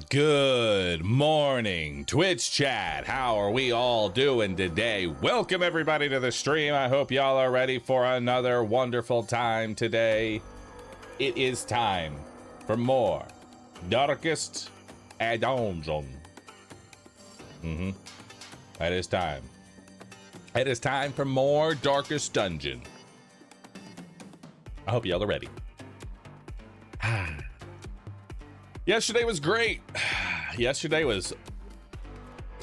Good morning, Twitch chat. How are we all doing today? Welcome everybody to the stream. I hope y'all are ready for another wonderful time today. It is time for more Darkest Dungeon. That is time. It is time for more Darkest Dungeon. I hope y'all are ready. Yesterday was great. Yesterday was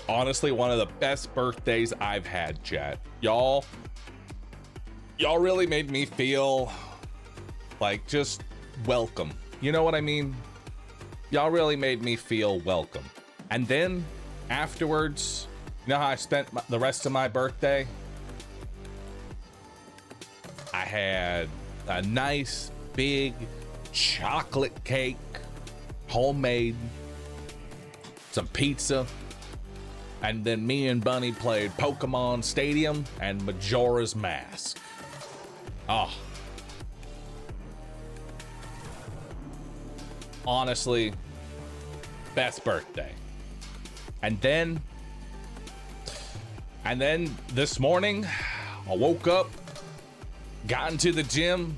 honestly one of the best birthdays I've had, chat. Y'all really made me feel like just welcome. You know what I mean? Y'all really made me feel welcome. And then afterwards, you know how I spent the rest of my birthday? I had a nice big chocolate cake, homemade, some pizza, and then me and Bunny played Pokemon Stadium and Majora's Mask. Oh, honestly, best birthday. And then this morning I woke up, got into the gym,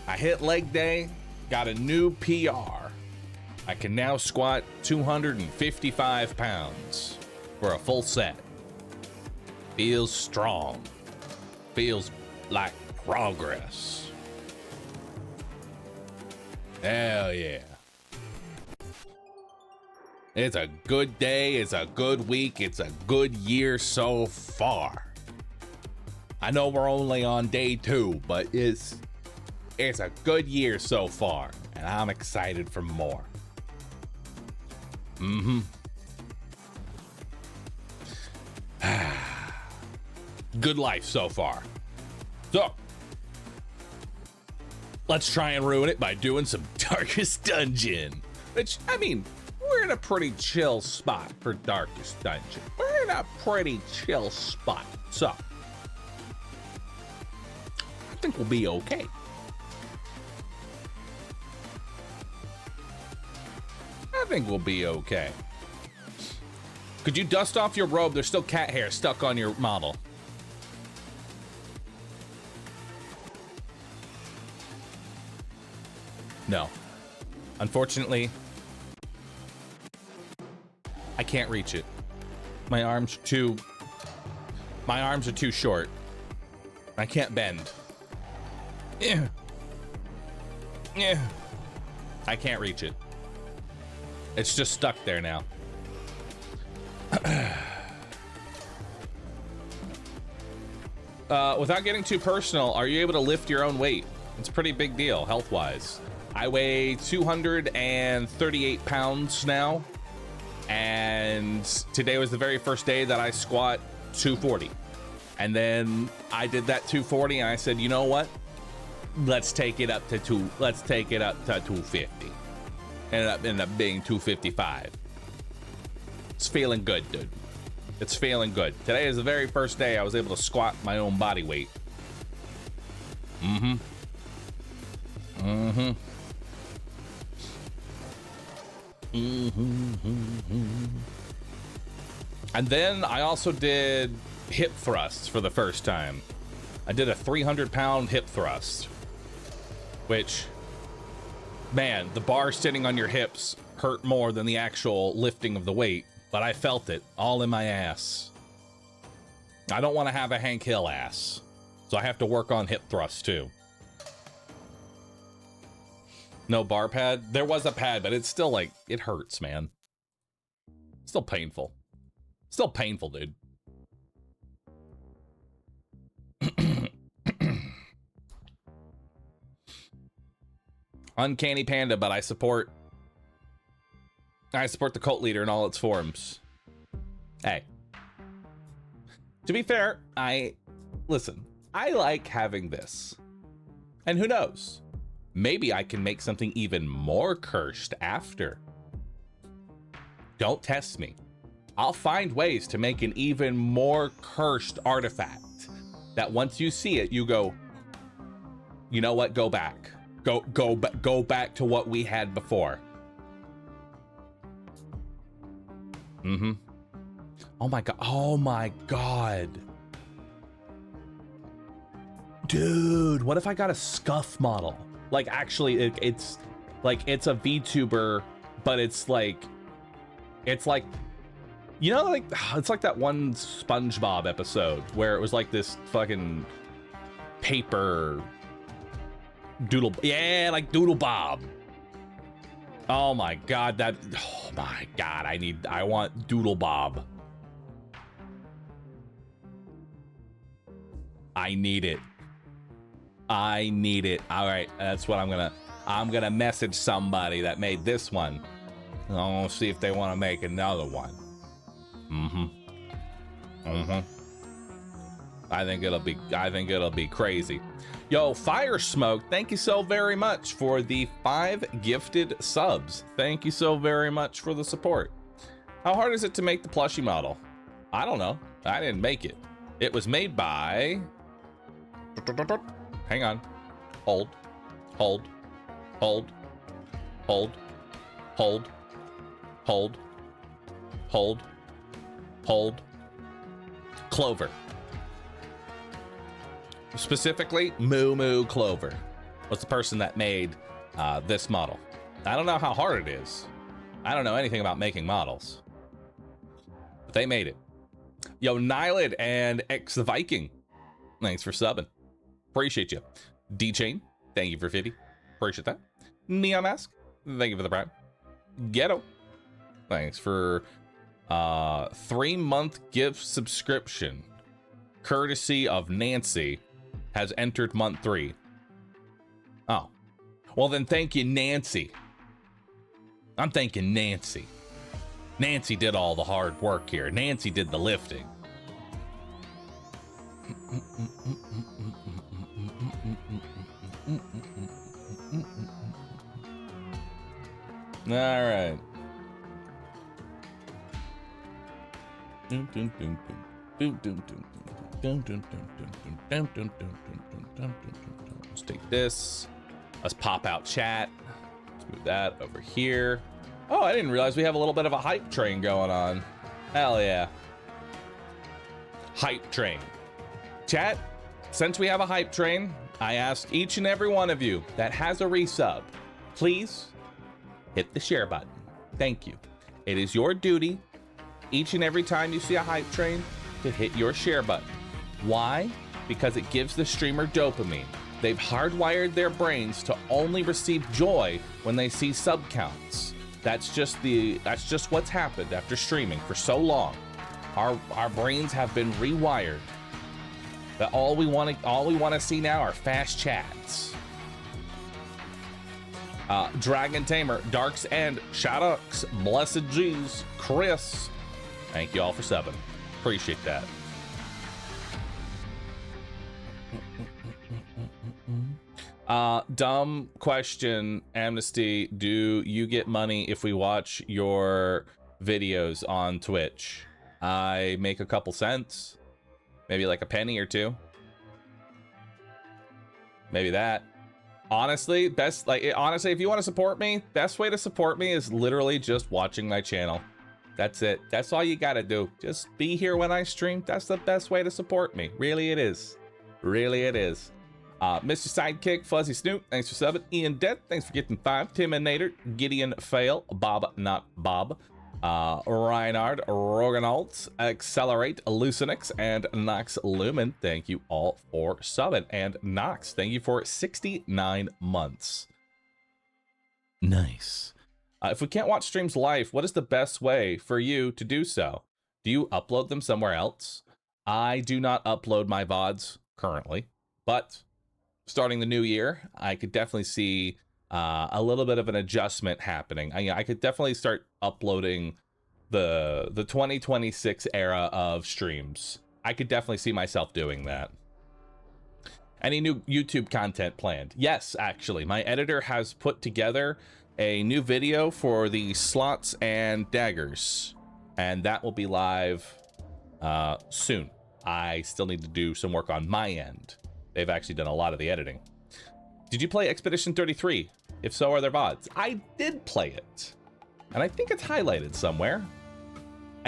I hit leg day, got a new PR. I can now squat 255 pounds for a full set. Feels strong. Feels like progress. Hell yeah. It's a good day, it's a good week, it's a good year so far. I know we're only on day 2, but it's a good year so far, and I'm excited for more. Good life so far. So, let's try and ruin it by doing some Darkest Dungeon. Which, I mean, we're in a pretty chill spot for Darkest Dungeon. We're in a pretty chill spot. So, I think we'll be okay. I think we'll be okay. Could you dust off your robe? There's still cat hair stuck on your model. No. Unfortunately, I can't reach it. My arms are too short. I can't bend. Yeah. I can't reach it. It's just stuck there now. Without getting too personal, are you able to lift your own weight? It's a pretty big deal, health-wise. I weigh 238 pounds now, and today was the very first day that I squat 240. And then I did that 240, and I said, you know what? Let's take it up to 250. Ended up being 255. It's feeling good, dude. It's feeling good. Today is the very first day I was able to squat my own body weight. And then I also did hip thrusts for the first time. I did a 300-pound hip thrust, which, man, the bar sitting on your hips hurt more than the actual lifting of the weight, but I felt it all in my ass. I don't want to have a Hank Hill ass, so I have to work on hip thrusts too. No bar pad? There was a pad, but it's still like, it hurts, man. Still painful. Still painful, dude. Uncanny Panda, but I support the cult leader in all its forms. Hey. To be fair, listen, I like having this. And who knows? Maybe I can make something even more cursed after. Don't test me. I'll find ways to make an even more cursed artifact that once you see it, you go, you know what? Go back. Go back to what we had before. Mm-hmm. Oh my god. Oh my god. Dude, what if I got a scuff model? Like, actually, it's like, it's a VTuber, but it's like, you know, like, it's like that one SpongeBob episode where it was like this fucking paper doodle. Yeah, like Doodle Bob. Oh my god, oh my god, I want Doodle Bob. I need it. I need it. All right, that's what I'm gonna message somebody that made this one. I'm gonna see if they want to make another one. I think it'll be crazy. Yo, Fire Smoke, thank you so very much for the 5 gifted subs. Thank you so very much for the support. How hard is it to make the plushie model? I don't know. I didn't make it. It was made by... Hang on. Hold. Hold. Hold. Hold. Hold. Hold. Hold. Hold. Clover. Specifically, Moo Moo Clover was the person that made this model. I don't know how hard it is. I don't know anything about making models. But they made it. Yo, Nylid and X the Viking, thanks for subbing. Appreciate you. D-Chain, thank you for 50. Appreciate that. Neon Mask, thank you for the prime. Ghetto, thanks for 3-month gift subscription. Courtesy of Nancy, has entered month 3. Oh, well then thank you, Nancy. I'm thanking Nancy. Nancy did all the hard work here. Nancy did the lifting. All right. Let's take this. Let's pop out chat. Let's move that over here. Oh, I didn't realize we have a little bit of a hype train going on. Hell yeah. Hype train. Chat, since we have a hype train, I ask each and every one of you that has a resub, please hit the share button. Thank you. It is your duty each and every time you see a hype train to hit your share button. Why? Because it gives the streamer dopamine. They've hardwired their brains to only receive joy when they see sub counts. That's just what's happened after streaming for so long. Our brains have been rewired. That all we want to see now are fast chats. Dragon Tamer, Darks and Shadows, Blessed Jeez, Chris. Thank you all for subbing. Appreciate that. Dumb question, Amnesty. Do you get money if we watch your videos on Twitch? I make a couple cents. Maybe like a penny or two. Maybe that. Honestly, if you want to support me, best way to support me is literally just watching my channel. That's it. That's all you gotta do. Just be here when I stream. That's the best way to support me. Really it is. Really it is. Mr. Sidekick, Fuzzy Snoop, thanks for subbing. Ian Death, thanks for getting 5. Tim and Nader, Gideon Fail, Bob Not Bob, Reinhard, Roganalt, Accelerate, Lucinix, and Nox Lumen, thank you all for subbing. And Nox, thank you for 69 months. Nice. If we can't watch streams live, what is the best way for you to do so? Do you upload them somewhere else? I do not upload my VODs currently, but starting the new year, I could definitely see a little bit of an adjustment happening. I could definitely start uploading the 2026 era of streams. I could definitely see myself doing that. Any new YouTube content planned? Yes, actually. My editor has put together a new video for the slots and daggers, and that will be live soon. I still need to do some work on my end. They've actually done a lot of the editing. Did you play Expedition 33? If so, are there VODs? I did play it, and I think it's highlighted somewhere.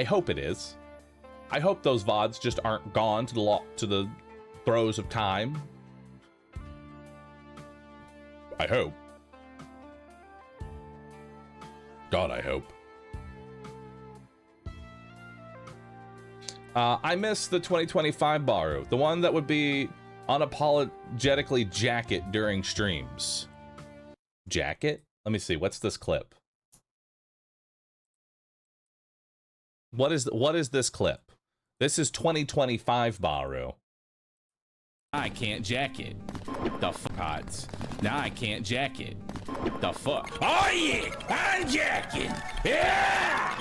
I hope it is. I hope those VODs just aren't gone to the throes of time. I hope. God, I hope. I miss the 2025 Bahroo, the one that would be unapologetically jacket during streams. Jacket? Let me see. What's this clip? What is this clip? This is 2025 Bahroo. I can't jack it. The pods. Now I can't jack it. The fuck. Oh yeah, I'm jacking. Yeah.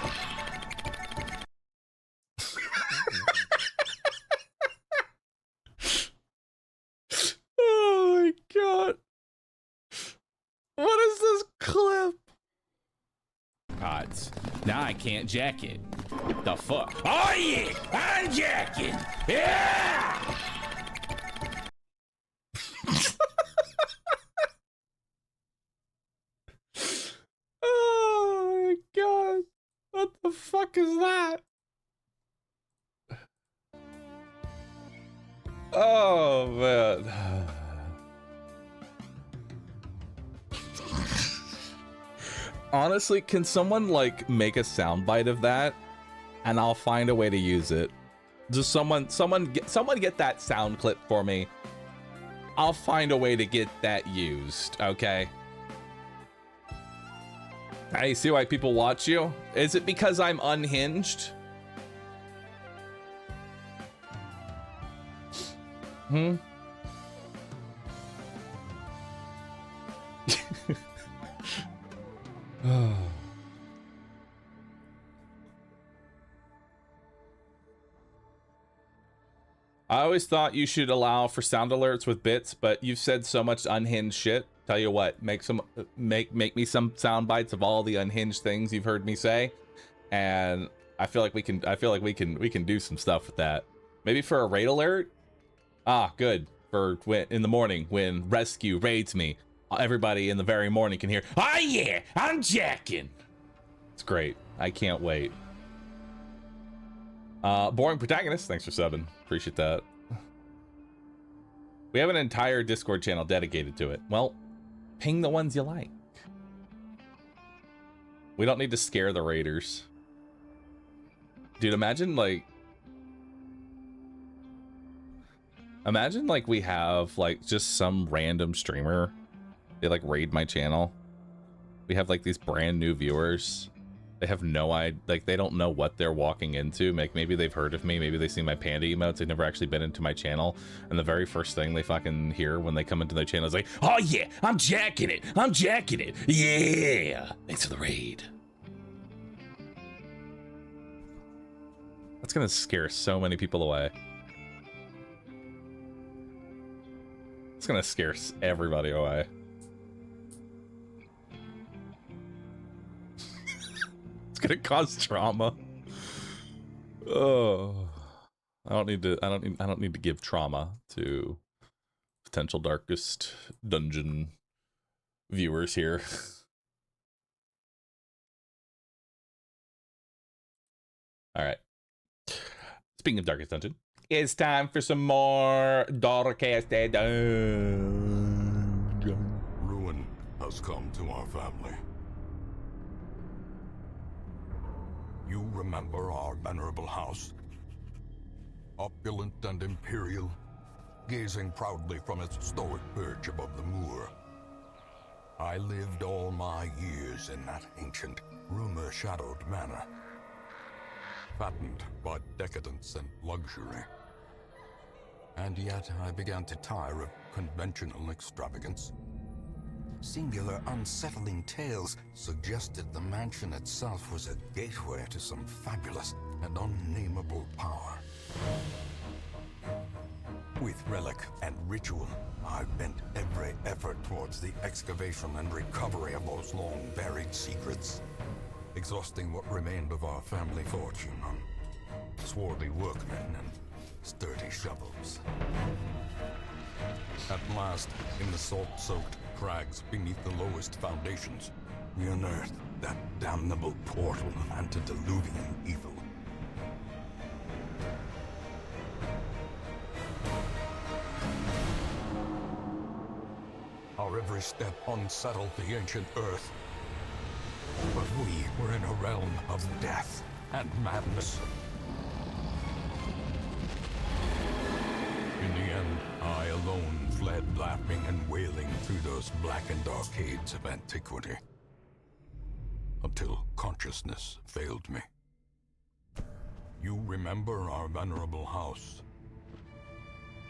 Oh my god. What is this clip? Pods. Now I can't jack it. The fuck. Oh yeah, I'm jacking. Yeah. Oh my god. What the fuck is that? Oh man. Honestly, can someone like make a soundbite of that and I'll find a way to use it? Just someone get that sound clip for me. I'll find a way to get that used, okay? I see why people watch you. Is it because I'm unhinged? Hmm? I always thought you should allow for sound alerts with bits, but you've said so much unhinged shit. Tell you what, make me some sound bites of all the unhinged things you've heard me say, and I feel like we can do some stuff with that. Maybe for a raid alert. Ah, good. For when in the morning when rescue raids me, everybody in the very morning can hear, "Oh yeah, I'm jacking." It's great. I can't wait. Boring protagonist, thanks for subbing. Appreciate that. We have an entire Discord channel dedicated to it. Well, ping the ones you like. We don't need to scare the raiders. Dude, imagine like we have like just some random streamer. They like raid my channel. We have like these brand new viewers. They have no idea, like they don't know what they're walking into. Like maybe they've heard of me, maybe they've seen my panda emotes, they've never actually been into my channel, and the very first thing they fucking hear when they come into their channel is like, "Oh yeah, I'm jacking it, yeah, thanks for the raid." That's gonna scare so many people away. It's gonna scare everybody away. It's gonna cause trauma. Oh, I don't need to give trauma to potential darkest dungeon viewers here. All right. Speaking of darkest dungeon, it's time for some more darkest dungeon. Ruin has come to our family. You remember our venerable house? Opulent and imperial, gazing proudly from its stoic perch above the moor. I lived all my years in that ancient, rumor-shadowed manor, fattened by decadence and luxury. And yet I began to tire of conventional extravagance. Singular, unsettling tales suggested the mansion itself was a gateway to some fabulous and unnameable power. With relic and ritual, I bent every effort towards the excavation and recovery of those long-buried secrets, exhausting what remained of our family fortune on swarthy workmen and sturdy shovels. At last, in the salt-soaked crags beneath the lowest foundations, we unearthed that damnable portal antediluvian evil. Our every step unsettled the ancient earth. But we were in a realm of death and madness. In the end, I alone fled laughing and wailing through those blackened arcades of antiquity. Until consciousness failed me. You remember our venerable house,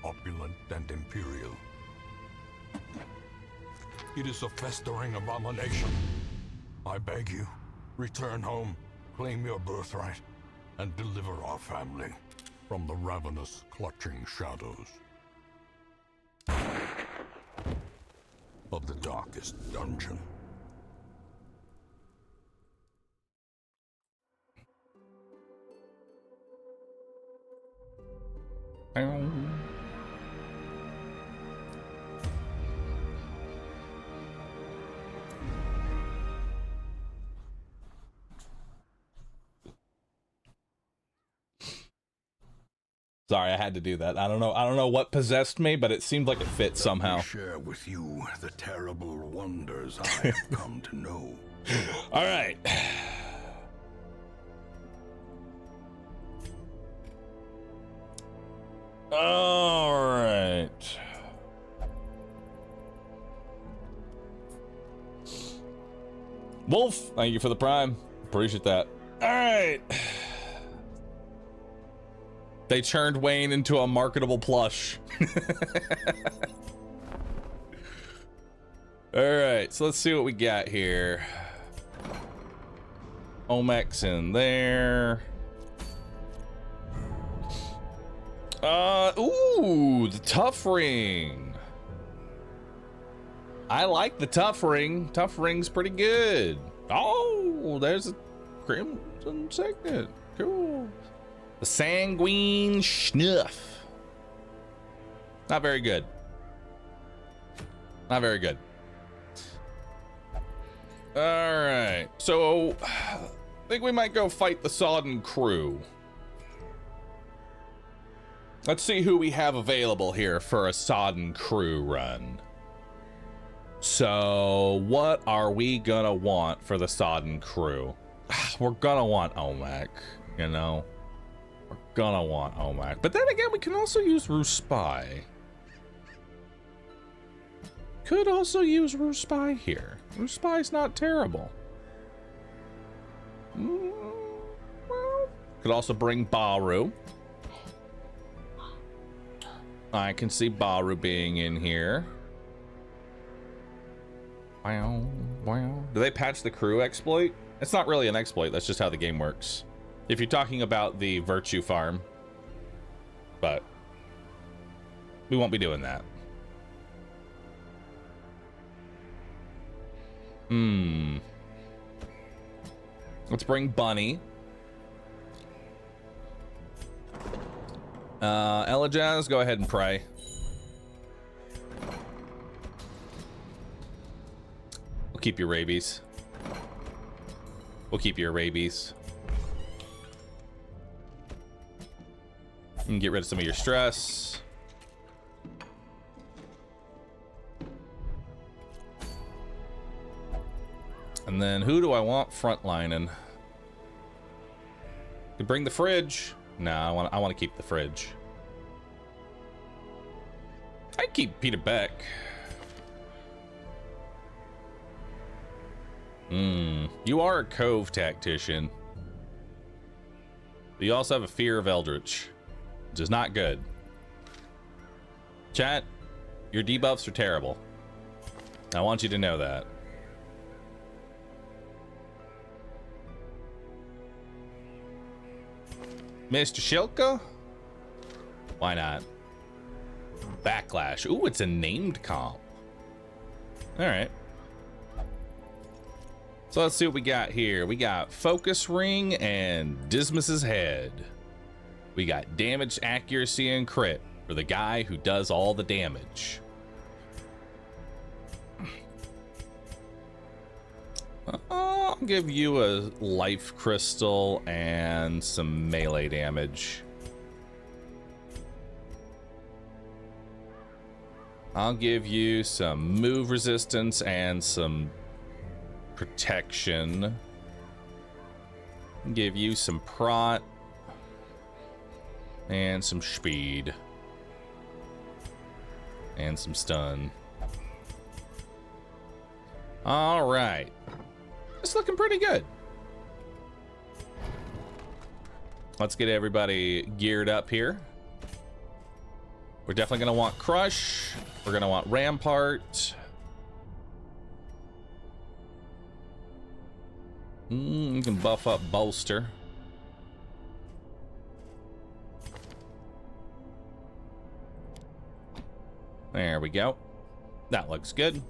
opulent and imperial. It is a festering abomination. I beg you, return home, claim your birthright, and deliver our family from the ravenous, clutching shadows of the darkest dungeon. Sorry, I had to do that. I don't know what possessed me, but it seemed like it fit somehow. Let me share with you the terrible wonders I have come to know. All right. All right. Wolf, thank you for the prime. Appreciate that. All right. They turned Wayne into a marketable plush. All right, so let's see what we got here. Omex in there. Ooh, the tough ring. I like the tough ring. Tough ring's pretty good. Oh, there's a crimson signet. Cool. The sanguine snuff. Not very good. Not very good. All right, so I think we might go fight the Sodden crew. Let's see who we have available here for a Sodden crew run. So what are we gonna want for the Sodden crew? We're gonna want Omek, you know? We're gonna want Omek. But then again, we can also use Ruspai. Could also use Ruspai here. Ruspai's not terrible. Well, could also bring Bahroo. I can see Bahroo being in here. Wow, wow. Do they patch the crew exploit? It's not really an exploit, that's just how the game works. If you're talking about the virtue farm. But we won't be doing that. Let's bring Bunny. Elijaz, go ahead and pray. We'll keep your rabies. We'll keep your rabies. You can get rid of some of your stress. And then who do I want frontlining? Could bring the fridge. No, I want to keep the fridge. I'd keep Peter Beck. You are a Cove tactician. But you also have a fear of Eldritch, which is not good. Chat, your debuffs are terrible. I want you to know that. Mr. Shilka? Why not? Backlash. Ooh, it's a named comp. All right. So let's see what we got here. We got Focus Ring and Dismas's Head. We got damage, accuracy, and crit for the guy who does all the damage. I'll give you a life crystal and some melee damage. I'll give you some move resistance and some protection. Give you some prot and some speed and some stun. All right, it's looking pretty good. Let's get everybody geared up here. We're definitely gonna want Crush. We're gonna want Rampart. You can buff up Bolster. There we go. That looks good.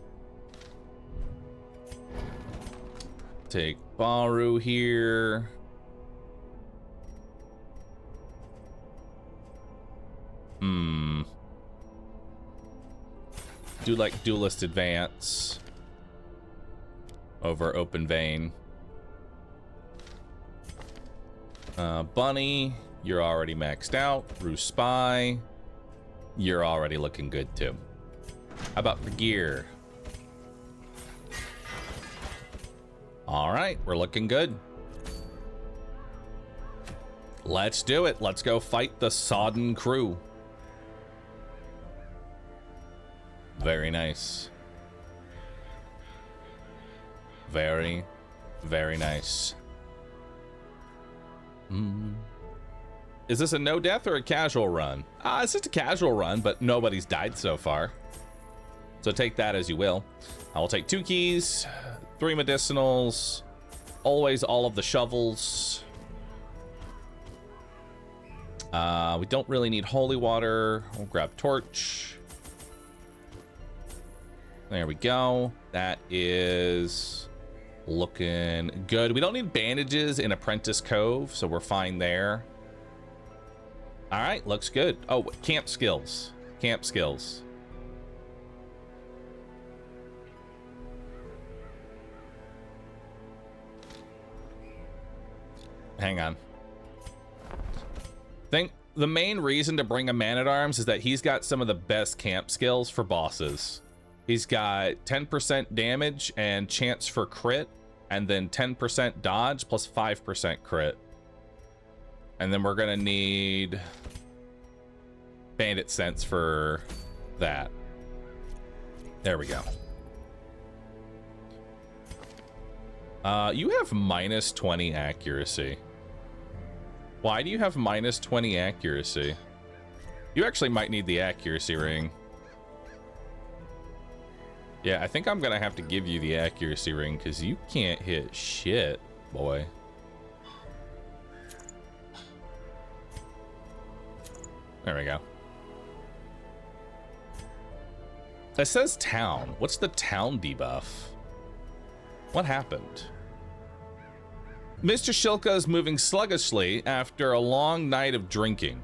Take Bahroo here. Do like Duelist Advance over Open Vein. Bunny, you're already maxed out. Rue Spy, you're already looking good too. How about for gear? All right, we're looking good. Let's do it. Let's go fight the Sodden crew. Very nice. Very, very nice. Is this a no death or a casual run? It's just a casual run, but nobody's died so far. So take that as you will. I will take 2 keys, 3 medicinals, always all of the shovels. We don't really need holy water. We'll grab torch. There we go. That is looking good. We don't need bandages in Apprentice Cove, so we're fine there. All right, looks good. Oh, camp skills. Camp skills. Hang on. Think the main reason to bring a Man-at-Arms is that he's got some of the best camp skills for bosses. He's got 10% damage and chance for crit, and then 10% dodge plus 5% crit. And then we're gonna need Bandit Sense for that. There we go. You have minus 20 accuracy. Why do you have minus 20 accuracy? You actually might need the accuracy ring. Yeah, I think I'm gonna have to give you the accuracy ring because you can't hit shit, boy. There we go. It says town. What's the town debuff? What happened? Mr. Shilka is moving sluggishly after a long night of drinking,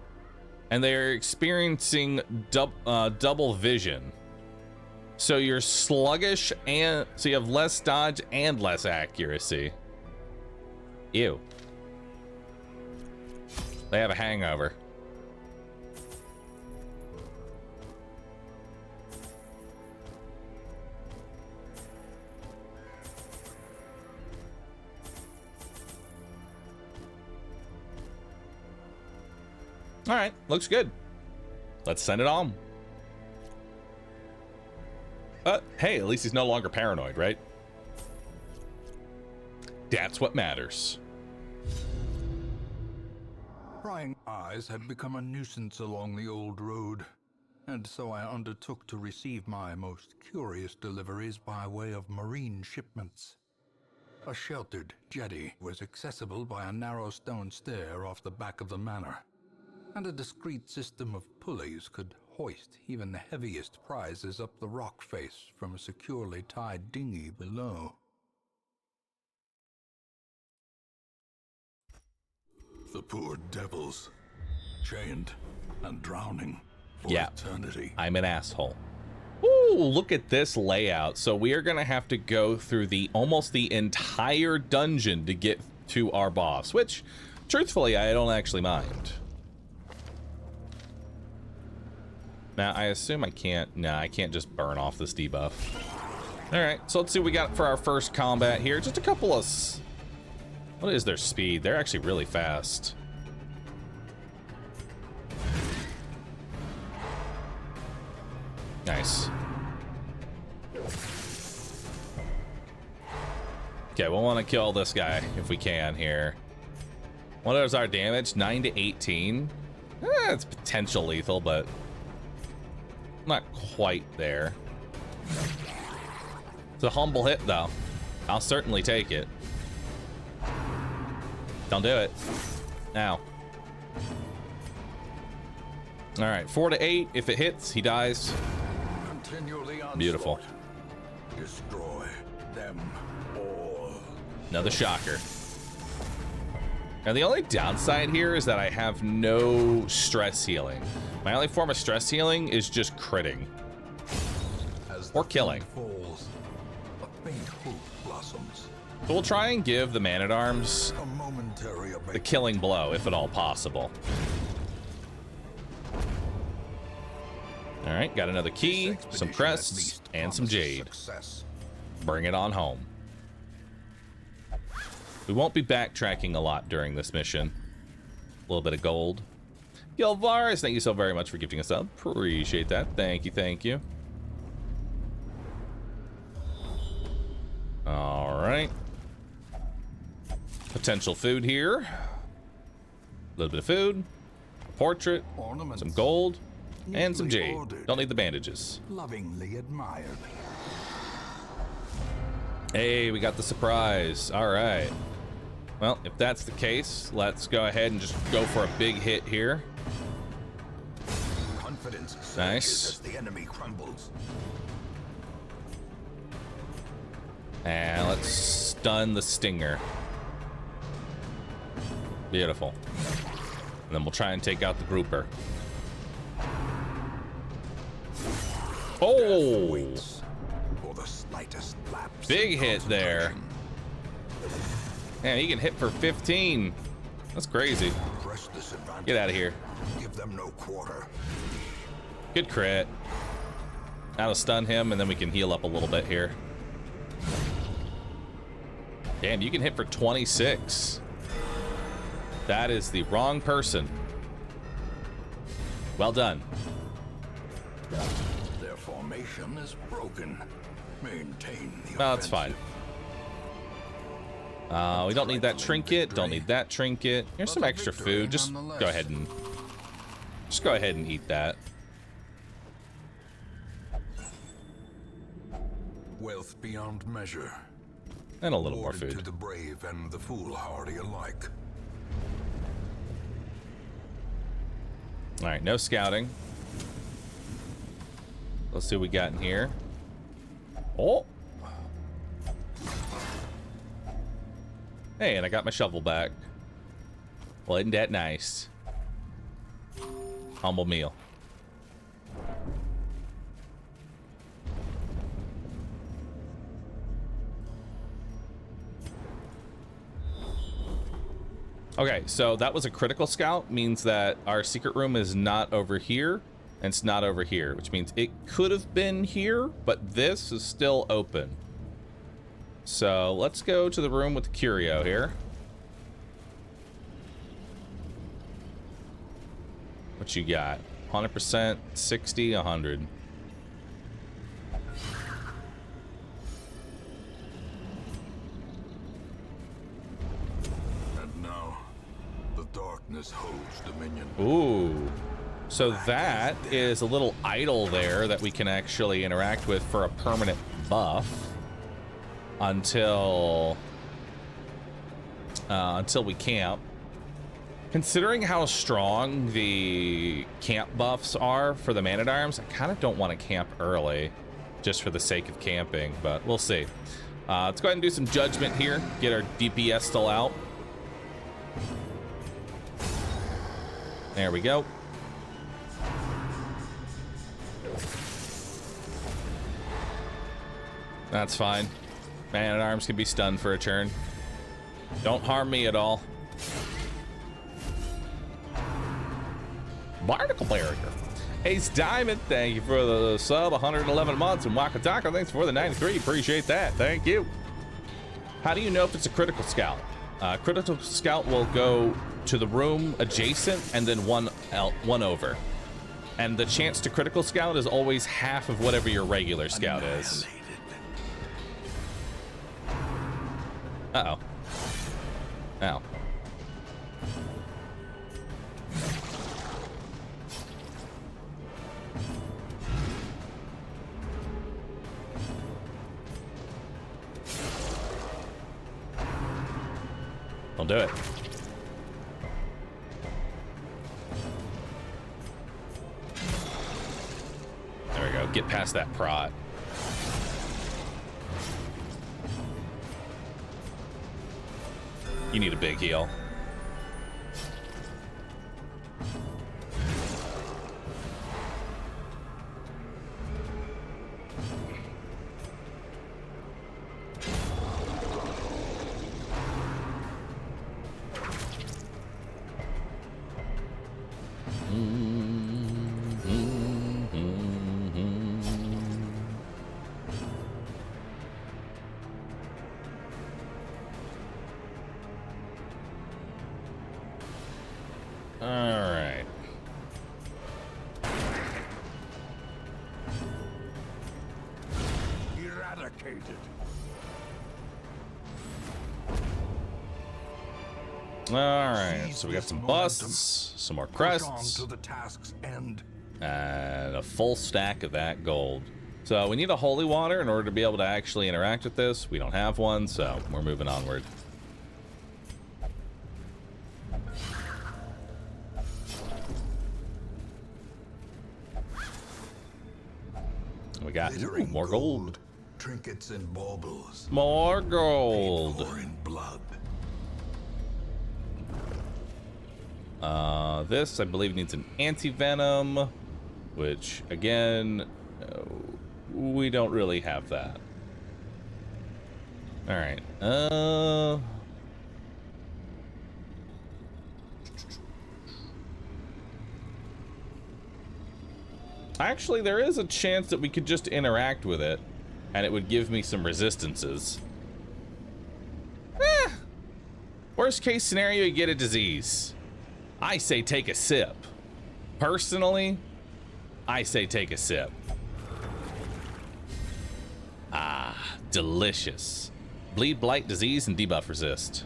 and they are experiencing double vision. So you're sluggish, and so you have less dodge and less accuracy. Ew. They have a hangover. All right, looks good. Let's send it on. Hey, at least he's no longer paranoid, right? That's what matters. Prying eyes had become a nuisance along the old road, and so I undertook to receive my most curious deliveries by way of marine shipments. A sheltered jetty was accessible by a narrow stone stair off the back of the manor, and a discreet system of pulleys could hoist even the heaviest prizes up the rock face from a securely tied dinghy below. The poor devils, chained and drowning for eternity. I'm an asshole. Ooh, look at this layout. So we are gonna have to go through almost the entire dungeon to get to our boss, which truthfully I don't actually mind. Now, I assume I can't... Nah, I can't just burn off this debuff. Alright, so let's see what we got for our first combat here. Just a couple of... What is their speed? They're actually really fast. Nice. Okay, we'll want to kill this guy if we can here. What is our damage? 9 to 18? It's potential lethal, but not quite there. It's a humble hit, though. I'll certainly take it. Don't do it. Now. All right, 4 to 8. If it hits, he dies. Beautiful. Destroy them all. Another shocker. Now, the only downside here is that I have no stress healing. My only form of stress healing is just critting. Or killing. Falls, a faint hope blossoms. So we'll try and give the Man-at-Arms A momentary the killing blow, if at all possible. All right, got another key, some crests, and some jade. Bring it on home. We won't be backtracking a lot during this mission. A little bit of gold. Gilvaris, thank you so very much for gifting us up. Appreciate that. Thank you, thank you. All right. Potential food here. A little bit of food. A portrait. Ornaments. Some gold. And some Neatly jade. ordered. Don't need the bandages. Lovingly admired. Hey, we got the surprise. All right. Well, if that's the case, let's go ahead and just go for a big hit here. Confidence Nice. as the enemy crumbles. And let's stun the stinger. Beautiful. And then we'll try and take out the grouper. Oh! Waits for the slightest lapse. Big in hit there. concentration. Man, he can hit for 15. That's crazy. Press this advantage. Get out of here. Give them no quarter. Good crit. That'll stun him, and then we can heal up a little bit here. Damn, you can hit for 26. That is the wrong person. Well done. Their formation is broken. Maintain the No, that's fine. We don't need that trinket. Don't need that trinket. Here's some extra food. Just go ahead and eat that. Wealth beyond measure. And a little more Awarded to food. the brave and the foolhardy alike. All right, no scouting. Let's see what we got in here. Oh. Hey, and I got my shovel back. Well, isn't that nice? Humble meal. Okay, so that was a critical scout, means that our secret room is not over here, and it's not over here, which means it could have been here, but this is still open. So let's go to the room with the curio here. What you got? 100%, 60, 100. And now, the darkness holds dominion. Ooh. So that is a little idol there that we can actually interact with for a permanent buff until we camp. Considering how strong the camp buffs are for the Man-at-Arms, I kind of don't want to camp early just for the sake of camping, but we'll see. Let's go ahead and do some judgment here. Get our DPS still out. There we go. That's fine. Man-at-Arms can be stunned for a turn. Don't harm me at all. Barnacle barrier. Ace Diamond, thank you for the sub, 111 months. And Wakataka, thanks for the 93. Appreciate that. Thank you. How do you know if it's a critical scout? Critical scout will go to the room adjacent and then one over. And the chance to critical scout is always half of whatever your regular scout is. Uh-oh. Ow. Don't do it. There we go. Get past that prot. You need a big heal. So we got some busts, some more crests, and a full stack of that gold. So we need a holy water in order to be able to actually interact with this. We don't have one, so we're moving onward. We got more gold. Trinkets and baubles. More gold. In blood. This, I believe, needs an anti-venom, which, again, we don't really have that. All right. Actually, there is a chance that we could just interact with it, and it would give me some resistances. Worst case scenario, you get a disease. I say take a sip. Personally, I say take a sip. Ah, delicious. Bleed, blight, disease, and debuff resist.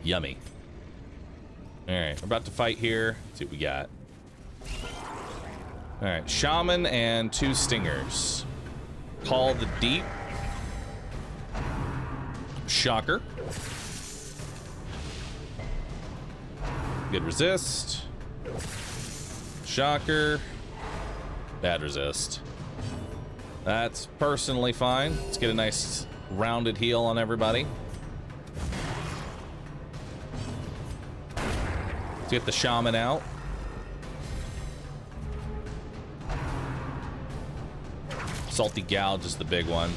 Yummy. All right, we're about to fight here. Let's see what we got. All right, shaman and 2 stingers. Call the deep. Shocker. Good resist. Shocker. Bad resist. That's personally fine. Let's get a nice rounded heal on everybody. Let's get the shaman out. Salty Gouge is the big one.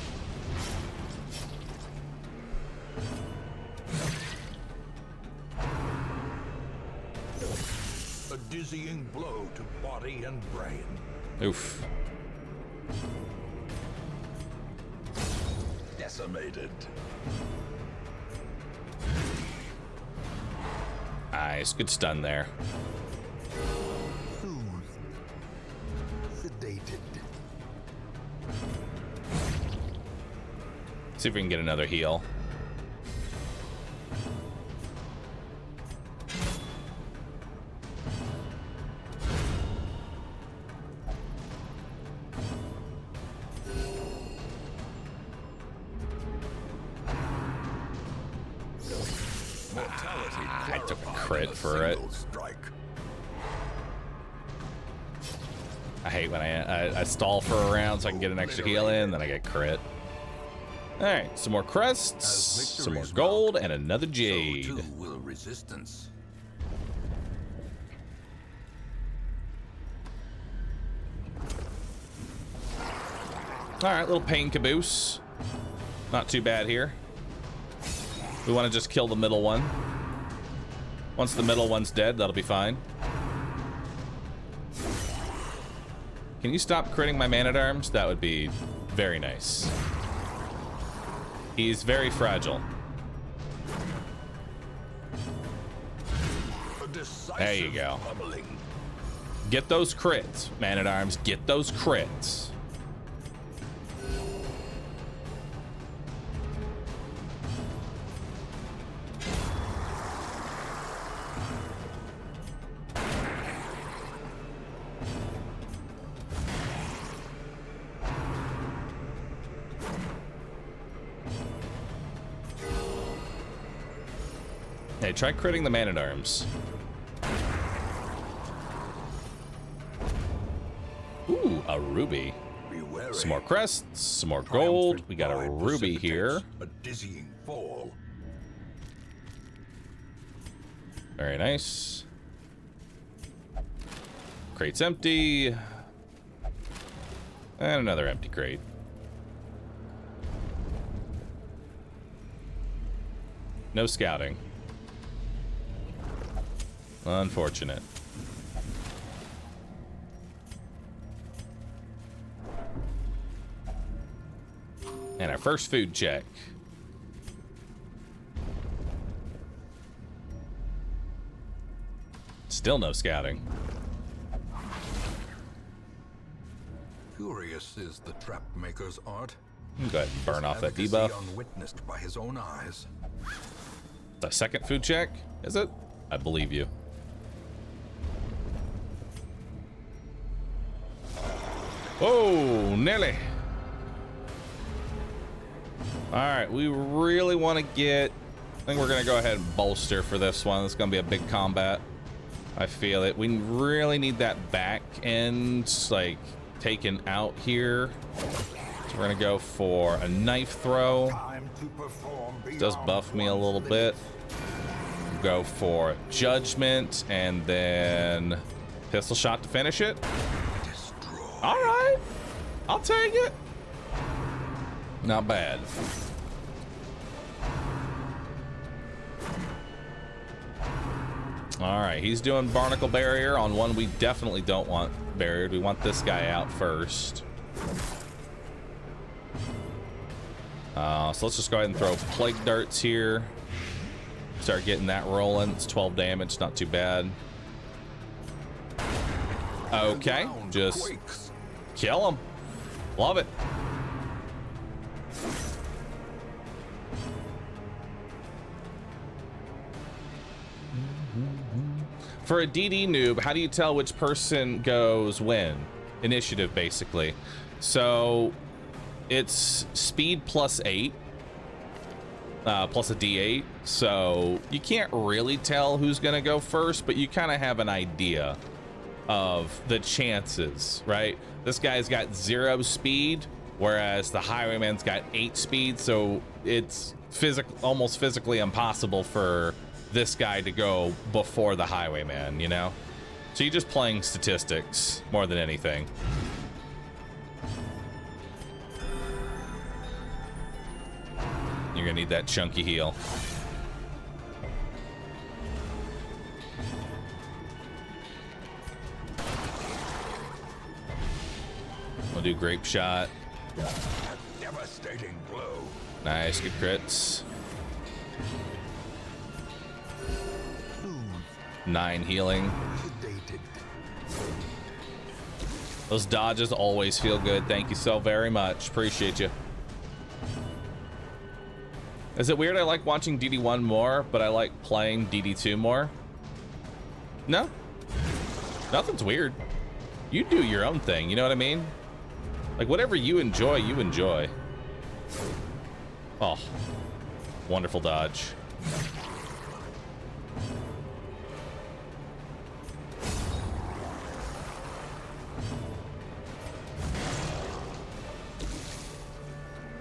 A dizzying blow to body and brain. Oof. Decimated. Nice, good stun there. Sedated. See if we can get another heal. I took a crit for it. I hate when I stall for a round so I can get an extra heal in, then I get crit. All right, some more crests, some more gold, and another jade. So too will resistance. All right, little pain caboose. Not too bad here. We want to just kill the middle one. Once the middle one's dead, that'll be fine. Can you stop critting my man-at-arms? That would be very nice. He's very fragile. There you go. Get those crits, man-at-arms. Get those crits. Hey, try critting the man-at-arms. Ooh, a ruby. Some more crests, some more gold. We got a ruby here. A dizzying fall. Very nice. Crate's empty. And another empty crate. No scouting. Unfortunate. And our first food check. Still no scouting. Curious is the trap maker's art. Go ahead and burn off that Efficacy debuff. unwitnessed by his own eyes. The second food check, is it? I believe you. Oh, Nelly. All right, we really want to get... I think we're going to go ahead and bolster for this one. It's going to be a big combat. I feel it. We really need that back end, like, taken out here. So we're going to go for a knife throw. Does buff me a little bit. Go for judgment and then pistol shot to finish it. All right, I'll take it. Not bad. All right, he's doing barnacle barrier on one we definitely don't want barriered. We want this guy out first. So let's just go ahead and throw plague darts here. Start getting that rolling. It's 12 damage, not too bad. Okay, just kill him. Love it. For a DD noob, how do you tell which person goes when? Initiative, basically. So it's speed plus 8. Plus a D8, so you can't really tell who's gonna go first, but you kind of have an idea of the chances, right? This guy's got 0 speed, whereas the highwayman's got 8 speed, so it's almost physically impossible for this guy to go before the highwayman, you know? So you're just playing statistics more than anything. You're gonna need that chunky heal. We'll do grape shot. A devastating blow. Nice, good crits. 9 healing. Those dodges always feel good. Thank you so very much. Appreciate you. Is it weird I like watching DD1 more, but I like playing DD2 more? No. Nothing's weird. You do your own thing, you know what I mean? Like, whatever you enjoy, you enjoy. Oh. Wonderful dodge.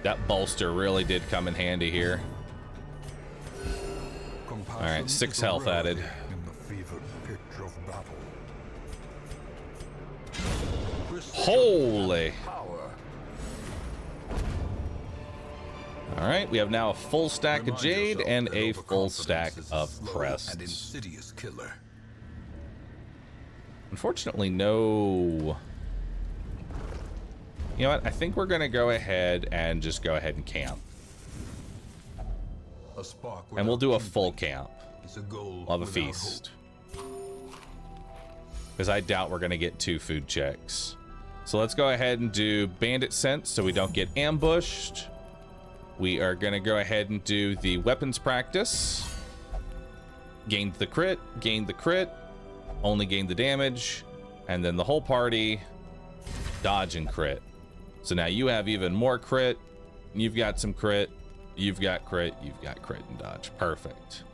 That bolster really did come in handy here. All right, 6 health added. In the fevered pitch of battle. Holy. All right, we have now a full stack of jade and a full stack of crests. An insidious killer. Unfortunately, no You know what? I think we're going to go ahead and just go ahead and camp. A spark And we'll do a without full kindling camp. is a goal We'll have a without feast. Because I doubt we're going to get 2 food checks. So let's go ahead and do bandit sense so we don't get ambushed. We are going to go ahead and do the weapons practice. Gained the crit, only gained the damage, and then the whole party dodge and crit. So now you have even more crit, you've got some crit, you've got crit, you've got crit and dodge. Perfect.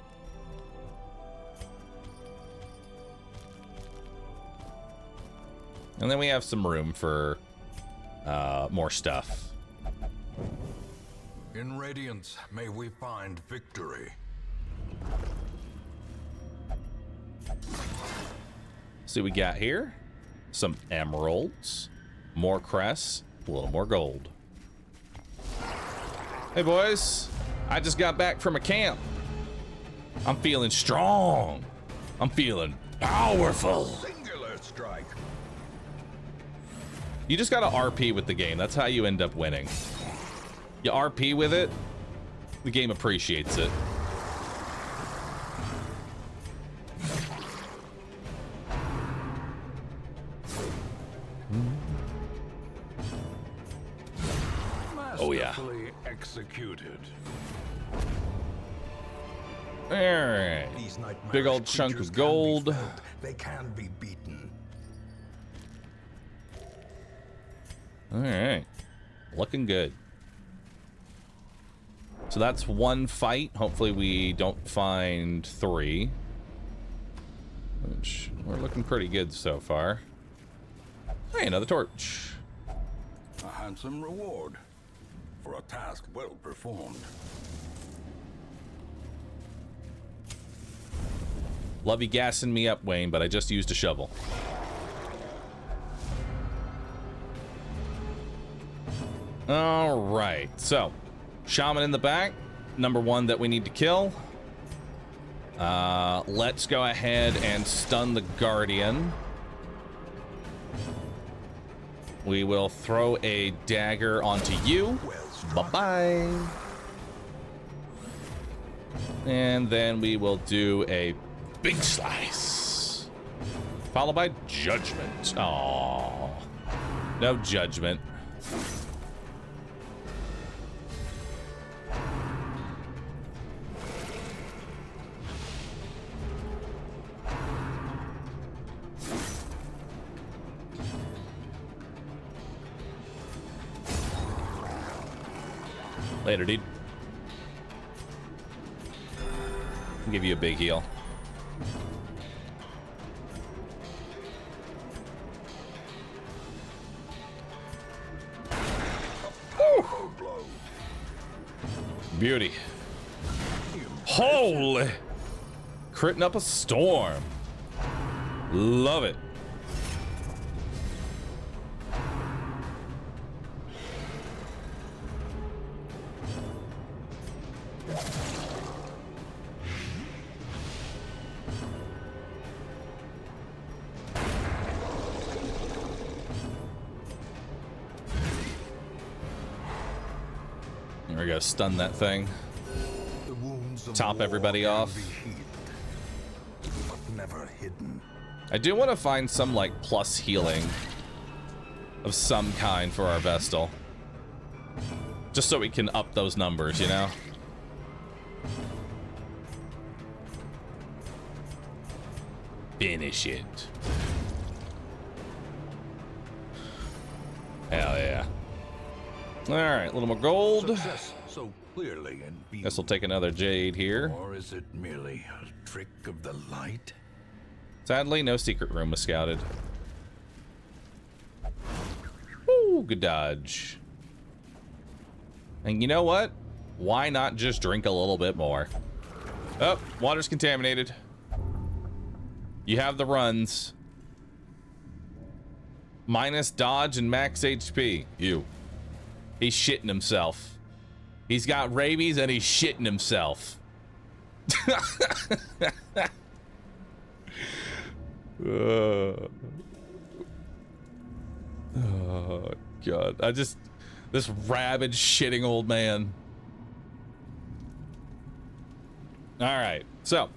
And then we have some room for more stuff. In Radiance, may we find victory. See what we got here. Some emeralds, more crests, a little more gold. Hey boys, I just got back from a camp. I'm feeling strong. I'm feeling powerful. Singular strike. You just gotta RP with the game. That's how you end up winning. You RP with it, the game appreciates it. Oh yeah. Masterfully executed. All right. These nightmarish Big old chunk creatures of can be gold. felled. They can be beaten. All right. Looking good. So that's 1 fight. Hopefully we don't find 3. Which we're looking pretty good so far. Hey, another torch. A handsome reward for a task well performed. Love you gassing me up, Wayne, but I just used a shovel. All right, so shaman in the back, number 1 that we need to kill. Let's go ahead and stun the guardian. We will throw a dagger onto you. Bye-bye. And then we will do a big slice, followed by judgment. Oh, no judgment. Later, dude. I'll give you a big heal. Beauty. Holy! Critting up a storm. Love it. There we go, stun that thing. The wounds of Top war everybody can off. be healed, but never hidden. I do want to find some, like, plus healing of some kind for our Vestal. Just so we can up those numbers, you know? Finish it. Hell yeah. Alright, a little more gold. Success so clearly in view. Guess we'll take another jade here. Or is it merely a trick of the light? Sadly, no secret room was scouted. Woo, good dodge. And you know what? Why not just drink a little bit more? Oh, water's contaminated. You have the runs. Minus dodge and max HP. You. He's shitting himself. He's got rabies and he's shitting himself. God, this rabid shitting old man. All right, so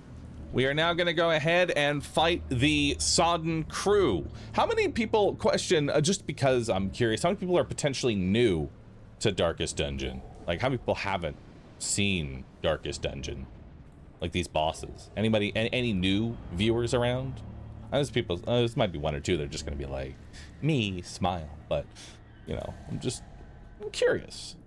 we are now going to go ahead and fight the Sodden crew. How many people, question, just because I'm curious, how many people are potentially new to Darkest Dungeon? Like, how many people haven't seen Darkest Dungeon? Like these bosses. Anybody, any new viewers around? There's people, this might be one or two that are just going to be like, me, smile. But, you know, I'm curious.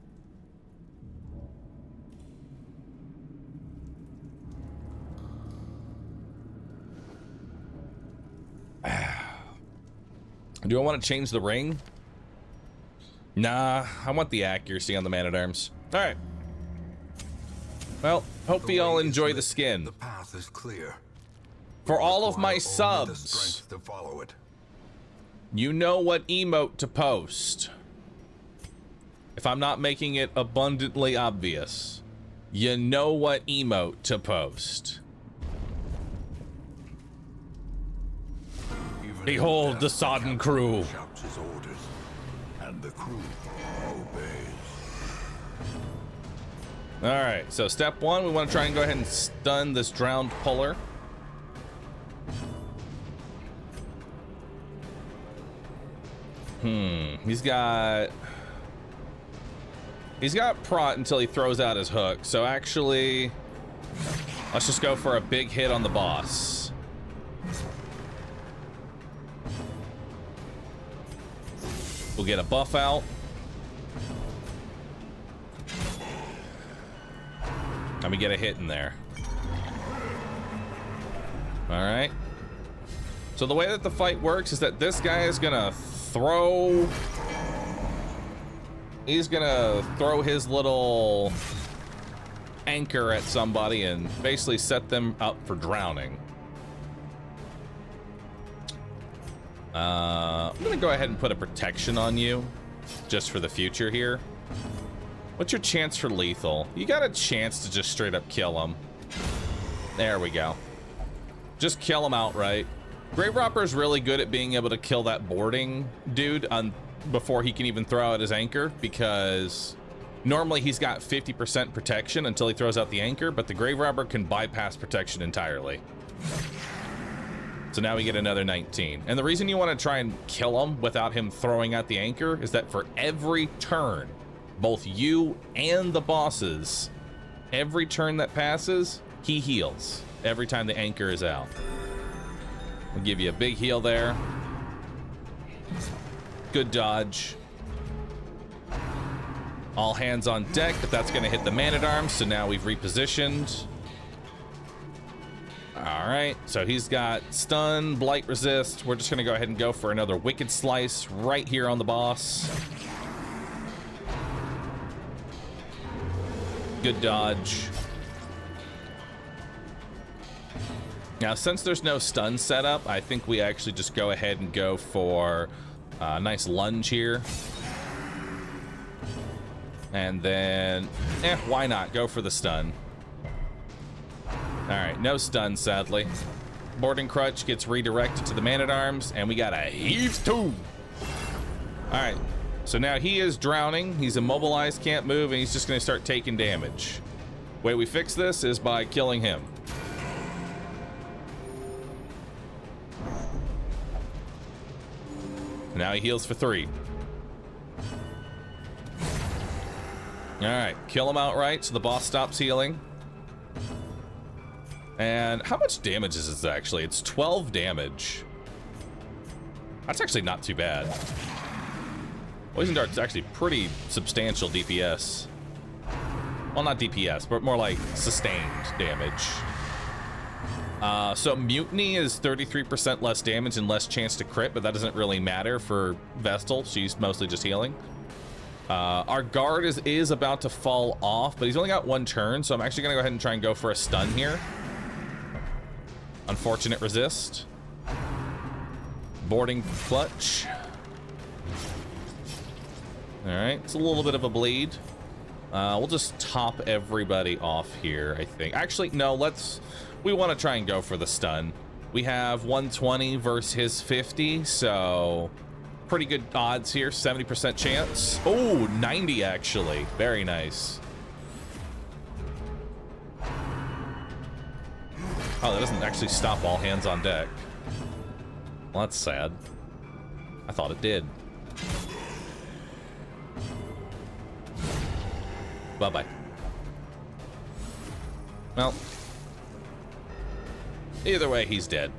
Do I want to change the ring? Nah, I want the accuracy on the Man-at-Arms. All right. Well, hope you all enjoy the skin. The path is clear. For all of my The subs, strength to follow it. you know what emote to post. If I'm not making it abundantly obvious, you know what emote to post. Even Behold in the death, Sodden captain crew. shouts his orders, and the crew obeys. All right, so step one, we want to try and go ahead and stun this drowned puller. He's got prot until he throws out his hook. So actually, let's just go for a big hit on the boss. We'll get a buff out. Let me get a hit in there. All right. So the way that the fight works is that this guy is gonna throw... He's gonna throw his little anchor at somebody and basically set them up for drowning. I'm gonna go ahead and put a protection on you just for the future here. What's your chance for lethal? You got a chance to just straight up kill him. There we go. Just kill him outright. Grave Robber is really good at being able to kill that boarding dude before he can even throw out his anchor, because normally he's got 50% protection until he throws out the anchor, but the Grave Robber can bypass protection entirely. So now we get another 19. And the reason you want to try and kill him without him throwing out the anchor is that for every turn, both you and the bosses, every turn that passes, he heals every time the anchor is out. We'll give you a big heal there. Good dodge. All hands on deck, but that's going to hit the Man-at-Arms, so now we've repositioned. All right, so he's got stun, blight resist. We're just going to go ahead and go for another Wicked Slice right here on the boss. Good dodge. Now, since there's no stun setup, I think we actually just go ahead and go for a nice lunge here. And then, why not? Go for the stun. All right, no stun, sadly. Boarding Crutch gets redirected to the Man-at-Arms, and we got a heave too. All right, so now he is drowning. He's immobilized, can't move, and he's just going to start taking damage. Way we fix this is by killing him. Now he heals for 3. All right, kill him outright so the boss stops healing. And how much damage is this actually? It's 12 damage. That's actually not too bad. Poison Dart's actually pretty substantial DPS. Well, not DPS, but more like sustained damage. So Mutiny is 33% less damage and less chance to crit, but that doesn't really matter for Vestal. She's mostly just healing. Our guard is about to fall off, but he's only got 1 turn, so I'm actually gonna go ahead and try and go for a stun here. Unfortunate resist. Boarding Clutch. All right, it's a little bit of a bleed. We'll just top everybody off here, I think. Actually, no, we want to try and go for the stun. We have 120 versus his 50, so pretty good odds here. 70% chance. Oh, 90 actually. Very nice. Oh, that doesn't actually stop all hands on deck. Well, that's sad. I thought it did. Bye-bye. Well, either way, he's dead.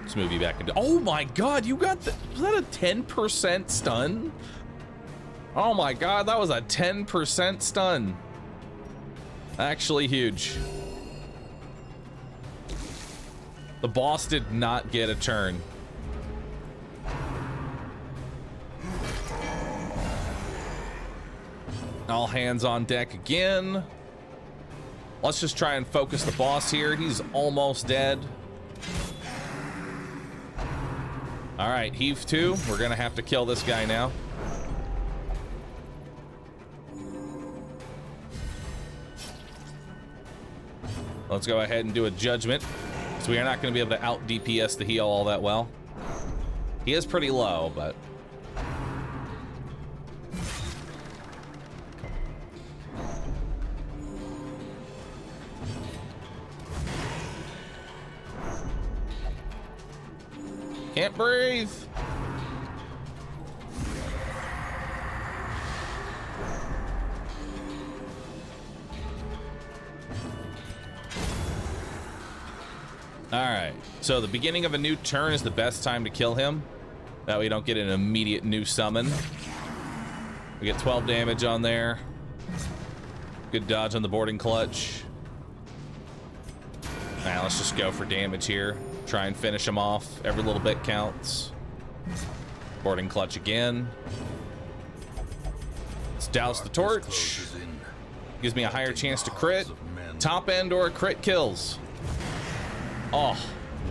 Let's move you back into... Oh my god, you got the... Was that a 10% stun? Oh my god, that was a 10% stun. Actually huge. The boss did not get a turn. All hands on deck again. Let's just try and focus the boss here. He's almost dead. All right, heave 2. We're gonna have to kill this guy now. Let's go ahead and do a judgment. So we are not going to be able to out DPS the heal all that well. He is pretty low, but... Can't breathe! Alright, so the beginning of a new turn is the best time to kill him. That way we don't get an immediate new summon. We get 12 damage on there. Good dodge on the boarding clutch. Now let's just go for damage here. Try and finish him off. Every little bit counts. Boarding clutch again. Let's douse the torch. Gives me a higher chance to crit. Top end or crit kills. Oh,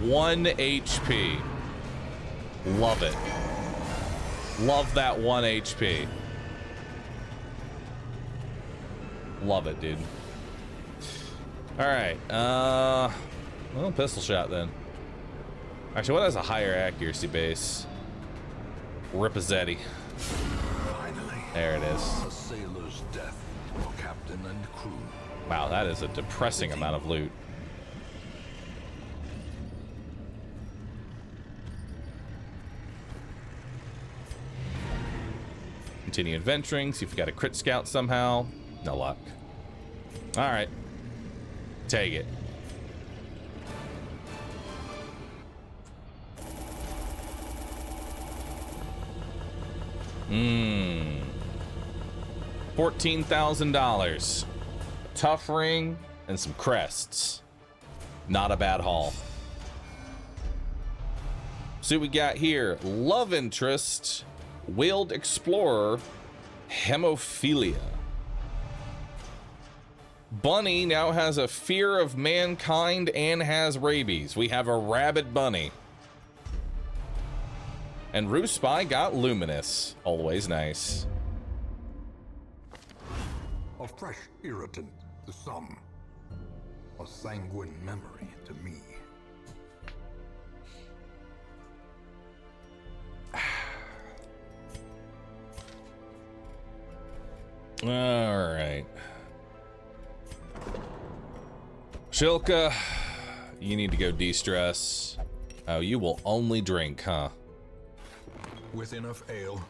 1 HP. Love it. Love that 1 HP. Love it, dude. All right. Well, pistol shot then. Actually, what has a higher accuracy base? Ripazzetti. Finally. There it is. A sailor's death for captain and crew. Wow, that is a depressing amount of loot. Continue adventuring, see if we got a crit scout somehow. No luck. All right. Take it. $14,000. Tough ring and some crests. Not a bad haul. See what we got here. Love interest. Whaled explorer. Hemophilia. Bunny now has a fear of mankind and has rabies. We have a rabid bunny. And Roo Spy got luminous. Always nice. A fresh irritant to some. A sanguine memory to me. All right. Shilka, you need to go de-stress. Oh, you will only drink, huh? With enough ale,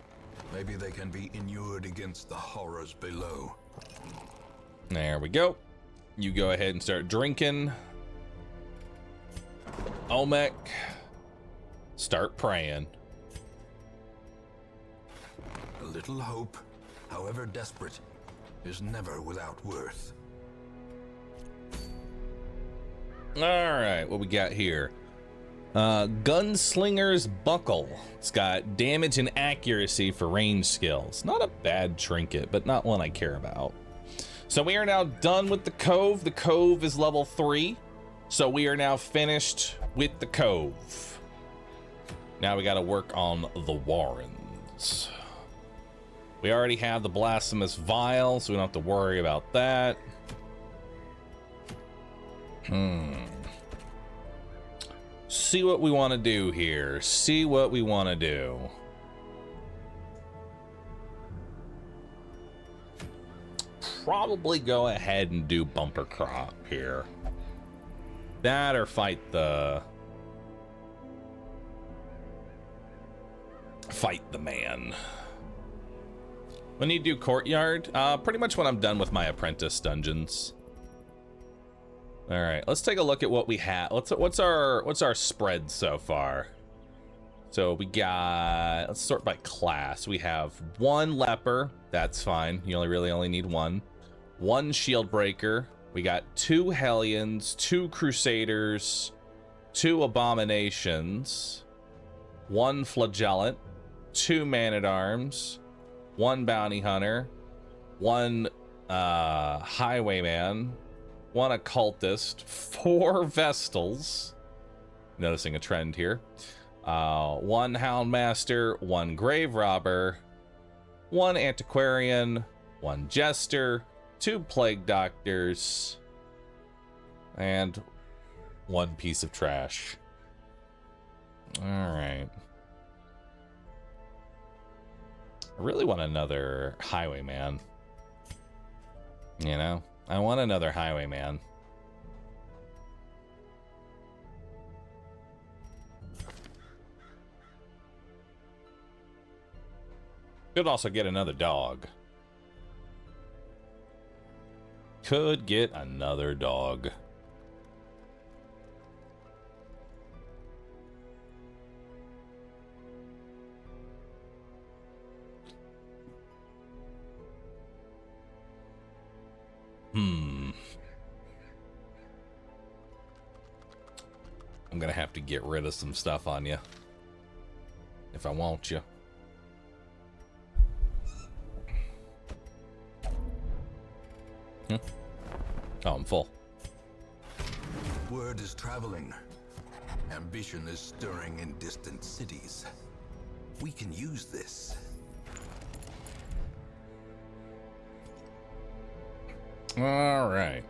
maybe they can be inured against the horrors below. There we go. You go ahead and start drinking. Olmec, start praying. A little hope, however desperate, is never without worth. All right, what we got here? Gunslinger's Buckle. It's got damage and accuracy for range skills. Not a bad trinket, but not one I care about. So we are now done with the Cove. The Cove is level 3. So we are now finished with the Cove. Now we got to work on the Warrens. We already have the Blasphemous Vial, so we don't have to worry about that. see what we want to do here. See what we want to do. Probably go ahead and do bumper crop here. That or fight the man. When you do courtyard, pretty much when I'm done with my apprentice dungeons. All right, let's take a look at what we have. What's our spread so far? So we got, let's sort by class. We have 1 leper, that's fine. You really only need 1. 1 shield breaker. We got 2 hellions, 2 crusaders, 2 abominations, 1 flagellant, 2 man-at-arms, 1 bounty hunter, 1 highwayman, 1 occultist, 4 vestals. Noticing a trend here. 1 houndmaster, 1 grave robber, 1 antiquarian, 1 jester, 2 plague doctors, and 1 piece of trash. All right. I really want another highwayman. You know, I want another highwayman. Could also get another dog. Could get another dog. I'm gonna have to get rid of some stuff on you if I want you. Oh, I'm full. Word is traveling. Ambition is stirring in distant cities. We can use this. All right.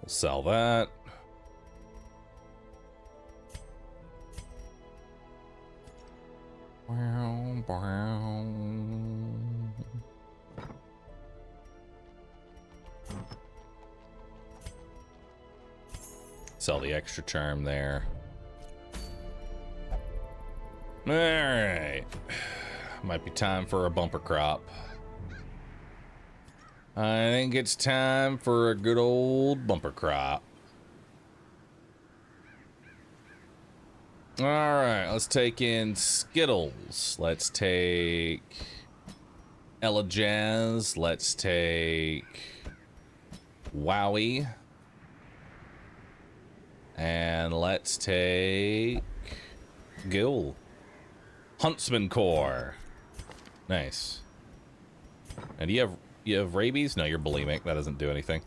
We'll sell that. Sell the extra charm there. All right. Might be time for a bumper crop. I think it's time for a good old bumper crop. All right, let's take in Skittles. Let's take Ella Jazz. Let's take Wowie. And let's take Ghoul. Huntsman Core. Nice. And do you have rabies? No, you're bulimic. That doesn't do anything.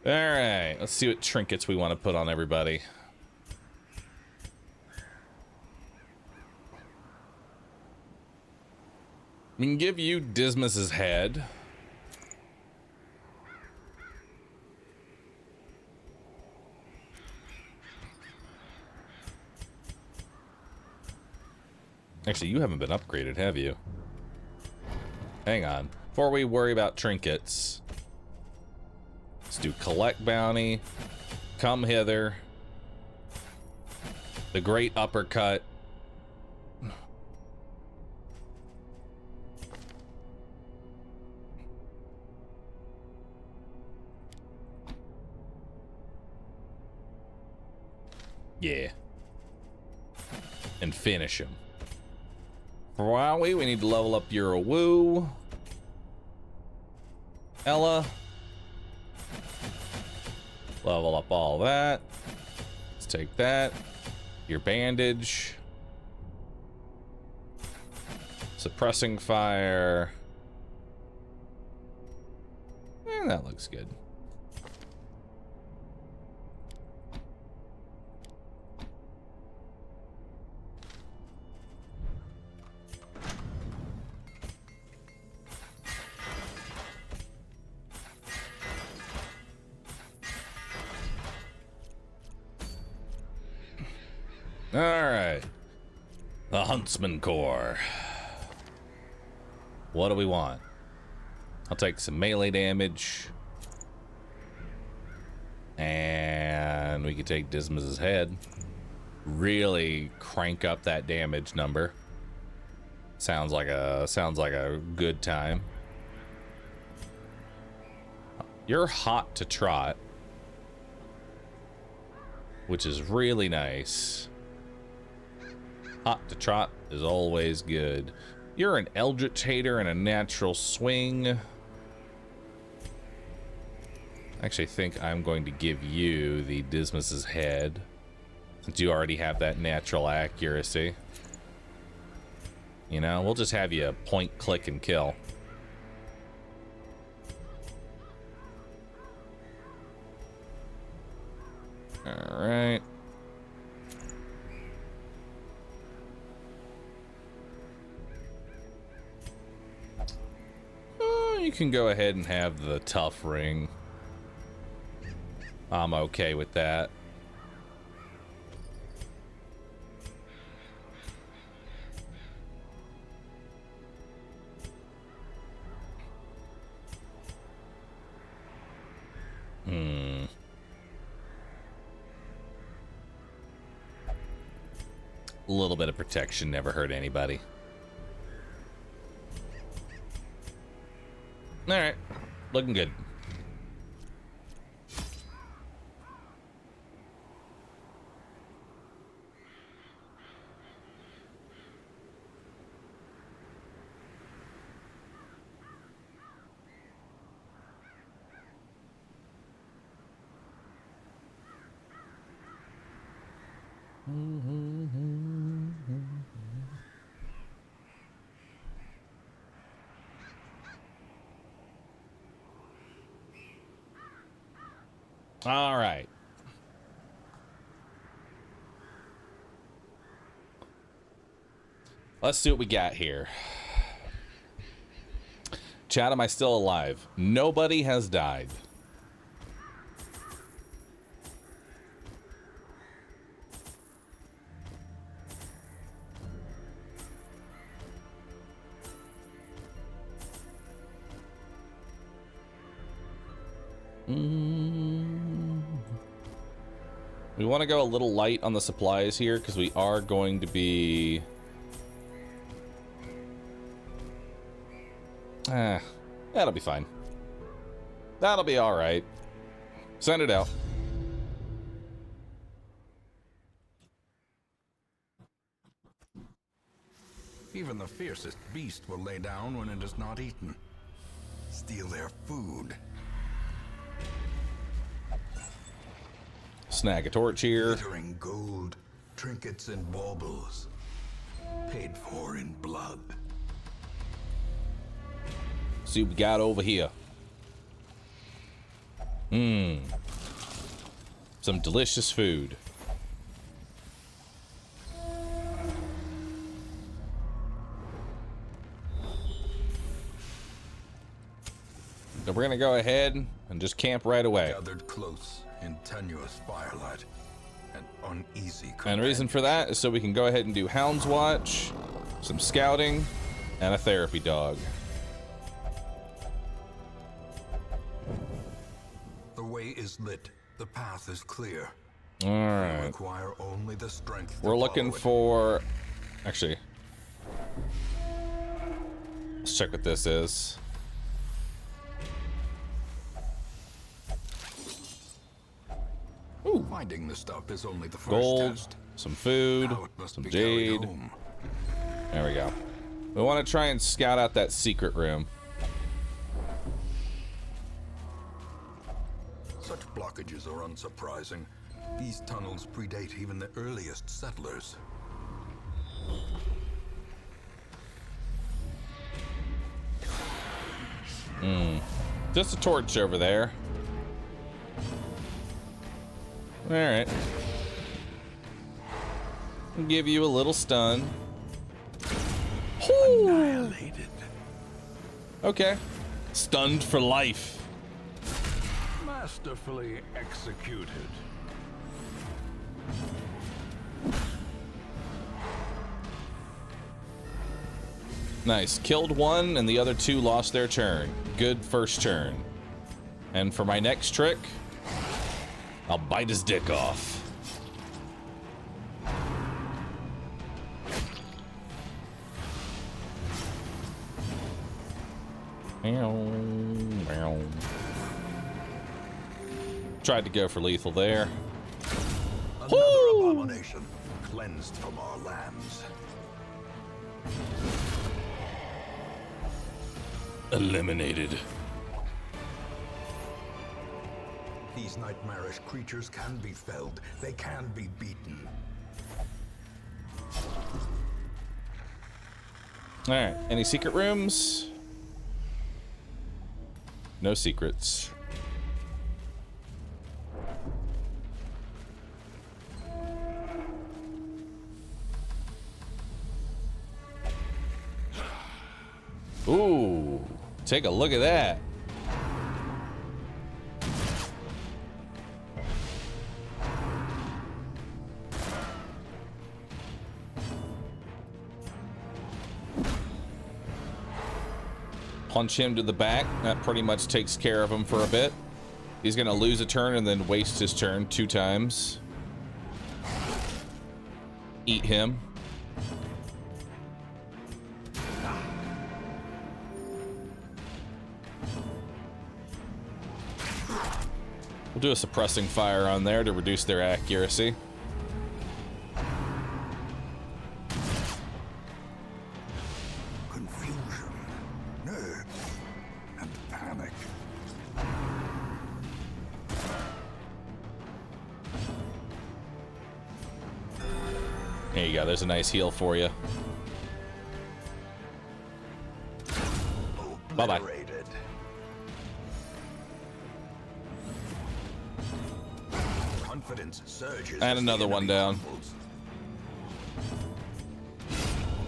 All right, let's see what trinkets we want to put on everybody. We can give you Dismas's head. Actually, you haven't been upgraded, have you? Hang on. Before we worry about trinkets, let's do collect bounty, come hither, the great uppercut. Yeah. And finish him. For Wowie, we need to level up your woo. Ella. Level up all that. Let's take that. Your bandage. Suppressing fire. And that looks good. All right. The Huntsman Corps. What do we want? I'll take some melee damage. And we can take Dismas's head. Really crank up that damage number. Sounds like a good time. You're hot to trot, which is really nice. Hot to trot is always good. You're an Eldritch Hater and a natural swing. I actually think I'm going to give you the Dismas's head, since you already have that natural accuracy. You know, we'll just have you point, click, and kill. All right. You can go ahead and have the tough ring. I'm okay with that. A little bit of protection never hurt anybody. All right, looking good. All right. Let's see what we got here. Chat, am I still alive? Nobody has died. We want to go a little light on the supplies here because we are going to be... that'll be fine. That'll be all right. Send it out. Even the fiercest beast will lay down when it is not eaten. Steal their food. Snag a torch here. Glittering gold, trinkets and baubles, paid for in blood. See what we got over here. Some delicious food. So we're gonna go ahead and just camp right away. Gathered close in tenuous firelight and uneasy. And the reason for that is so we can go ahead and do Hound's Watch, some scouting, and a therapy dog. The way is lit. The path is clear. All right. We require only the strength. We're looking for... Actually, let's check what this is. Ooh. Finding the stuff is only the first Gold, test. some food, Now it must some be carried jade. home. There we go. We want to try and scout out that secret room. Such blockages are unsurprising. These tunnels predate even the earliest settlers. Just a torch over there. All right. I'll give you a little stun. Annihilated. Okay. Stunned for life. Masterfully executed. Nice. Killed one, and the other two lost their turn. Good first turn. And for my next trick, I'll bite his dick off. Tried to go for lethal there. Another abomination cleansed from our lands. Eliminated. These nightmarish creatures can be felled. They can be beaten. All right. Any secret rooms? No secrets. Ooh, take a look at that. Punch him to the back. That pretty much takes care of him for a bit. He's gonna lose a turn and then waste his turn 2 times. Eat him. We'll do a suppressing fire on there to reduce their accuracy. Confusion, nerves, and panic. There you go. There's a nice heal for you. Bye-bye. Confidence surges. And another one down.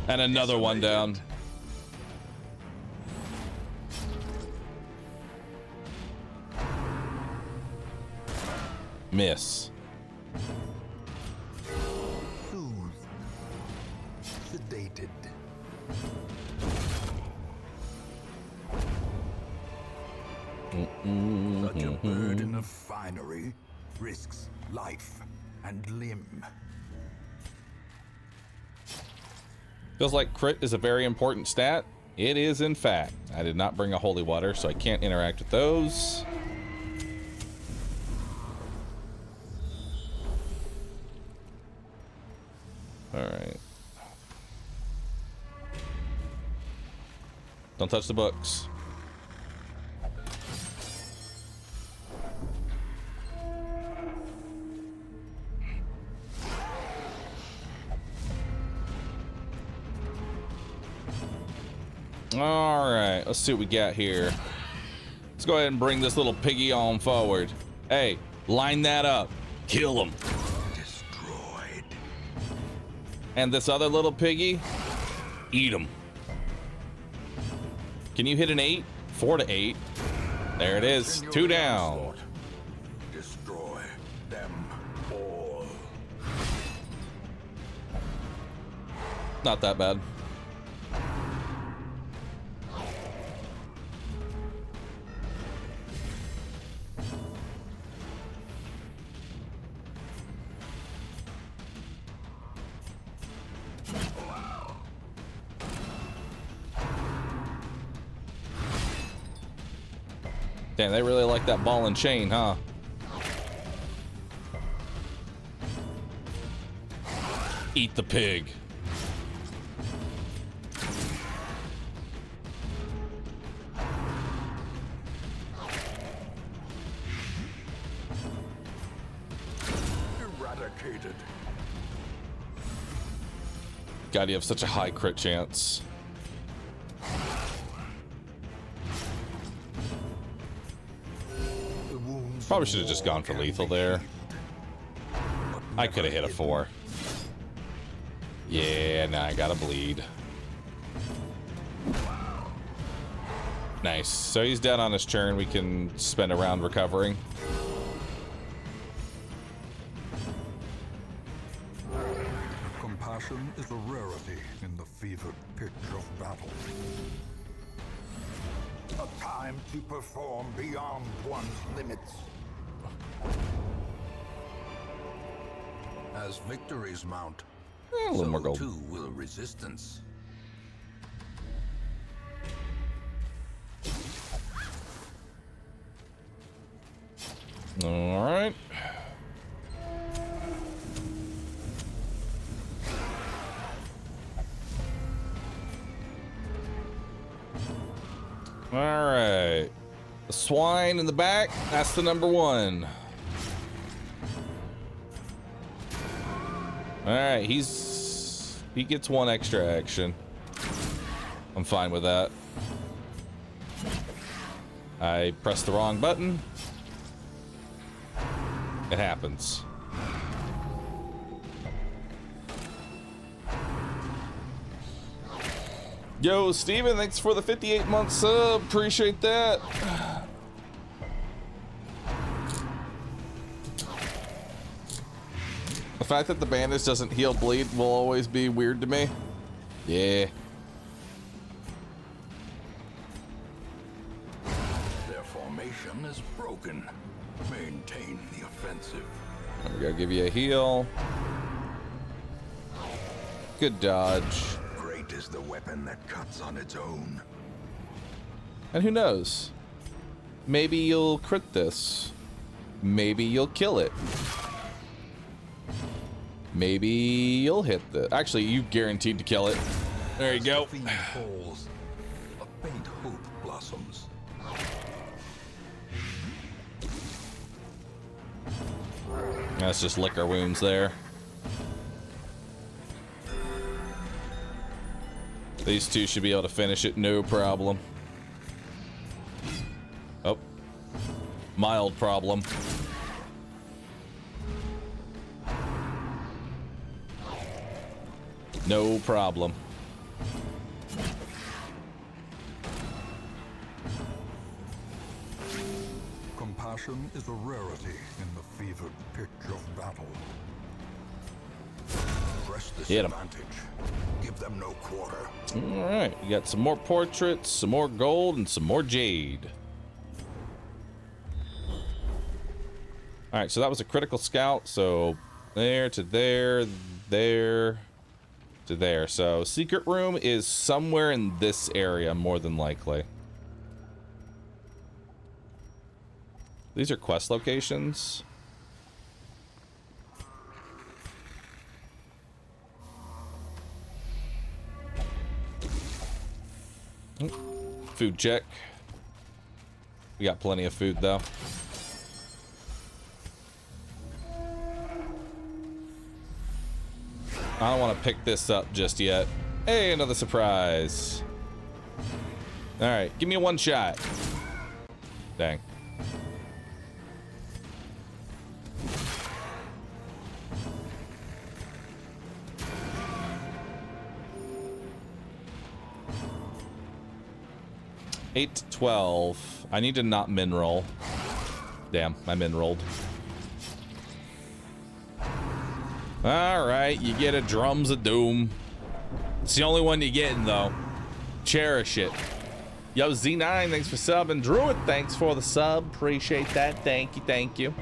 And another one down. Miss. Soothed. Sedated. Such a burden of finery risks life and limb. Feels like crit is a very important stat. It is, in fact. I did not bring a holy water, so I can't interact with those. All right. Don't touch the books. All right, let's see what we got here. Let's go ahead and bring this little piggy on forward. Hey, line that up. Kill him. Destroyed. And this other little piggy, eat him. Can you hit an 8? 4 to 8. There it is. 2 down. Destroy them all. Not that bad. Damn, they really like that ball and chain, huh? Eat the pig. Eradicated. God, you have such a high crit chance. Probably should have just gone for lethal there. I could have hit a 4. Yeah, now I gotta bleed. Nice. So he's dead on his turn. We can spend a round recovering. Compassion is a rarity in the fevered pitch of battle. A time to perform beyond one's limits. As victories mount, A little more so gold. too will resistance. All right. All right. The swine in the back, that's the number one. All right, he gets one extra action. I'm fine with that. I pressed the wrong button. It happens. Yo, Steven, thanks for the 58-month sub. Appreciate that. The fact that the bandage doesn't heal bleed will always be weird to me. Yeah. Their formation is broken. Maintain the offensive. We gotta give you a heal. Good dodge. Great is the weapon that cuts on its own. And who knows? Maybe you'll crit this. Maybe you'll kill it. Maybe you'll hit the... Actually, you guaranteed to kill it. There you go. As the fiend falls, a faint hope blossoms. Let's just lick our wounds there. These two should be able to finish it, no problem. Oh. Mild problem. No problem. Compassion is a rarity in the fevered pitch of battle. Press this Hit 'em. advantage. Give them no quarter. All right, we got some more portraits, some more gold, and some more jade. All right, so that was a critical scout. So there to there, there to there. So secret room is somewhere in this area, more than likely. These are quest locations. Food check. We got plenty of food though. I don't want to pick this up just yet. Hey, another surprise. All right, give me one shot. Dang. Eight to 12. I need to not min roll. Damn, I min rolled. All right, you get a Drums of Doom. It's the only one you're getting, though. Cherish it. Yo, Z9, thanks for subbing. Druid, thanks for the sub. Appreciate that. Thank you, thank you.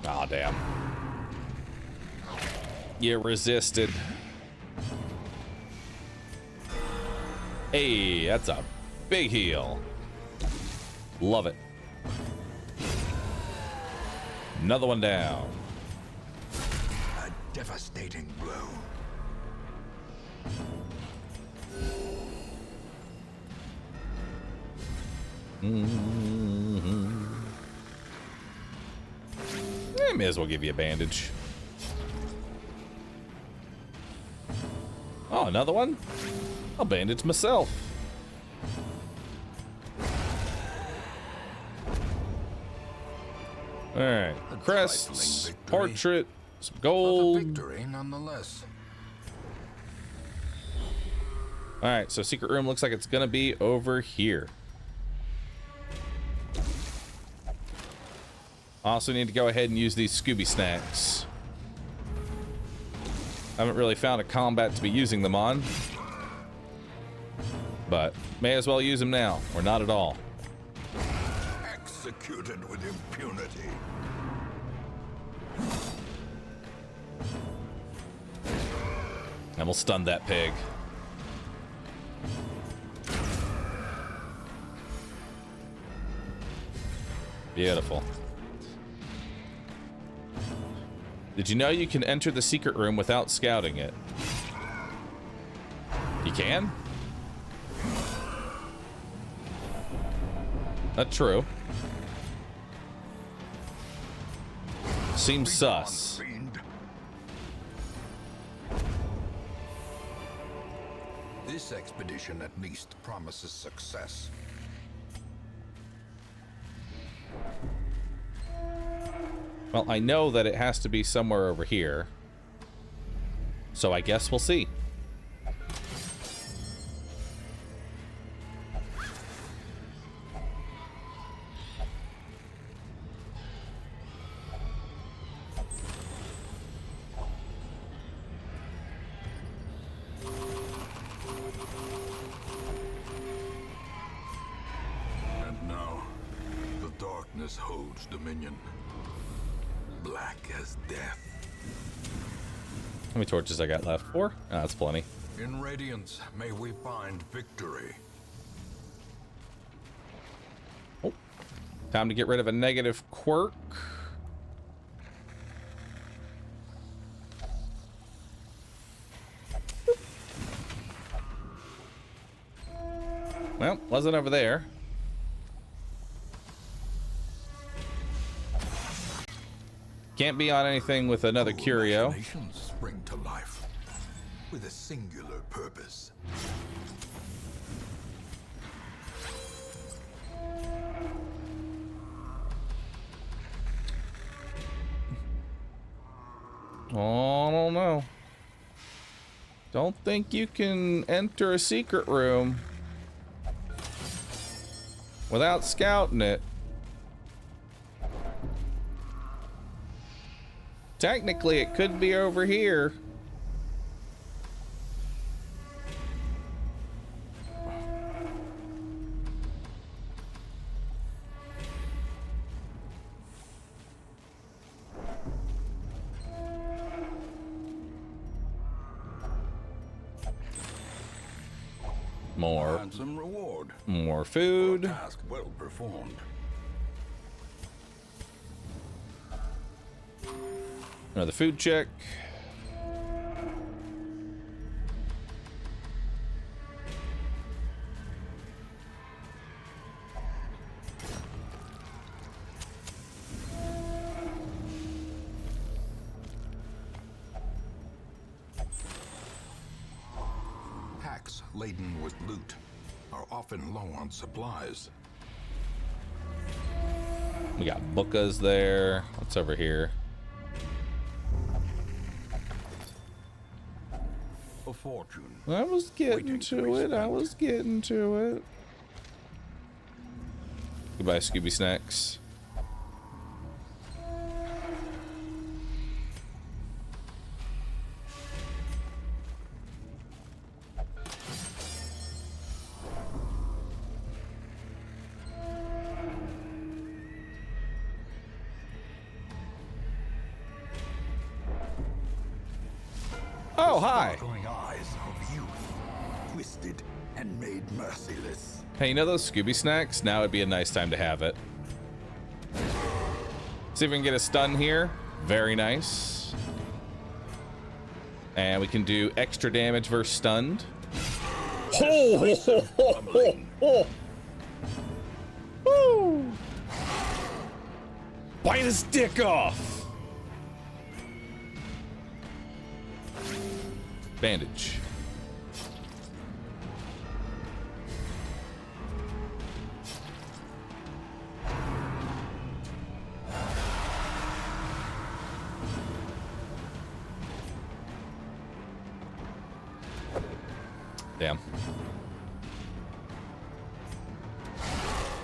Aw, damn. You resisted. Hey, that's a big heal. Love it. Another one down. A devastating blow. May as well give you a bandage. Oh, another one? I'll bandage myself. All right, crests, portrait, some gold. Victory nonetheless. All right, so secret room looks like it's gonna be over here. Also need to go ahead and use these Scooby snacks. I haven't really found a combat to be using them on, but may as well use them now, or not at all. Executed with impunity. And we'll stun that pig. Beautiful. Did you know you can enter the secret room without scouting it? You can? Not true. Seems sus. This expedition at least promises success. Well, I know that it has to be somewhere over here, so I guess we'll see. And now, the darkness holds dominion. Black as death. How many torches I got left? 4? Oh, that's plenty. In radiance, may we find victory. Oh. Time to get rid of a negative quirk. Well, wasn't over there. Can't be on anything with another curio. Imaginations spring to life with a singular purpose. Oh, I don't know. Don't think you can enter a secret room without scouting it. Technically, it could be over here. More. Handsome reward. More food. Task well performed. Another food check. Packs laden with loot are often low on supplies. We got bookas there. What's over here? A fortune. I was getting to it. I was getting to it. Goodbye, Scooby Snacks. Oh, hi. Sparkling eyes of youth, twisted and made merciless. Hey, you know those Scooby Snacks? Now would be a nice time to have it. See if we can get a stun here. Very nice. And we can do extra damage versus stunned. Oh! Woo! Bite his dick off! Bandage. Damn.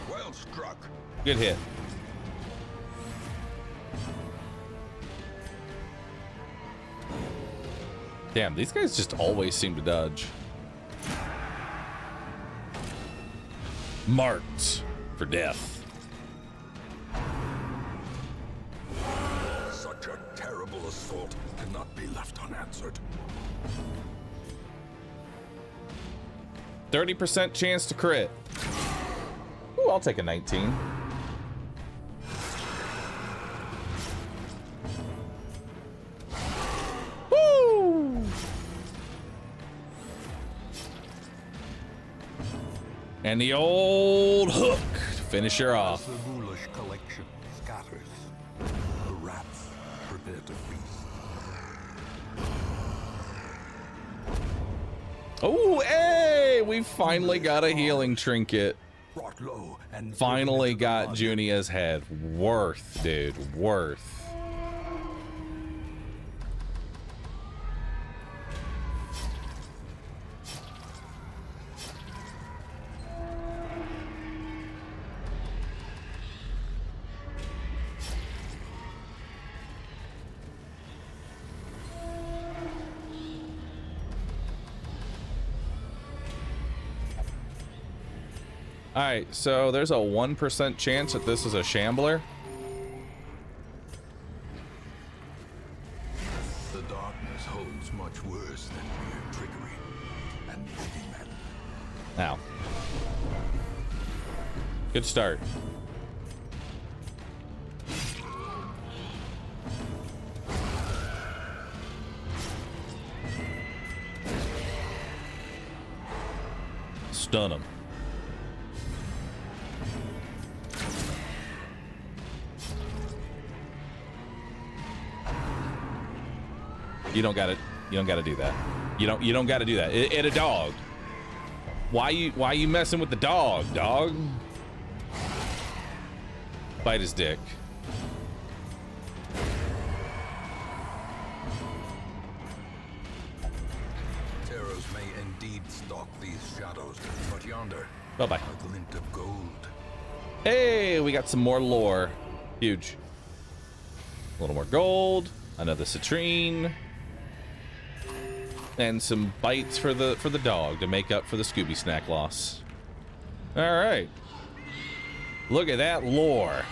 Well struck. Good hit. Damn, these guys just always seem to dodge. Marked for death. Such a terrible assault cannot be left unanswered. 30% chance to crit. Ooh, I'll take a 19. Woo! And the old hook to finish her off. The ghoulish collection scatters. The rats prepare to feast. Oh, hey! We finally got a healing trinket. Brought low and Finally got Junia's head. Worth, dude. Worth. All right, so there's a 1% chance that this is a shambler. The darkness holds much worse than mere trickery and boogeymen. Ow. Good start. Stun him. You don't gotta do that. You don't gotta do that. It a dog. Why you messing with the dog, dog? Bite his dick. Terrors may indeed stalk these shadows, but yonder, Bye-bye. a glint of gold. Hey, we got some more lore. Huge. A little more gold. Another citrine. And some bites for the dog to make up for the Scooby snack loss. All right. Look at that lore.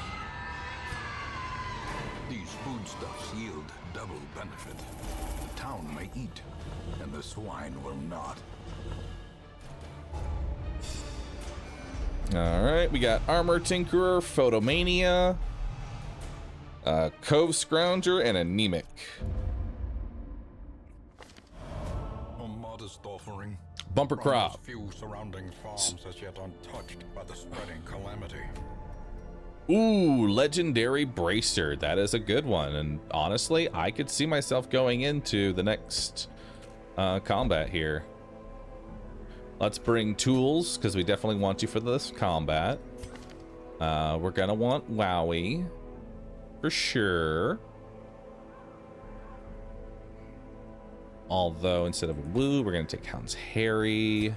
These foodstuffs yield double benefit. The town may eat, and the swine will not. All right, we got Armor Tinkerer, Photomania, Cove Scrounger, and Anemic. A modest offering. Bumper from crop. those few surrounding farms as yet untouched by the spreading calamity. Ooh, Legendary Bracer. That is a good one. And honestly, I could see myself going into the next combat here. Let's bring tools, because we definitely want you for this combat. We're going to want Wowie. For sure. Although, instead of a Woo, we're going to take Hound's Harry.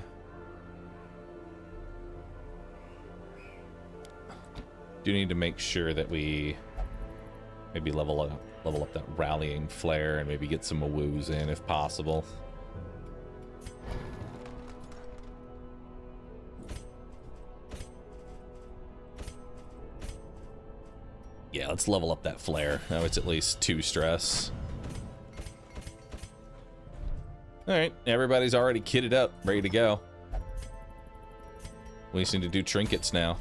Do need to make sure that we maybe level up that Rallying Flare and maybe get some Woos in if possible. Yeah, let's level up that Flare. Now it's at least 2 stress. Alright, everybody's already kitted up, ready to go. We just need to do trinkets now.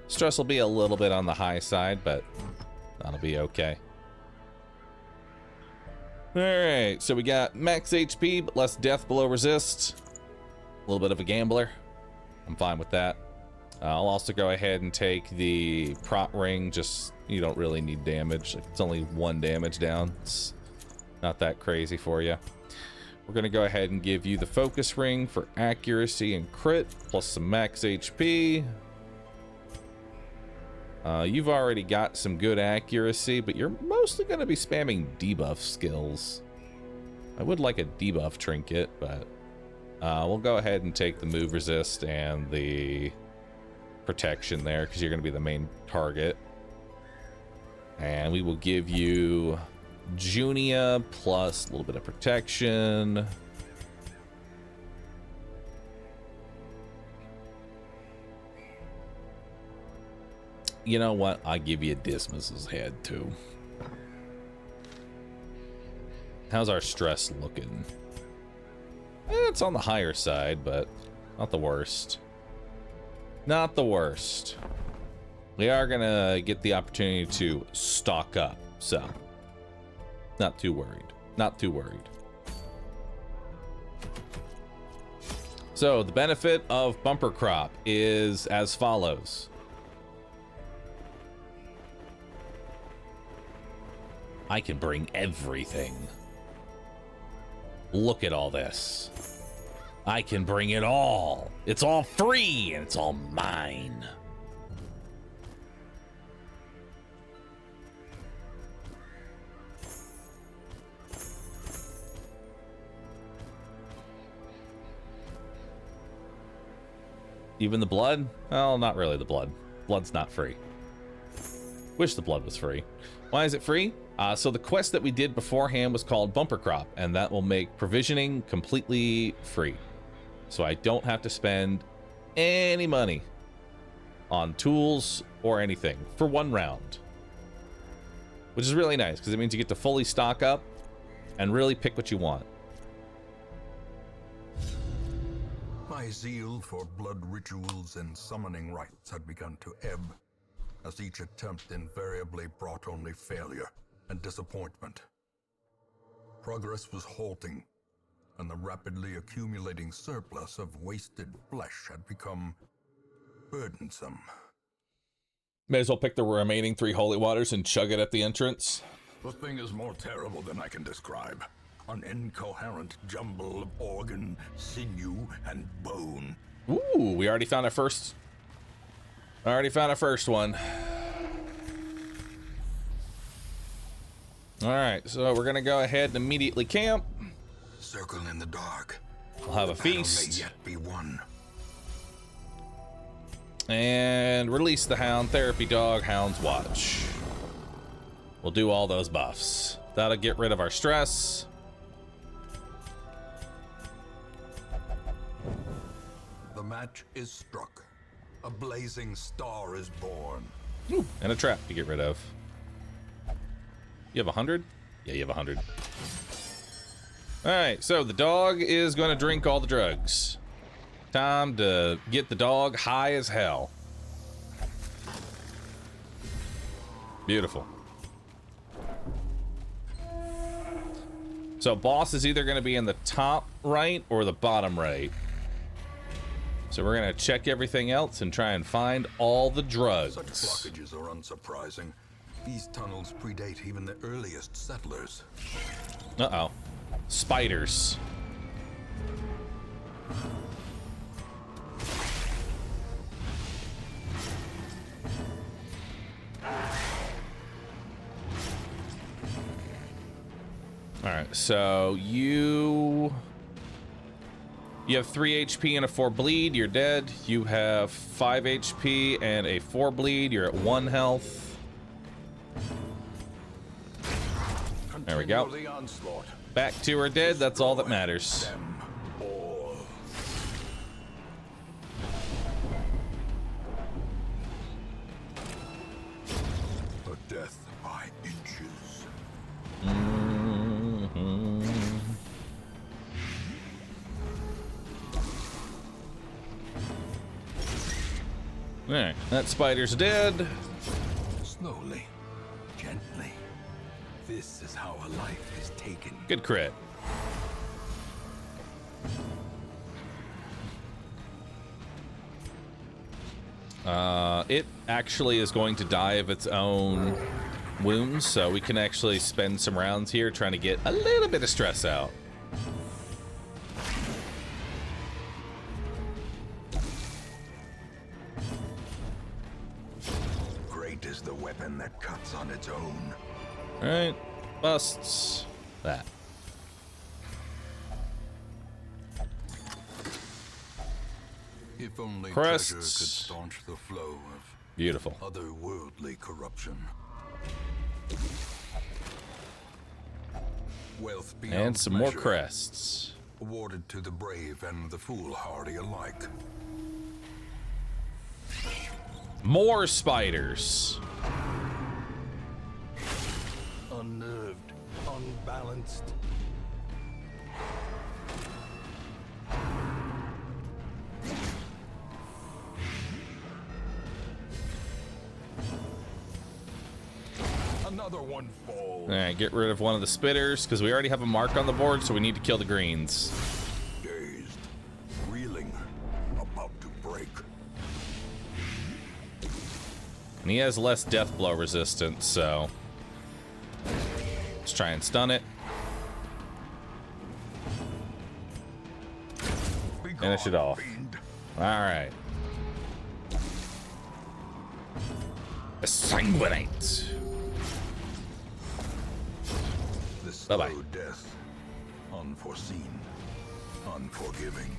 Stress will be a little bit on the high side, but that'll be okay. Alright, so we got max HP, but less death below resist. A little bit of a gambler. I'm fine with that. I'll also go ahead and take the prot ring, just, you don't really need damage. It's only 1 damage down. It's not that crazy for you. We're going to go ahead and give you the focus ring for accuracy and crit, plus some max HP. You've already got some good accuracy, but you're mostly going to be spamming debuff skills. I would like a debuff trinket, but We'll go ahead and take the move resist and the protection there because you're going to be the main target. And we will give you Junia plus a little bit of protection. You know what? I give you Dismas's head too. How's our stress looking? It's on the higher side, but not the worst. Not the worst. We are gonna get the opportunity to stock up, so not too worried. Not too worried. So the benefit of bumper crop is as follows. I can bring everything. Look at all this. I can bring it all. It's all free and it's all mine. Even the blood? Well, not really the blood. Blood's not free. Wish the blood was free. Why is it free? So the quest that we did beforehand was called Bumper Crop, and that will make provisioning completely free. So I don't have to spend any money on tools or anything for one round. Which is really nice, because it means you get to fully stock up and really pick what you want. My zeal for blood rituals and summoning rites had begun to ebb, as each attempt invariably brought only failure and disappointment. Progress was halting, and the rapidly accumulating surplus of wasted flesh had become burdensome. May as well pick the remaining 3 holy waters and chug it at the entrance. The thing is more terrible than I can describe. An incoherent jumble of organ, sinew, and bone. Ooh, we already found our first. One. All right, so we're gonna go ahead and immediately camp. Circle in the dark. We'll have a The battle feast. may yet be won. And release the Hound Therapy Dog, Hound's Watch. We'll do all those buffs. That'll get rid of our stress. The match is struck. A blazing star is born. Ooh, and a trap to get rid of. You have 100? Yeah, you have 100. All right, so the dog is going to drink all the drugs. Time to get the dog high as hell. Beautiful. So boss is either going to be in the top right or the bottom right. So we're going to check everything else and try and find all the drugs. Such blockages are unsurprising. These tunnels predate even the earliest settlers. Uh-oh. Spiders. Alright, so you have 3 HP and a 4 bleed, you're dead. You have 5 HP and a 4 bleed, you're at 1 health. There we go. Back to her dead, that's all that matters. A death by inches. Alright, that spider's dead. Slowly, gently. This is how a life is taken. Good crit. It actually is going to die of its own wounds, so we can actually spend some rounds here trying to get a little bit of stress out. Great is the weapon that cuts on its own. Alright, busts that. If only Crests. treasure could staunch the flow of Beautiful. otherworldly corruption. Wealth beyond And some more measure, crests. awarded to the brave and the foolhardy alike. More spiders. Unnerved, unbalanced. Another one falls. All right, get rid of one of the spitters because we already have a mark on the board, so we need to kill the greens. Dazed, reeling, about to break. And he has less death blow resistance, so let's try and stun it. Finish it off. All right. Sanguinate. The slow Bye-bye. death, unforeseen, unforgiving.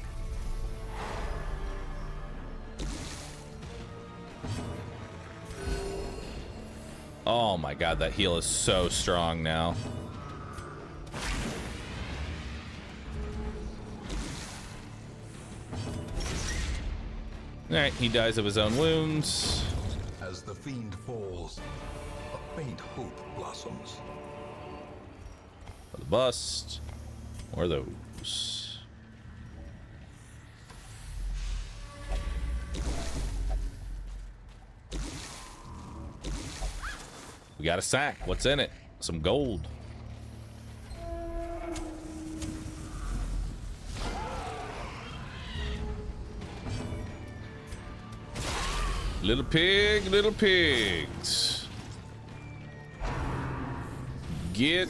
Oh my god, that heal is so strong now. Alright, he dies of his own wounds. As the fiend falls, a faint hope blossoms. The bust. Or those. We got a sack. What's in it? Some gold. Little pig, little pigs. Get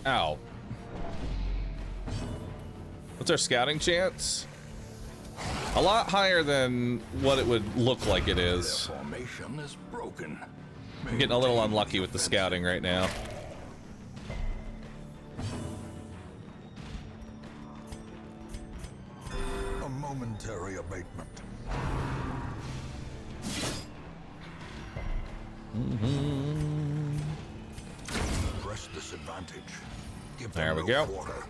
out. What's our scouting chance? A lot higher than what it would look like it Their is. formation is broken. I'm getting a little unlucky with the scouting right now. A momentary abatement. Press disadvantage. Give them There we no go. quarter.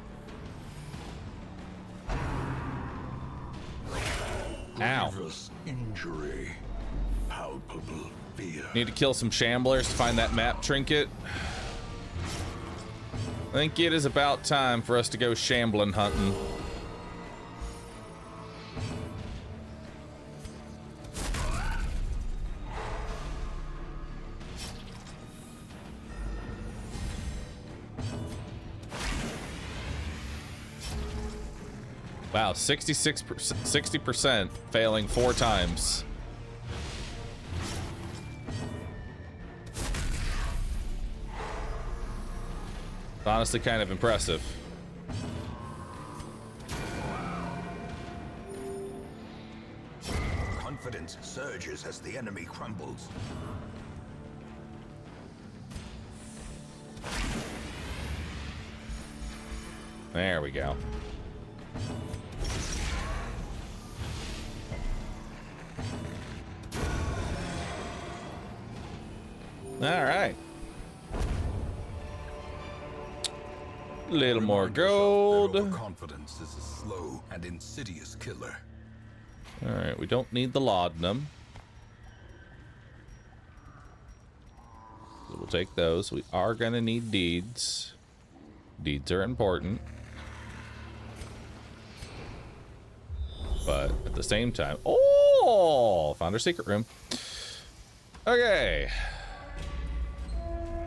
Ow. Grievous injury. Palpable fear. Need to kill some shamblers to find that map trinket. I think it is about time for us to go shambling hunting. Wow, 60% failing 4 times. Honestly, kind of impressive. Confidence surges as the enemy crumbles. There we go. All right. Little more Remind yourself that gold. overconfidence is a slow and insidious killer. All right, we don't need the laudanum. So we'll take those. We are gonna need deeds. Deeds are important. But at the same time, oh, found our secret room. Okay.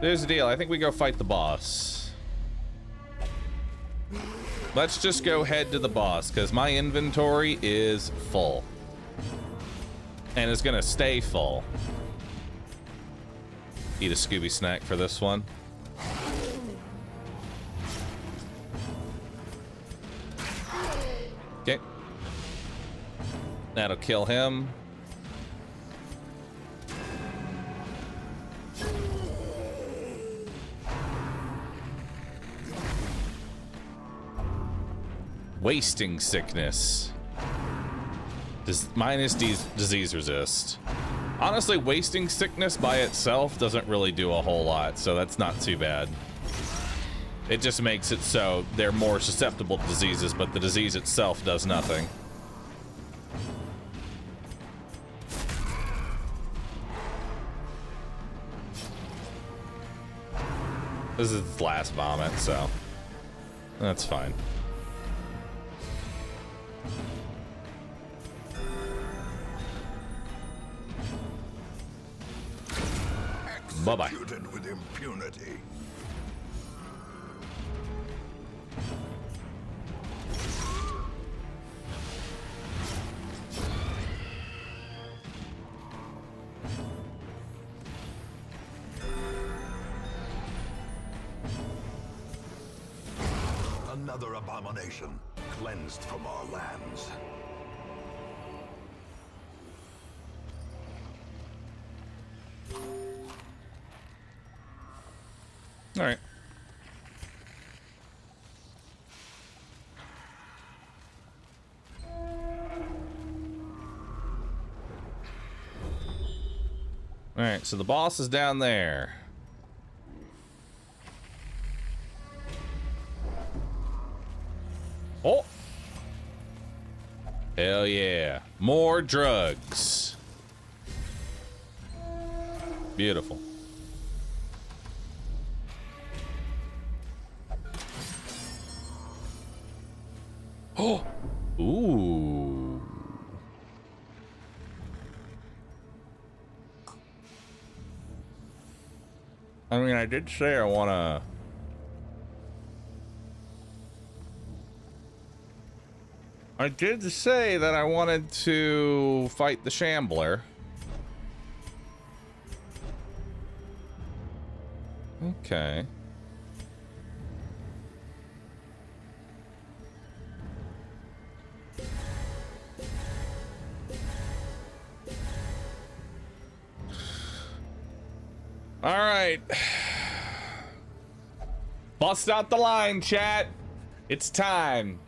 Here's the deal. I think we go fight the boss. Let's just go head to the boss, because my inventory is full. And it's gonna stay full. Eat a Scooby snack for this one. Okay. That'll kill him. Wasting sickness. Minus disease resist. Honestly, wasting sickness by itself doesn't really do a whole lot, so that's not too bad. It just makes it so they're more susceptible to diseases, but the disease itself does nothing. This is its last vomit, so that's fine. Bye-bye. Executed with impunity. Another abomination cleansed from our lands. All right. All right, so the boss is down there. Oh! Hell yeah. More drugs. Beautiful. Oh! Ooh. I mean, I did say I wanna... I did say that I wanted to fight the Shambler. Okay. All right. Bust out the line, chat. It's time.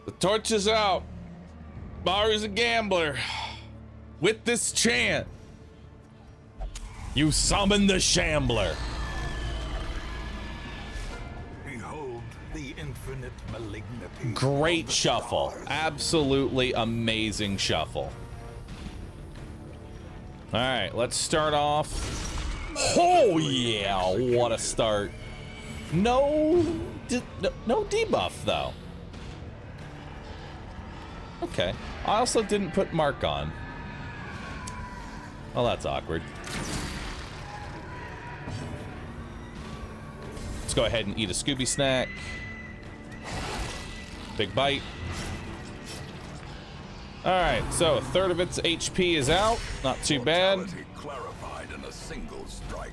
The torch is out. Bahroo's a gambler. With this chant, you summon the Shambler. Behold the infinite malignity. Great shuffle. Absolutely amazing shuffle. All right, let's start off. Oh yeah, what a start. No debuff though. Okay. I also didn't put Mark on. Well, that's awkward. Let's go ahead and eat a Scooby snack. Big bite. All right, so a third of its HP is out. Not too bad. Mortality clarified in a single strike.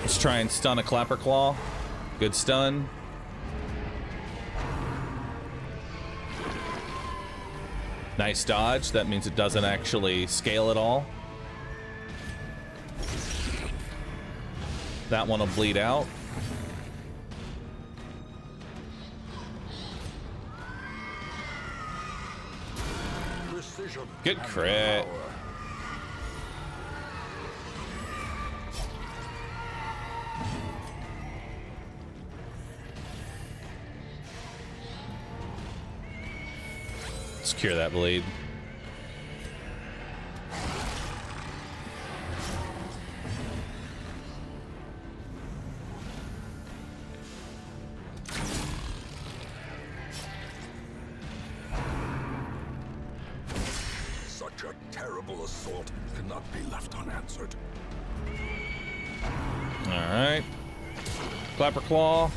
Let's try and stun a Clapper Claw. Good stun. Nice dodge. That means it doesn't actually scale at all. That one will bleed out. Precision. Good crit. Let's cure that bleed. Such a terrible assault cannot be left unanswered. All right. Clapper Claw.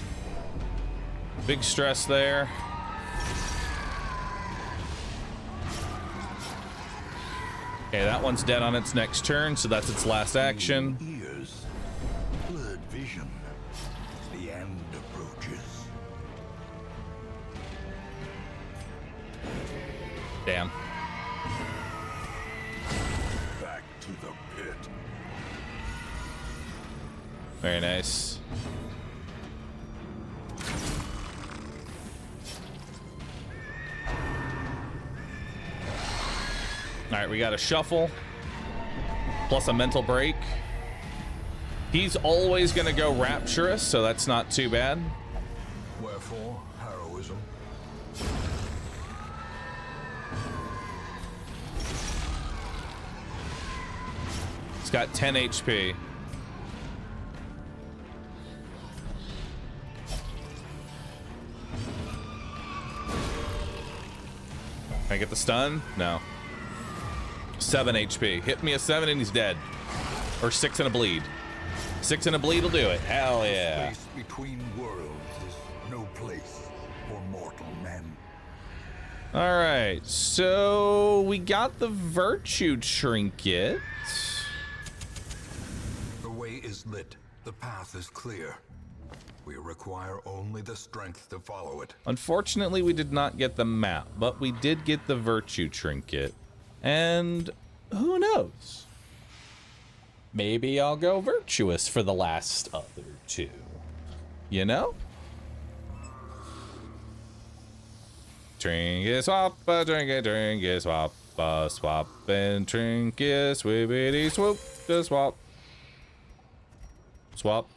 Big stress there. Okay, that one's dead on its next turn, so that's its last action. Ears, blurred vision. The end approaches. Damn. Back to the pit. Very nice. All right, we got a shuffle plus a mental break. He's always going to go rapturous, so that's not too bad. Wherefore, heroism. It's got 10 HP. Can I get the stun? No. 7 HP. Hit me a 7 and he's dead. Or 6 and a bleed. 6 and a bleed will do it. Hell yeah. The space between worlds is no place for mortal men. All right, so we got the virtue trinket. The way is lit. The path is clear. We require only the strength to follow it. Unfortunately, we did not get the map, but we did get the virtue trinket. And who knows? Maybe I'll go virtuous for the last other two. You know? Trinket swap, trinket swap, swap and trinket, swibbity swoop, the swap. Swap.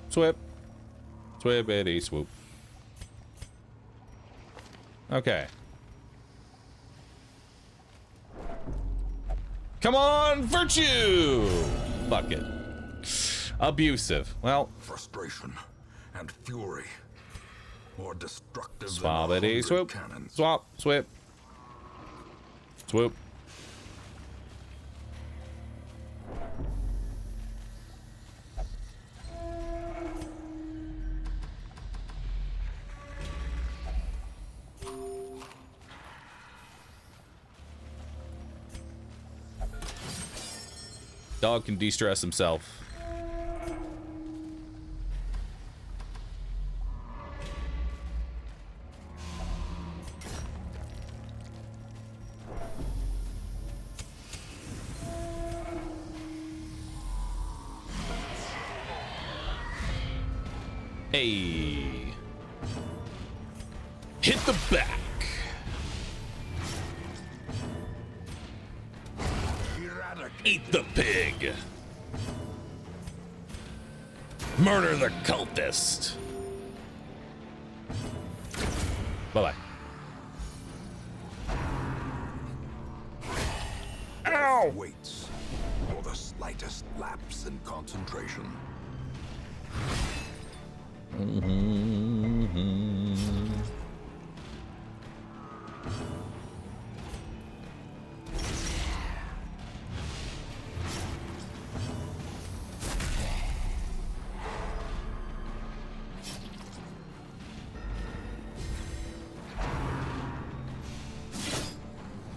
Swip. Swibbity swoop. Okay. Come on, virtue! Fuck it. Abusive. Well. Frustration and fury. More destructive Swabbity than swoop. cannons. Swap. Swip. Swoop. Dog can de-stress himself. Hey. Hit the back. Eat the pig. Murder the cultist. Bye-bye. Ow! Waits for the slightest lapse in concentration.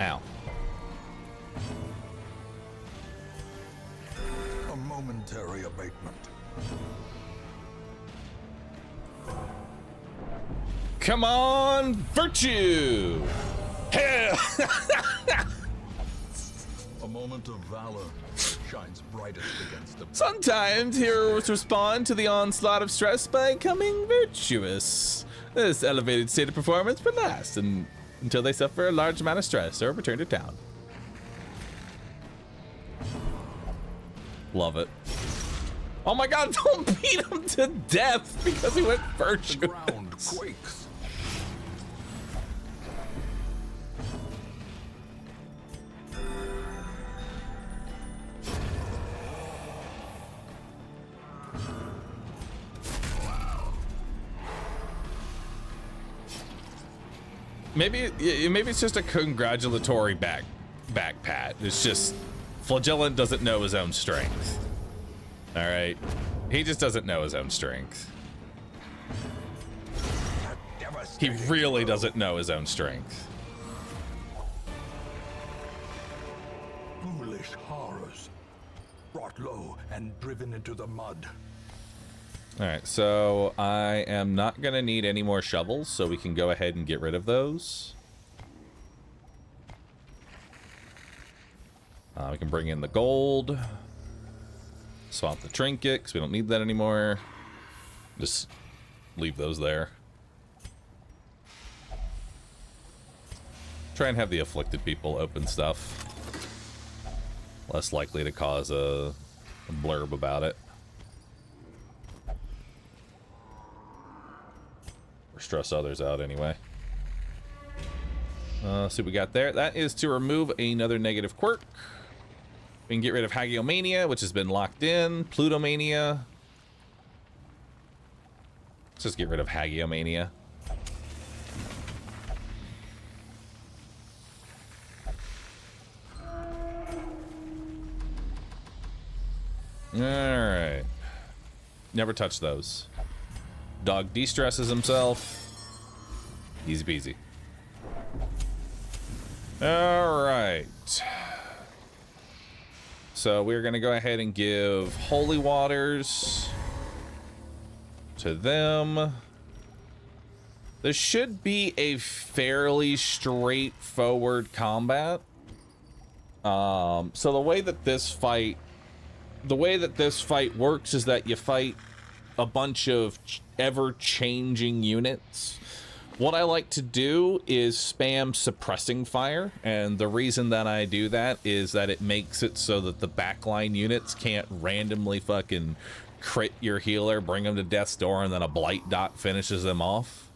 Ow. A momentary abatement. Come on, virtue! Hell! A moment of valor shines brightest against the... Sometimes heroes respond to the onslaught of stress by becoming virtuous. This elevated state of performance will last until they suffer a large amount of stress or return to town. Love it. Oh my god, don't beat him to death because he went virtuous. The ground quakes. Maybe it's just a congratulatory back pat. It's just Flagellant doesn't know his own strength. All right, he just doesn't know his own strength. He really doesn't know his own strength. Foolish horrors, brought low and driven into the mud. All right, so I am not gonna need any more shovels, so we can go ahead and get rid of those. We can bring in the gold. Swap the trinket, because we don't need that anymore. Just leave those there. Try and have the afflicted people open stuff. Less likely to cause a blurb about it. Or stress others out anyway. See what we got there. That is to remove another negative quirk. We can get rid of Hagiomania, which has been locked in. Plutomania. Let's just get rid of Hagiomania. Alright. Never touch those. Dog de-stresses himself. Easy peasy. Alright. So we're going to go ahead and give holy waters to them. This should be a fairly straightforward combat. So the way that this fight works is that you fight a bunch of ever-changing units. What I like to do is spam suppressing fire, and the reason that I do that is that it makes it so that the backline units can't randomly fucking crit your healer, bring them to death's door, and then a blight dot finishes them off.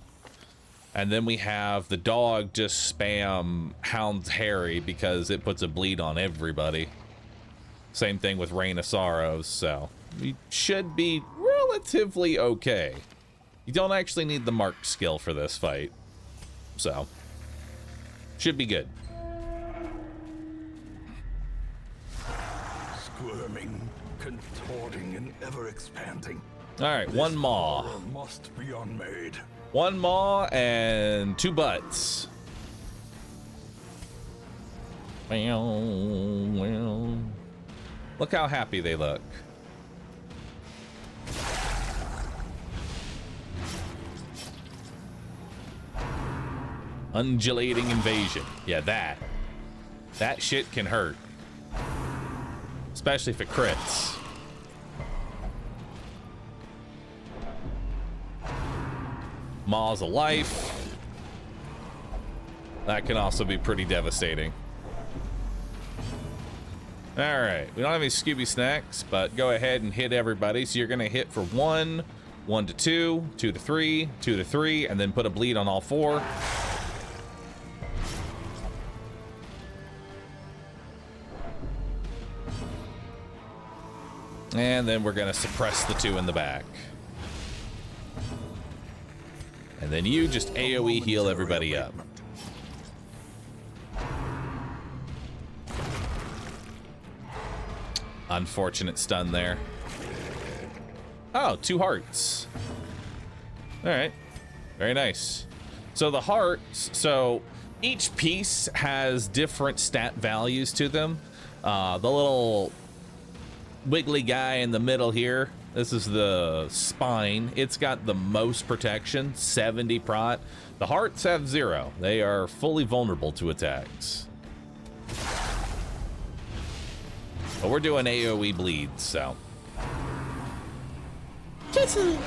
And then we have the dog just spam Hound's Harry because it puts a bleed on everybody. Same thing with Rain of Sorrows, so you should be relatively okay. You don't actually need the mark skill for this fight, so should be good. Squirming, contorting, and ever expanding. All right, one maw. Must be unmade. One maw and two butts. Well. Look how happy they look. Undulating invasion. Yeah, that shit can hurt. Especially if it crits. Maws of life. That can also be pretty devastating. Alright, we don't have any Scooby snacks, but go ahead and hit everybody. So you're gonna hit for 1, 1 to 2, 2 to 3, 2 to 3, and then put a bleed on all 4. And then we're gonna suppress the 2 in the back. And then you just AoE heal everybody up. Unfortunate stun there. Oh, 2 hearts. All right, very nice. So the hearts, so each piece has different stat values to them. The little wiggly guy in the middle here, this is the spine. It's got the most protection, 70 prot. The hearts have 0. They are fully vulnerable to attacks. But we're doing AoE bleeds, so. Kissy.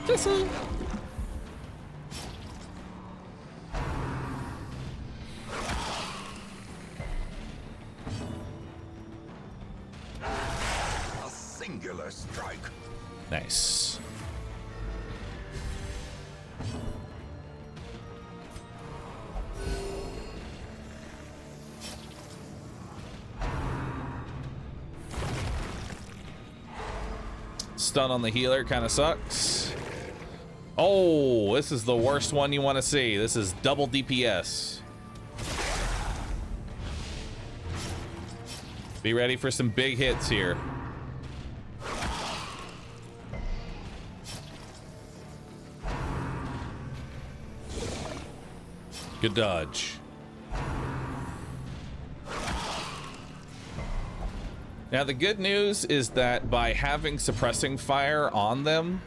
Kissy. A singular strike. Nice. Stun on the healer kind of sucks. Oh, this is the worst one you want to see. This is double DPS. Be ready for some big hits here. Good dodge. Now, the good news is that by having suppressing fire on them,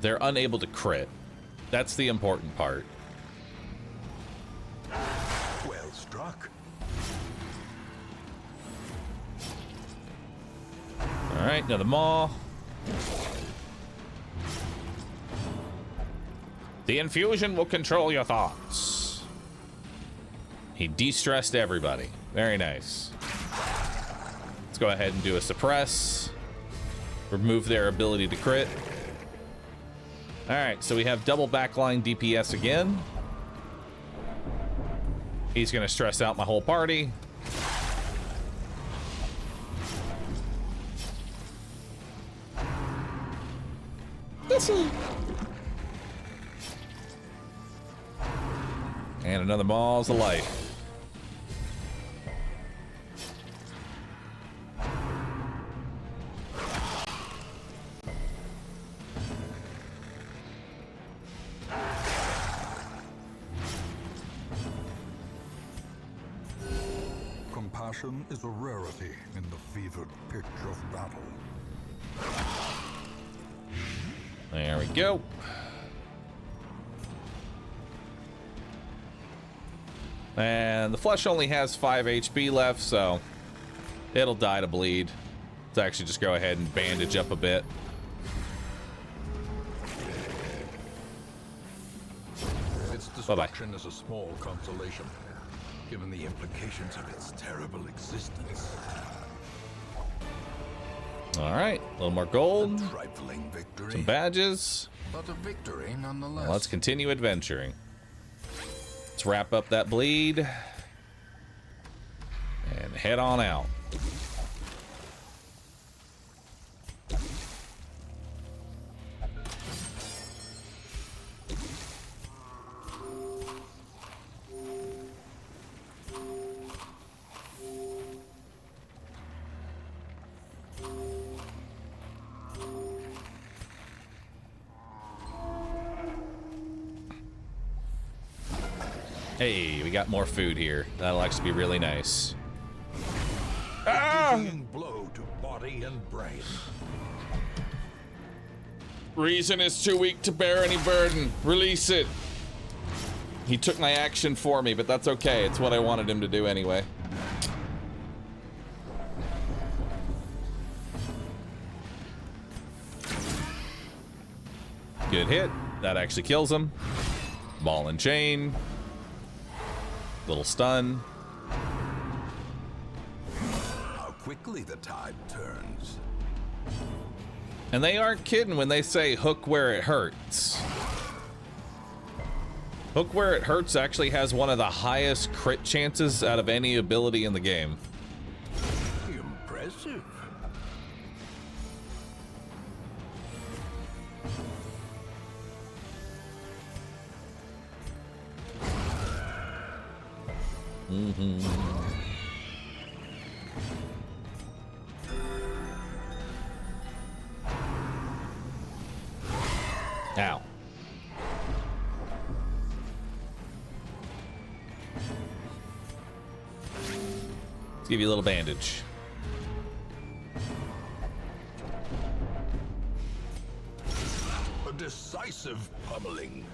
they're unable to crit. That's the important part. Well struck. All right, another maw. The infusion will control your thoughts. He de-stressed everybody. Very nice. Let's go ahead and do a suppress. Remove their ability to crit. All right, so we have double backline DPS again. He's gonna stress out my whole party. And another Balls of Life. Compassion is a rarity in the fevered pitch of battle. There we go. And the flesh only has 5 HP left, so it'll die to bleed. Let's actually just go ahead and bandage up a bit. Its destruction is a small consolation, given the implications of its terrible existence. All right, a little more gold, A trifling victory, some badges. but a victory nonetheless. Let's continue adventuring. Let's wrap up that bleed and head on out. Hey, we got more food here. That'll actually be really nice. Dizzying blow to body and brain. Reason is too weak to bear any burden. Release it. He took my action for me, but that's okay. It's what I wanted him to do anyway. Good hit. That actually kills him. Ball and chain. Little stun. How quickly the tide turns. And they aren't kidding when they say hook where it hurts. Hook where it hurts actually has one of the highest crit chances out of any ability in the game. Impressive. Ow. Let's give you a little bandage. A decisive pummeling.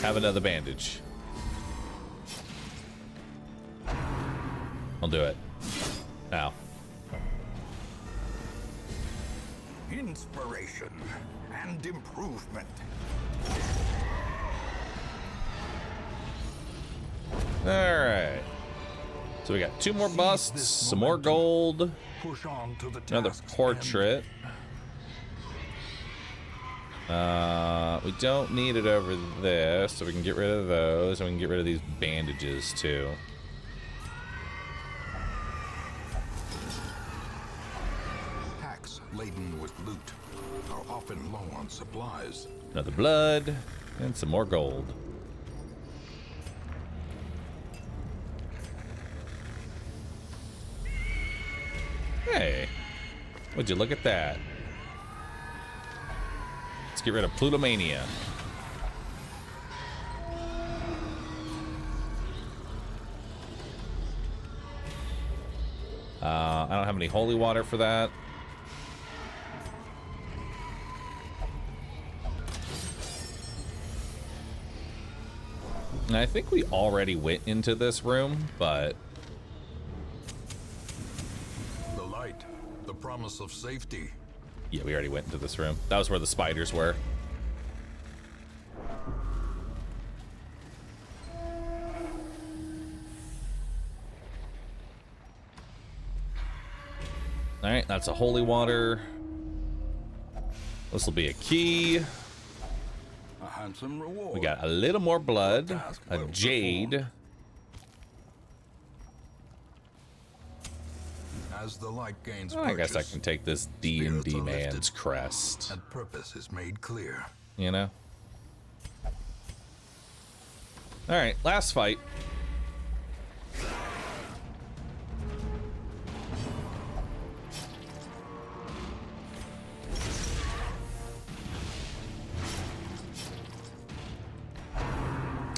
Have another bandage. I'll do it. Ow. Inspiration and improvement. Alright. So we got 2 more busts, some more gold, Push on to the another task's portrait. We don't need it over this, so we can get rid of those, and we can get rid of these bandages too. Packs laden with loot are often low on supplies. Another blood, and some more gold. Hey, would you look at that? Let's get rid of Plutomania. I don't have any holy water for that. And I think we already went into this room, but... The light, the promise of safety. Yeah, we already went into this room. That was where the spiders were. All right, that's a holy water. This will be a key. A handsome reward. We got a little more blood, a jade. As the light gains I guess I purchase, can take this D&D spirits are man's lifted, crest. and purpose is made clear. You know? All right, last fight.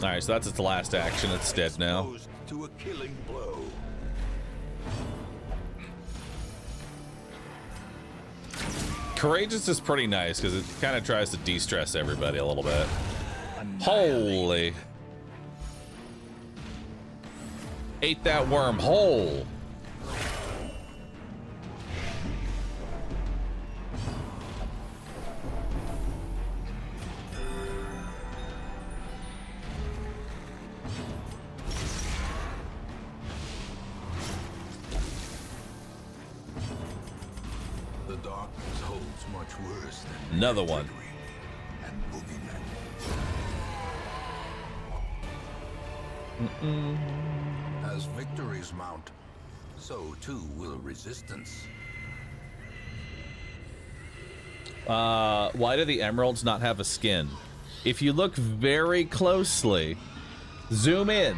All right, so that's its last action. It's dead now. Exposed to a killing blow. Courageous is pretty nice because it kind of tries to de-stress everybody a little bit. Holy. Ate that worm whole. The darkness holds much worse than Another one. and boogeymen. As victories mount, so too will resistance. Why do the emeralds not have a skin? If you look very closely, zoom in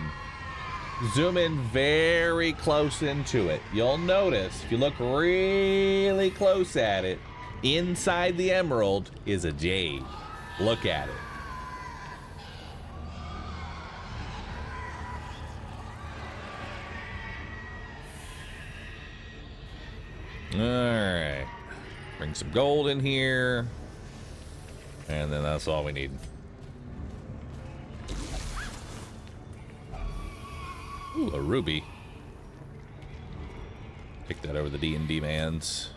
very close into it. You'll notice, if you look really close at it, inside the emerald is a jade. Look at it. All right. Bring some gold in here. And then that's all we need. Ooh, a ruby. Pick that over the D&D man's.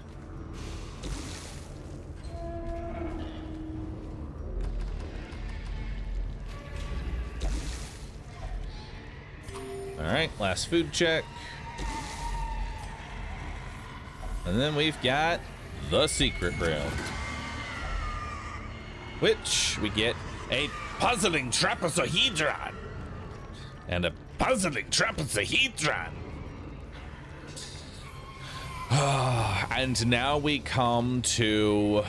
All right, last food check. And then we've got the secret room, which we get a puzzling trapezohedron and a puzzling trapezohedron. And now we come to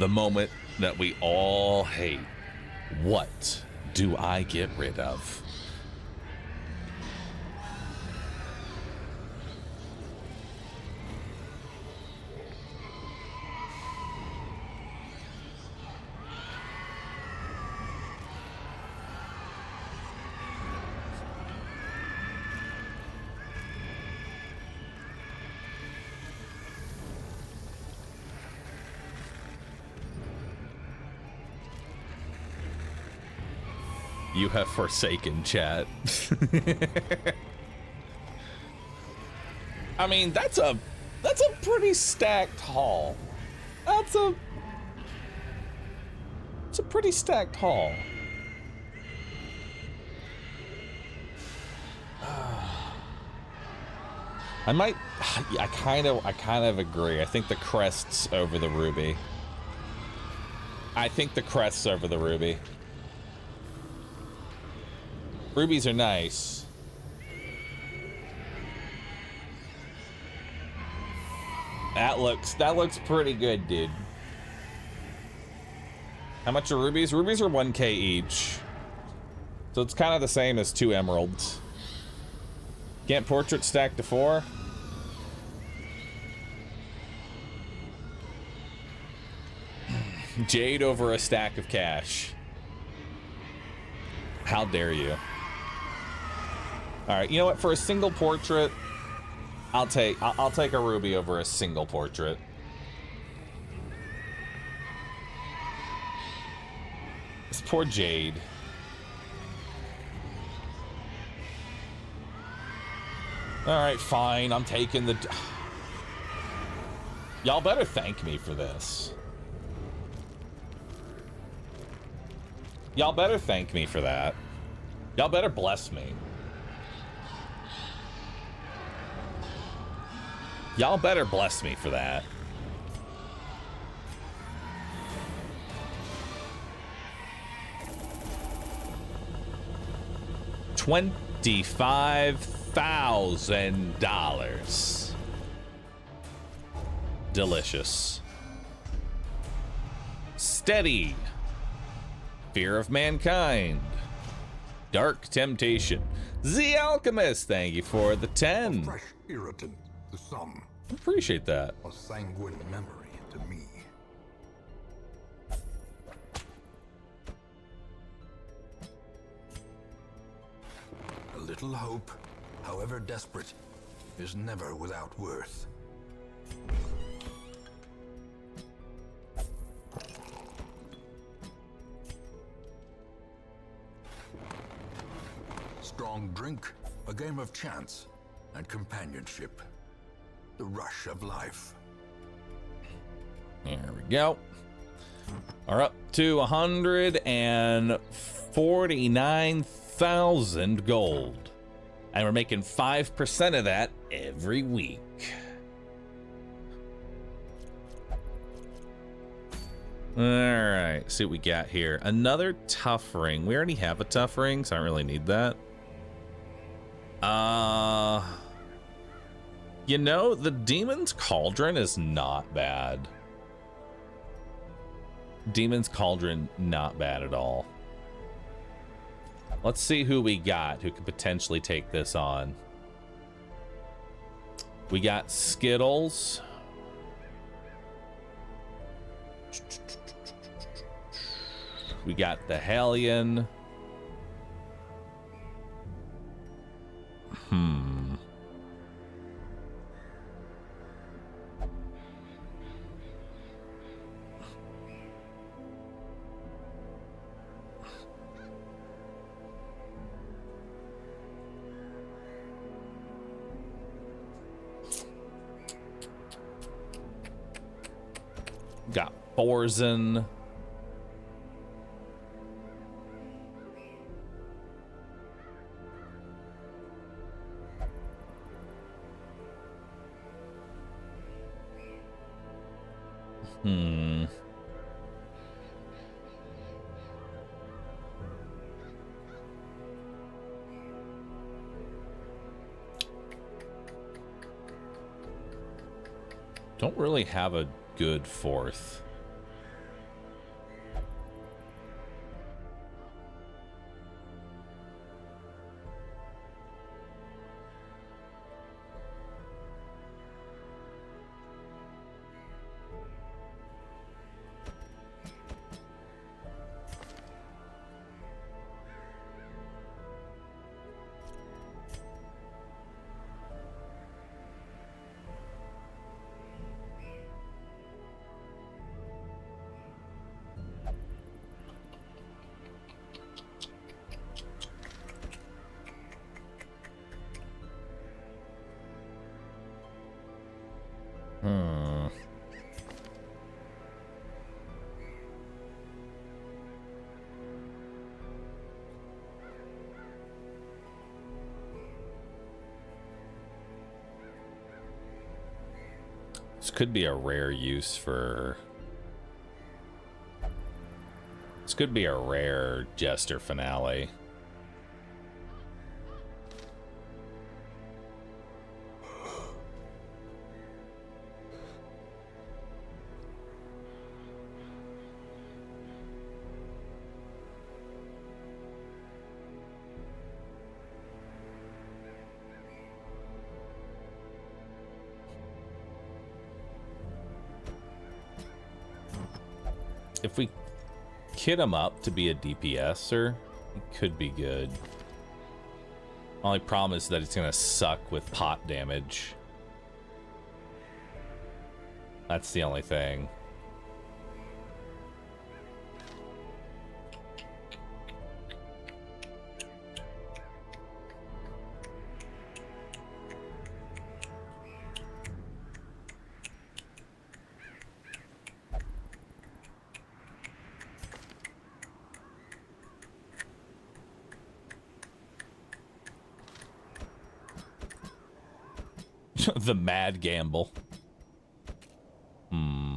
the moment that we all hate. What do I get rid of? You have forsaken chat. I mean, that's a pretty stacked haul. It's a pretty stacked haul. I kind of agree. I think the crest's over the ruby. Rubies are nice. That looks pretty good, dude. How much are rubies? Rubies are 1K each. So it's kind of the same as 2 emeralds. Can't portrait stack to 4? Jade over a stack of cash. How dare you? All right, you know what? For a single portrait, I'll take a ruby over a single portrait. This poor Jade. All right, fine. I'm taking the... Y'all better thank me for this. Y'all better thank me for that. Y'all better bless me. Y'all better bless me for that. $25,000. Delicious. Steady. Fear of Mankind. Dark Temptation. The Alchemist, thank you for the 10. Fresh irritant to some. Appreciate that. A sanguine memory to me. A little hope, however desperate, is never without worth. Strong drink, a game of chance, and companionship. The rush of life. There we go. Are up to 149,000 gold. And we're making 5% of that every week. All right, see what we got here. Another tough ring. We already have a tough ring, so I don't really need that. You know, the Demon's Cauldron is not bad. Demon's Cauldron, not bad at all. Let's see who we got who could potentially take this on. We got Skittles. We got the Hellion. Got Borzen. Don't really have a good fourth. This could be a rare use for... This could be a rare Jester finale. If we kit him up to be a DPSer, it could be good. Only problem is that it's gonna suck with pot damage. That's the only thing. The mad gamble. Hmm.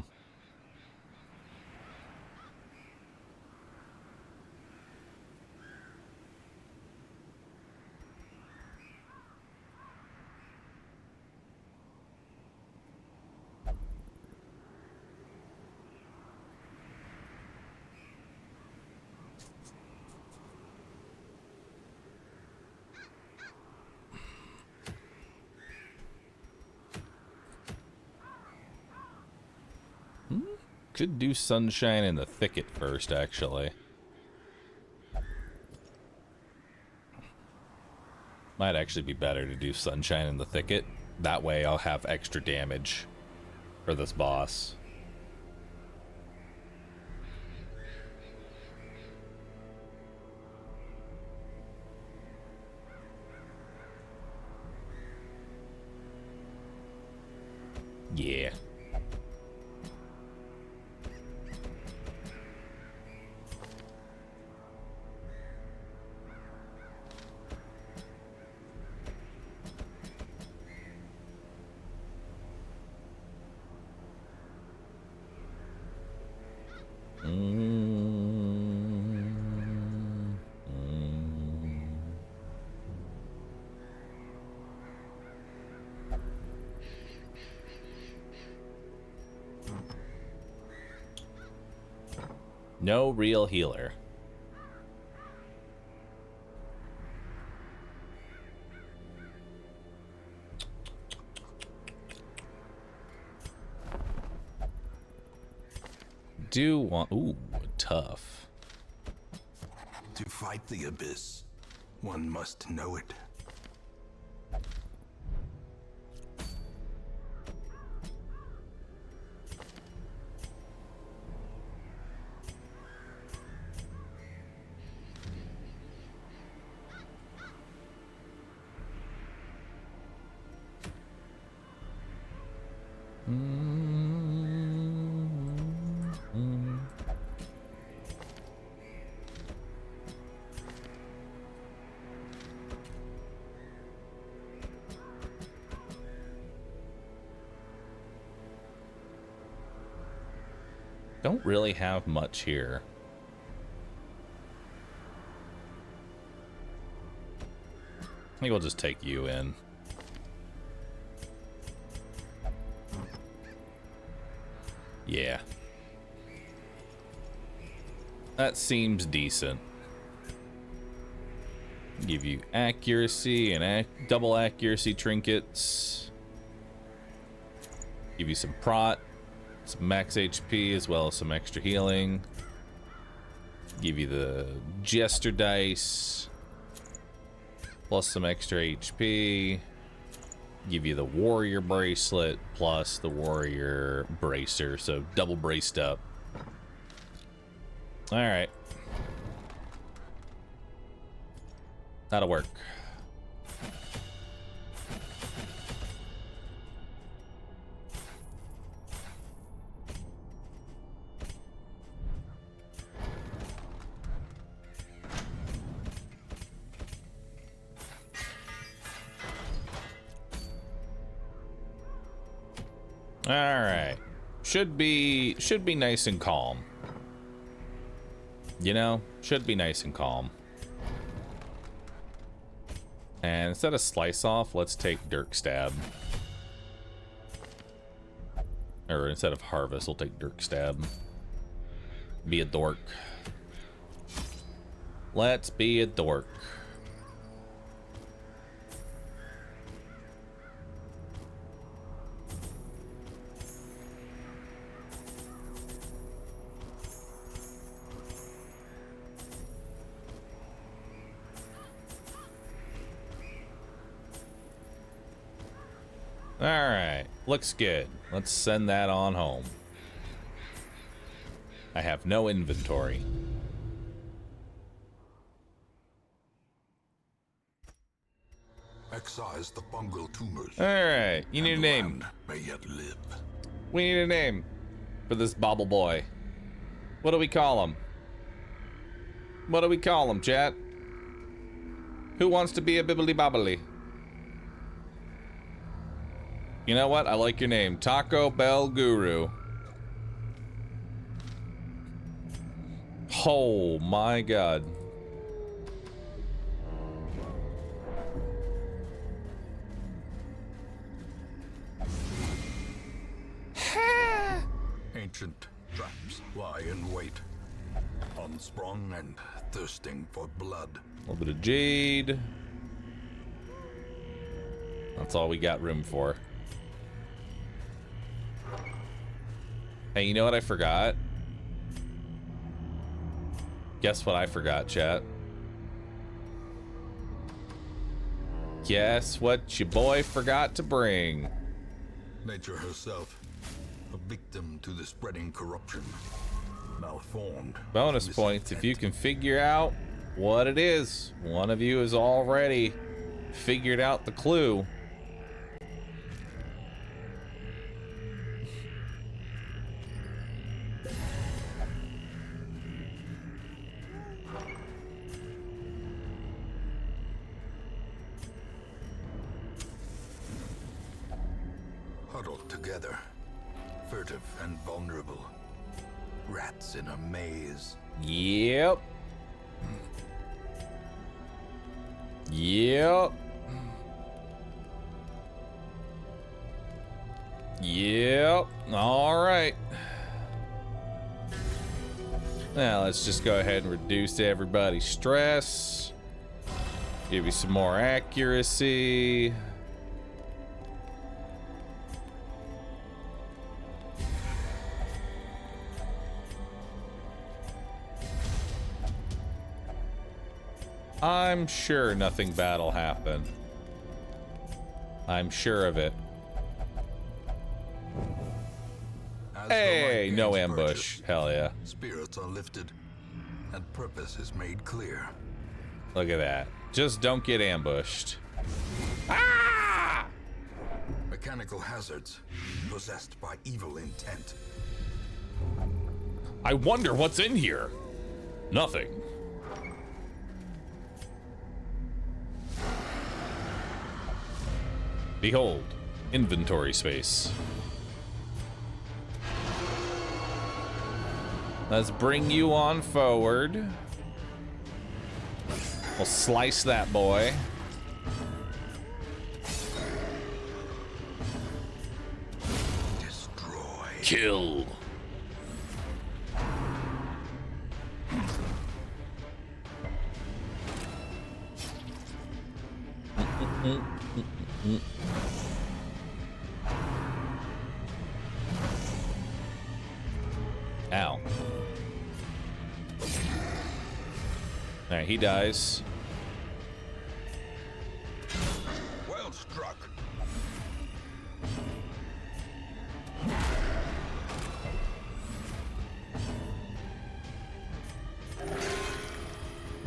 Could do Sunshine in the Thicket first, actually. Might actually be better to do Sunshine in the Thicket. That way I'll have extra damage for this boss. Yeah. No real healer. Do want... Ooh, tough. To fight the abyss, one must know it. Don't really have much here. I think we'll just take you in. Yeah. That seems decent. Give you accuracy and double accuracy trinkets. Give you some prot, some max HP, as well as some extra healing. Give you the Jester dice, plus some extra HP. Give you the Warrior bracelet, plus the Warrior bracer, so double braced up. Alright. That'll work. All right, should be nice and calm. You know, should be nice and calm. And instead of slice off, let's take Dirk Stab. Or instead of harvest, we'll take Dirk Stab. Be a dork. Let's be a dork. Alright, looks good. Let's send that on home. I have no inventory. Excise the fungal tumors. Alright, you need a name. May yet live. We need a name for this bobble boy. What do we call him? What do we call him, chat? Who wants to be a bibbly bobbly? You know what? I like your name. Taco Bell Guru. Oh my god. Ancient traps lie in wait, unsprung and thirsting for blood. A little bit of jade. That's all we got room for. Hey, you know what I forgot? Guess what I forgot, chat? Guess what your boy forgot to bring? Nature herself, a victim to the spreading corruption. Malformed. Bonus points if you can figure out what it is. One of you has already figured out the clue. Huddled together, furtive and vulnerable. Rats in a maze. Yep. Yep. Yep. All right. Now let's just go ahead and reduce everybody's stress. Give you some more accuracy. I'm sure nothing bad'll happen. I'm sure of it. As Hey, the light no gains ambush. purchase, Hell yeah. spirits are lifted, and purpose is made clear. Look at that. Just don't get ambushed. Ah! Mechanical hazards, possessed by evil intent. I wonder what's in here. Nothing. Behold, inventory space. Let's bring you on forward. We'll slice that boy. Destroy. Kill. Ow. Alright, he dies. Well struck.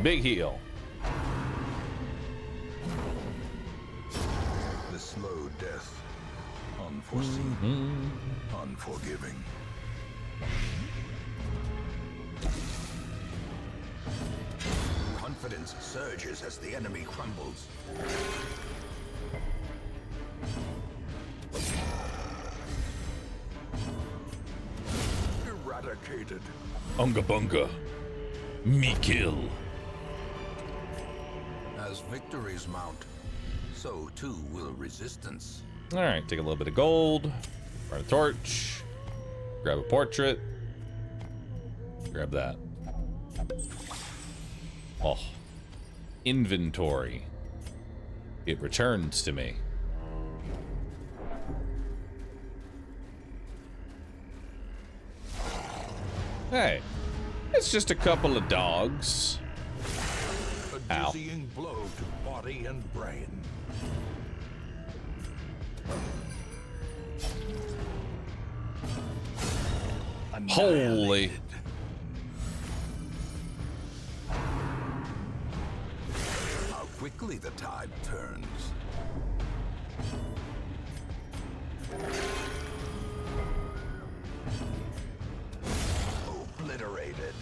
Big heal. The slow death. Unforeseen. Unforgiving. Confidence surges as the enemy crumbles. Eradicated. Unga bunga. Me kill. As victories mount, so too will resistance. Alright, take a little bit of gold. Burn a torch. Grab a portrait. Grab that. Oh. Inventory. It returns to me. Hey. It's just a couple of dogs. A Ow. dizzying blow to body and brain. Holy. How quickly the tide turns. Obliterated.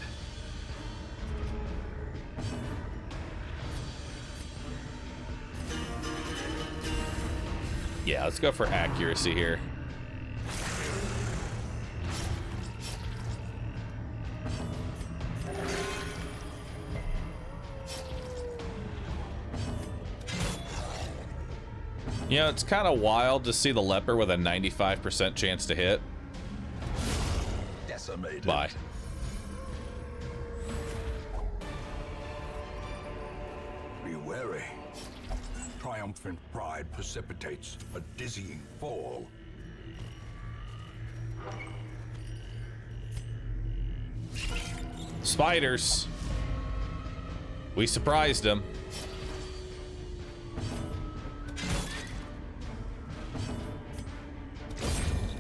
Yeah, let's go for accuracy here. You know, it's kind of wild to see the leper with a 95% chance to hit. Decimated. Bye. Be wary. Triumphant pride precipitates a dizzying fall. Spiders. We surprised him.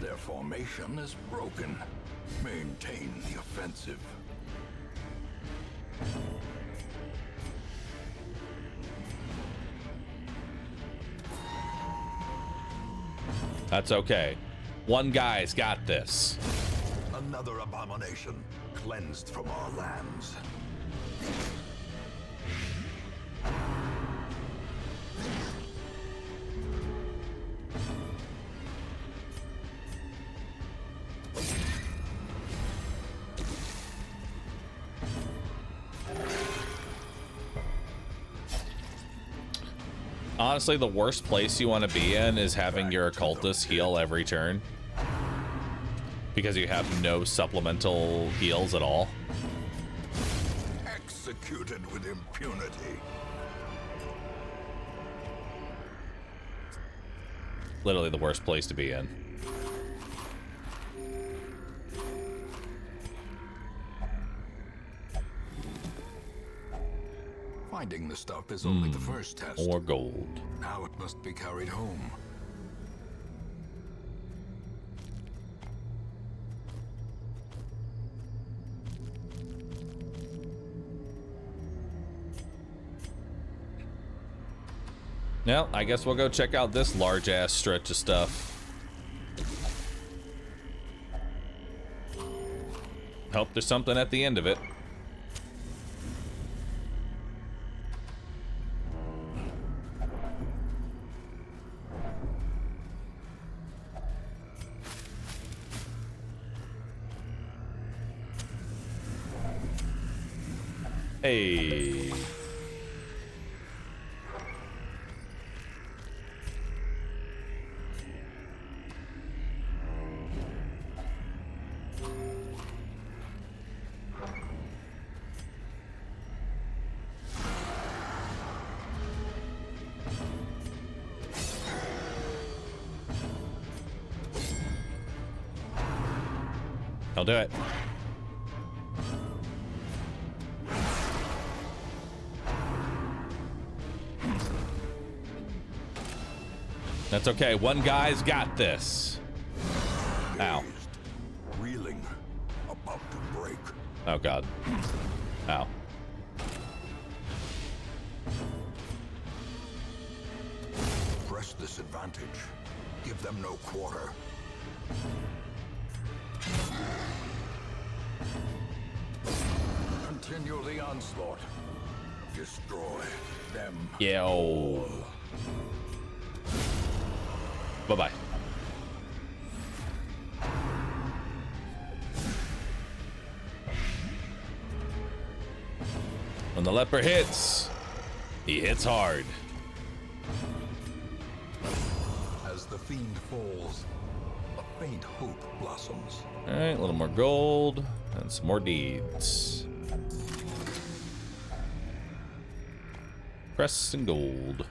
Their formation is broken. Maintain the offensive. That's okay. One guy's got this. Another abomination cleansed from our lands. Honestly, the worst place you want to be in is having your occultist heal every turn, because you have no supplemental heals at all. Executed with impunity. Literally the worst place to be in. Finding the stuff is only the first test. More gold. Now it must be carried home. Now, I guess we'll go check out this large-ass stretch of stuff. Hope there's something at the end of it. Hey. I'll do it. That's okay. One guy's got this. Ow. Reeling, about to break. Oh, God. Ow. Press this advantage. Give them no quarter. Continue the onslaught. Destroy them. Yo. Bye-bye. When the leper hits, he hits hard. As the fiend falls, a faint hope blossoms. All right, a little more gold and some more deeds. Press and gold.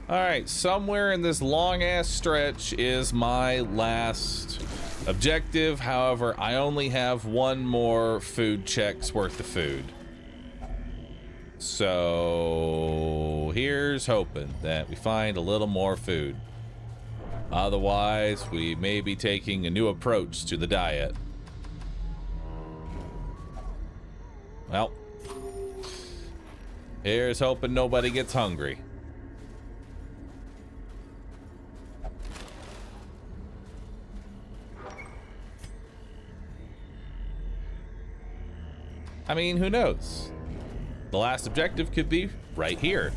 All right, somewhere in this long-ass stretch is my last objective. However, I only have one more food check's worth of food. So here's hoping that we find a little more food. Otherwise, we may be taking a new approach to the diet. Well, here's hoping nobody gets hungry. I mean, who knows? The last objective could be right here.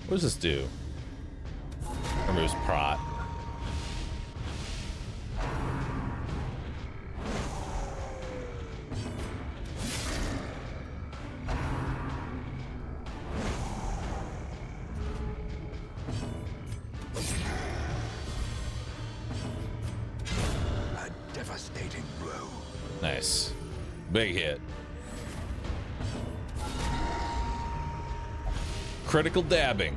What does this do? Removes prot. A devastating blow. Nice. Big hit. Critical dabbing.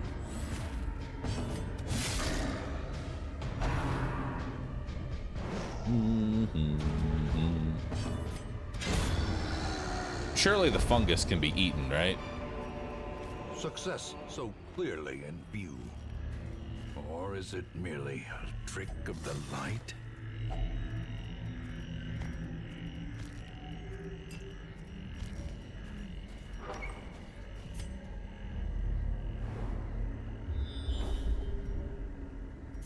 Surely the fungus can be eaten, right? Success so clearly in view. Or is it merely a trick of the light?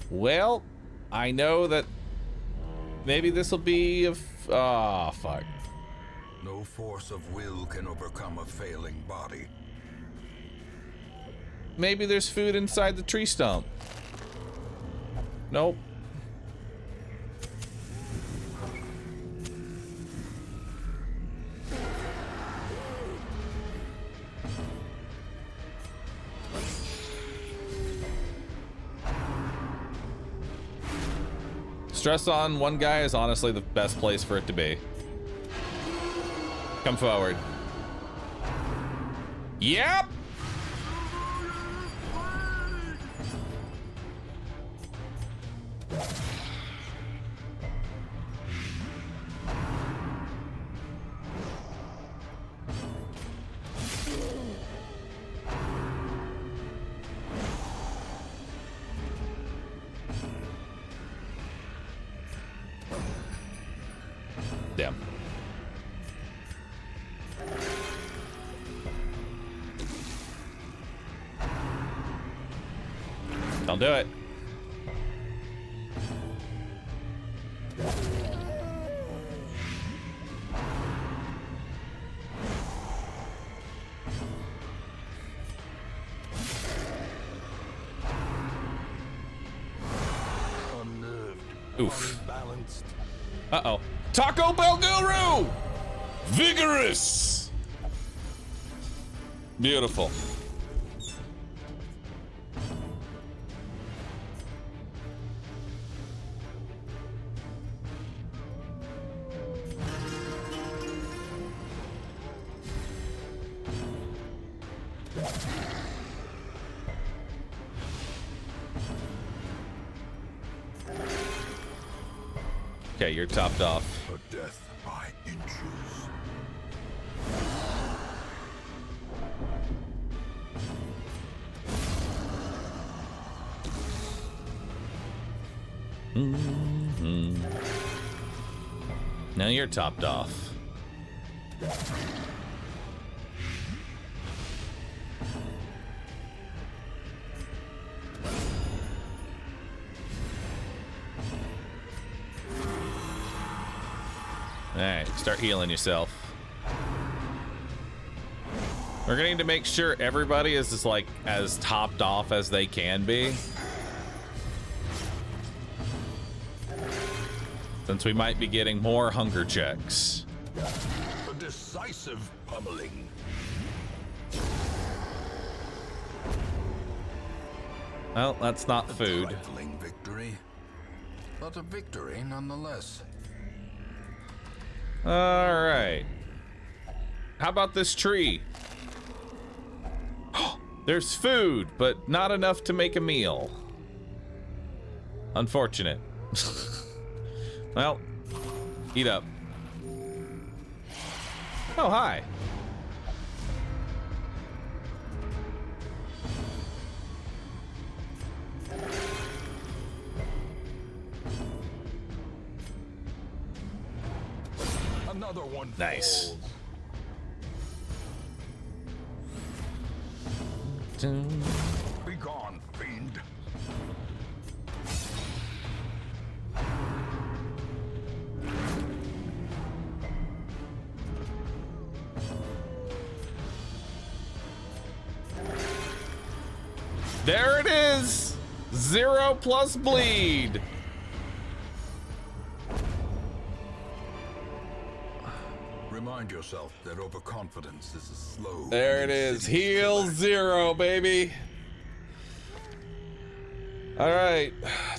Well, I know that maybe this will be a fuck. No force of will can overcome a failing body. Maybe there's food inside the tree stump. Nope. Stress on one guy is honestly the best place for it to be. Come forward. Yep. Damn. Don't do it. Unnerved. Oof. Unbalanced. Uh-oh. Taco Bell Guru! Vigorous! Beautiful. Okay, you're topped off. A death by inches. Now you're topped off. Alright, start healing yourself. We're gonna need to make sure everybody is just like as topped off as they can be. Since we might be getting more hunger checks. A decisive pummeling. Well, that's not A food. trifling victory, but a victory nonetheless. Alright. How about this tree? There's food, but not enough to make a meal. Unfortunate. Well, eat up. Oh, hi. Another one. Nice. falls. Be gone, fiend. There it is! 0 plus bleed. Remind yourself that overconfidence is a slow. There it is. Heal 0, baby. All right.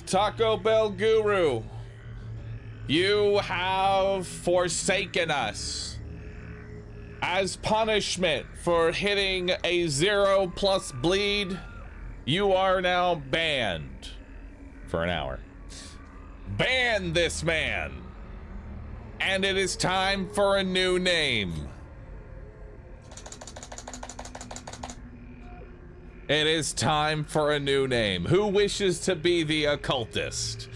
Taco Bell Guru. You have forsaken us. As punishment for hitting a 0 plus bleed, you are now banned for an hour. Ban this man. And it is time for a new name. It is time for a new name. Who wishes to be the occultist?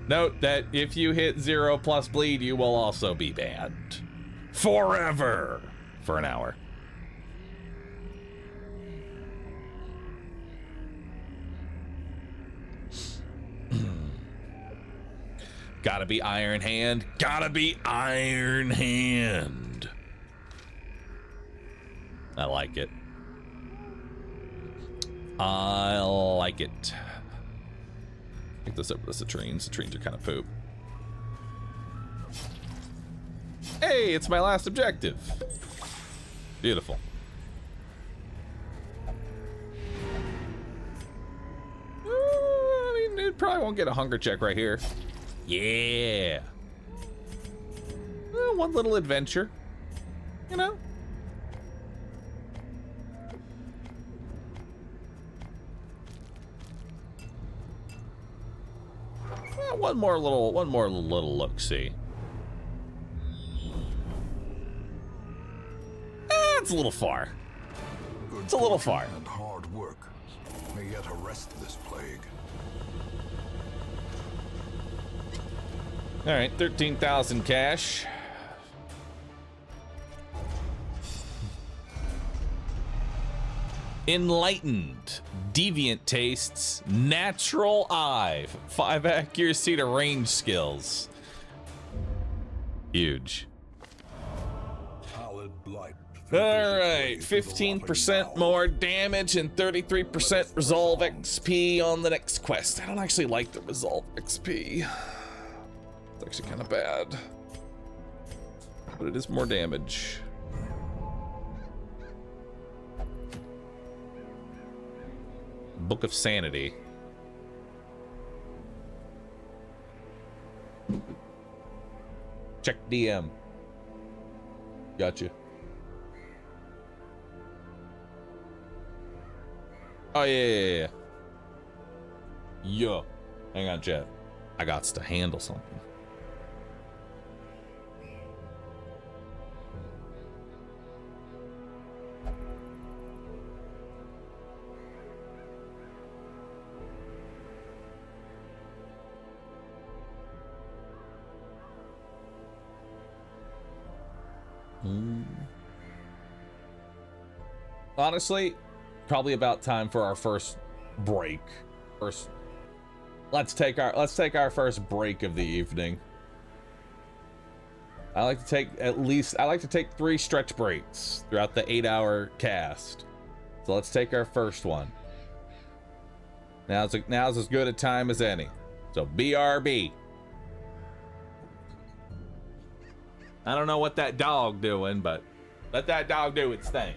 Note that if you hit 0 plus bleed, you will also be banned. Forever. For an hour. Gotta be Iron Hand. Gotta be Iron Hand. I like it. I like it. Take this over the citrines. Citrines are kind of poop. Hey, it's my last objective. Beautiful. I mean, it probably won't get a hunger check right here. Yeah. Well, one little adventure, you know. Well, one more little look-see. It's a little far. It's a little far. And hard work may yet arrest this plague. All right, 13,000 cash. Enlightened, deviant tastes, natural eye, 5 accuracy to range skills. Huge. Pallid blight. All right, 15% more damage and 33% resolve XP on the next quest. I don't actually like the resolve XP. It's actually kind of bad, but it is more damage. Book of Sanity. Check DM. Gotcha. Oh, yeah. Yo. Hang on, chat. I got to handle something. Honestly, probably about time for our first break. Let's take our first break of the evening. I like to take 3 stretch breaks throughout the 8-hour cast. So let's take our first one. Now's as good a time as any. So BRB. I don't know what that dog doing, but let that dog do its thing.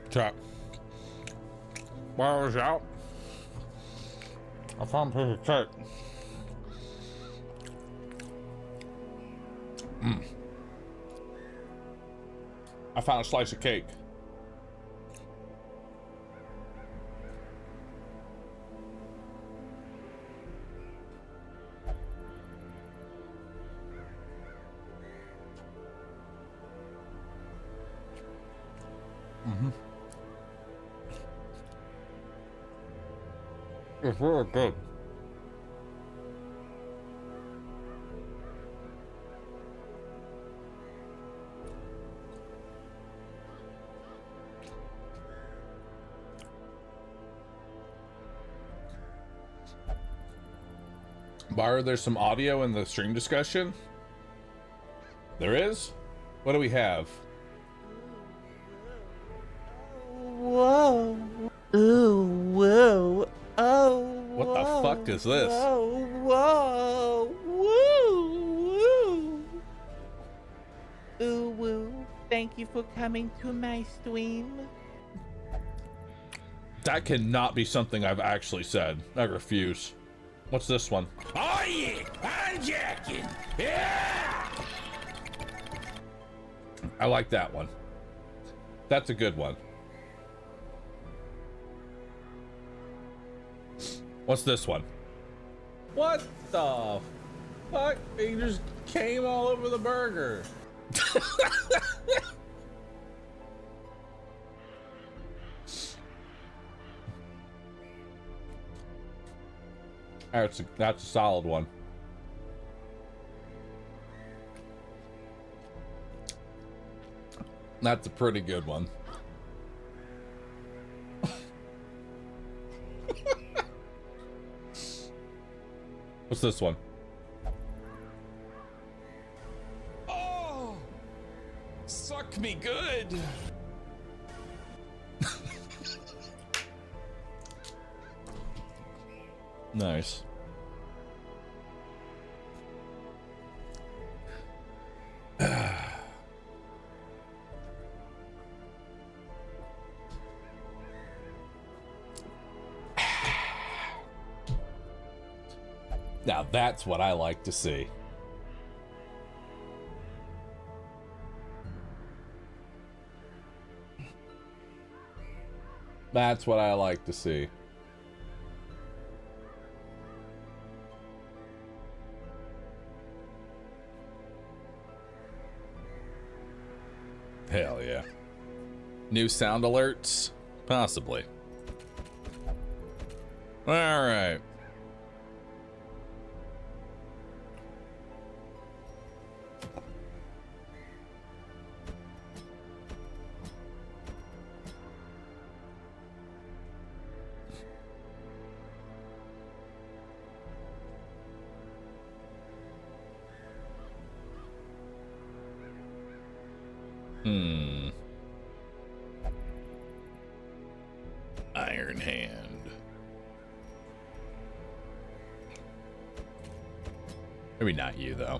Check. Bar's out. I found a piece of cake. I found a slice of cake. It's really good. Bar, there's some audio in the stream discussion. There is? What do we have? Whoa. Ooh, whoa. Oh. What the fuck is this? Whoa, whoa. Woo, woo. Ooh, woo. Thank you for coming to my stream. That cannot be something I've actually said. I refuse. What's this one? Oh yeah, I'm jacking. Yeah. I like that one. That's a good one. What's this one? What the fuck? He just came all over the burger. That's a solid one. That's a pretty good one. What's this one? Oh, suck me good. Nice. Now that's what I like to see. That's what I like to see. Hell yeah. New sound alerts? Possibly. All right. Iron Hand. Maybe not you, though.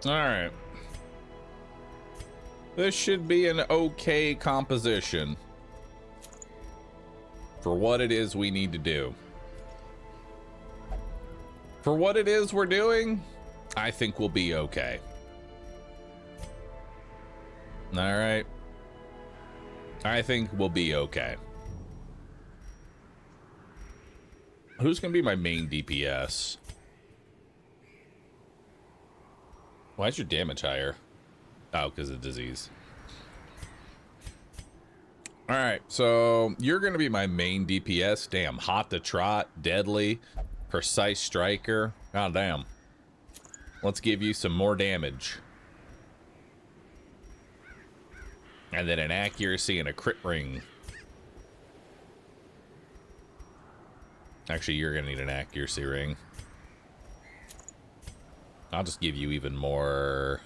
All right. This should be an okay composition for what it is we need to do. For what it is we're doing, I think we'll be okay. All right. I think we'll be okay. Who's going to be my main DPS? Why is your damage higher? Oh, because of disease. All right, so you're going to be my main DPS. Damn, hot to trot, deadly, precise striker. God damn. Let's give you some more damage. And then an accuracy and a crit ring. Actually, you're going to need an accuracy ring. I'll just give you even more.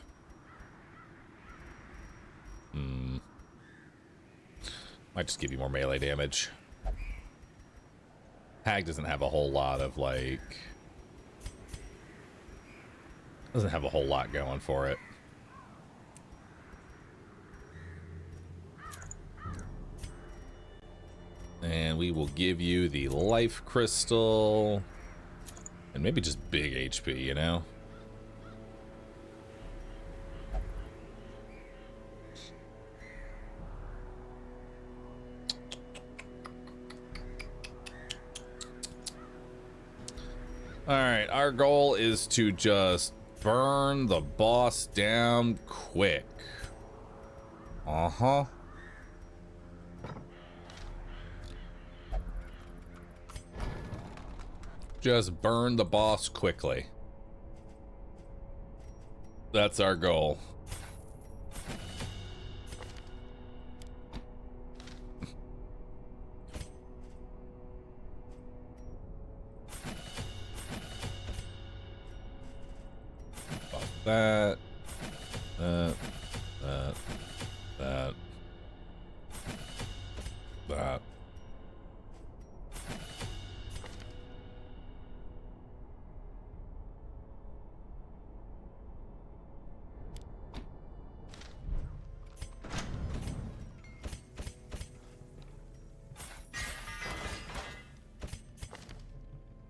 Might just give you more melee damage. Hag doesn't have a whole lot of, like... Doesn't have a whole lot going for it. And we will give you the life crystal. And maybe just big HP, you know? Alright, our goal is to just burn the boss down quick. Uh-huh. Just burn the boss quickly. That's our goal. That. That.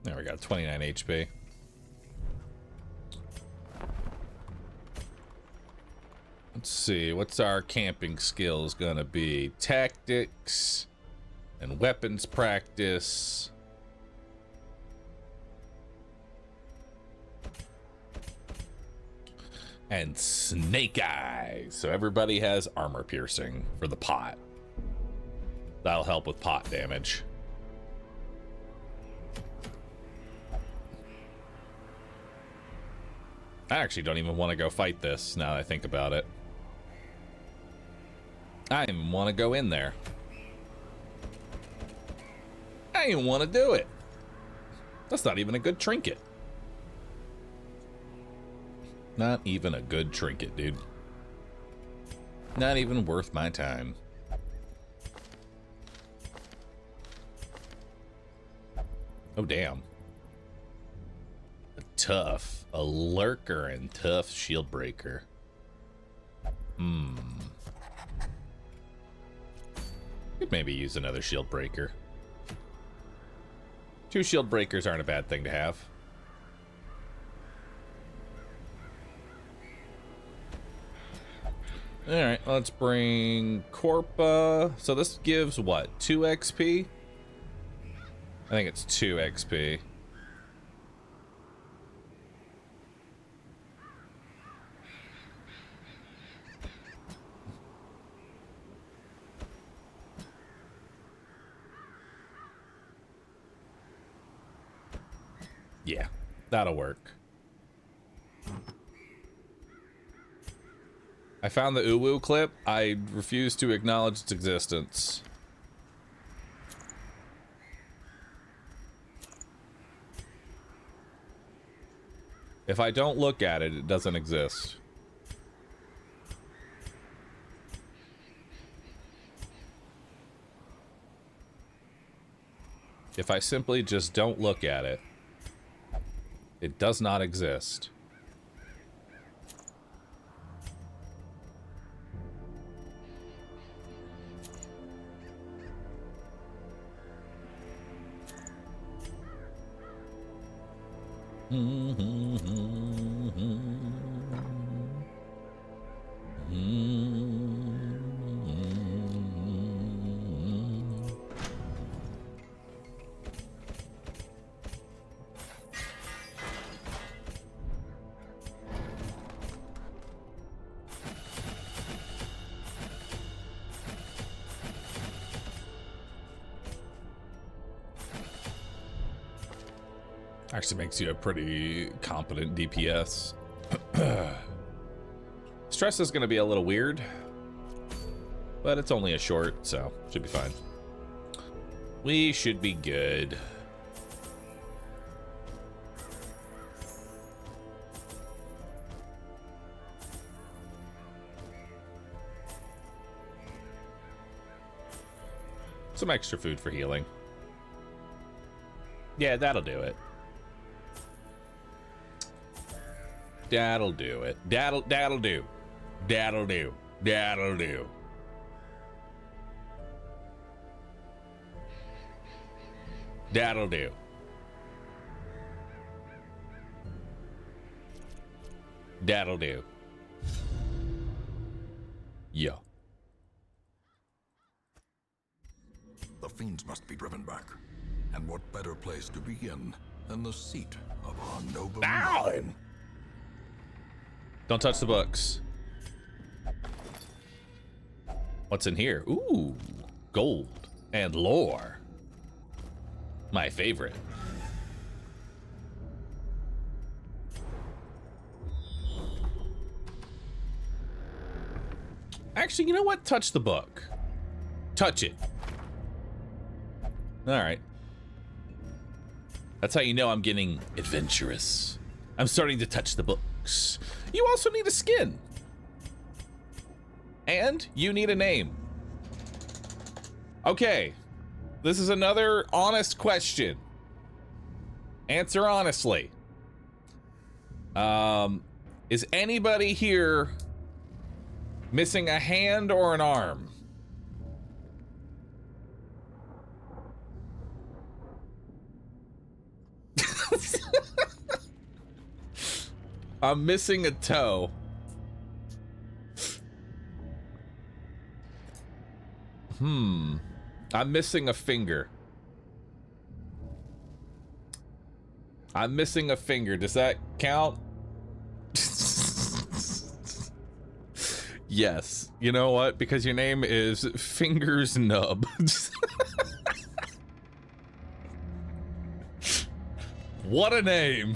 There we go, 29 HP. Let's see, what's our camping skills gonna be? Tactics and weapons practice. And snake eyes. So everybody has armor piercing for the pot. That'll help with pot damage. I actually don't even want to go fight this now that I think about it. I didn't even want to go in there. I didn't even want to do it. That's not even a good trinket. Not even a good trinket, dude. Not even worth my time. Oh, damn. Tough. A lurker and tough shield breaker. Could maybe use another shield breaker. 2 shield breakers aren't a bad thing to have. Alright, let's bring Corpa. So this gives what? 2 XP? I think it's 2 XP. Yeah, that'll work. I found the uwu clip. I refuse to acknowledge its existence. If I don't look at it, it doesn't exist. If I simply just don't look at it, it does not exist. Actually makes you a pretty competent DPS. Stress is going to be a little weird, but it's only a short, so should be fine. We should be good. Some extra food for healing. Yeah, that'll do it. That'll do it. That'll do. That'll do. That'll do. That'll do. That'll do. Yeah. The fiends must be driven back. And what better place to begin than the seat of our noble line? Don't touch the books. What's in here? Ooh, gold and lore. My favorite. Actually, you know what? Touch the book. Touch it. All right. That's how you know I'm getting adventurous. I'm starting to touch the books. You also need a skin. And you need a name. Okay. This is another honest question. Answer honestly. Is anybody here missing a hand or an arm? I'm missing a toe. I'm missing a finger. I'm missing a finger. Does that count? Yes. You know what? Because your name is Fingers Nub. What a name.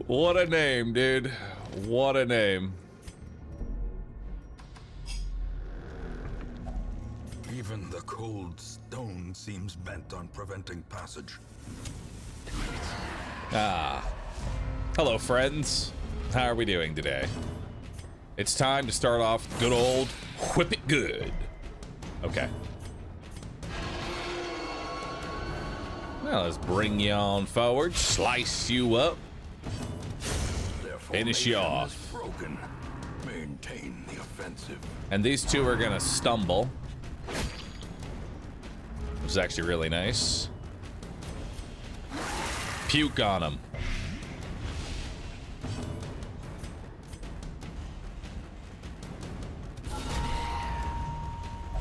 What a name, dude. What a name. Even the cold stone seems bent on preventing passage. Ah. Hello, friends. How are we doing today? It's time to start off good old Whip It Good. Okay. Well, let's bring you on forward, slice you up, finish you off. Broken. Maintain the offensive. And these two are gonna stumble, which is actually really nice. Puke on them.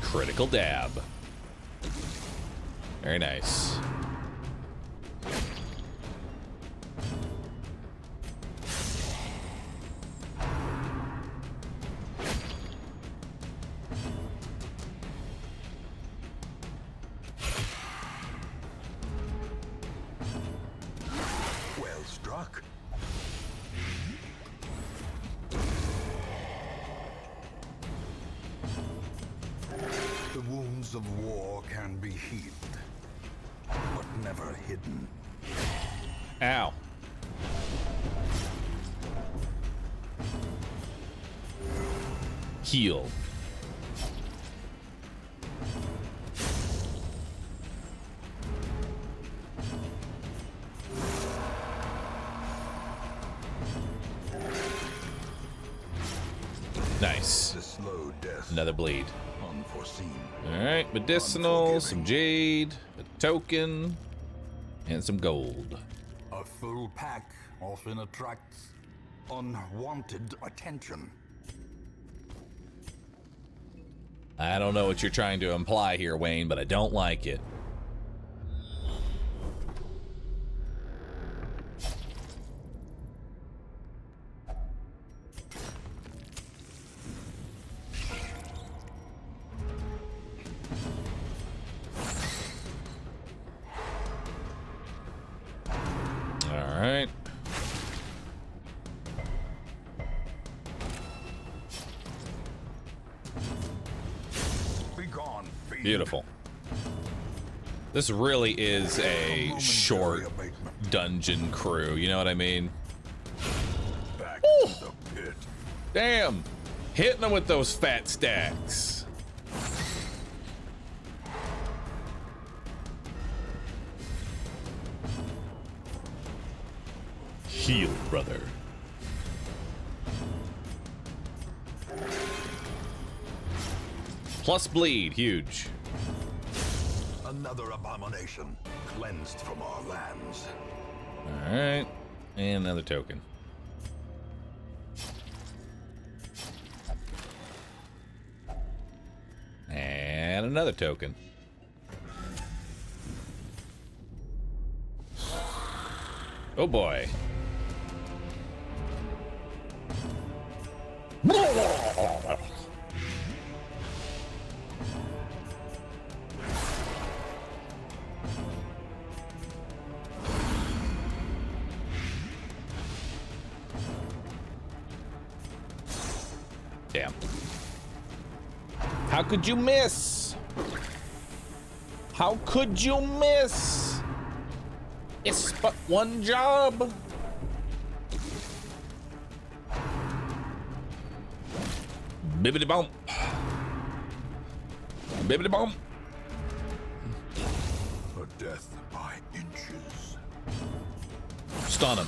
Critical dab. Very nice. Well struck. The wounds of war can be healed, but never hidden. Ow. Heal. Nice. The slow death. Another bleed. Unforeseen. All right, medicinal, some jade, a token, and some gold. A full pack often attracts unwanted attention. I don't know what you're trying to imply here, Wayne, but I don't like it. All right. Be gone, fiend. Beautiful. This really is a Momentary short abatement. dungeon crew, you know what I mean? Back to the pit. Damn! Hitting them with those fat stacks. Heal, brother. Plus bleed, huge. Another abomination cleansed from our lands. All right, and another token. And another token. Oh boy. Damn. How could you miss? How could you miss? It's but one job. Bibbidi bump. Bibbidi bump. A death by inches. Stun him.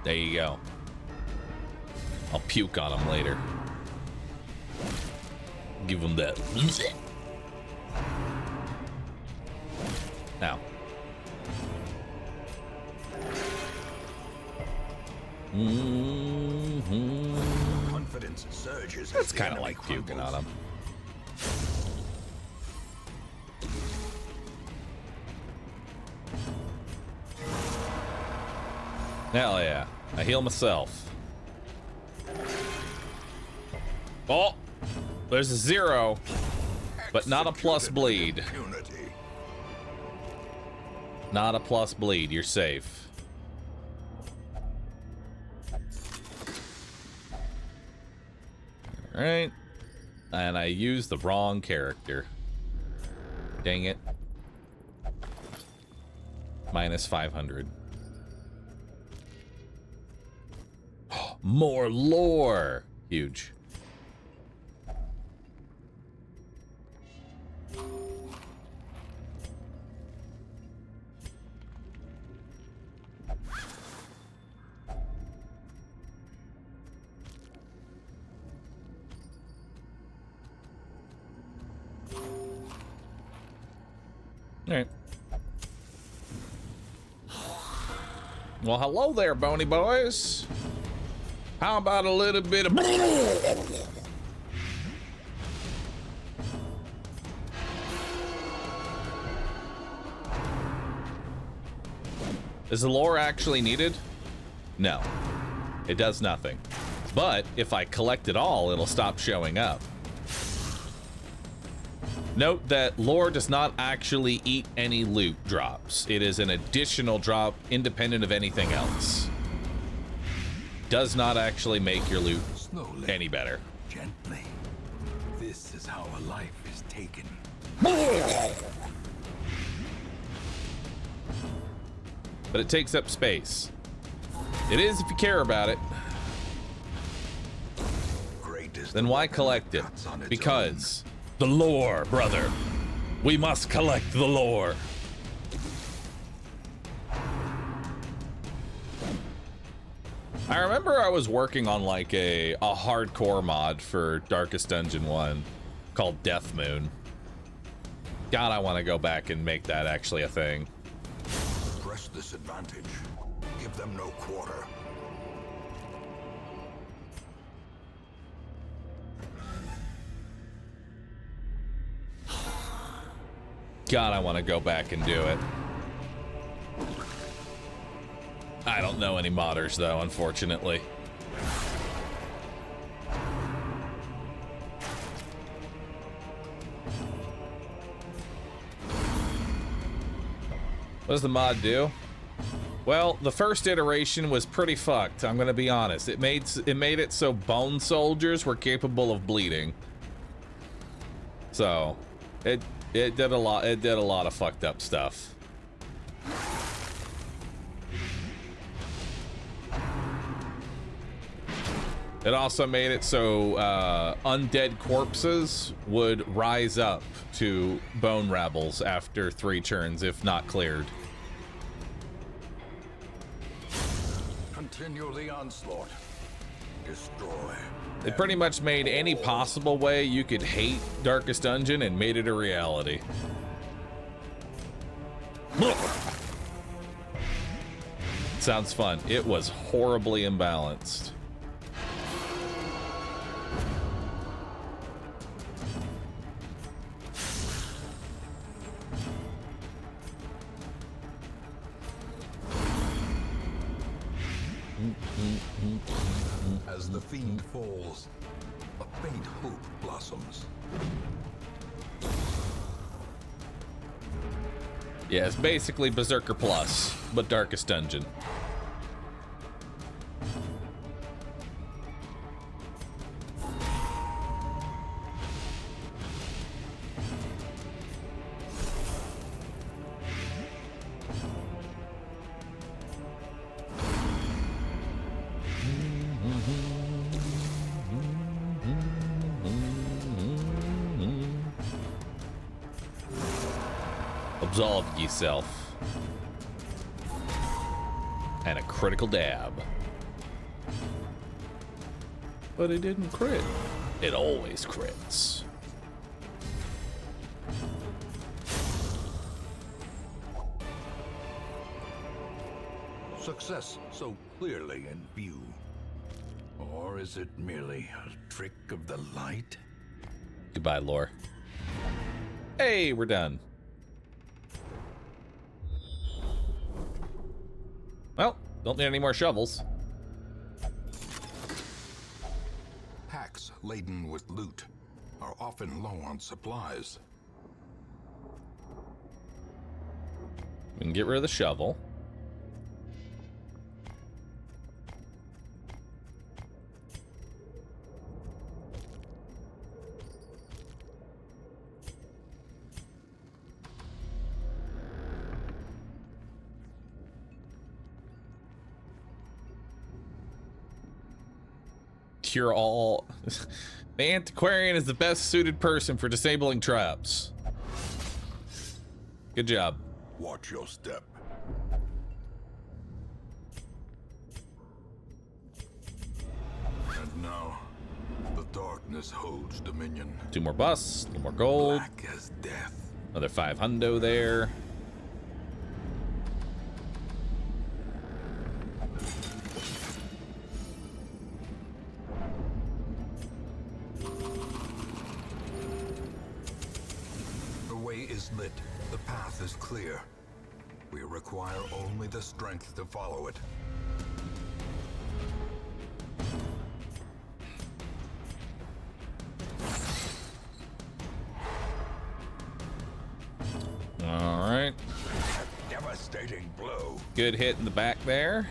There you go. I'll puke on him later. Give him that. Now. Confidence surges. That's kind of like puking on him. Hell yeah. I heal myself. Oh, there's a 0, but not a plus bleed. Not a plus bleed. You're safe. All right. And I used the wrong character. Dang it. Minus 500. More lore. Huge. All right. Well, hello there, bony boys. How about a little bit of... Is the lore actually needed? No. It does nothing. But if I collect it all, it'll stop showing up. Note that lore does not actually eat any loot drops. It is an additional drop independent of anything else. Does not actually make your loot any better. Gently. This is how a life is taken. But it takes up space. It is if you care about it. Then why collect it? Because the lore, brother. We must collect the lore. I remember I was working on like a hardcore mod for Darkest Dungeon 1 called Death Moon. God, I want to go back and make that actually a thing. Press this advantage. Give them no quarter. God, I want to go back and do it. I don't know any modders, though, unfortunately. What does the mod do? Well, the first iteration was pretty fucked, I'm gonna be honest. It made it so bone soldiers were capable of bleeding. So, it did a lot of fucked up stuff. It also made it so undead corpses would rise up to bone rabbles after 3 turns if not cleared. Continue the onslaught. Destroy. They pretty much made any possible way you could hate Darkest Dungeon and made it a reality. Sounds fun. It was horribly imbalanced. As the fiend falls, a faint hope blossoms. Yeah, it's basically Berserker Plus, but Darkest Dungeon. Absolve yourself. And a critical dab. But it didn't crit. It always crits. Success so clearly in view. Or is it merely a trick of the light? Goodbye, lore. Hey, we're done. Well, don't need any more shovels. Packs laden with loot are often low on supplies. We can get rid of the shovel. Cure all. The antiquarian is the best suited person for disabling traps. Good job. Watch your step. And now, the darkness holds dominion. 2 more busts, 2 more gold. Black as death. Another 5 hundo there. The way is lit. The path is clear. We require only the strength to follow it. All right. Devastating blow. Good hit in the back there.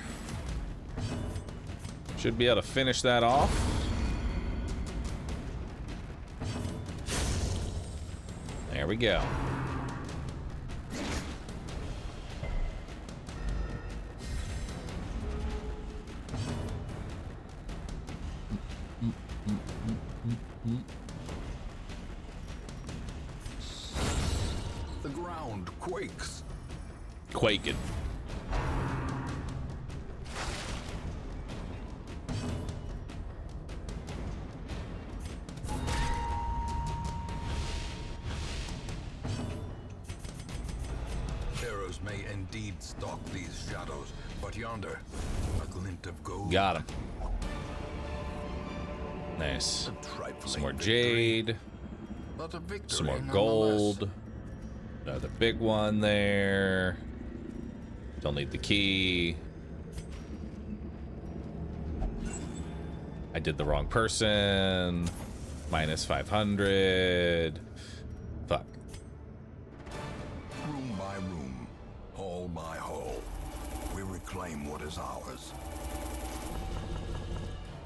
Should be able to finish that off. There we go. The ground quakes. Quaking. Arrows may indeed stalk these shadows, but yonder, a glint of gold. Got him. Nice. A trifling Some more victory, jade. but a victory Some more nonetheless. gold. Another big one there. Don't need the key. I did the wrong person. Minus 500. Fuck. Room by room, hall by hall, we reclaim what is ours.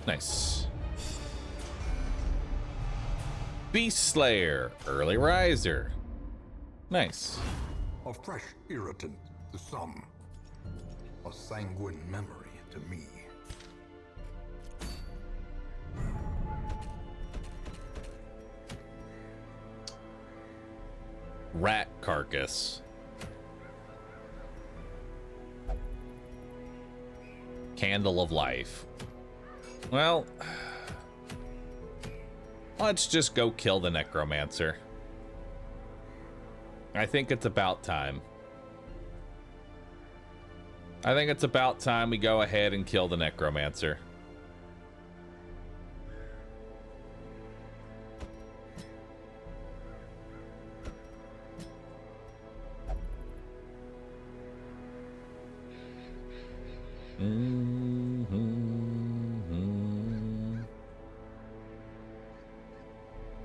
Nice. Beast Slayer, early riser. Nice. A fresh irritant to some, a sanguine memory to me. Rat carcass. Candle of Life. Well, let's just go kill the necromancer. I think it's about time. I think it's about time we go ahead and kill the necromancer.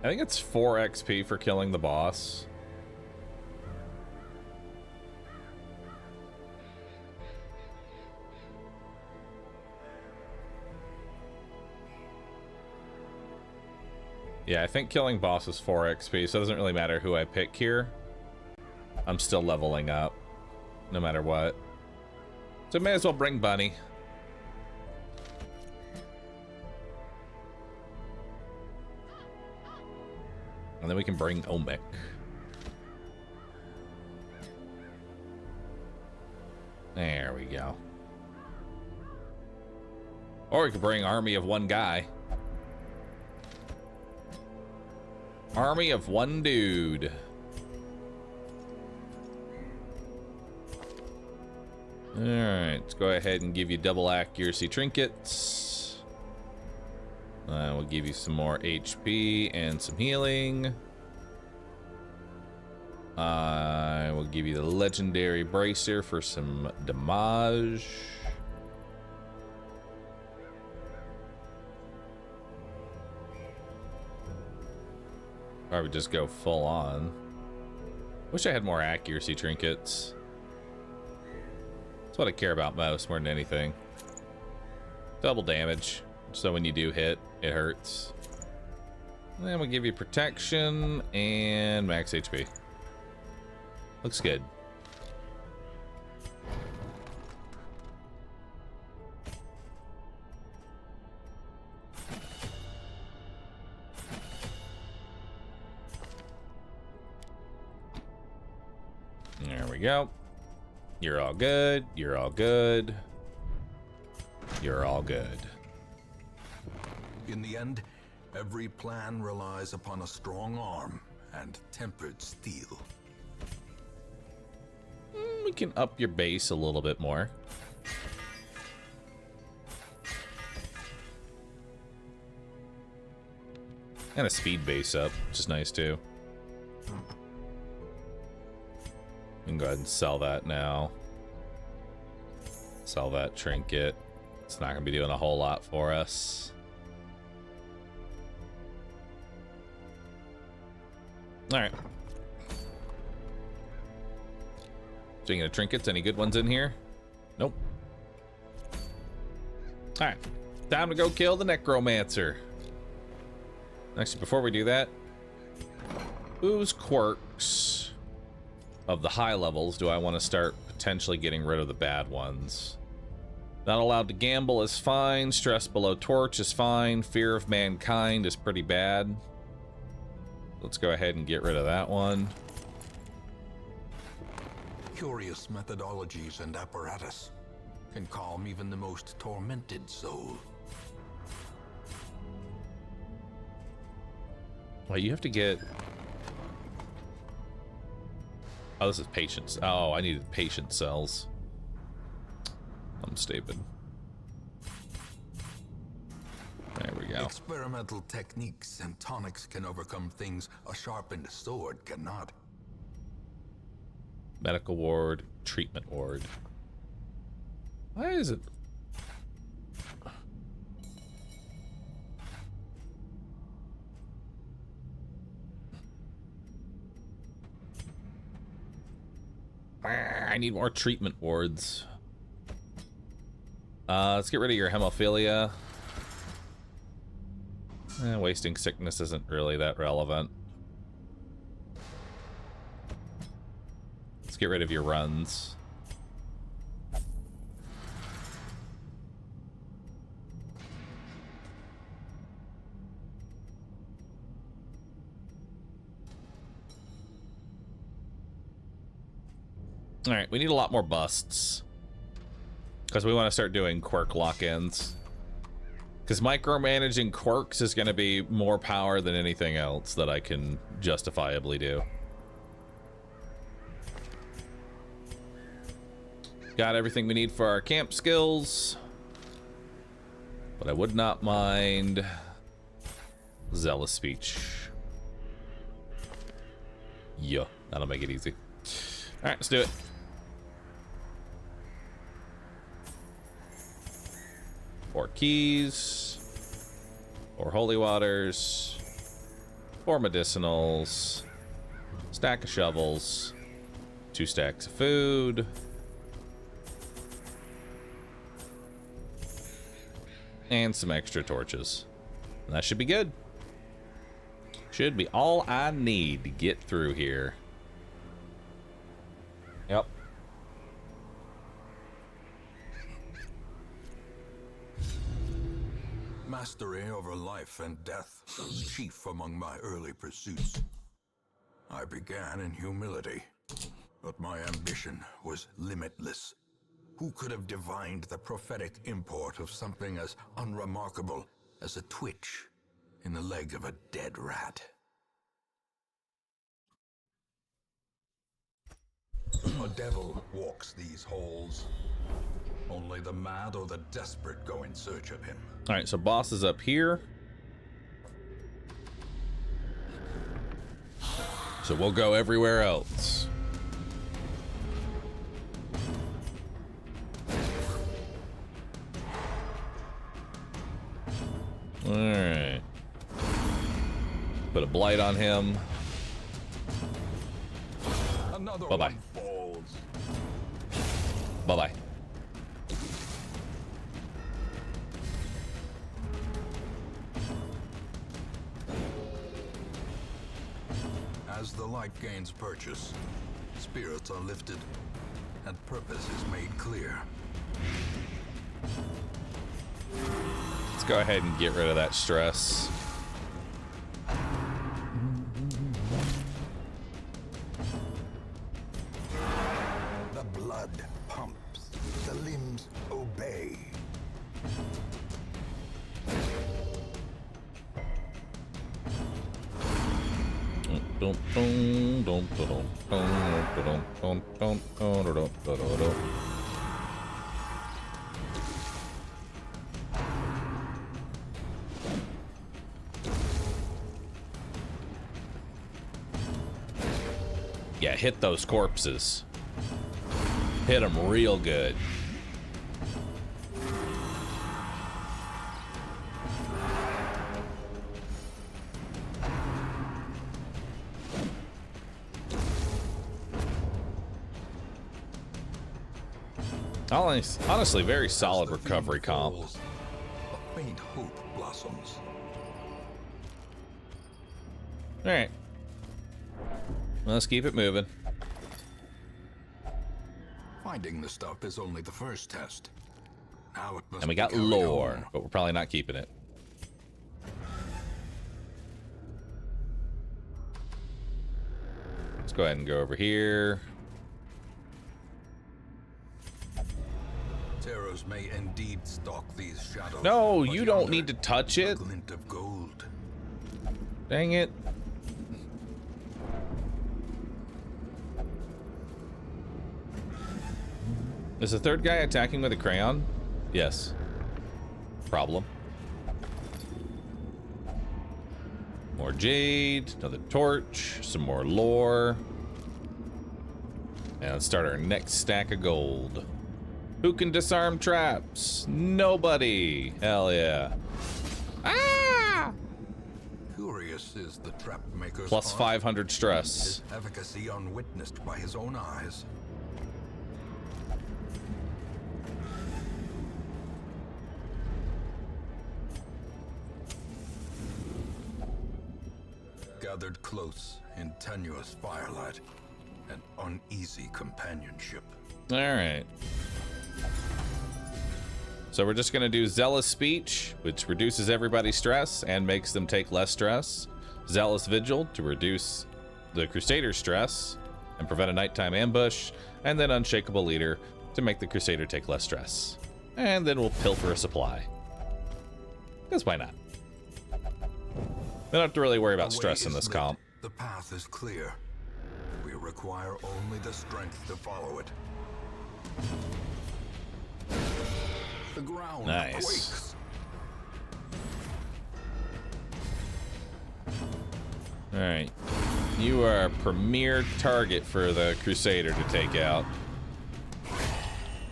I think it's 4 XP for killing the boss. Yeah, I think killing boss is 4 XP, so it doesn't really matter who I pick here. I'm still leveling up, no matter what. So may as well bring Bunny. And then we can bring Omic. There we go. Or we could bring army of one guy. Army of one dude. Alright, let's go ahead and give you double accuracy trinkets. We'll give you some more HP and some healing. I will give you the legendary bracer for some damage. I would just go full on. Wish I had more accuracy trinkets. That's what I care about most, more than anything. Double damage, so when you do hit, it hurts. And then we'll give you protection and max HP. Looks good. There we go. You're all good. You're all good. You're all good. In the end, every plan relies upon a strong arm and tempered steel. We can up your base a little bit more. And a speed base up, which is nice too. We can go ahead and sell that now. Sell that trinket. It's not going to be doing a whole lot for us. All right. Speaking of trinkets, any good ones in here? Nope. All right. Time to go kill the necromancer. Actually, before we do that, whose quirks of the high levels do I want to start potentially getting rid of the bad ones? Not allowed to gamble is fine. Stress below torch is fine. Fear of mankind is pretty bad. Let's go ahead and get rid of that one. Curious methodologies and apparatus can calm even the most tormented soul. Well, you have to get... Oh, this is patience. Oh, I needed patient cells. I'm stupid. There we go. Experimental techniques and tonics can overcome things a sharpened sword cannot. Medical ward, treatment ward. Why is it? I need more treatment wards. Let's get rid of your hemophilia. Wasting sickness isn't really that relevant. Let's get rid of your runs. All right, we need a lot more busts. Because we want to start doing quirk lock-ins. Because micromanaging quirks is going to be more power than anything else that I can justifiably do. Got everything we need for our camp skills. But I would not mind zealous speech. Yeah, that'll make it easy. All right, let's do it. Four keys, 4 holy waters, 4 medicinals, stack of shovels, 2 stacks of food, and some extra torches. And that should be good. Should be all I need to get through here. Yep. Mastery over life and death was chief among my early pursuits. I began in humility, but my ambition was limitless. Who could have divined the prophetic import of something as unremarkable as a twitch in the leg of a dead rat? A devil walks these halls. Only the mad or the desperate go in search of him. All right, so boss is up here. So we'll go everywhere else. All right. Put a blight on him. Bye-bye. Bye-bye. As the light gains purchase, spirits are lifted, and purpose is made clear. Let's go ahead and get rid of that stress. The blood pumps, the limbs obey. Yeah, hit those corpses. Hit them real good. Honestly, very solid recovery comp. A faint hope blossoms. All right. Let's keep it moving. Finding the stuff is only the first test. Now it must And we be got carried lore, on. but we're probably not keeping it. Let's go ahead and go over here. Terrors may indeed stalk these shadows. No, but you don't yonder, need to touch a it. glint of gold. Dang it. Is the third guy attacking with a crayon? Yes. Problem. More jade, another torch, some more lore. And let's start our next stack of gold. Who can disarm traps? Nobody. Hell yeah. Ah! Curious is the trap maker's Plus art. 500 stress. His efficacy unwitnessed by his own eyes. Gathered close in tenuous firelight and uneasy companionship. All right. So we're just gonna do Zealous Speech, which reduces everybody's stress and makes them take less stress. Zealous Vigil to reduce the Crusader's stress and prevent a nighttime ambush. And then Unshakable Leader to make the Crusader take less stress. And then we'll pilfer a supply. Because why not? We don't have to really worry about stress in this comp. The path is clear. We require only the strength to follow it. The ground Nice. quakes. Alright. You are a premier target for the Crusader to take out.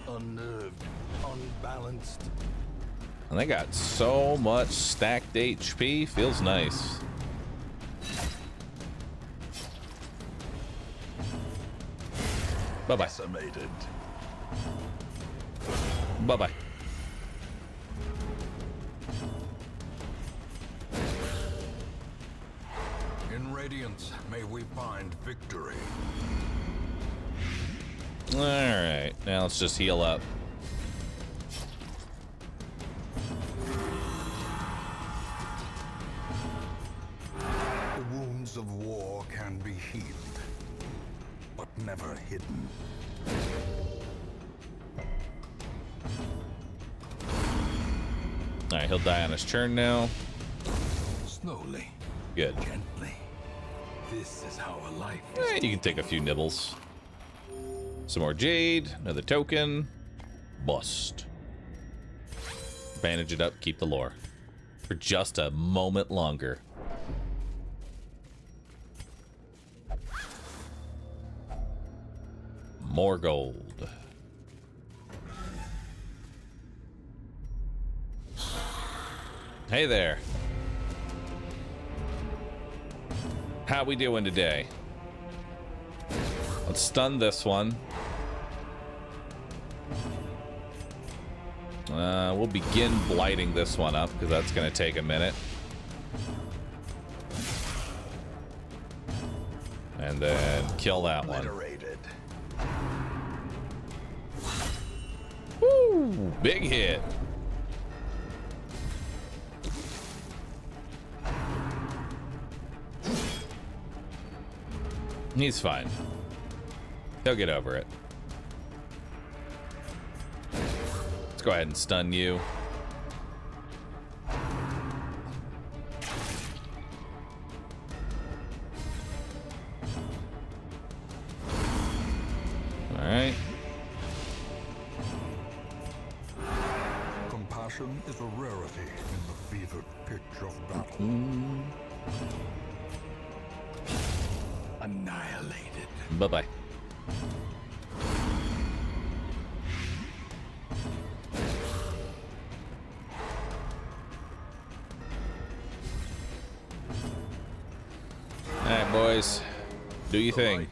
Unnerved, unbalanced. And they got so much stacked HP. Feels nice. Bye-bye. Decimated. Bye-bye. In Radiance, may we find victory. Alright. Now let's just heal up. The wounds of war can be healed, but never hidden. Alright, he'll die on his turn now. Slowly, Good. gently. This is how a life You can take a few nibbles. Some more jade, another token. Bust. Bandage it up, keep the lore. For just a moment longer. More gold. Hey there. How we doing today? Let's stun this one. We'll begin blighting this one up because that's going to take a minute. And then kill that one. obliterated. Woo! Big hit. He's fine. He'll get over it. Let's go ahead and stun you. Alright. Compassion is a rarity in the fevered pitch of battle. Annihilated. Bye-bye. Alright, boys. Do your thing. Light,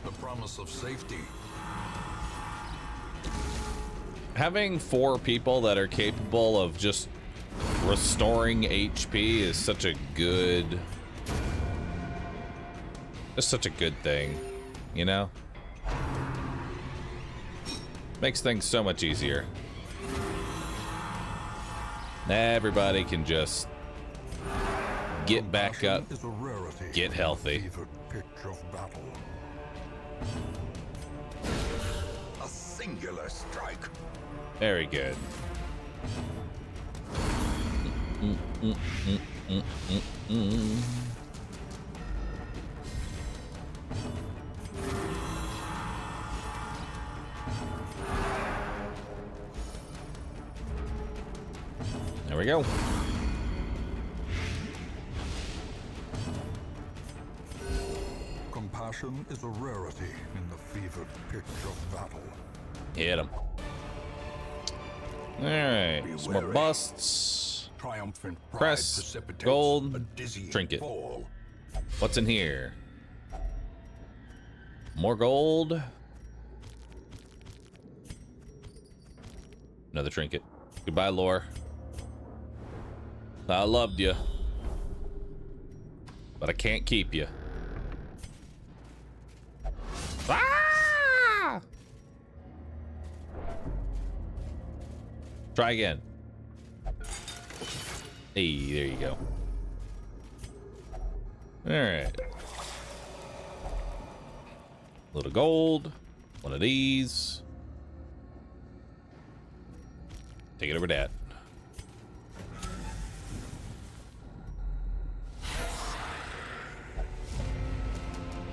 the promise of safety. Having 4 people that are capable of just restoring HP is such a good... It's such a good thing, you know? Makes things so much easier. Everybody can just get back up, Is a rarity get in the healthy. fevered pitch of battle. A singular strike. Very good. There we go. Compassion is a rarity in the fevered pitch of battle. Hit him. Alright, some more wary. busts. Triumphant pride Crest, precipitates gold, a dizzying trinket. fall. What's in here? More gold. Another trinket. Goodbye, lore. I loved you, but I can't keep you. Ah! Try again. Hey, there you go. All right. Little gold. One of these. Take it over, Dad.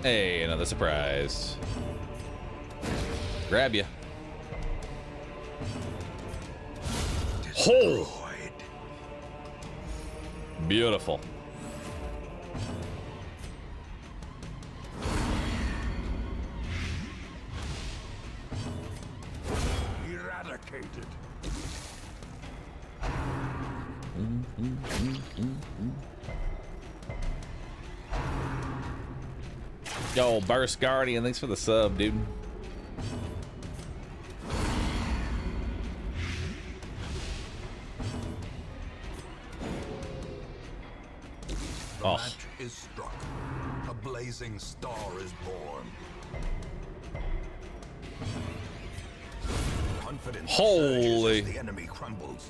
Hey, another surprise. Grab you. Oh! Beautiful. Eradicated. Yo, Burst Guardian, thanks for the sub, dude. The match is struck. A blazing star is born. Confidence Holy. surges as the enemy crumbles.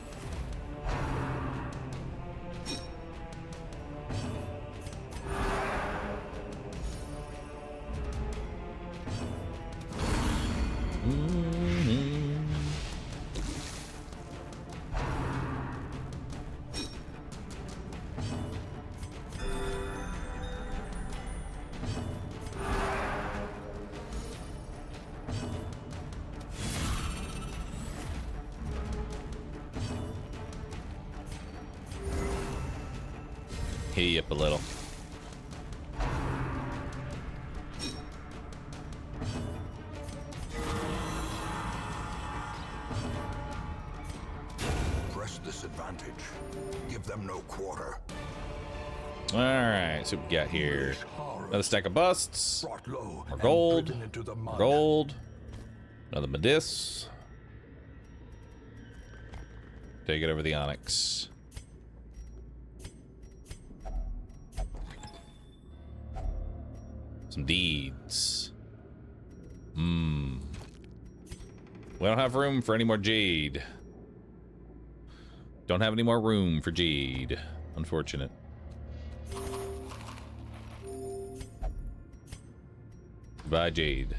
Hey up a little. Press this advantage. Give them no quarter. All right, so we got here another stack of busts, Brought low more and gold, driven into the more mud. gold, another Medis. Take it over the Onyx. Some deeds. We don't have room for any more jade. Don't have any more room for jade. Unfortunate. Goodbye, jade.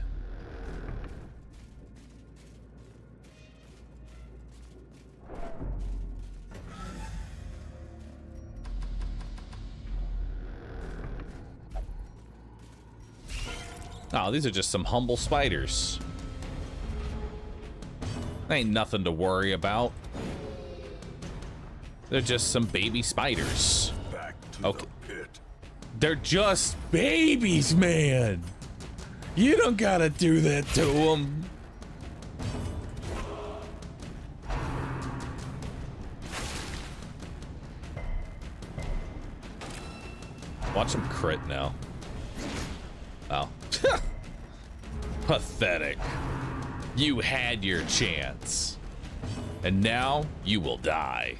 Oh, these are just some humble spiders. Ain't nothing to worry about. They're just some baby spiders. Back to Okay. the pit. They're just babies, man. You don't gotta do that to them. Watch them crit now. Oh. Pathetic. You had your chance. And now you will die.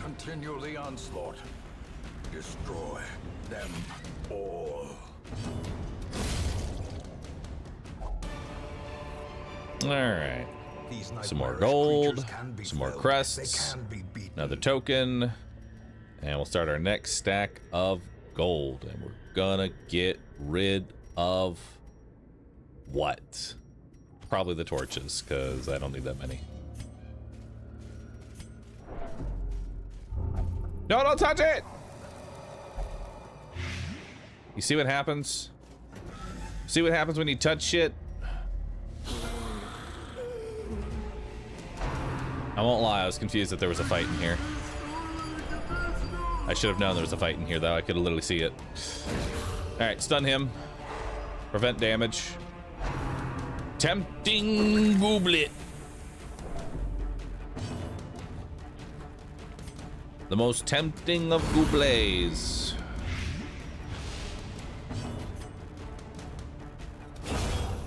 Continue the onslaught. Destroy them all. All right. These Some more nightmarish gold, creatures can be some more felled. crests, They can be beaten. another token, and we'll start our next stack of gold. And we're gonna get rid of what? Probably the torches, because I don't need that many. No, don't touch it! You see what happens? See what happens when you touch shit? I won't lie, I was confused that there was a fight in here. I should have known there was a fight in here, though. I could literally see it. Alright, stun him. Prevent damage. Tempting Gooblet. The most tempting of Gooblets.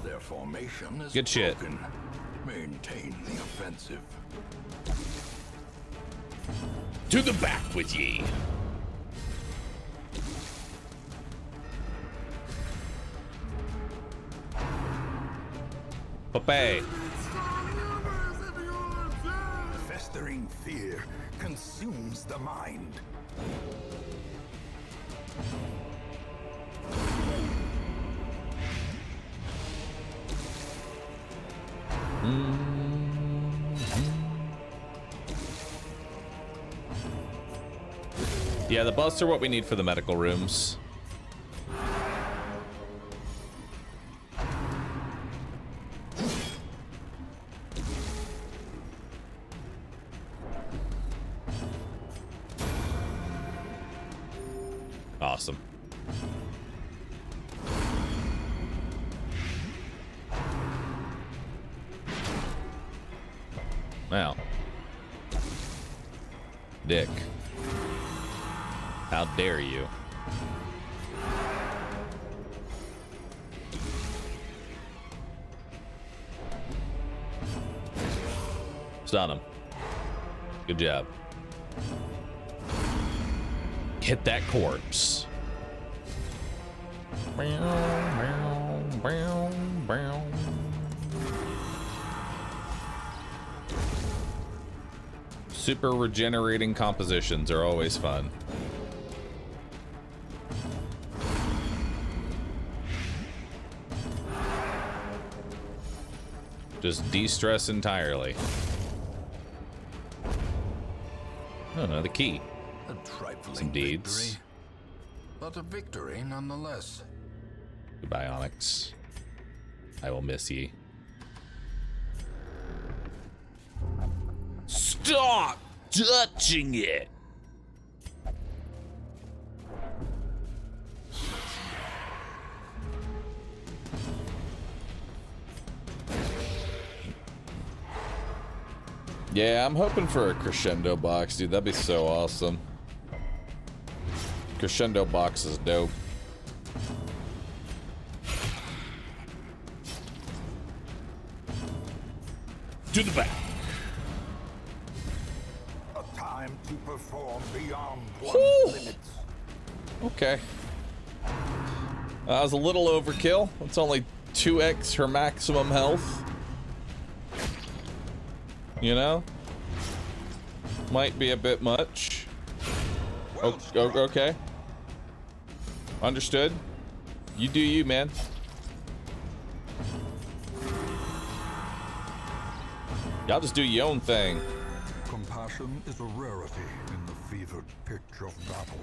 Their formation is Good shit. broken. Maintain the offensive. To the back with ye. Popeye. Festering fear consumes the mind. Yeah, the busts are what we need for the medical rooms. Awesome. Now, Dick, how dare you? Stun him. Good job. Hit that corpse. Super regenerating compositions are always fun. Just de-stress entirely. Oh no, the key. A trifling Some deeds. victory, but a victory nonetheless. Goodbye, Onyx. I will miss ye. Stop touching it! Yeah, I'm hoping for a crescendo box, dude. That'd be so awesome. Crescendo box is dope. To the back. A time to perform beyond Whew. one's limits. Okay. That was a little overkill. It's only 2x her maximum health. You know? Might be a bit much. Oh, okay. Understood. You do you, man. Y'all just do your own thing. Compassion is a rarity in the fevered pitch of battle.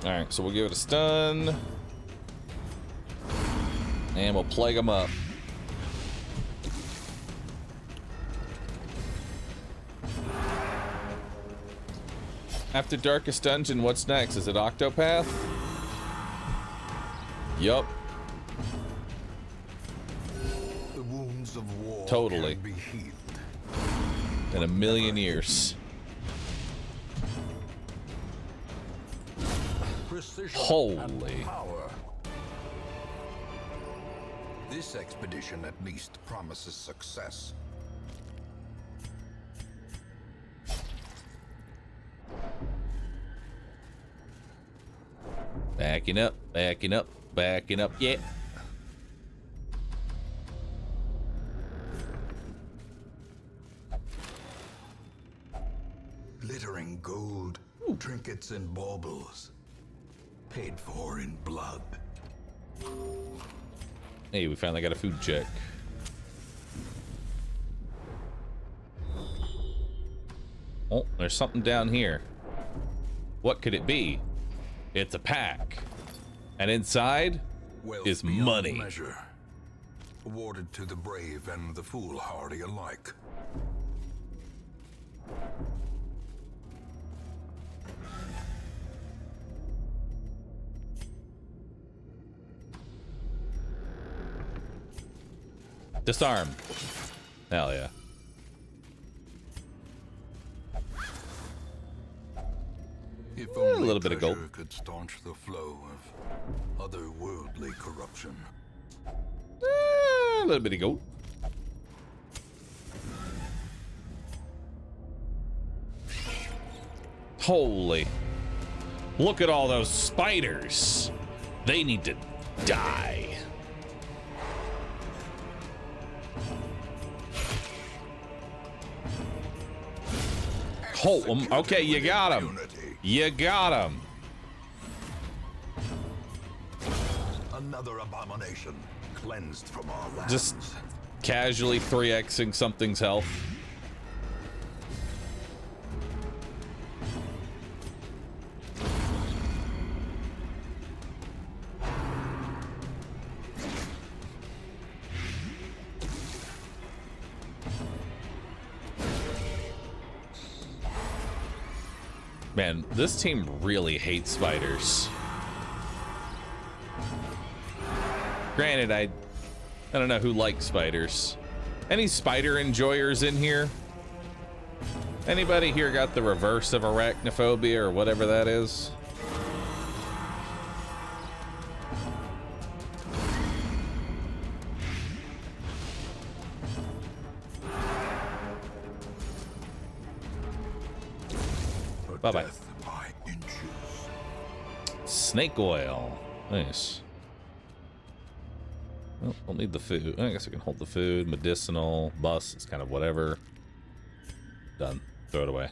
Alright, so we'll give it a stun. And we'll plague them up. After Darkest Dungeon, what's next? Is it Octopath? Yup. The wounds of war Totally. can be healed. In a million years. Precision Holy. and power. This expedition at least promises success. Backing up, backing up, backing up. Yeah. Glittering gold, trinkets and baubles. Paid for in blood. Hey, we finally got a food check. Oh, there's something down here. What could it be? It's a pack. And inside Wealth is beyond money. measure, awarded to the brave and the foolhardy alike. Disarm. Hell yeah. If only a little bit of gold. treasure could staunch the flow of otherworldly corruption. A little bit of gold. Holy. Look at all those spiders. They need to die. Oh, okay, you got him. Unity. You got him. Another abomination cleansed from our lands. Just casually 3xing something's health. Man, this team really hates spiders. Granted, I don't know who likes spiders. Any spider enjoyers in here? Anybody here got the reverse of arachnophobia or whatever that is? Bye-bye. Snake oil. Nice. Well, don't need the food. I guess I can hold the food. Medicinal. Bus. It's kind of whatever. Done. Throw it away.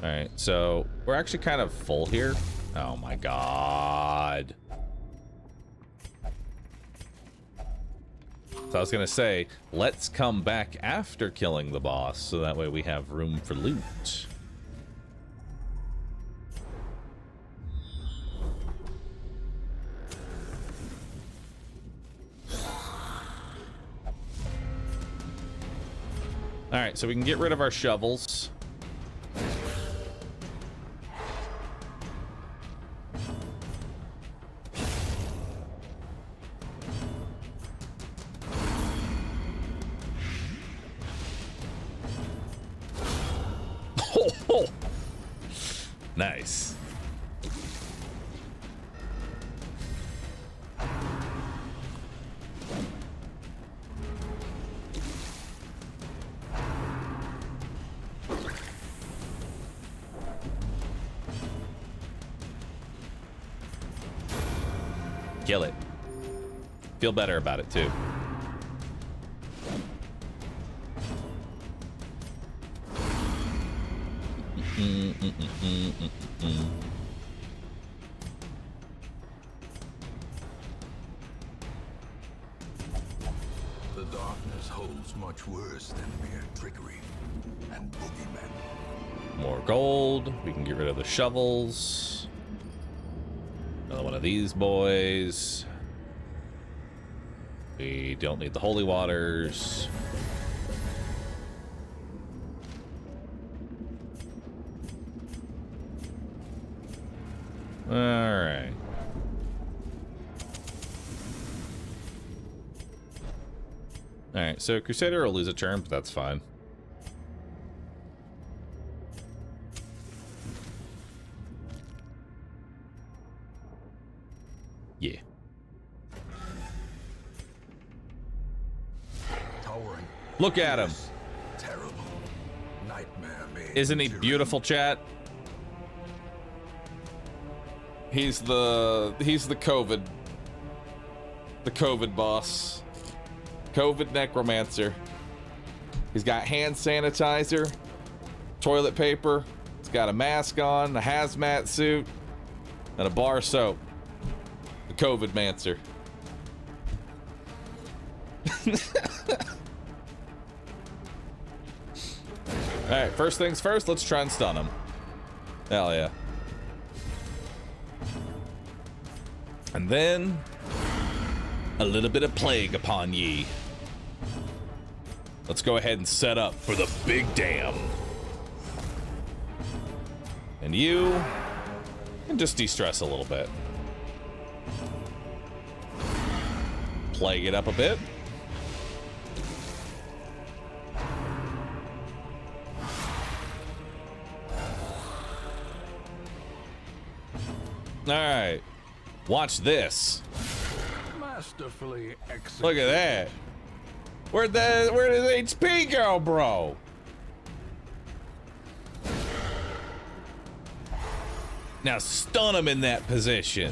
Alright, so we're actually kind of full here. Oh my god. So I was gonna say, let's come back after killing the boss, so that way we have room for loot. Alright, so we can get rid of our shovels. Nice. Kill it. Feel better about it too. The darkness holds much worse than mere trickery and boogeymen. More gold. We can get rid of the shovels. Another one of these boys. We don't need the holy waters. All right. All right, so Crusader will lose a turn, but that's fine. Yeah. Towering. Look at him. Terrible. Nightmare made. Isn't he beautiful, chat? He's the COVID boss. COVID necromancer. He's got hand sanitizer, toilet paper, he's got a mask on, a hazmat suit, and a bar of soap. The COVID mancer. Alright, first things first, let's try and stun him. Hell yeah. And then a little bit of plague upon ye. Let's go ahead and set up for the big dam. And you can just de-stress a little bit. Plague it up a bit. All right. Watch this. Masterfully executed. Look at that. Where did HP go, bro? Now stun him in that position.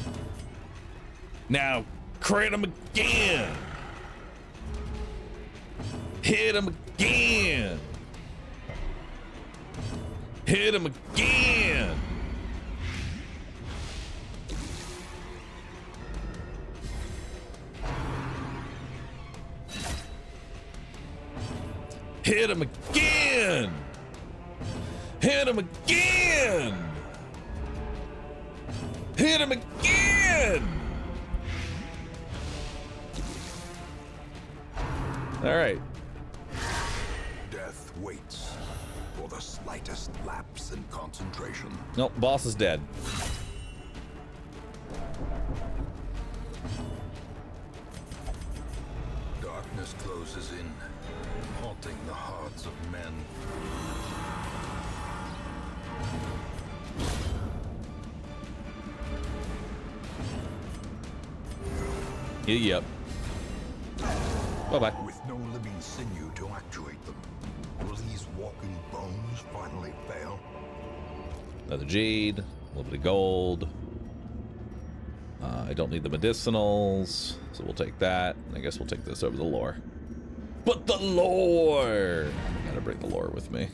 Now crit him again. Hit him again. Hit him again. Hit him again! Hit him again! Hit him again! All right. Death waits for the slightest lapse in concentration. Nope, boss is dead. Darkness closes in, haunting the hearts of men. Yep. Bye-bye. With no living sinew to actuate them, will these walking bones finally fail? Another jade, a little bit of gold. I don't need the medicinals, so we'll take that. I guess we'll take this over the lore. But the lore! Gotta bring the lore with me.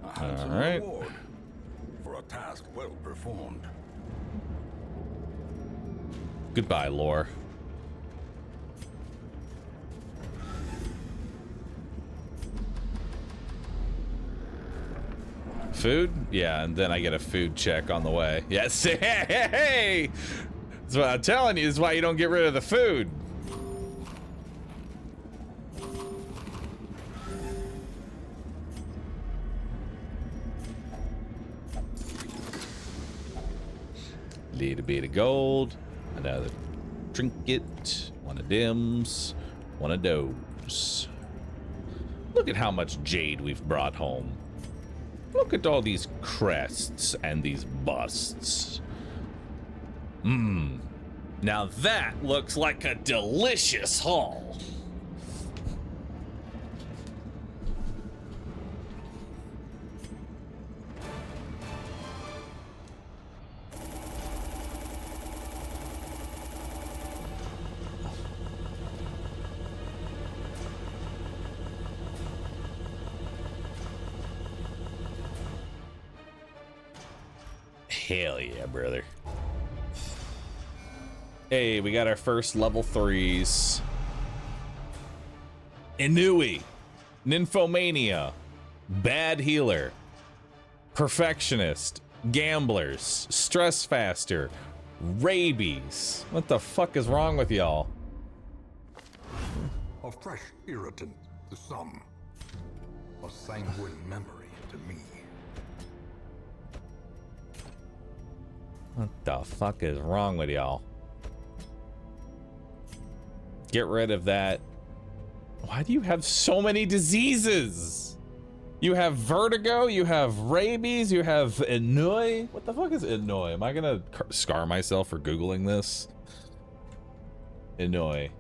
A handsome All right. reward for a task well performed. Goodbye, lore. Food? Yeah, and then I get a food check on the way. Yes, hey! That's what I'm telling you, is why you don't get rid of the food. Little bit of gold, another trinket, one of dims, one of those. Look at how much jade we've brought home. Look at all these crests and these busts. Now that looks like a delicious haul. Hell yeah, brother. Hey, we got our first level 3s. Inui, Nymphomania, Bad Healer, Perfectionist, Gamblers, Stress Faster, Rabies. What the fuck is wrong with y'all? A fresh irritant to some, a sanguine memory to me. What the fuck is wrong with y'all? Get rid of that. Why do you have so many diseases? You have vertigo, you have rabies, you have Inui. What the fuck is Inui? Am I gonna scar myself for Googling this? Inui.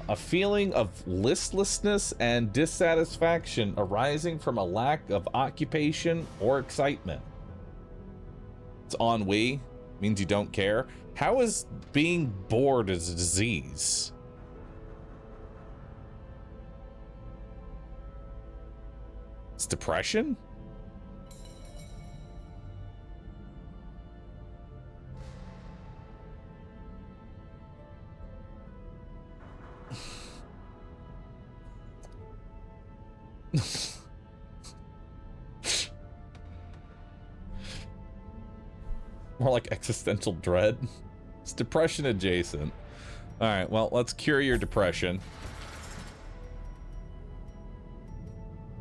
A feeling of listlessness and dissatisfaction arising from a lack of occupation or excitement. It's ennui, means you don't care. How is being bored a disease? It's depression? More like existential dread. It's depression adjacent. All right, well, let's cure your depression.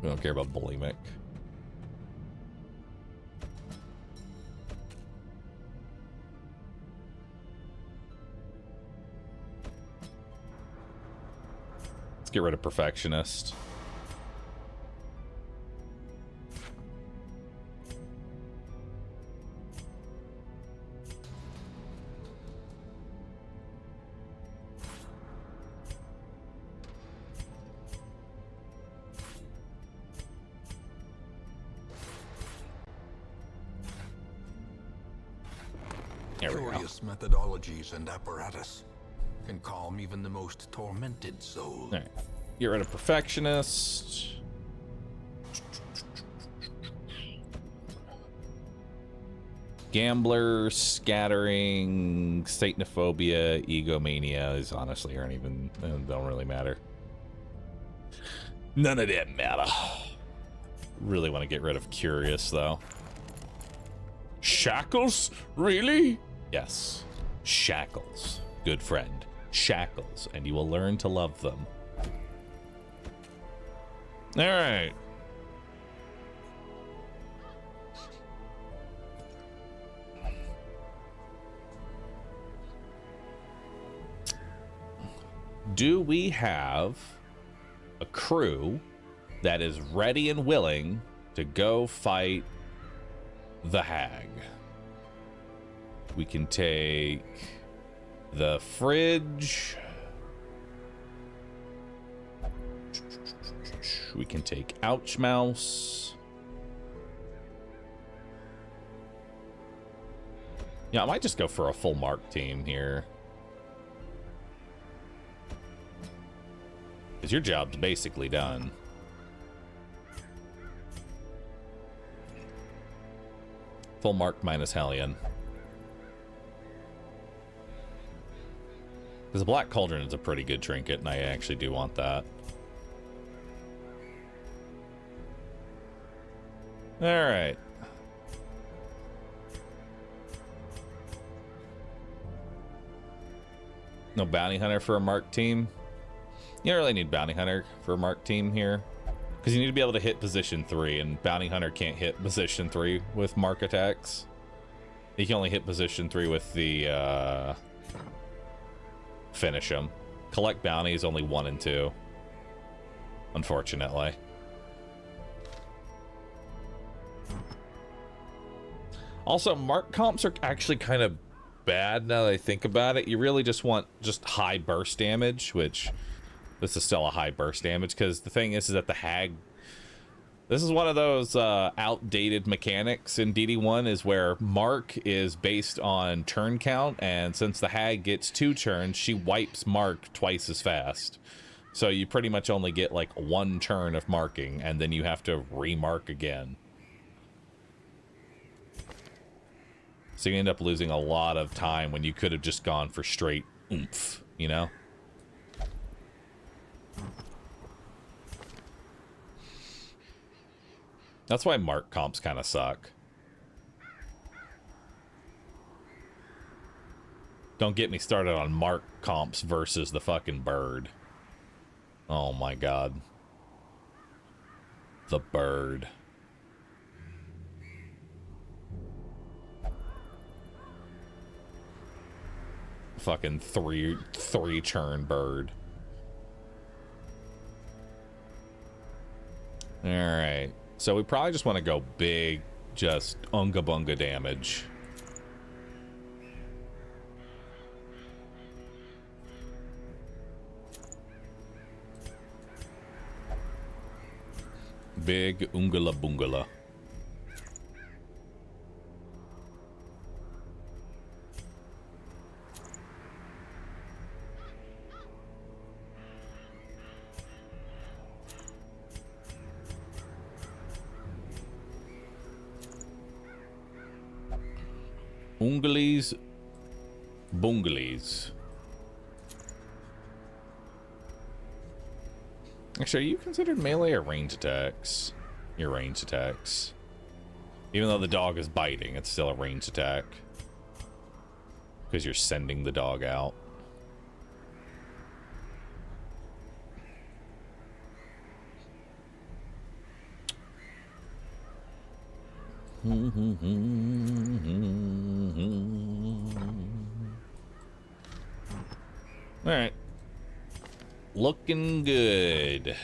We don't care about bulimic. Let's get rid of perfectionist. There we go. Curious methodologies and apparatus. can calm even the most tormented soul. All right. Get rid of Perfectionist. Gambler, Scattering, Satanophobia, Egomania is honestly aren't even, don't really matter. None of them matter. Really want to get rid of Curious though. Shackles? Really? Yes. Shackles. Good friend. Shackles. And you will learn to love them. All right. Do we have a crew that is ready and willing to go fight the Hag? We can take the Fridge. We can take Ouch Mouse. Yeah, I might just go for a full mark team here. Because your job's basically done. Full mark minus Hellion. Because the Black Cauldron is a pretty good trinket, and I actually do want that. Alright. No Bounty Hunter for a mark team? You don't really need Bounty Hunter for a mark team here. Because you need to be able to hit position 3, and Bounty Hunter can't hit position 3 with mark attacks. He can only hit position 3 with the, finish him. Collect bounties only 1 and 2. Unfortunately. Also, mark comps are actually kind of bad now that I think about it. You really just want just high burst damage, which this is still a high burst damage, because the thing is that the Hag, this is one of those outdated mechanics in DD1, is where mark is based on turn count, and since the Hag gets 2 turns, she wipes mark twice as fast. So you pretty much only get like 1 turn of marking, and then you have to remark again. So you end up losing a lot of time when you could have just gone for straight oomph, you know? That's why mark comps kind of suck. Don't get me started on mark comps versus the fucking bird. Oh my god. The bird. Fucking three turn bird. All right. So we probably just want to go big, just unga bunga damage. Big ungala bungala. Ungalies, bungalies. Actually, are you considered melee or range attacks? Your range attacks. Even though the dog is biting, it's still a range attack. Because you're sending the dog out. All right. Looking good.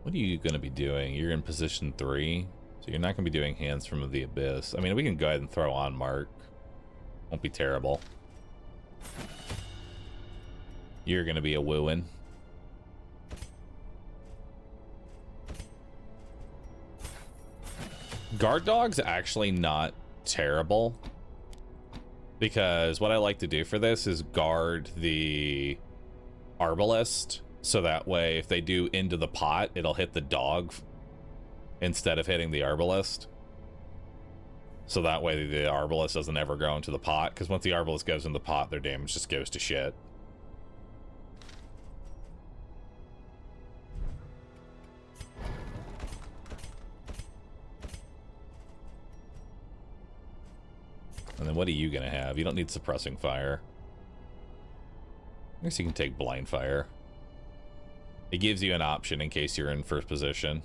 What are you going to be doing? You're in position 3. So you're not going to be doing Hands from the Abyss. I mean, we can go ahead and throw on Mark. Won't be terrible. You're going to be a wooing. Guard Dog's actually not terrible, because what I like to do for this is guard the Arbalest, so that way if they do into the pot, it'll hit the dog instead of hitting the Arbalest. So that way the Arbalest doesn't ever go into the pot, because once the Arbalest goes in the pot, their damage just goes to shit. And then what are you going to have? You don't need suppressing fire. I guess you can take blind fire. It gives you an option in case you're in first position.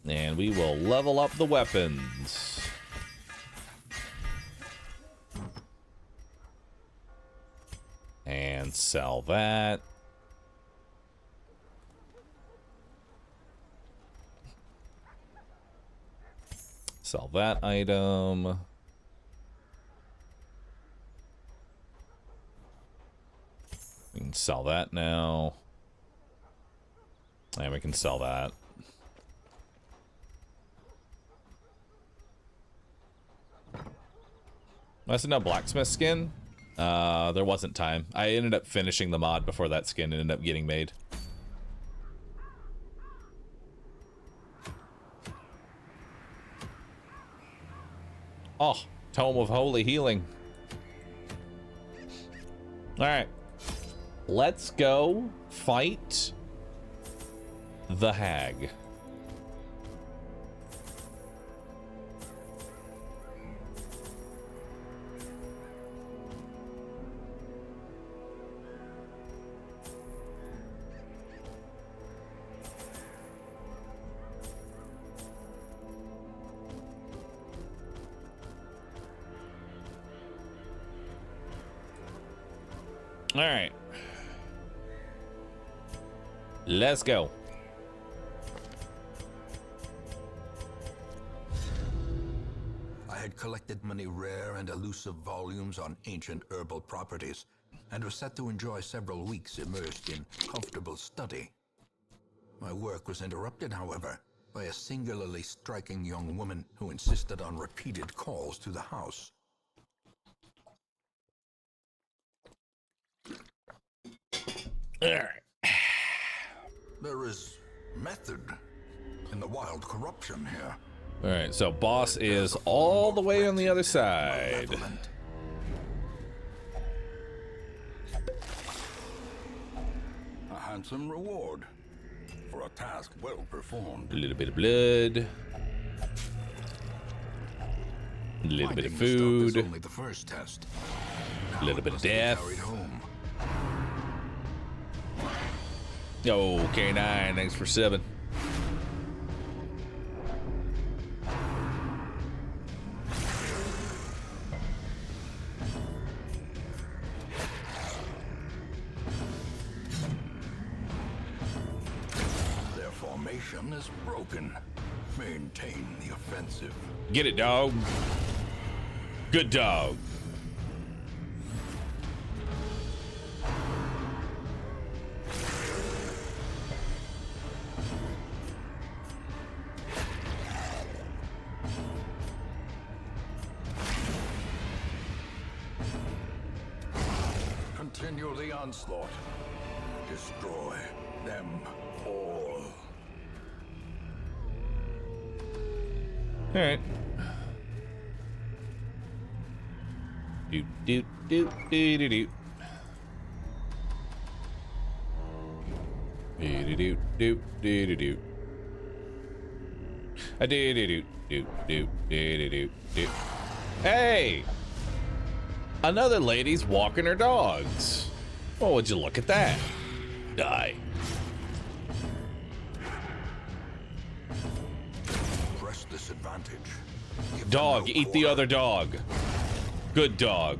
And we will level up the weapons. And sell that. Sell that item. We can sell that now. And we can sell that. That's no blacksmith skin. There wasn't time. I ended up finishing the mod before that skin ended up getting made. Oh, Tome of Holy Healing. Alright. Let's go fight the hag. All right. Let's go. I had collected many rare and elusive volumes on ancient herbal properties, and was set to enjoy several weeks immersed in comfortable study. My work was interrupted, however, by a singularly striking young woman who insisted on repeated calls to the house. All right. There is method in the wild corruption here. All right, so boss is all the way on the other side. Malevolent. A handsome reward for a task well performed. A little bit of blood. A little bit of food. Only the first test. A little bit of death. Carried home. Yo, K9, thanks for 7. Their formation is broken. Maintain the offensive. Get it, dog. Good dog. Continue the onslaught. Destroy them all. All right. Do do do do do do. Do do do do do do. I do do do do do do do do. Hey! Another lady's walking her dogs. Oh, would you look at that? Die. Press this advantage. Give Dog, them no eat the quarter. other dog. Good dog.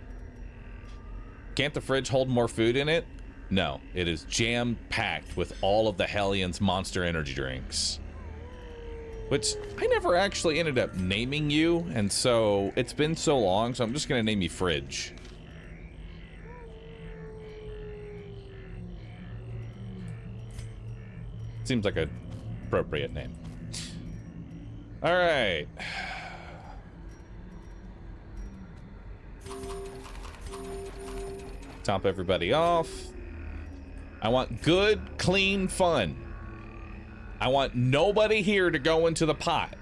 Can't the fridge hold more food in it? No, it is jam-packed with all of the Hellions Monster Energy drinks. Which, I never actually ended up naming you, and so it's been so long, so I'm just gonna name you Fridge. Seems like an appropriate name. All right. Top everybody off. I want good, clean fun. I want nobody here to go into the pot.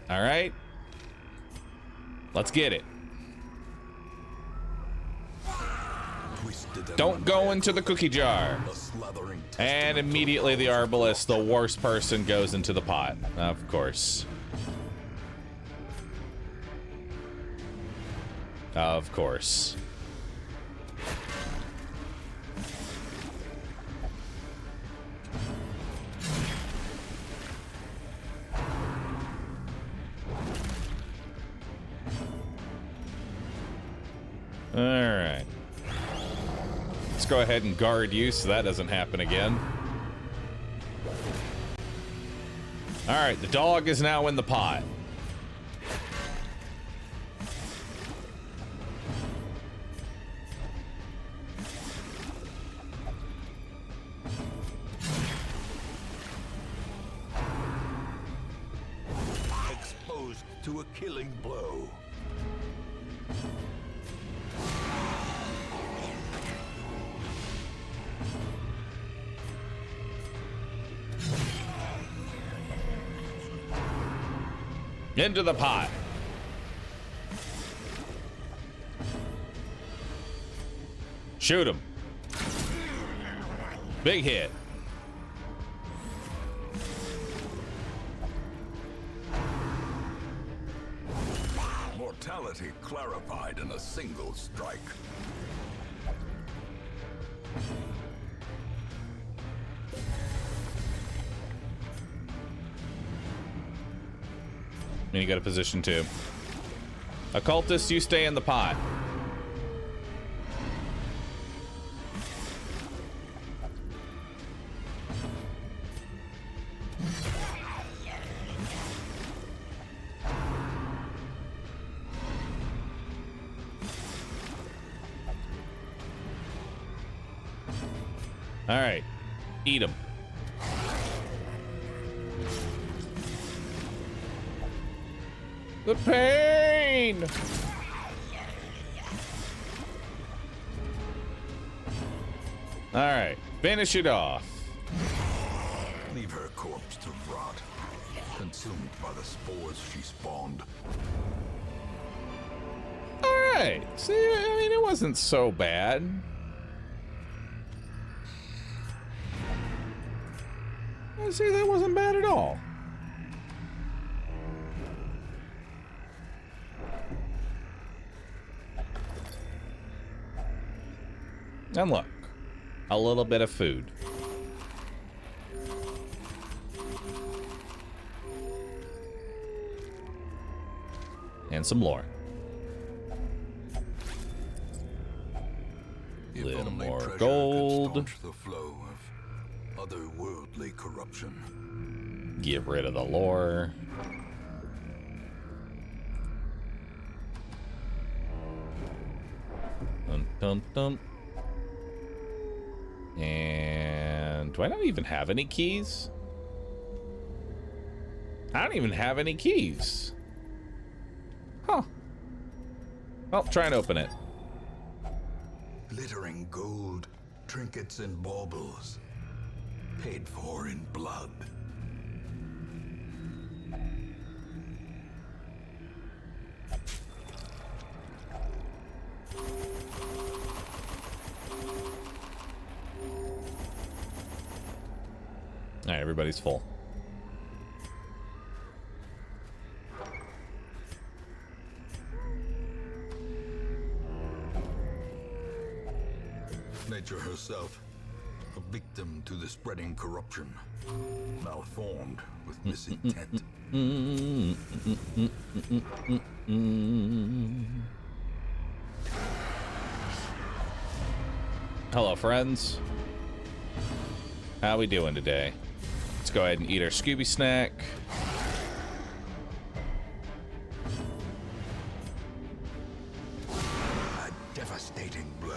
All right? Let's get it. Don't go into the cookie jar. And immediately the Arbalest, the worst person, goes into the pot. Of course. Of course. All right. Let's go ahead and guard you so that doesn't happen again. All right, the dog is now in the pot. Exposed to a killing blow. Into the pot. Shoot him. Big hit. Mortality clarified in a single strike. And you got a position too. Occultist, you stay in the pot. All right, eat them. The pain! All right, finish it off. Leave her corpse to rot, consumed by the spores she spawned. All right, see, I mean, it wasn't so bad. See, that wasn't bad at all. And look, a little bit of food. And some lore. If Little only more treasure gold. could staunch the flow of otherworldly corruption. Get rid of the lore. Dun, dun, dun. And do I not even have any keys? I don't even have any keys. Huh. Well, try and open it. Glittering gold, trinkets and baubles, paid for in blood. All right, everybody's full. Nature herself, a victim to the spreading corruption, malformed with misintent. Hello, friends. How we doing today? Let's go ahead and eat our Scooby snack. A devastating blow.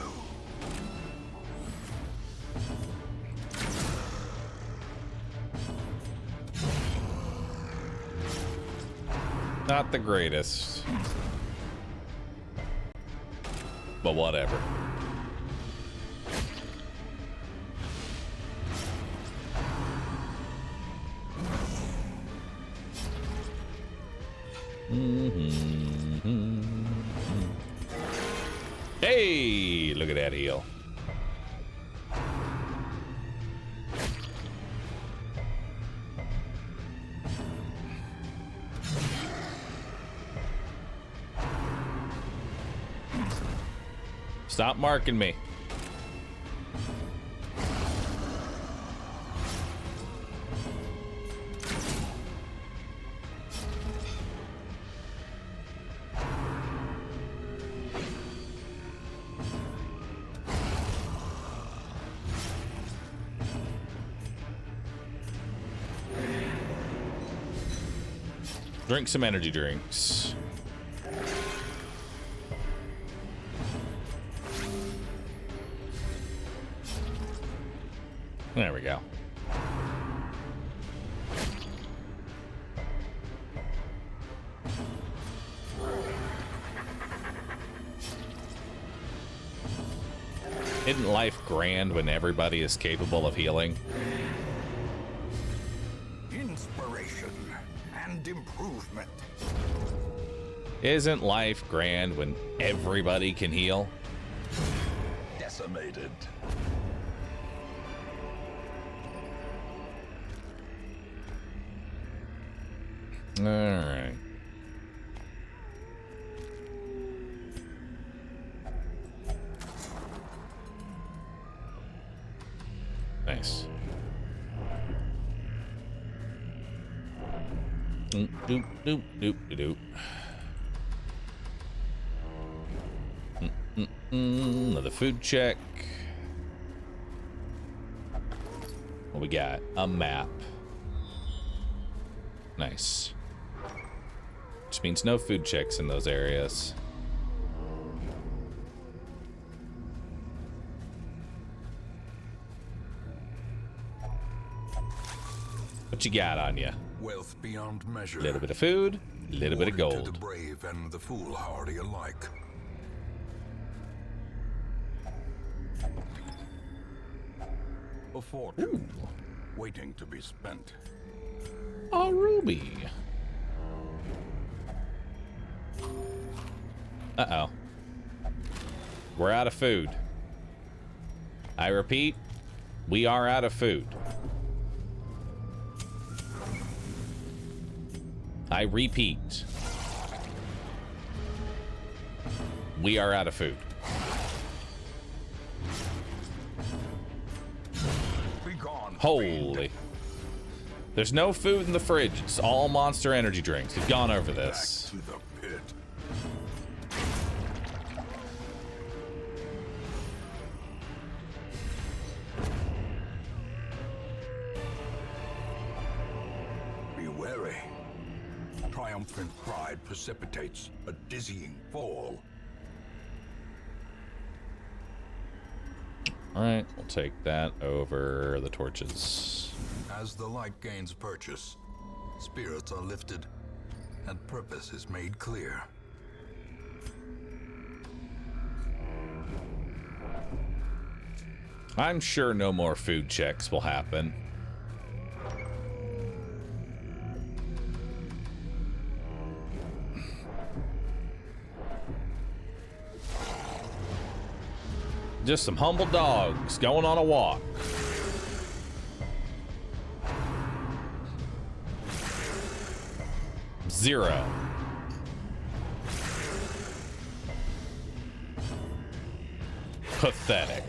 Not the greatest. But whatever. Hey, look at that heel. Stop marking me. Drink some energy drinks. There we go. Isn't life grand when everybody is capable of healing? Inspiration and improvement. Isn't life grand when everybody can heal? Decimated. All right. Nice. Doop, doop, doop, doop, doop. Another food check. What we got? A map. Nice. Which means no food checks in those areas. What you got on you? Wealth beyond measure. A little bit of food, a little bit of Awarded to gold. the brave and the foolhardy alike. A fortune waiting to be spent. A ruby. Uh-oh. We're out of food. I repeat, we are out of food. I repeat. We are out of food. Be gone. Holy. There's no food in the fridge. It's all Monster Energy drinks. We've gone over Back this. to the pit. Be wary. Triumphant pride precipitates a dizzying fall. All right, we'll take that over the torches. As the light gains purchase, spirits are lifted, and purpose is made clear. I'm sure no more food checks will happen. Just some humble dogs going on a walk. Zero. Pathetic.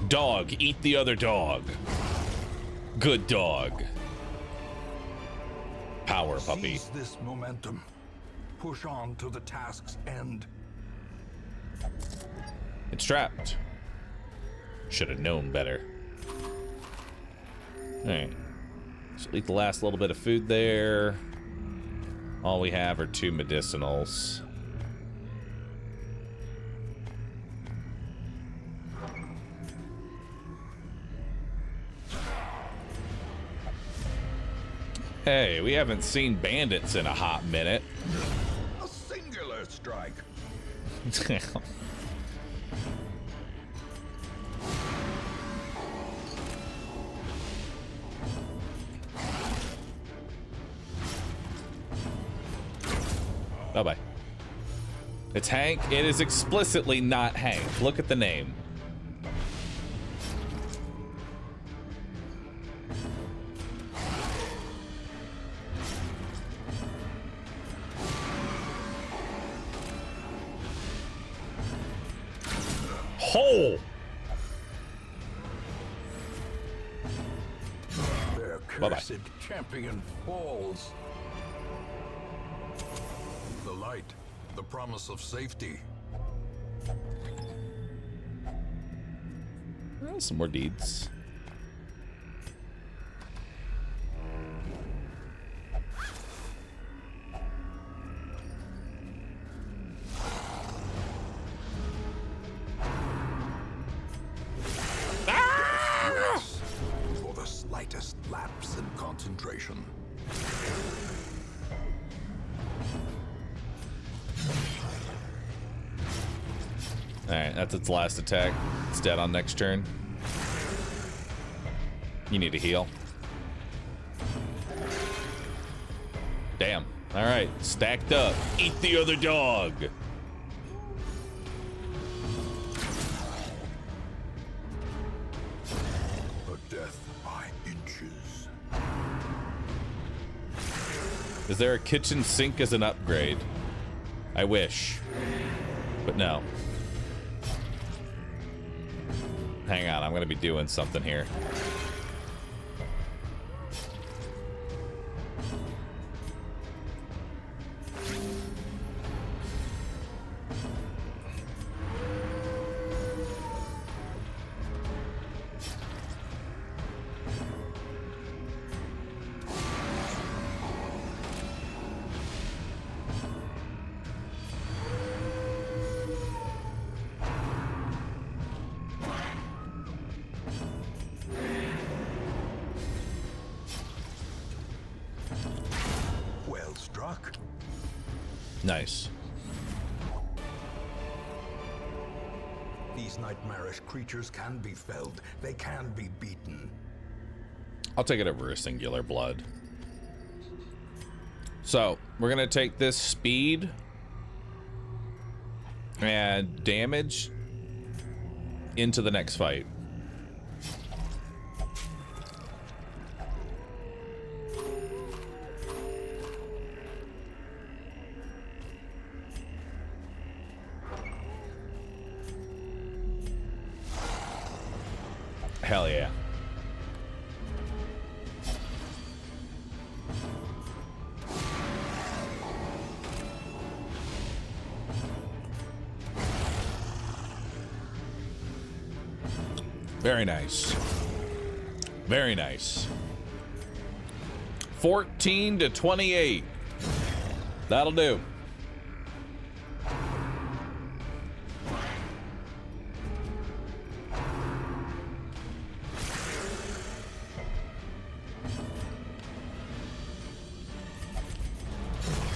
Dog, eat the other dog. Good dog. power, puppy. Seize this momentum. Push on to the task's end. It's trapped. Should have known better. Alright. So eat the last little bit of food there. All we have are 2 medicinals. Hey, we haven't seen bandits in a hot minute. A singular strike. Bye-bye. It's Hank. It is explicitly not Hank. Look at the name. Hole! Their Bye-bye. cursed champion falls. The light, the promise of safety. Some more deeds. Yes, for the slightest lapse in concentration. Alright, that's its last attack. It's dead on next turn. You need to heal. Damn. Alright, stacked up. Eat the other dog. A death by inches. Is there a kitchen sink as an upgrade? I wish. But no. Hang on, I'm gonna be doing something here. Well struck. Nice. These nightmarish creatures can be felled. They can be beaten. I'll take it over a singular blood. So, we're gonna take this speed and damage into the next fight. Hell yeah. Very nice. Very nice. 14 to 28. That'll do.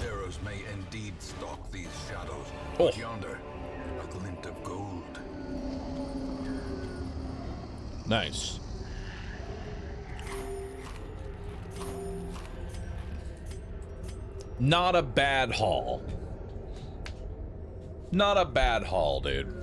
Arrows may indeed stalk these shadows. Oh. But yonder, a glint of gold. Nice. Not a bad haul. Not a bad haul, dude.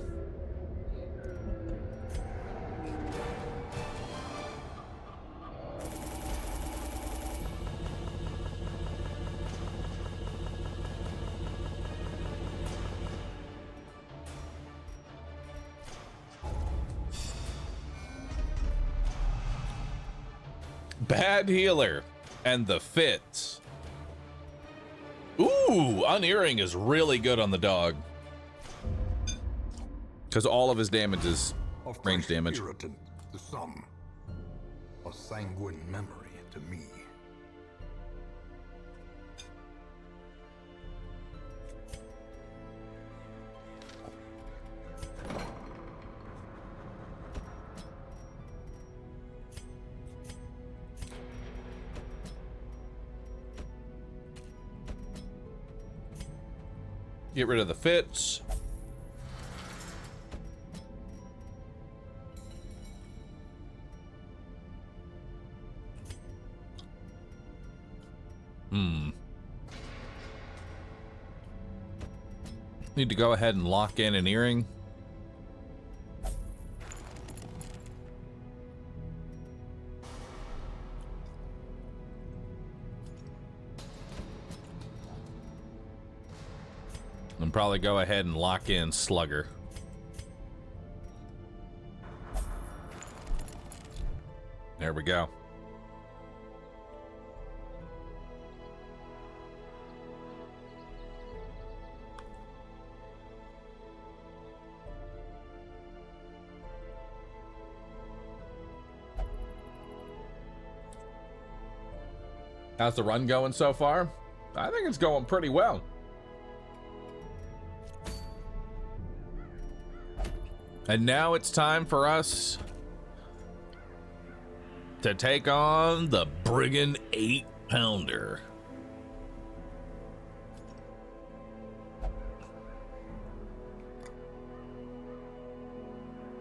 Bad healer and the fits. Ooh, unearring is really good on the dog. Because all of his damage is A range fresh damage. irritant to some. A sanguine memory to me. Get rid of the fits. Need to go ahead and lock in an earring. And probably go ahead and lock in Slugger. There we go. How's the run going so far? I think it's going pretty well. And now it's time for us to take on the Brigand 8-pounder.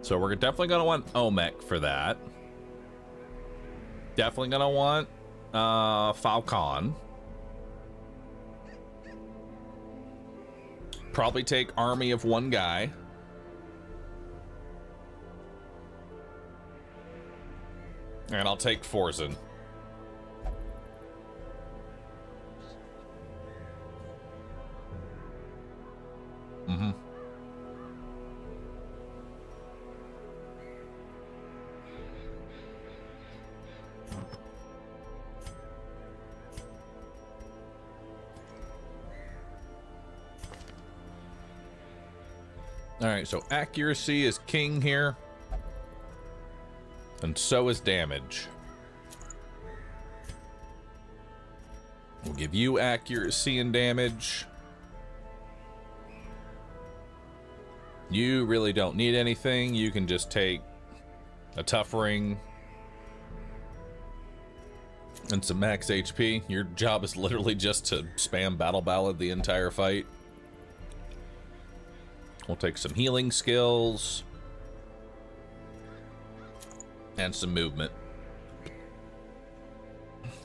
So we're definitely going to want Olmec for that. Definitely going to want Falcon. Probably take army of one guy. And I'll take Forzen. Mm-hmm. All right, so accuracy is king here. And so is damage. We'll give you accuracy and damage. You really don't need anything. You can just take a tough ring and some max HP. Your job is literally just to spam Battle Ballad the entire fight. We'll take some healing skills. And some movement.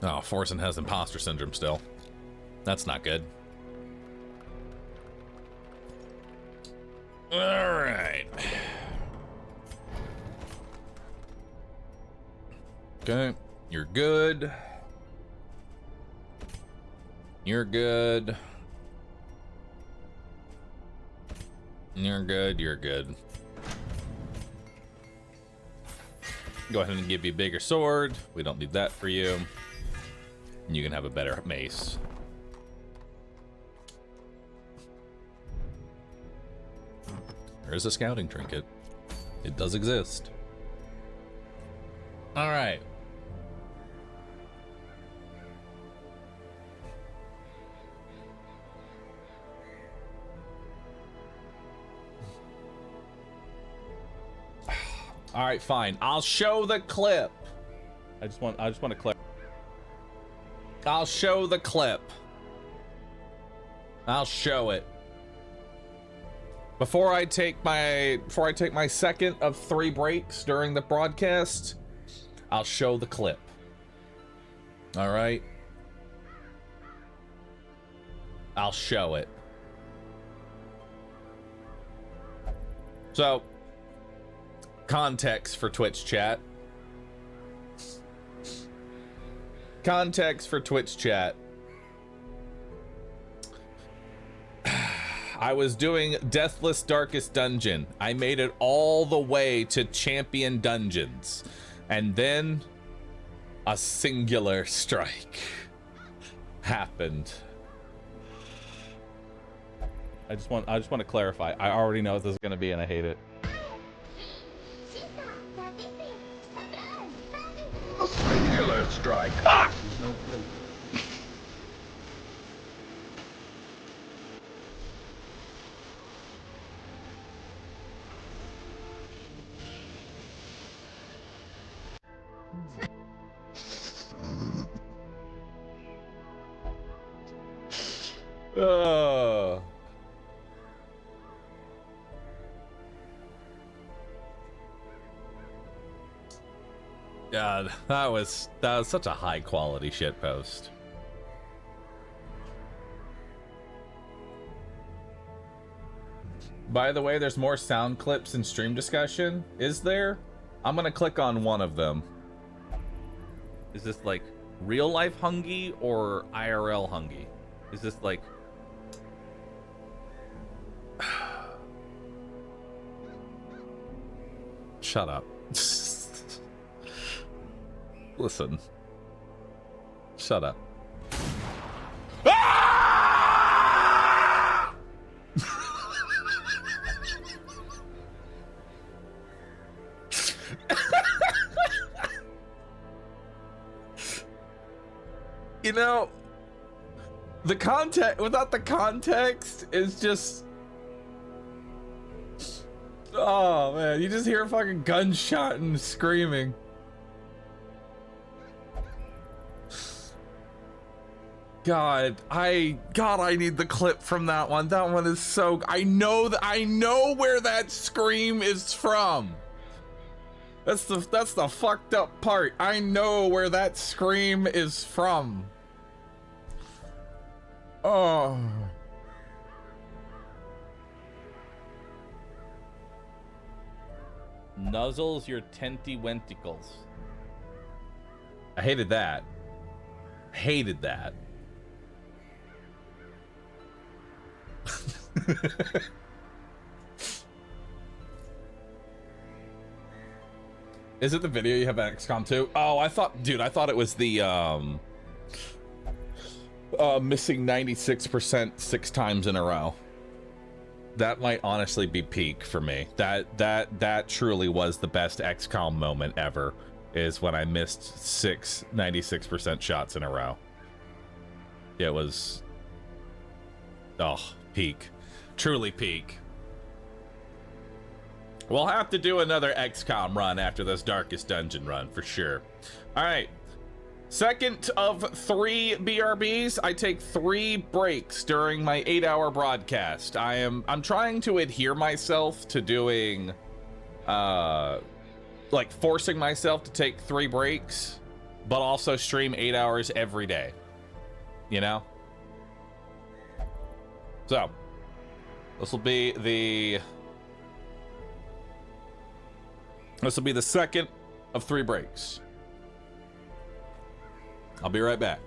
Oh, Forzen has imposter syndrome still. That's not good. All right. Okay, you're good. You're good. You're good, you're good. Go ahead and give you a bigger sword. We don't need that for you. And you can have a better mace. There is a scouting trinket. It does exist. All right. All right, fine. I'll show the clip. I just want to clip. I'll show the clip. I'll show it. Before I take my second of 3 breaks during the broadcast, I'll show the clip. All right. I'll show it. So, context for Twitch chat. Context for Twitch chat. I was doing Deathless Darkest Dungeon. I made it all the way to Champion Dungeons. And then a singular strike happened. I just want to clarify. I already know what this is gonna be, and I hate it. Singular strike. Oh. God, that was such a high quality shit post. By the way, there's more sound clips in stream discussion. Is there? I'm gonna click on one of them. Is this like real life Hungy or IRL Hungy? Is this like... Shut up. Listen. Shut up. Ah! You know, the context, without the context, is just... Oh, man, you just hear a fucking gunshot and screaming. God, I need the clip from that one. That one is so... I know where that scream is from. That's the fucked up part. I know where that scream is from. Oh. Nuzzles your tenty wenticles. I hated that. Hated that. Is it the video you have at XCOM 2? Oh, I thought it was the missing 96% 6 times in a row. That might honestly be peak for me. That truly was the best XCOM moment ever, is when I missed 96% shots in a row. It was, oh, peak. Truly peak. We'll have to do another XCOM run after this Darkest Dungeon run, for sure. All right. Second of 3 BRBs. I take 3 breaks during my 8-hour broadcast. I'm trying to adhere myself to doing, like forcing myself to take 3 breaks, but also stream 8 hours every day. You know? So, this will be the second of 3 breaks. I'll be right back.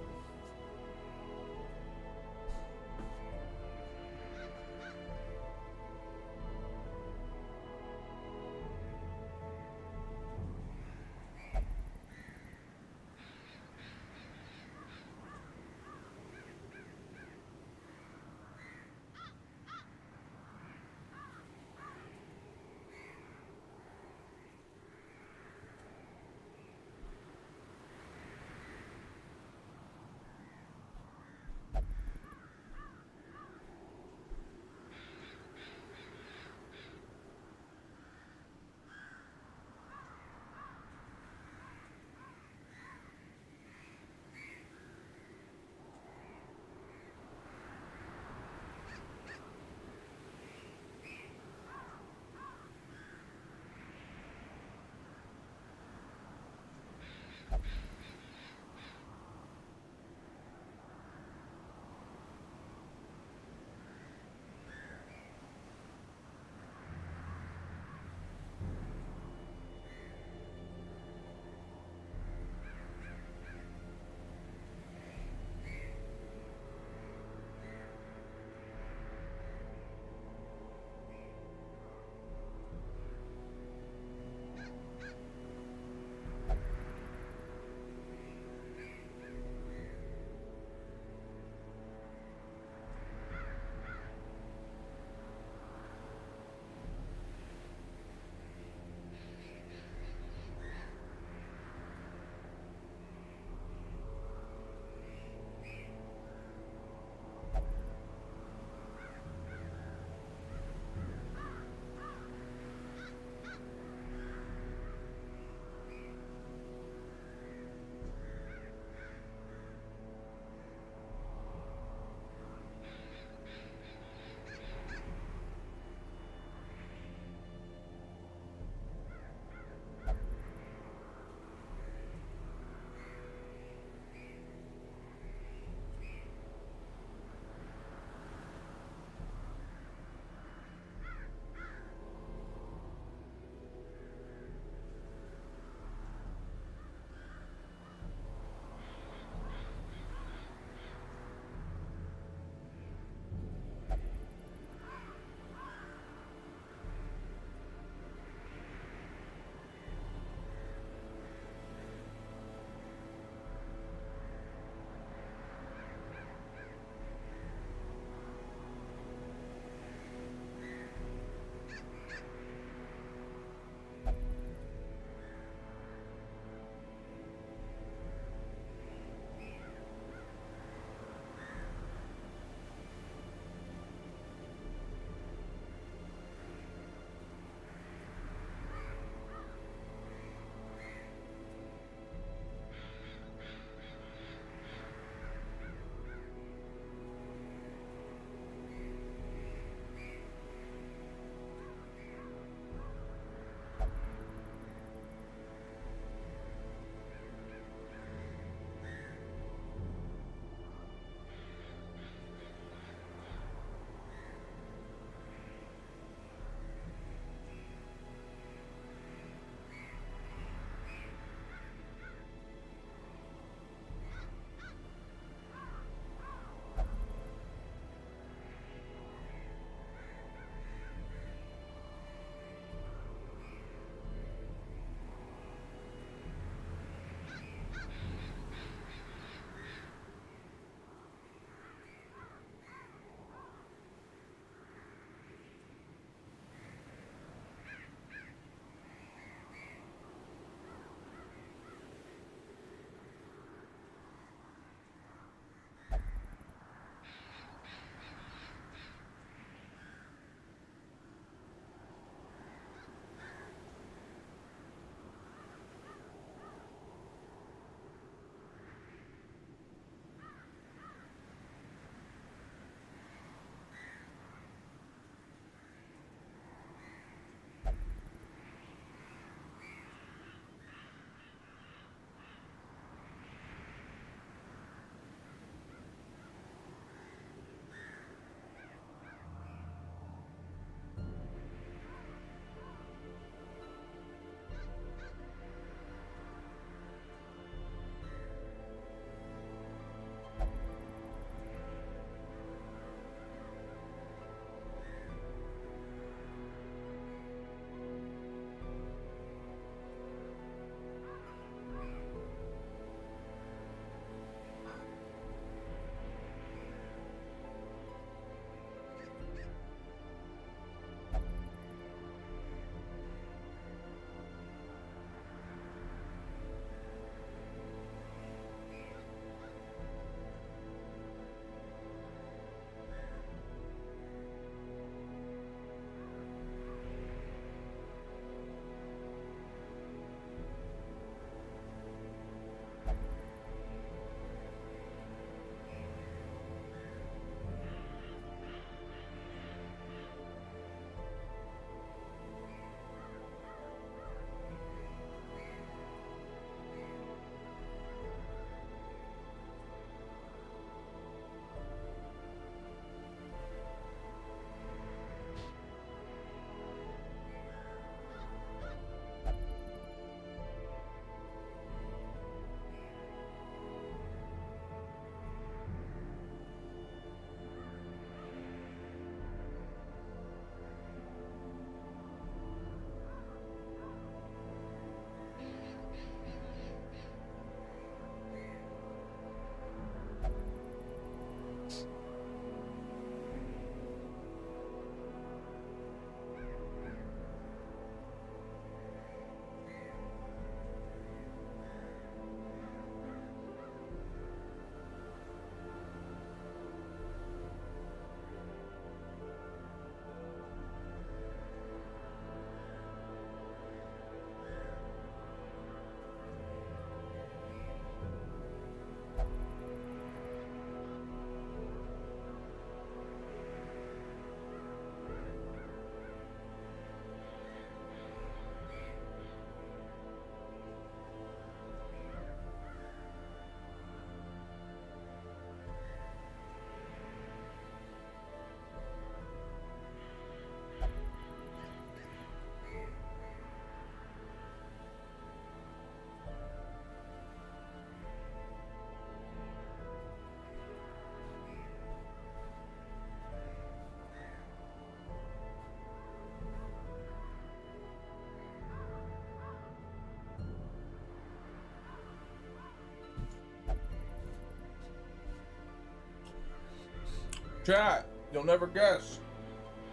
Chat, you'll never guess.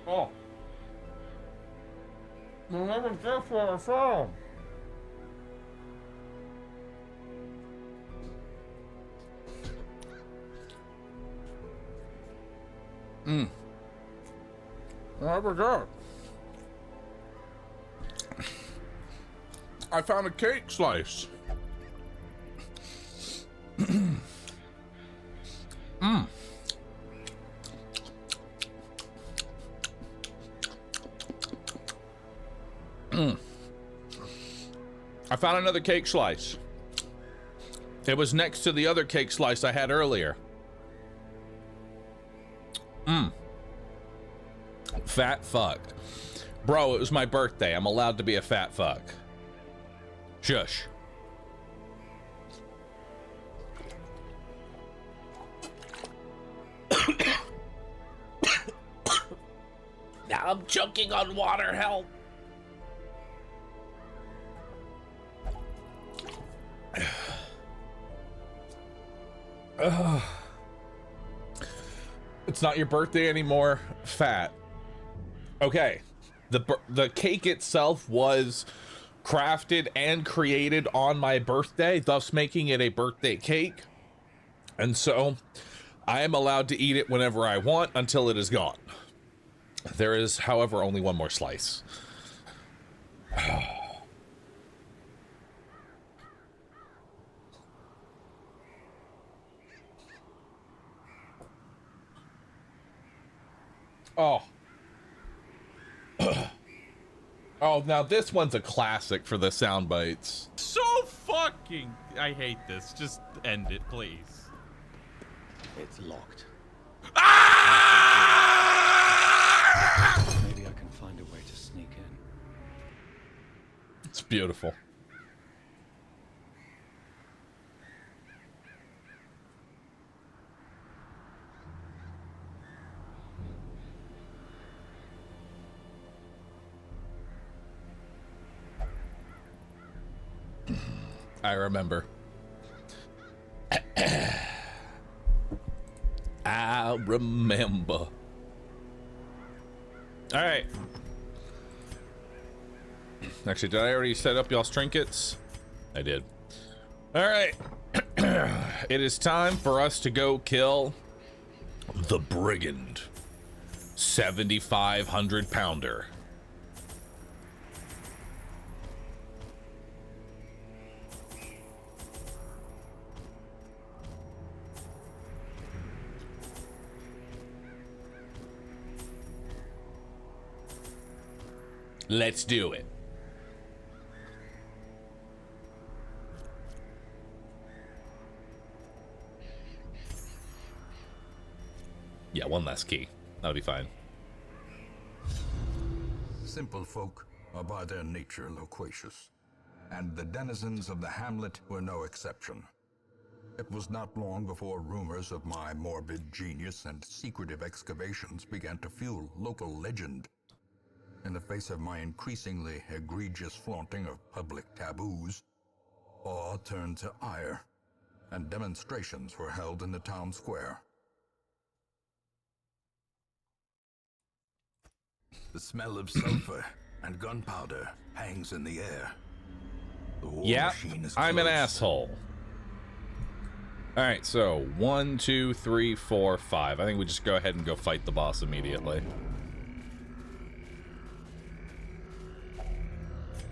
Oh. You'll never guess what I found. Never guess. I found a cake slice. I found another cake slice. It was next to the other cake slice I had earlier. Fat fuck. Bro, it was my birthday. I'm allowed to be a fat fuck. Shush. Now I'm choking on water, help. It's not your birthday anymore, fat. Okay, the cake itself was crafted and created on my birthday, thus making it a birthday cake. And so I am allowed to eat it whenever I want until it is gone. There is, however, only one more slice. Oh. Oh, now this one's a classic for the sound bites. So fucking... I hate this. Just end it, please. It's locked. Ah! Maybe I can find a way to sneak in. It's beautiful. I remember. I remember. All right. Actually, did I already set up y'all's trinkets? I did. All right. It is time for us to go kill the brigand. 7,500 pounder. Let's do it. Yeah, one less key. That'll be fine. Simple folk are by their nature loquacious, and the denizens of the hamlet were no exception. It was not long before rumors of my morbid genius and secretive excavations began to fuel local legend. In the face of my increasingly egregious flaunting of public taboos, awe turned to ire, and demonstrations were held in the town square. The smell of sulfur and gunpowder hangs in the air. The war machine is I'm an close. asshole. All right, so 1, 2, 3, 4, 5. I think we just go ahead and go fight the boss immediately.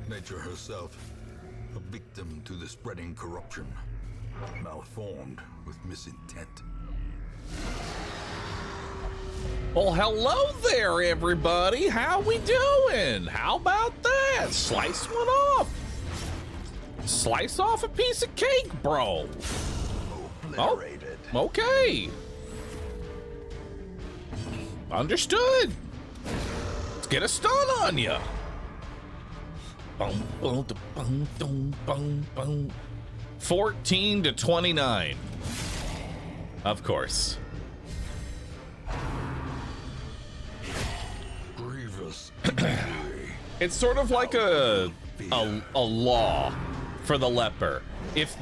Nature herself, a victim to the spreading corruption, malformed with misintent. Well, hello there, everybody. How we doing? How about that? Slice one off. Slice off a piece of cake, bro. Obliterated. Oh, okay. Understood. Let's get a stun on ya. Boom, boom, boom, boom, boom, boom. 14 to 29. Of course. Grievous. It's sort of like a law for the leper. If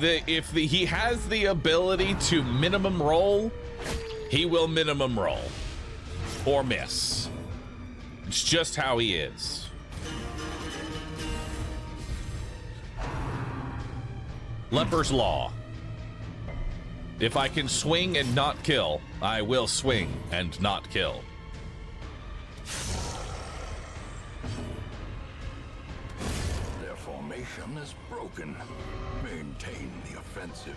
he has the ability to minimum roll, he will minimum roll. or miss. It's just how he is. Leper's Law. If I can swing and not kill, I will swing and not kill. Their formation is broken. Maintain the offensive.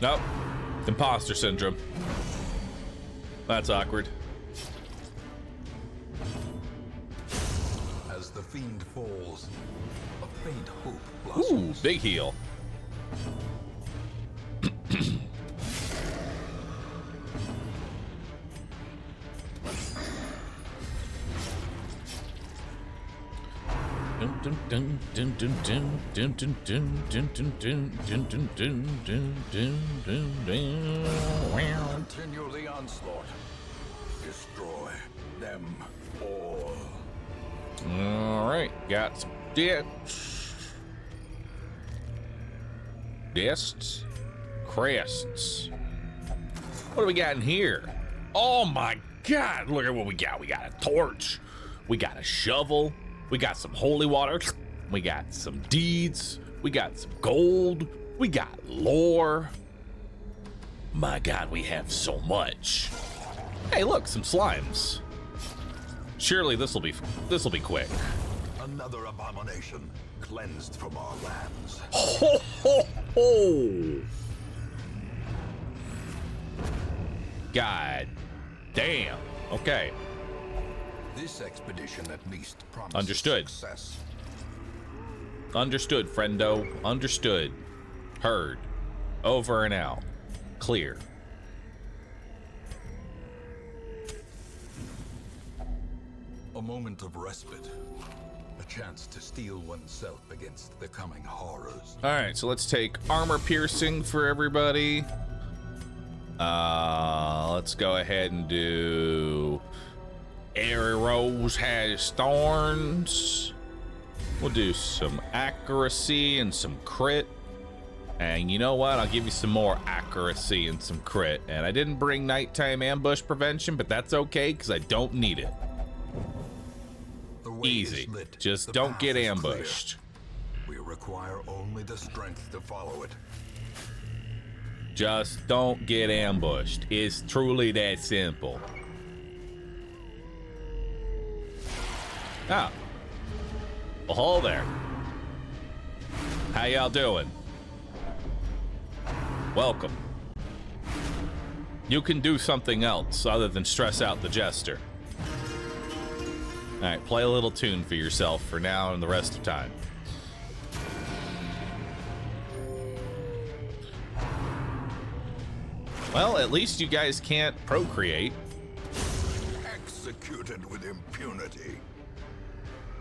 Nope. Imposter syndrome. That's awkward. As the fiend falls, a faint hope Ooh, blossoms. big heal. Continue the onslaught. Destroy them all. All right, got some discs, crests. What do we got in here? Oh my God, look at what we got. We got a torch, we got a shovel, we got some holy water, we got some deeds, we got some gold, we got lore. My God, we have so much. Hey, look, some slimes. Surely this will be quick. Another abomination cleansed from our lands. Ho ho ho! God damn. Okay. This expedition at least promises Understood. success. Understood, friendo. Understood. Heard. Over and out. Clear. A moment of respite. A chance to steel oneself against the coming horrors. All right, so let's take armor piercing for everybody. Let's go ahead and do arrows has thorns. We'll do some accuracy and some crit. And you know what? I'll give you some more accuracy and some crit. And I didn't bring nighttime ambush prevention, but that's okay because I don't need it. The way Easy. is lit. Just The don't path get is ambushed. clear. We require only the strength to follow it. Just don't get ambushed. It's truly that simple. Ah. Well, hello there. How y'all doing? Welcome. You can do something else other than stress out the jester. All right, play a little tune for yourself for now and the rest of time. Well, at least you guys can't procreate. Executed with impunity.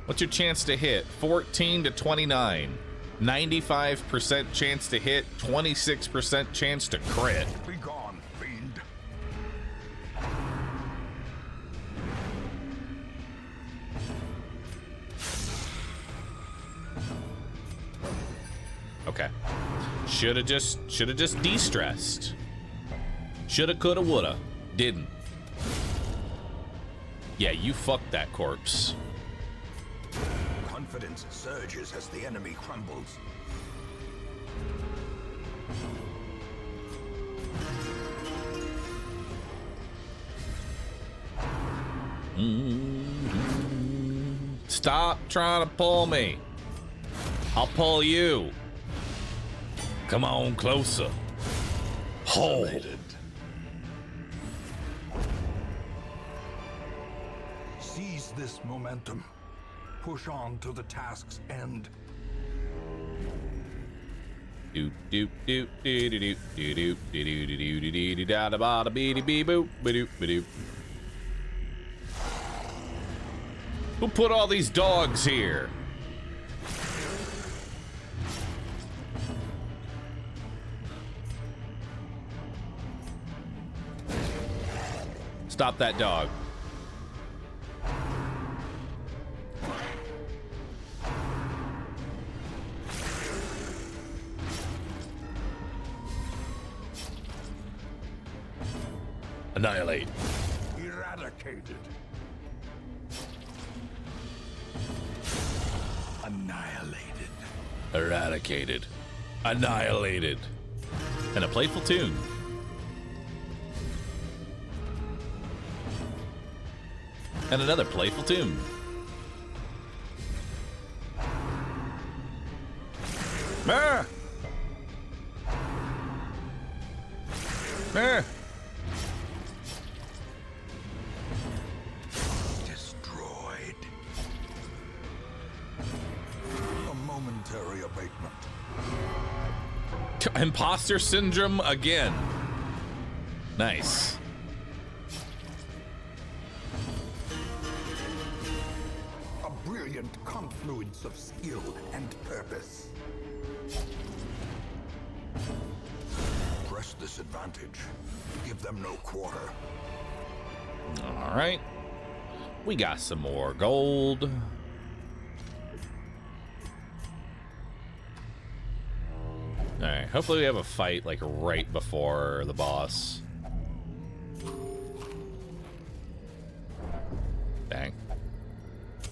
What's your chance to hit? 14 to 29. 95% chance to hit, 26% chance to crit. Be gone, fiend. Okay. Shoulda just de-stressed. Shoulda, coulda, woulda. Didn't. Yeah, you fucked that corpse. Confidence surges as the enemy crumbles. Stop trying to pull me. I'll pull you. Come on closer. Hold. Seize this momentum. Push on to the task's end. Do do do do do do do do do do do do do da da ba da bee bee boop ba doop ba doop. Who put all these dogs here? Stop that dog. Annihilate. Eradicate. Eradicated. Annihilated. Eradicated. Annihilated. And a playful tune. And another playful tune. Ah! Ah! Destroyed. A momentary abatement. Imposter syndrome again. Nice. A brilliant confluence of skill and purpose. Press this advantage. Give them no quarter. All right. We got some more gold. All right. Hopefully we have a fight like right before the boss. Dang.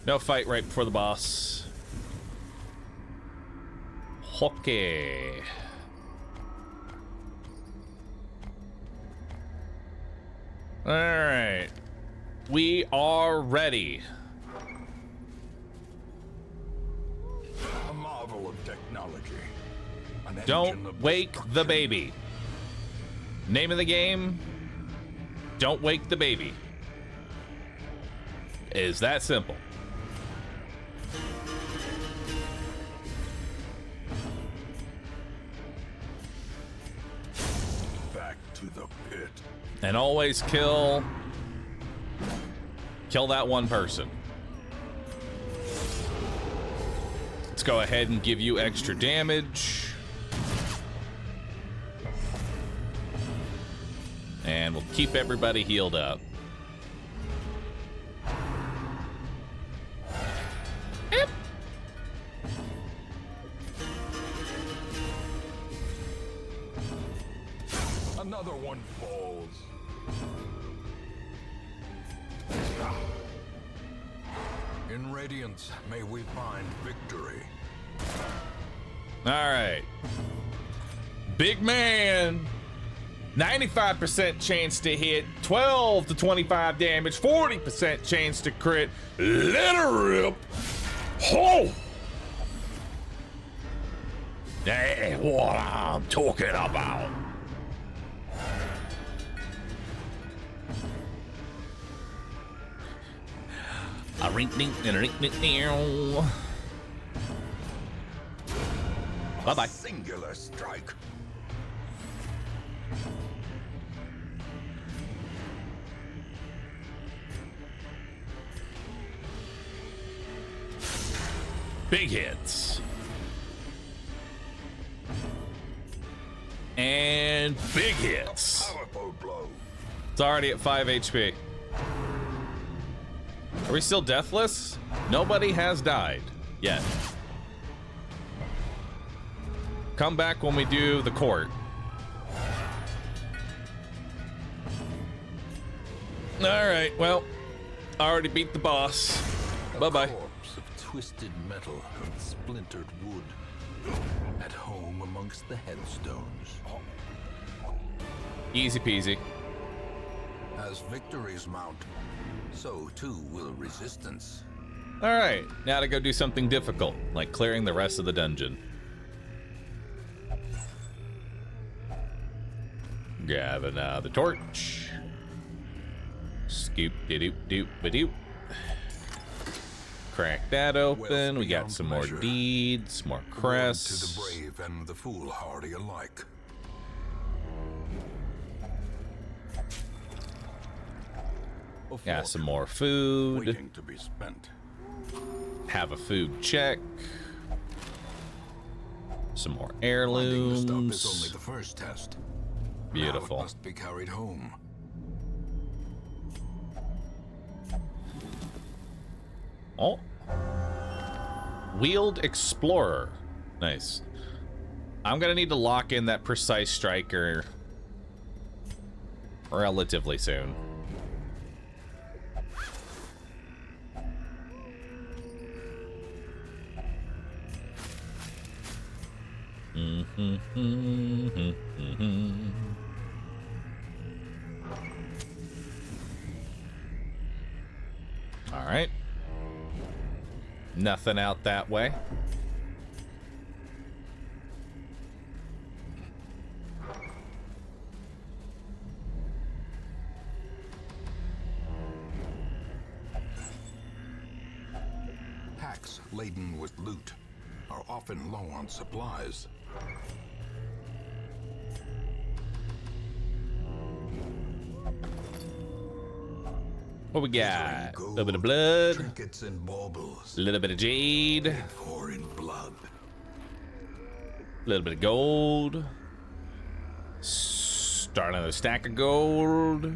No fight right before the boss. Okay. All right. We are ready. A marvel of technology. An engine Don't of wake the destruction. baby. Name of the game, don't wake the baby. Is that simple. Back to the pit. And always kill that one person. Let's go ahead and give you extra damage. And we'll keep everybody healed up. Yep. Another one falls. In Radiance, may we find victory. All right. Big man. 95% chance to hit, 12 to 25 damage, 40% chance to crit. Let her rip. Oh! That's what I'm talking about. A rink dink and a rink dink. Bye bye. Singular strike. Big hits. And big hits. Powerful blow. It's already at 5 HP. Are we still deathless? Nobody has died yet. Come back when we do the court. All right, well, I already beat the boss. Bye-bye. Corpse of twisted metal and splintered wood. At home amongst the headstones. Easy peasy. As victories mount, so too will resistance. All right, now to go do something difficult, like clearing the rest of the dungeon. Grab another torch. Scoop de doop doop ba doop. Crack that open. We got some more deeds, more Word to the crests. brave and the foolhardy alike. A Got fork some more food. waiting to be spent. Have a food check. Some more Finding the stuff is only heirlooms. the first test. Now Beautiful. it must be carried home. Oh. Wheeled Explorer. Nice. I'm gonna need to lock in that precise striker relatively soon. All right. Nothing out that way. Packs laden with loot are often low on supplies. What we got? A little bit of blood. Trinkets and baubles. A little bit of jade. Foreign blood. A little bit of gold. Start another stack of gold.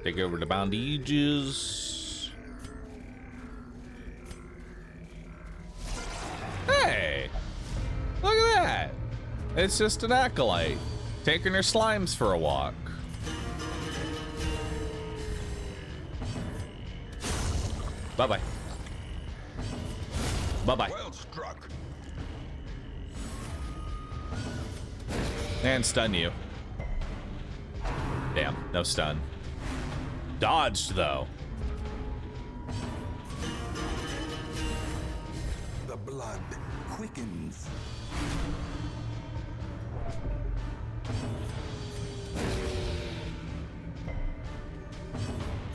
Take over the bondages. Hey! Look at that! It's just an acolyte taking her slimes for a walk. Bye-bye. Bye-bye. Well struck. And stun you. Damn, no stun. Dodged, though. The blood quickens.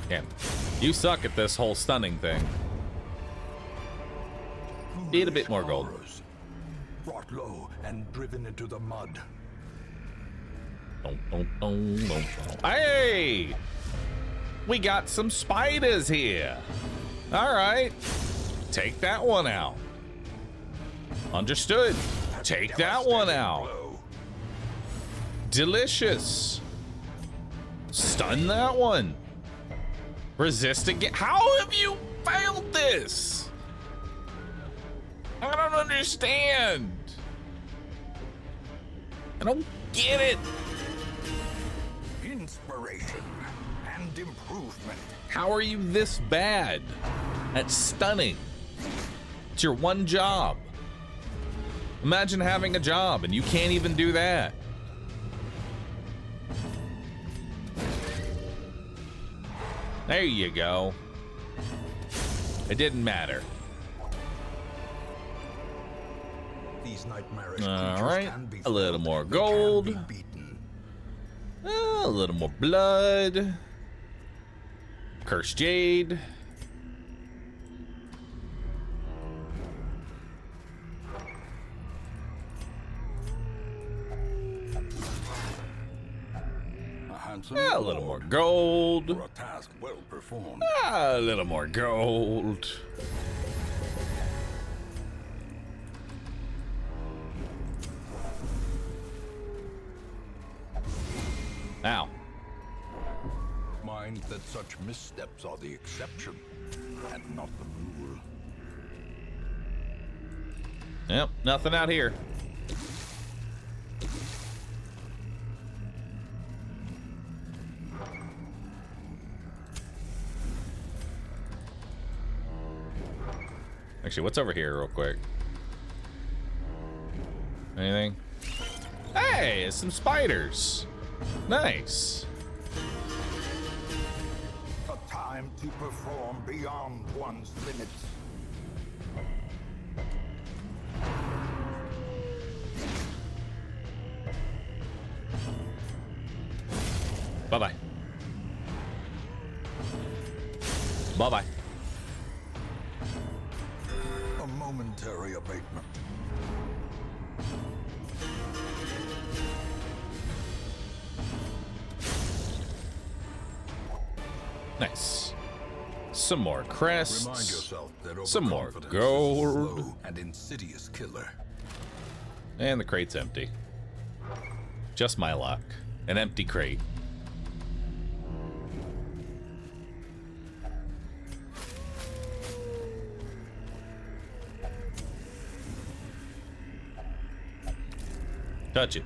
Damn. You suck at this whole stunning thing. Need a bit more gold. Horrors, brought low and driven into the mud. Hey! We got some spiders here. All right. Take that one out. Understood. Take that one out. Delicious. Stun that one. Resist again. How have you failed this? I don't understand. I don't get it. Inspiration and improvement. How are you this bad at stunning? It's your one job. Imagine having a job and you can't even do that. There you go. It didn't matter. These nightmarish All creatures right, can be a little fought, more they can gold. be beaten. A little more blood. Cursed jade. A handsome A little more reward gold. for a task well performed. A little more gold. Ow. Mind that such missteps are the exception and not the rule. Yep, nothing out here. Actually, what's over here real quick? Anything? Hey, some spiders. Nice. A time to perform beyond one's limits. Bye-bye. Bye-bye. A momentary abatement. Nice. Some more crests. Remind yourself that Some more overconfidence is a gold. slow and insidious killer. And the crate's empty. Just my luck. An empty crate. Touch it.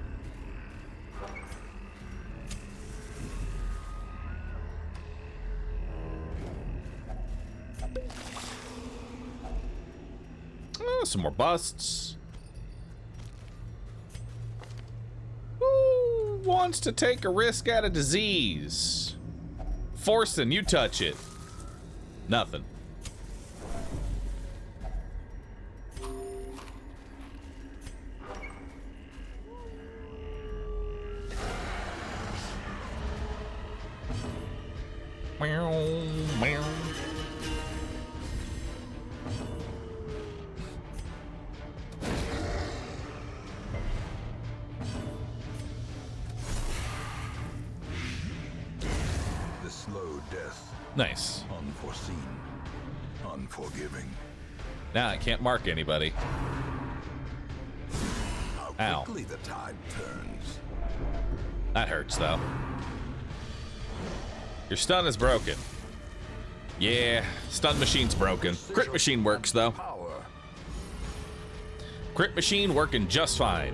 Oh, some more busts. wants to take a risk at a disease? Forcing, you touch it. Nothing. Meow, meow. The slow death, Nice. unforeseen, unforgiving. Now I can't mark anybody. How Ow. quickly the tide turns. That hurts though. Your stun is broken. Yeah, stun machine's broken. Crit machine works though. Power. Crit machine working just fine.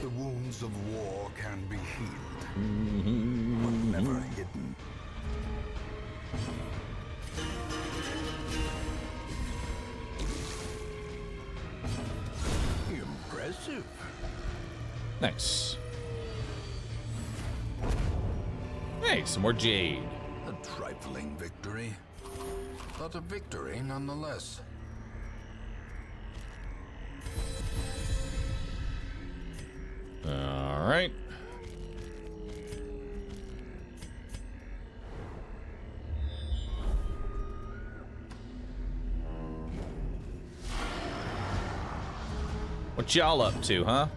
The wounds of war can be healed, but never hidden. Impressive. Nice. Hey, some more jade. A trifling victory, but a victory nonetheless. All right. What y'all up to, huh?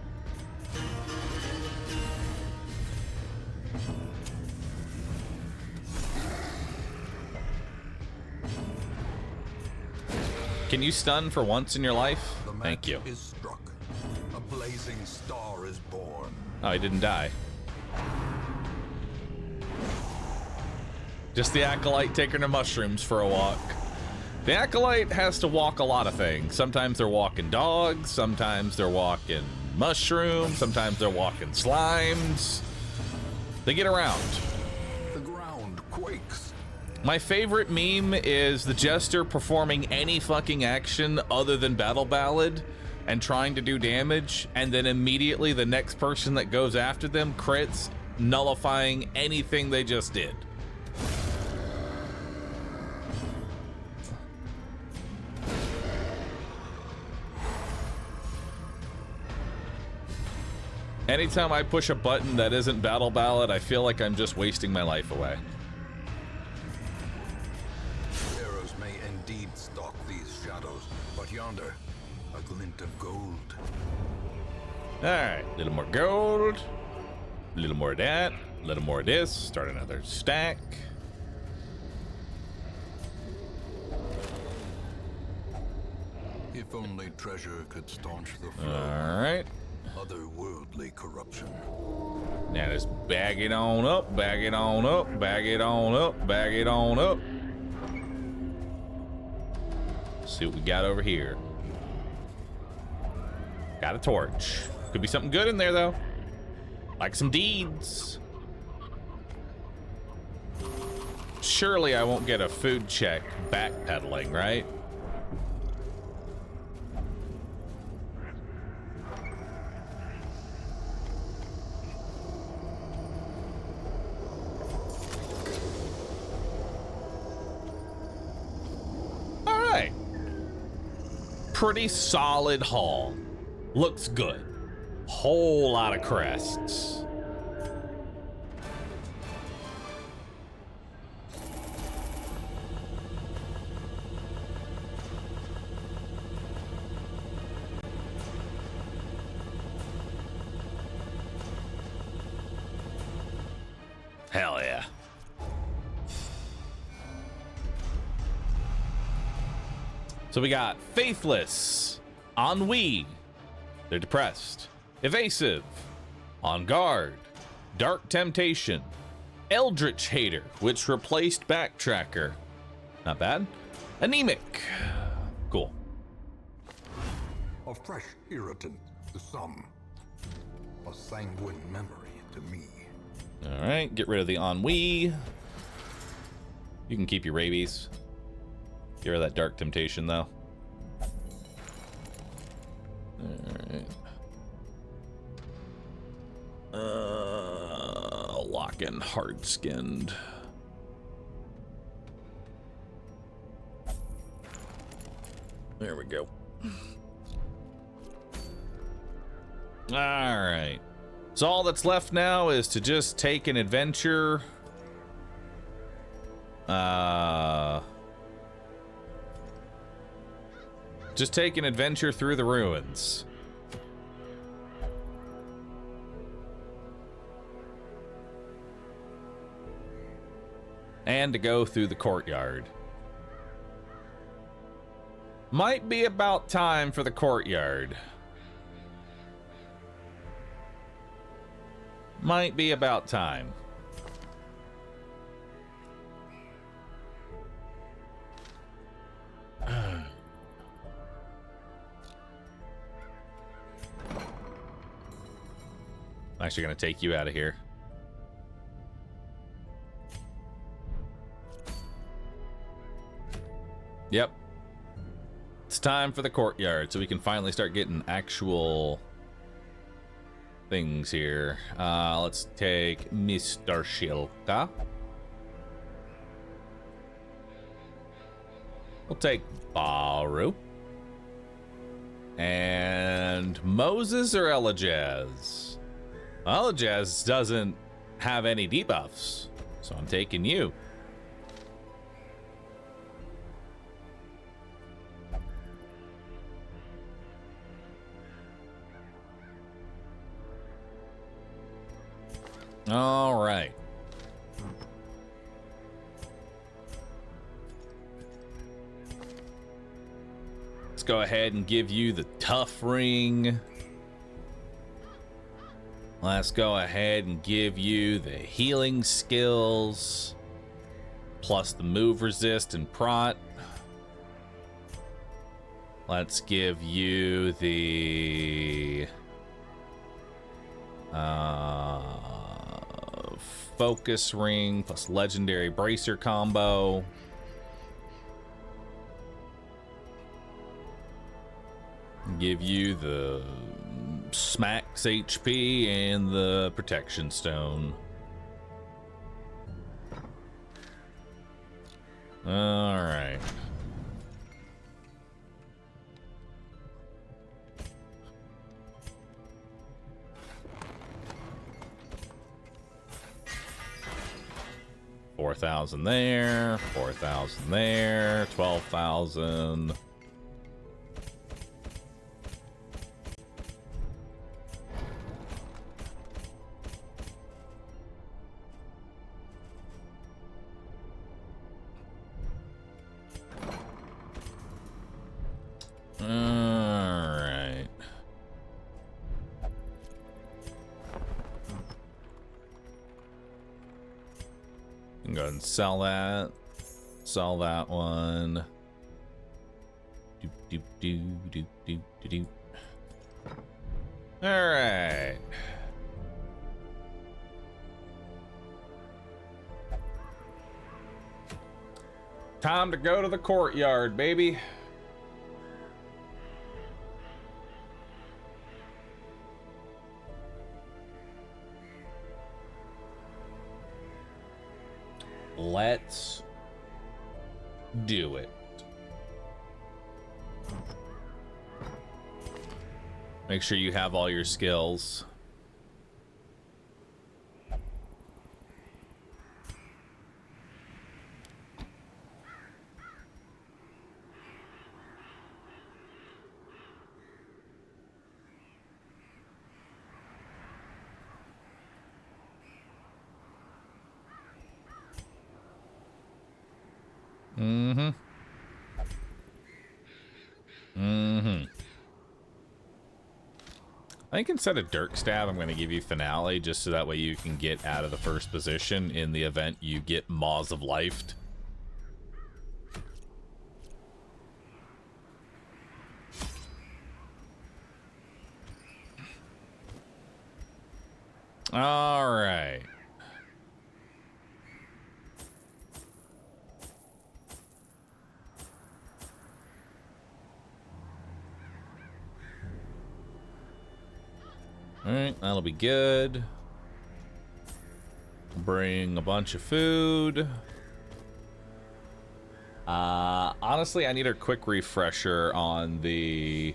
Can you stun for once in your life? The match Thank you. is struck. A blazing star is born. Oh, he didn't die. Just the Acolyte taking her mushrooms for a walk. The Acolyte has to walk a lot of things. Sometimes they're walking dogs, sometimes they're walking mushrooms, sometimes they're walking slimes. They get around. The ground quakes. My favorite meme is the Jester performing any fucking action other than Battle Ballad and trying to do damage, and then immediately the next person that goes after them crits, nullifying anything they just did. Anytime I push a button that isn't Battle Ballad, I feel like I'm just wasting my life away. Arrows may indeed stalk these shadows, but yonder, a glint of gold. Alright, a little more gold, a little more of that, a little more of this, start another stack. If only treasure could staunch the flow. Alright, Otherworldly corruption. now just bag it on up, bag it on up, bag it on up, bag it on up. See what we got over here. Got a torch. Could be something good in there though. Like some deeds. Surely I won't get a food check backpedaling, right? All right. Pretty solid haul. Looks good. Whole lot of crests. Hell yeah. So we got Faithless, Ennui, they're depressed, Evasive, On Guard, Dark Temptation, Eldritch Hater, which replaced Backtracker. Not bad. Anemic. Cool. A fresh irritant to some. A sanguine memory to me. All right, get rid of the ennui. You can keep your rabies. Get rid of that dark temptation, though. All right. Lock in hard-skinned. There we go. All right. So all that's left now is to just take an adventure. Just take an adventure through the ruins. And to go through the courtyard. Might be about time for the courtyard. Might be about time. I'm actually going to take you out of here. Yep. It's time for the courtyard so we can finally start getting actual things here. Let's take Mr. Shilka. We'll take Bahroo. And Moses or Elajaz? Elajaz doesn't have any debuffs, so I'm taking you. All right. Let's go ahead and give you the tough ring. Let's go ahead and give you the healing skills, plus the move resist and prot. Let's give you the focus ring plus legendary bracer combo. Give you the smacks HP and the protection stone. All right. $4,000 there, 4,000 there, 12,000. All right. Go ahead and sell that. Sell that one. Doop, doop, doop, doop, doop, doop, doop. All right. Time to go to the courtyard, baby. Let's do it. Make sure you have all your skills. I think instead of Dirk Stab, I'm going to give you Finale, just so that way you can get out of the first position in the event you get Maws of Lifed. All right. All right, that'll be good. Bring a bunch of food. Honestly, I need a quick refresher on the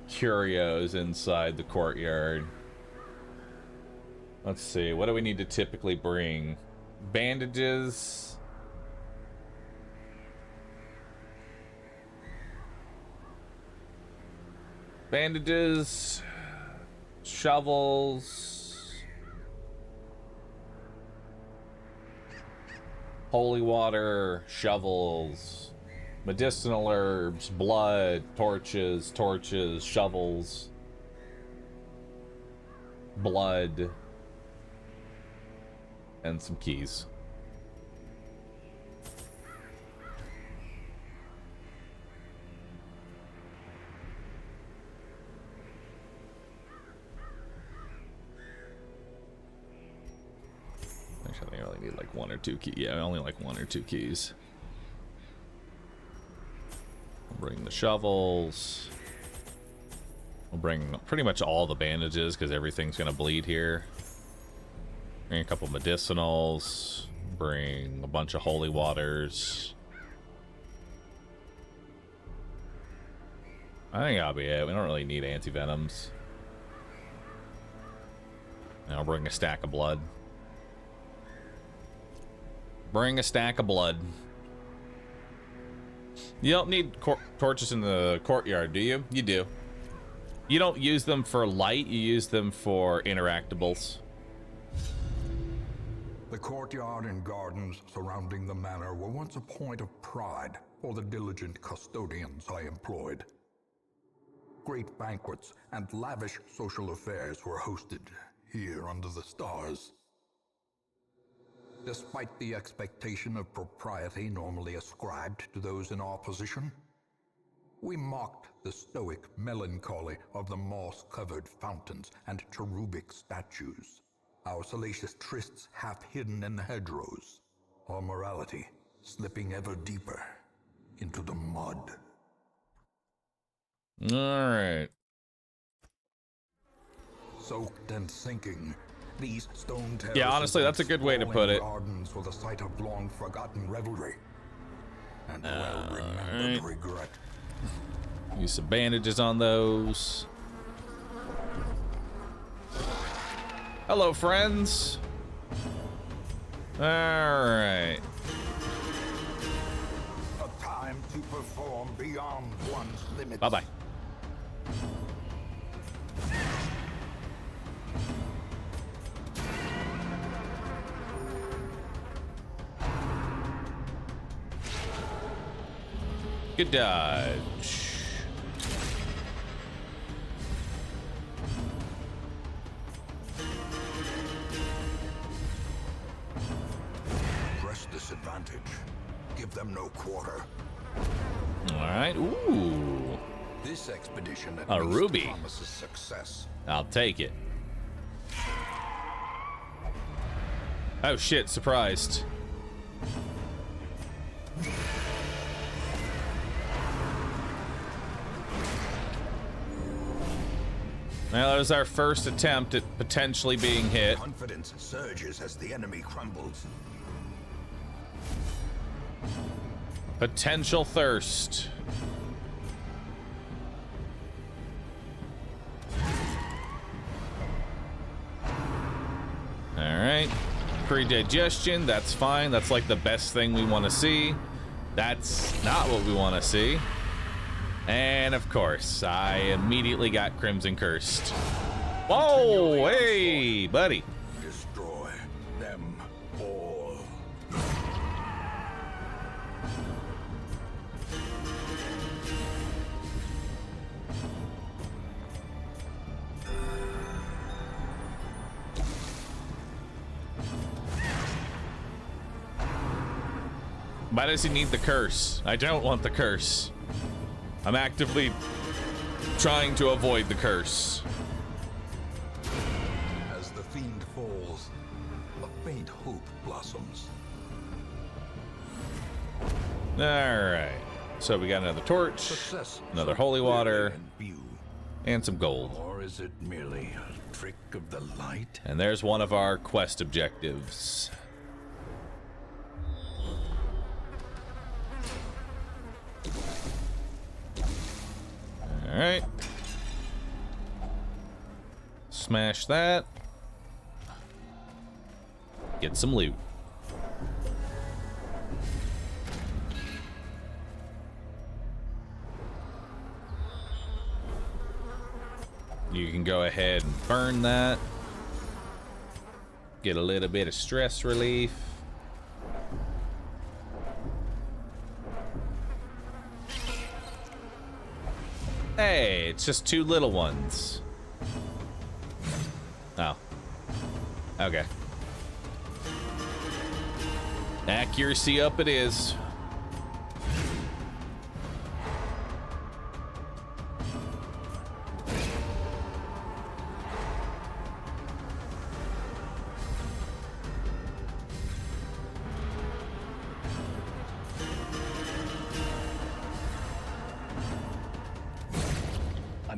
curios inside the courtyard. Let's see, what do we need to typically bring? Bandages. Bandages. Shovels. Holy water, shovels, medicinal herbs, blood, torches, shovels, blood, and some keys. Actually, I think I only need like 1 or 2 keys. Yeah, only like 1 or 2 keys. I'll bring the shovels. We'll bring pretty much all the bandages because everything's gonna bleed here. Bring a couple medicinals. Bring a bunch of holy waters. I think that'll be it. We don't really need anti-venoms. And I'll bring a stack of blood. Bring a stack of blood. You don't need torches in the courtyard, do you? You do. You don't use them for light, you use them for interactables. The courtyard and gardens surrounding the manor were once a point of pride for the diligent custodians I employed. Great banquets and lavish social affairs were hosted here under the stars. Despite the expectation of propriety normally ascribed to those in our position, we mocked the stoic melancholy of the moss-covered fountains and cherubic statues, our salacious trysts half hidden in the hedgerows, our morality slipping ever deeper into the mud. All right. Soaked and sinking, these stone terraces, yeah, honestly, that's a good way to put it. Gardens were the site of long-forgotten revelry and well-remembered regret. Use some bandages on those. Hello, friends. All right. A time to perform beyond one's limits. Bye-bye. Good dodge. Press this advantage. Give them no quarter. All right. Ooh. This expedition at A least ruby. promises success. I'll take it. Oh shit, surprised. Well, that was our first attempt at potentially being hit. Confidence surges as the enemy crumbles. Potential thirst. Alright. Pre-digestion, that's fine. That's like the best thing we want to see. That's not what we want to see. And of course, I immediately got Crimson Cursed. Whoa, hey, buddy. Destroy them all. Why does he need the curse? I don't want the curse. I'm actively trying to avoid the curse. hope blossoms. All right. So we got another torch, Success another so holy water, clearly in view. and some gold. Or is it merely a trick of the light? And there's one of our quest objectives. All right. Smash that. Get some loot. You can go ahead and burn that. Get a little bit of stress relief. Hey, it's just two little ones. Oh. Okay. Accuracy up it is.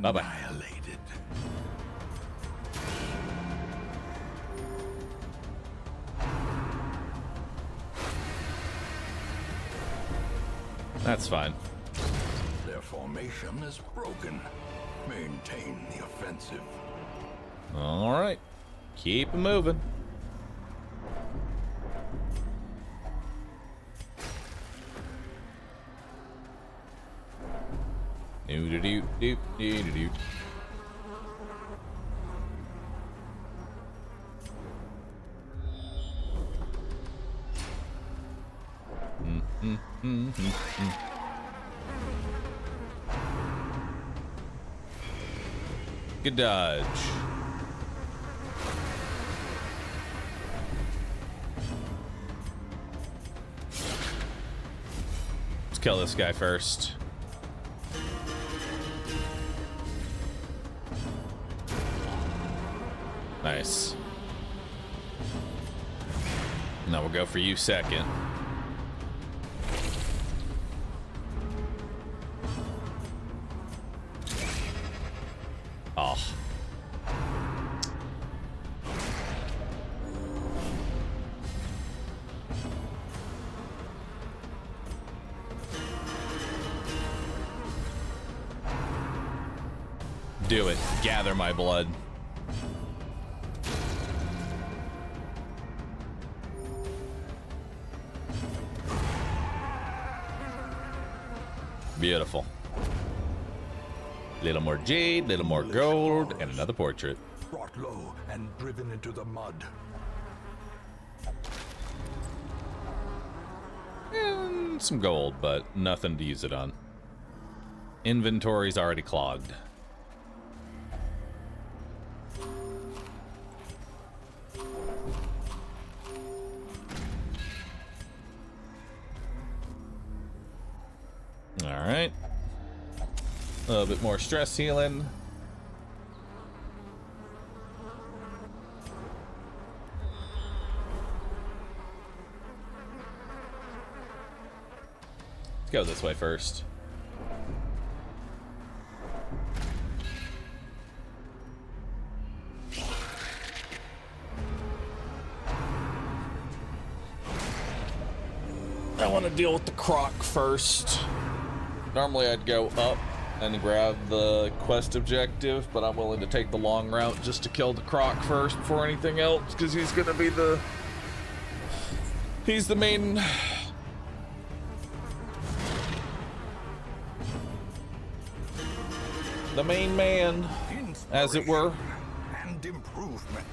Bye-bye. Annihilated. That's fine. Their formation is broken. Maintain the offensive. All right. Keep it moving. Do-do-do-do-do-do-do. Good dodge. Let's kill this guy first. Nice. Now we'll go for you second. Oh. Do it. Gather my blood. Beautiful. Little more jade, little more gold, and another portrait. Brought low and driven into the mud. And some gold, but nothing to use it on. Inventory's already clogged. All right. A little bit more stress healing. Let's go this way first. I want to deal with the croc first. Normally I'd go up and grab the quest objective, but I'm willing to take the long route just to kill the croc first before anything else, because he's gonna be he's the main man, as it were. And improvement.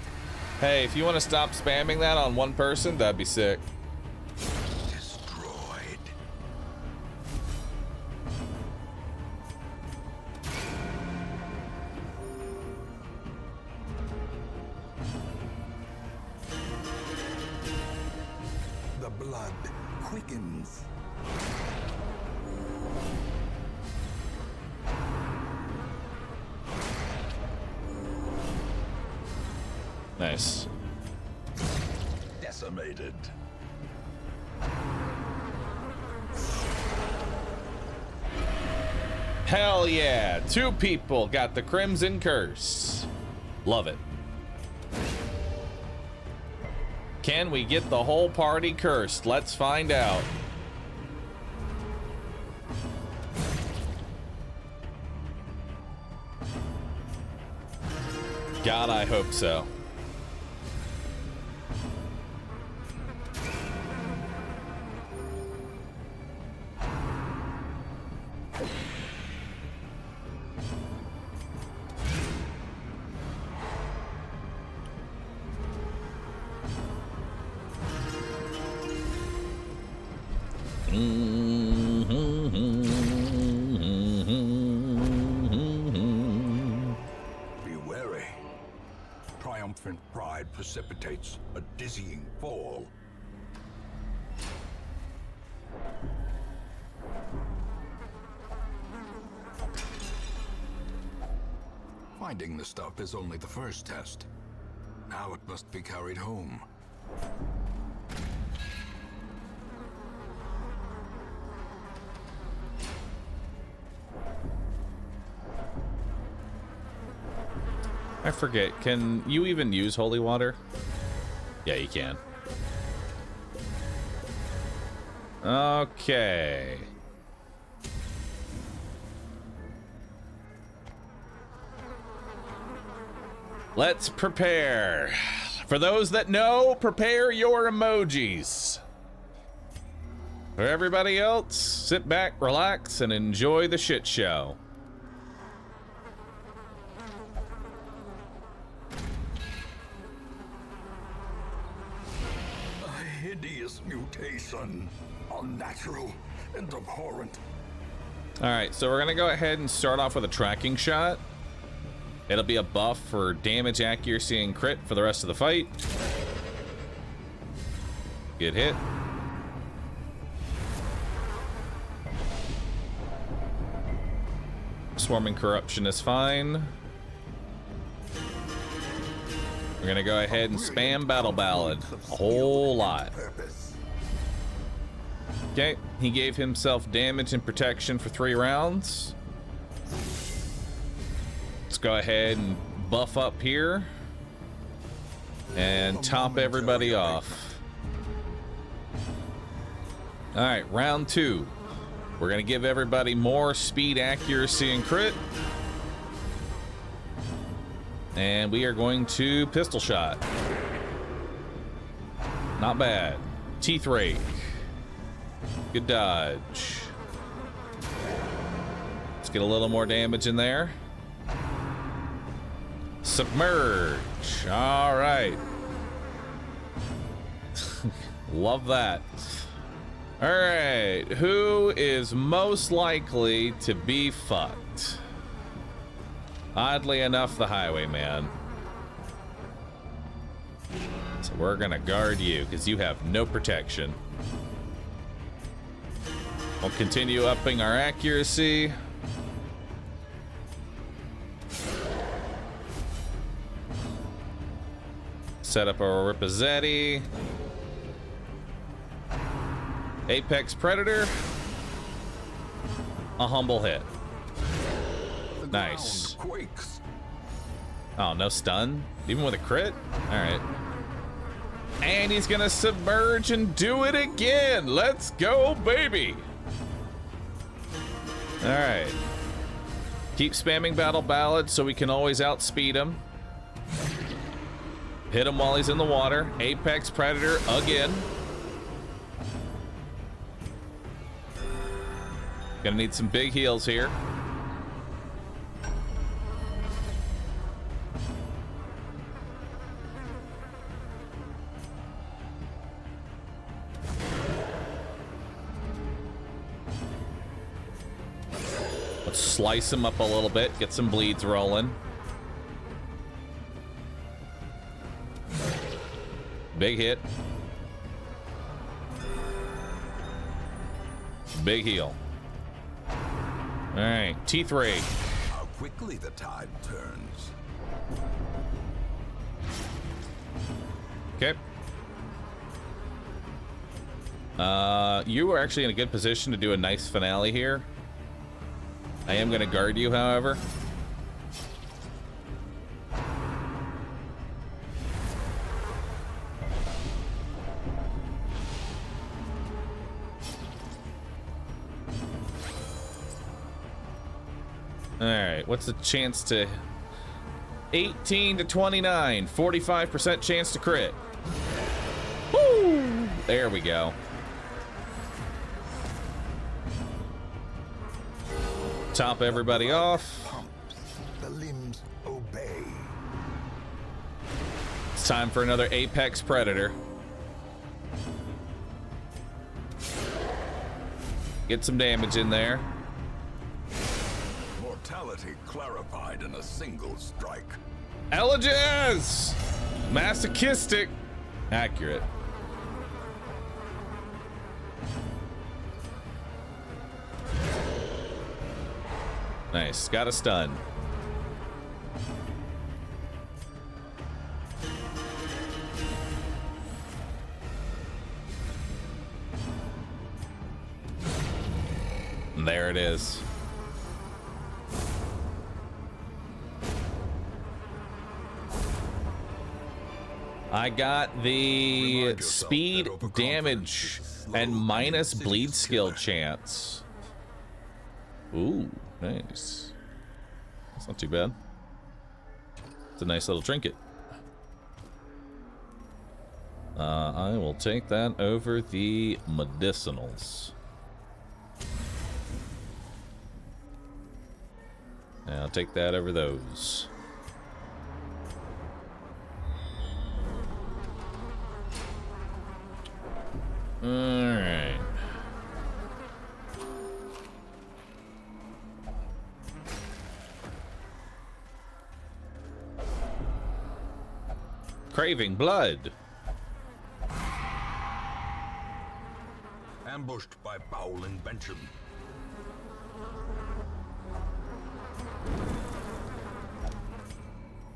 Hey, if you want to stop spamming that on one person, that'd be sick. Destroyed. The blood quickens. Nice. decimated. Hell yeah, 2 people got the Crimson Curse. Love it. Can we get the whole party cursed? Let's find out. God, I hope so. Be wary. Triumphant pride precipitates a dizzying fall. Finding the stuff is only the first test. Now it must be carried home. I forget, can you even use holy water? Yeah, you can. Okay. Let's prepare. For those that know, prepare your emojis. For everybody else, sit back, relax, and enjoy the shit show. A hideous mutation. Unnatural and abhorrent. All right, so we're gonna go ahead and start off with a tracking shot. It'll be a buff for damage, accuracy, and crit for the rest of the fight. Get hit. Swarming corruption is fine. We're gonna go ahead and spam Battle Ballad a whole lot. Okay, he gave himself damage and protection for 3 rounds. Let's go ahead and buff up here and top everybody off. All right, round 2. We're gonna give everybody more speed, accuracy, and crit. And we are going to pistol shot. Not bad. Teeth rake. Good dodge. Let's get a little more damage in there. Submerge. All right. Love that. All right. Who is most likely to be fucked? Oddly enough, the highwayman. So we're gonna guard you because you have no protection. We'll continue upping our accuracy. Set up our Ripazzetti. Apex Predator. A humble hit. Nice. Quakes. Oh, no stun? Even with a crit? Alright. And he's gonna submerge and do it again. Let's go, baby. Alright. Keep spamming Battle Ballad so we can always outspeed him. Hit him while he's in the water. Apex Predator again. Gonna need some big heals here. Let's slice him up a little bit, get some bleeds rolling. Big hit. Big heal. All right, teeth rake. How quickly the tide turns. Okay. You are actually in a good position to do a nice finale here. I am going to guard you, however. All right, what's the chance to 18 to 29, 45% chance to crit. Woo! There we go. Top everybody off. The limbs obey. It's time for another Apex Predator. Get some damage in there. Mortality clarified in a single strike. Elegies! Masochistic. Accurate. Nice. Got a stun. And there it is. I got the speed, damage, and minus bleed skill chance. Ooh, nice. That's not too bad. It's a nice little trinket. I will take that over the medicinals. And I'll take that over those. All right. Craving blood. Ambushed by Bowling Bencham.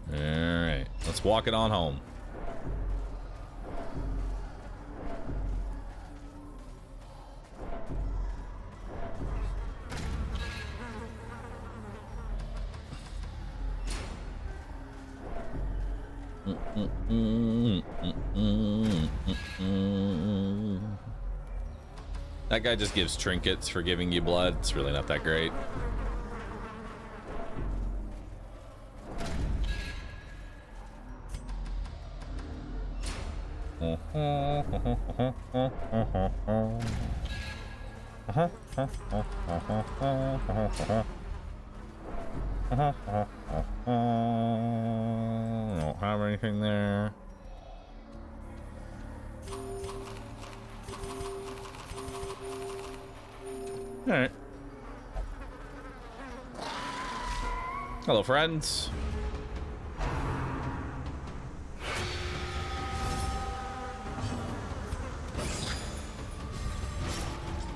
All right, let's walk it on home. That guy just gives trinkets for giving you blood. It's really not that great. Don't have anything there. All right. Hello, friends.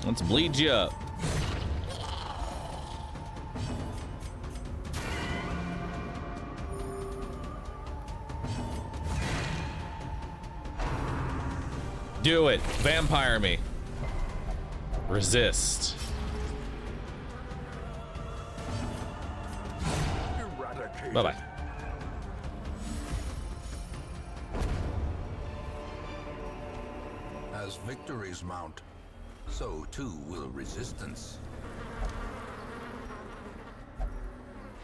Let's bleed you up. Do it. Vampire me. Resist. Bye-bye. As victories mount, so too will resistance.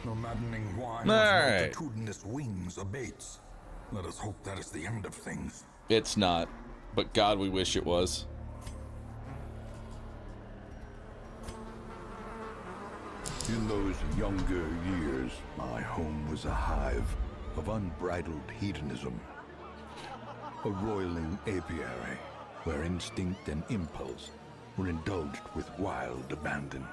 The maddening whine All of right. multitudinous wings abates. Let us hope that is the end of things. It's not, but God, we wish it was. In those younger years, my home was a hive of unbridled hedonism. A roiling apiary where instinct and impulse were indulged with wild abandon.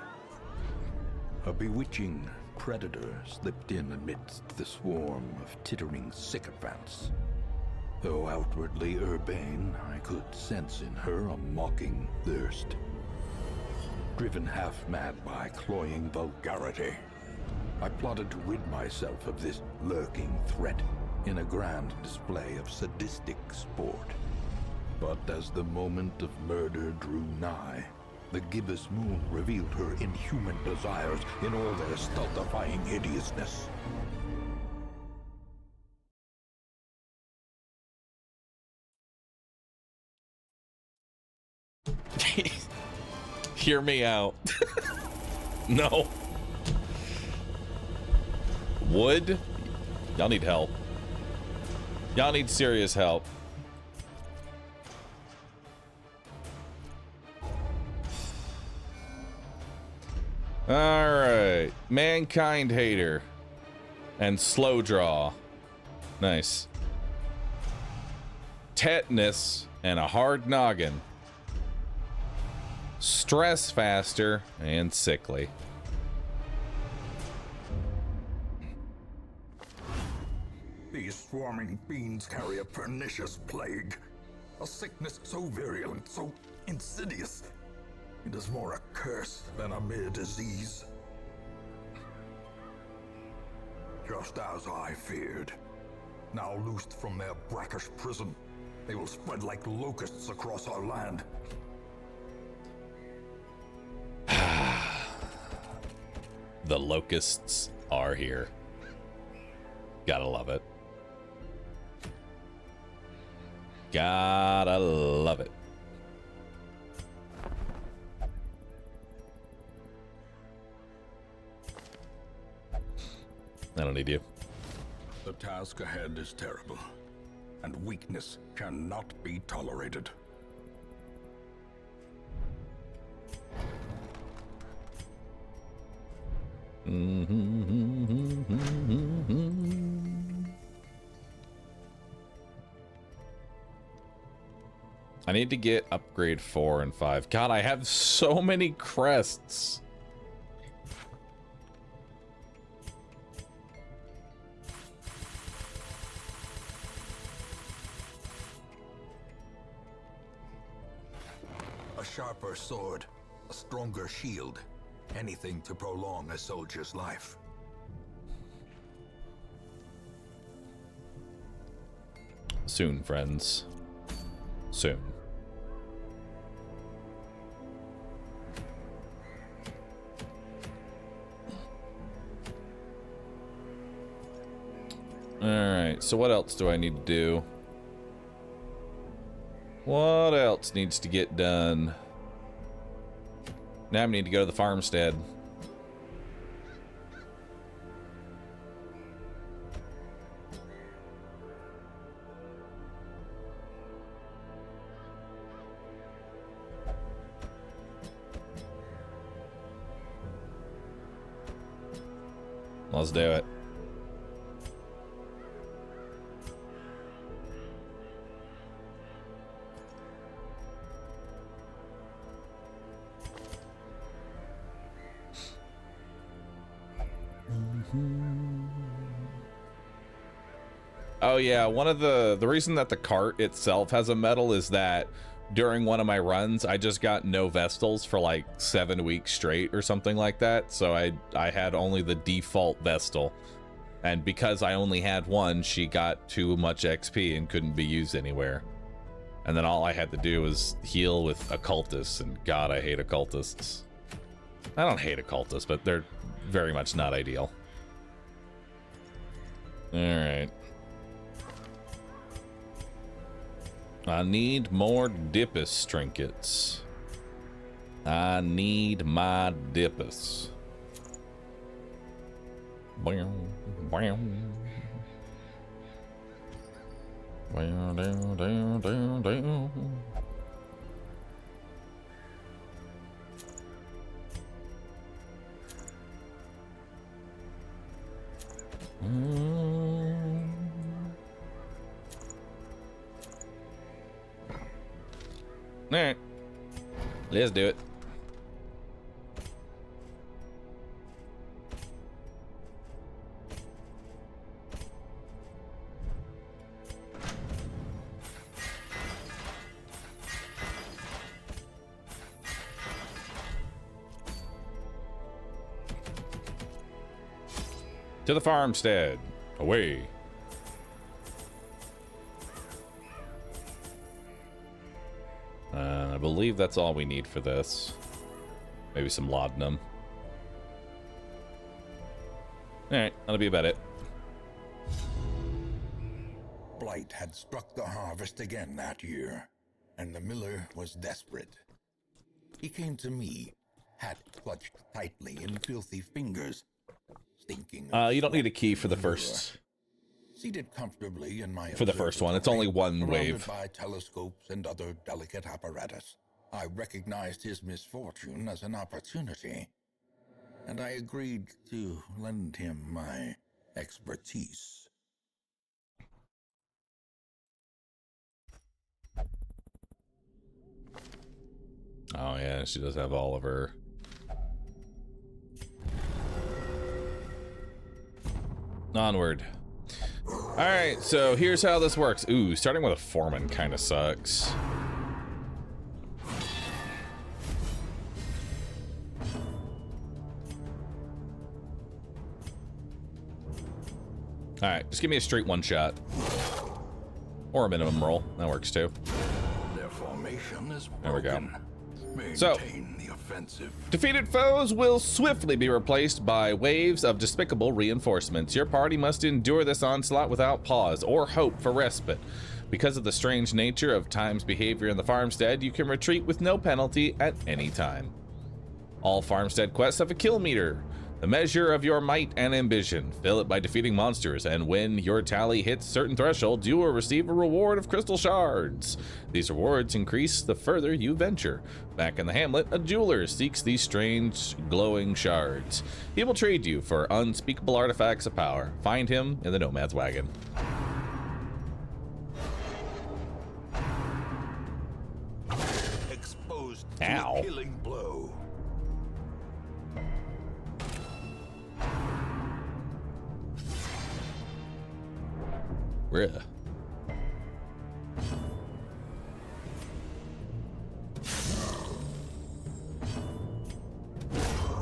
A bewitching predator slipped in amidst the swarm of tittering sycophants. Though outwardly urbane, I could sense in her a mocking thirst. Driven half-mad by cloying vulgarity, I plotted to rid myself of this lurking threat in a grand display of sadistic sport. But as the moment of murder drew nigh, the gibbous moon revealed her inhuman desires in all their stultifying hideousness. Hear me out. No. Wood? Y'all need help. Y'all need serious help. Alright. Mankind Hater. And Slow Draw. Nice. Tetanus and a hard noggin. Stress faster and sickly. These swarming fiends carry a pernicious plague. A sickness so virulent, so insidious. It is more a curse than a mere disease. Just as I feared. Now loosed from their brackish prison, they will spread like locusts across our land. The locusts are here. Gotta love it. Gotta love it. I don't need you. The task ahead is terrible, and weakness cannot be tolerated. I need to get upgrade 4 and 5. God, I have so many crests. A sharper sword, a stronger shield, anything to prolong a soldier's life. Soon, friends. Soon. Alright, so what else do I need to do? What else needs to get done? Now I need to go to the farmstead. Let's do it. Oh yeah, one of the reason that the cart itself has a medal is that during one of my runs, I just got no Vestals for like 7 weeks straight or something like that. So I had only the default Vestal. And because I only had one, she got too much XP and couldn't be used anywhere. And then all I had to do was heal with occultists, and God, I hate occultists. I don't hate occultists, but they're very much not ideal. Alright. I need more Dippus trinkets. I need my Dippus. Bam, bam. Bam, down, down, down, down. All right, let's do it. To the farmstead. Away. believe that's all we need for this. Maybe some laudanum. Alright, that'll be about it. Blight had struck the harvest again that year, and the miller was desperate. He came to me, hat clutched tightly in filthy fingers, stinking. You don't need a key for the first. Seated comfortably in my For the first one, it's only one surrounded wave. by telescopes and other delicate apparatus, I recognized his misfortune as an opportunity, and I agreed to lend him my expertise. Oh yeah, she does have all of her. Onward. All right, so here's how this works. Ooh, starting with a foreman kind of sucks. All right, just give me a straight one shot. Or a minimum roll. That works too. Their formation is broken. There we go. Maintain So, the offensive. defeated foes will swiftly be replaced by waves of despicable reinforcements. Your party must endure this onslaught without pause or hope for respite. Because of the strange nature of Time's behavior in the farmstead, you can retreat with no penalty at any time. All farmstead quests have a kill meter, the measure of your might and ambition. Fill it by defeating monsters, and when your tally hits certain thresholds, you will receive a reward of crystal shards. These rewards increase the further you venture. Back in the hamlet, a jeweler seeks these strange, glowing shards. He will trade you for unspeakable artifacts of power. Find him in the Nomad's Wagon. Exposed Ow. to a killing blow. Bruh.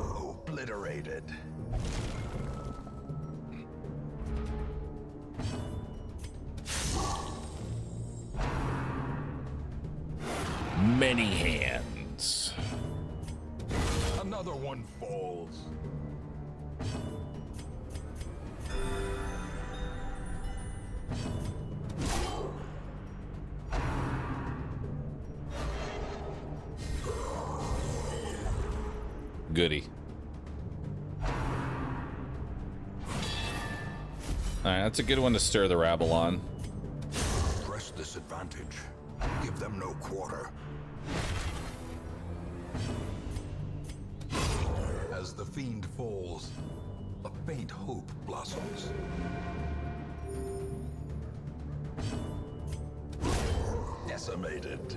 Obliterated. Many hands. Another one falls. Goody. Alright, that's a good one to stir the rabble on. Press this advantage. Give them no quarter. As the fiend falls, a faint hope blossoms. Decimated.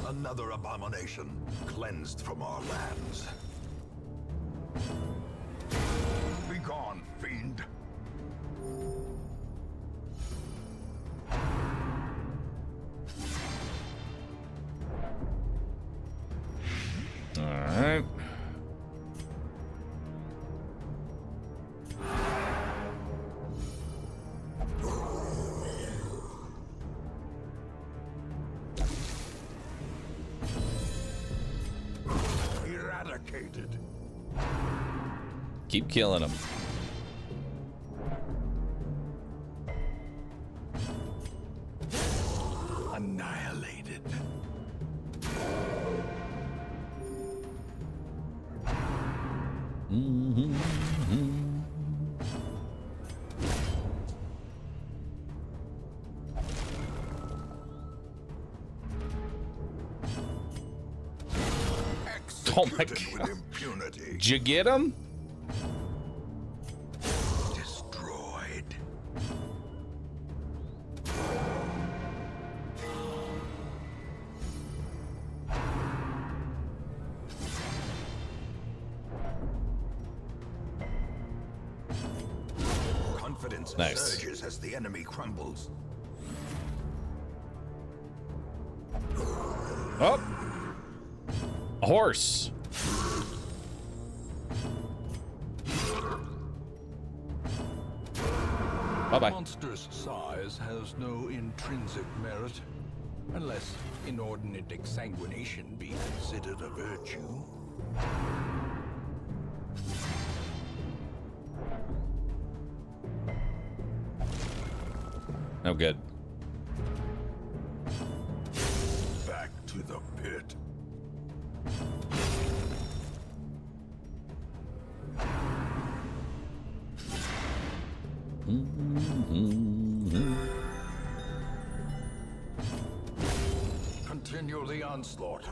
Another abomination cleansed from our lands. Be gone, fiend. All right. Eradicated. Keep killing them. Annihilated. Oh my Executed god. with impunity. Did you get him? Destroyed. Confidence Nice. surges as the enemy crumbles. Oh. A horse. Bye-bye. Monstrous size has no intrinsic merit, unless inordinate exsanguination be considered a virtue. Oh, good. Back to the pit. Continue the onslaught.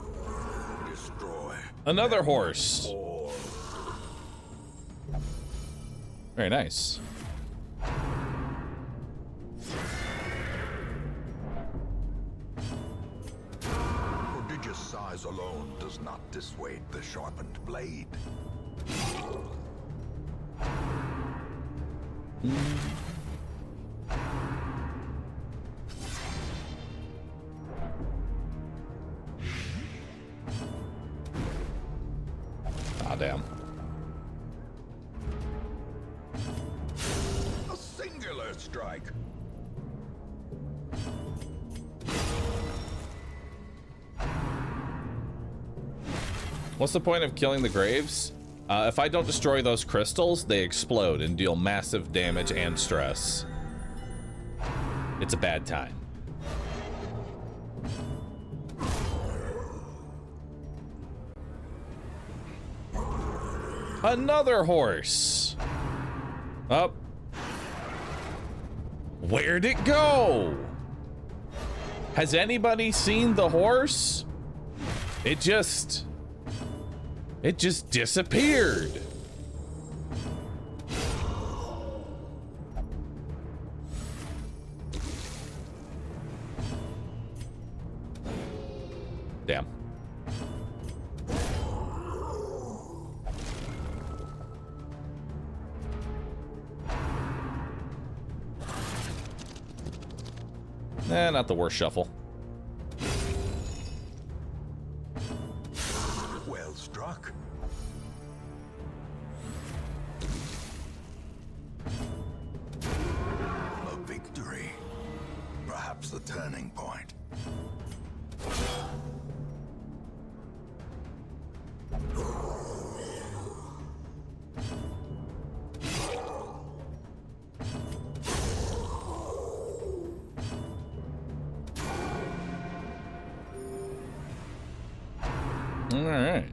Destroy. Another horse. Or Very nice. prodigious size alone does not dissuade the sharpened blade. Ah, damn. A singular strike. What's the point of killing the graves? If I don't destroy those crystals, they explode and deal massive damage and stress. It's a bad time. Another horse. Up. Where'd it go? Has anybody seen the horse? It just disappeared. Damn. Not the worst shuffle. Well struck. A victory. Perhaps the turning point. All right.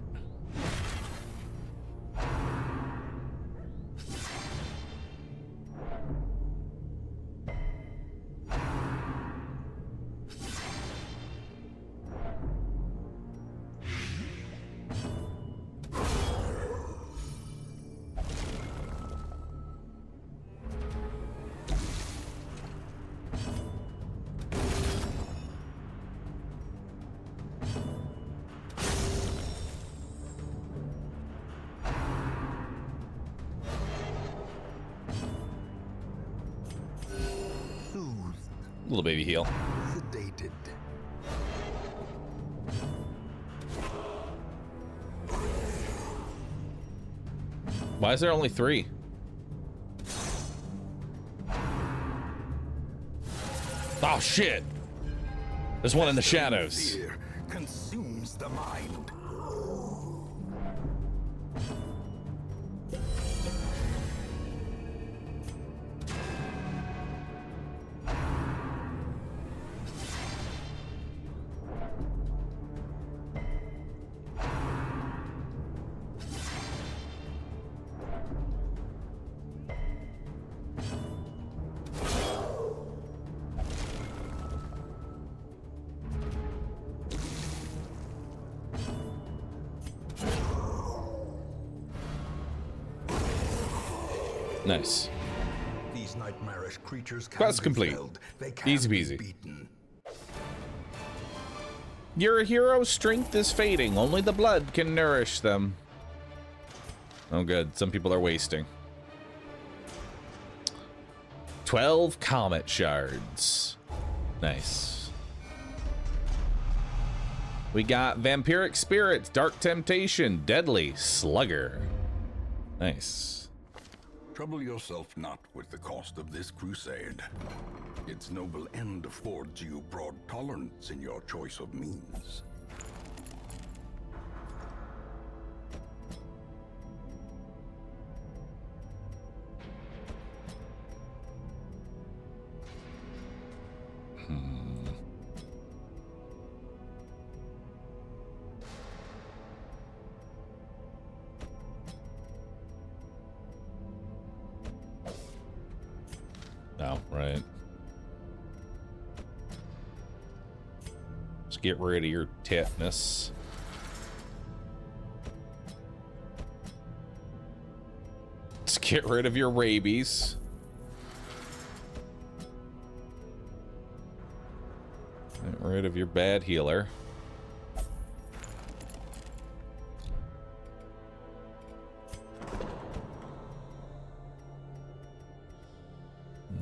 Little baby heal. Sedated. Why is there only 3? Oh shit! There's one in the shadows. Fear consumes the mind. Nice. These nightmarish creatures can Quest be complete. felled. They can Easy be peasy. beaten. Your hero's strength is fading. Only the blood can nourish them. Oh, good. Some people are wasting. 12 comet shards. Nice. We got vampiric spirits, dark temptation, deadly slugger. Nice. Trouble yourself not with the cost of this crusade. Its noble end affords you broad tolerance in your choice of means. Oh, right. Let's get rid of your tetanus. Let's get rid of your rabies. Get rid of your bad healer.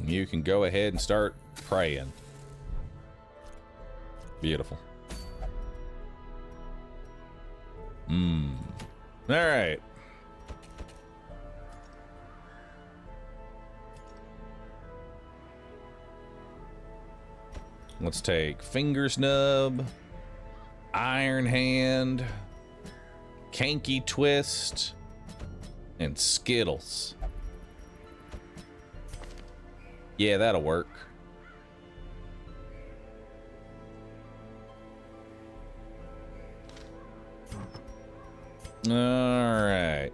You can go ahead and start praying. Beautiful. All right. Let's take Finger Snub, Iron Hand, Kanky Twist, and Skittles. Yeah, that'll work. All right.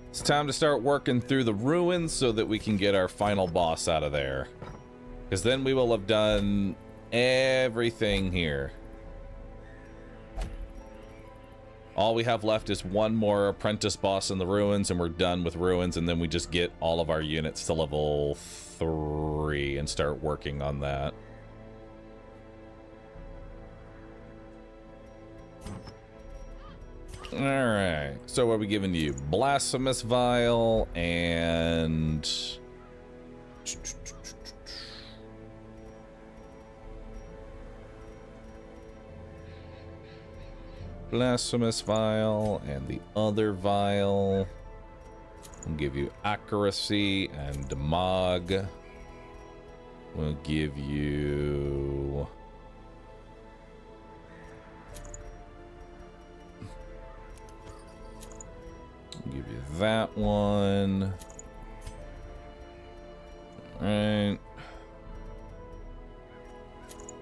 It's time to start working through the ruins so that we can get our final boss out of there. Because then we will have done everything here. All we have left is one more apprentice boss in the ruins, and we're done with ruins, and then we just get all of our units to level 3 and start working on that. Alright, so what are we giving you? Blasphemous Vial and... Blasphemous Vial and the other vial. We'll give you accuracy and Damag. We'll give you... We'll give you that one. Alright.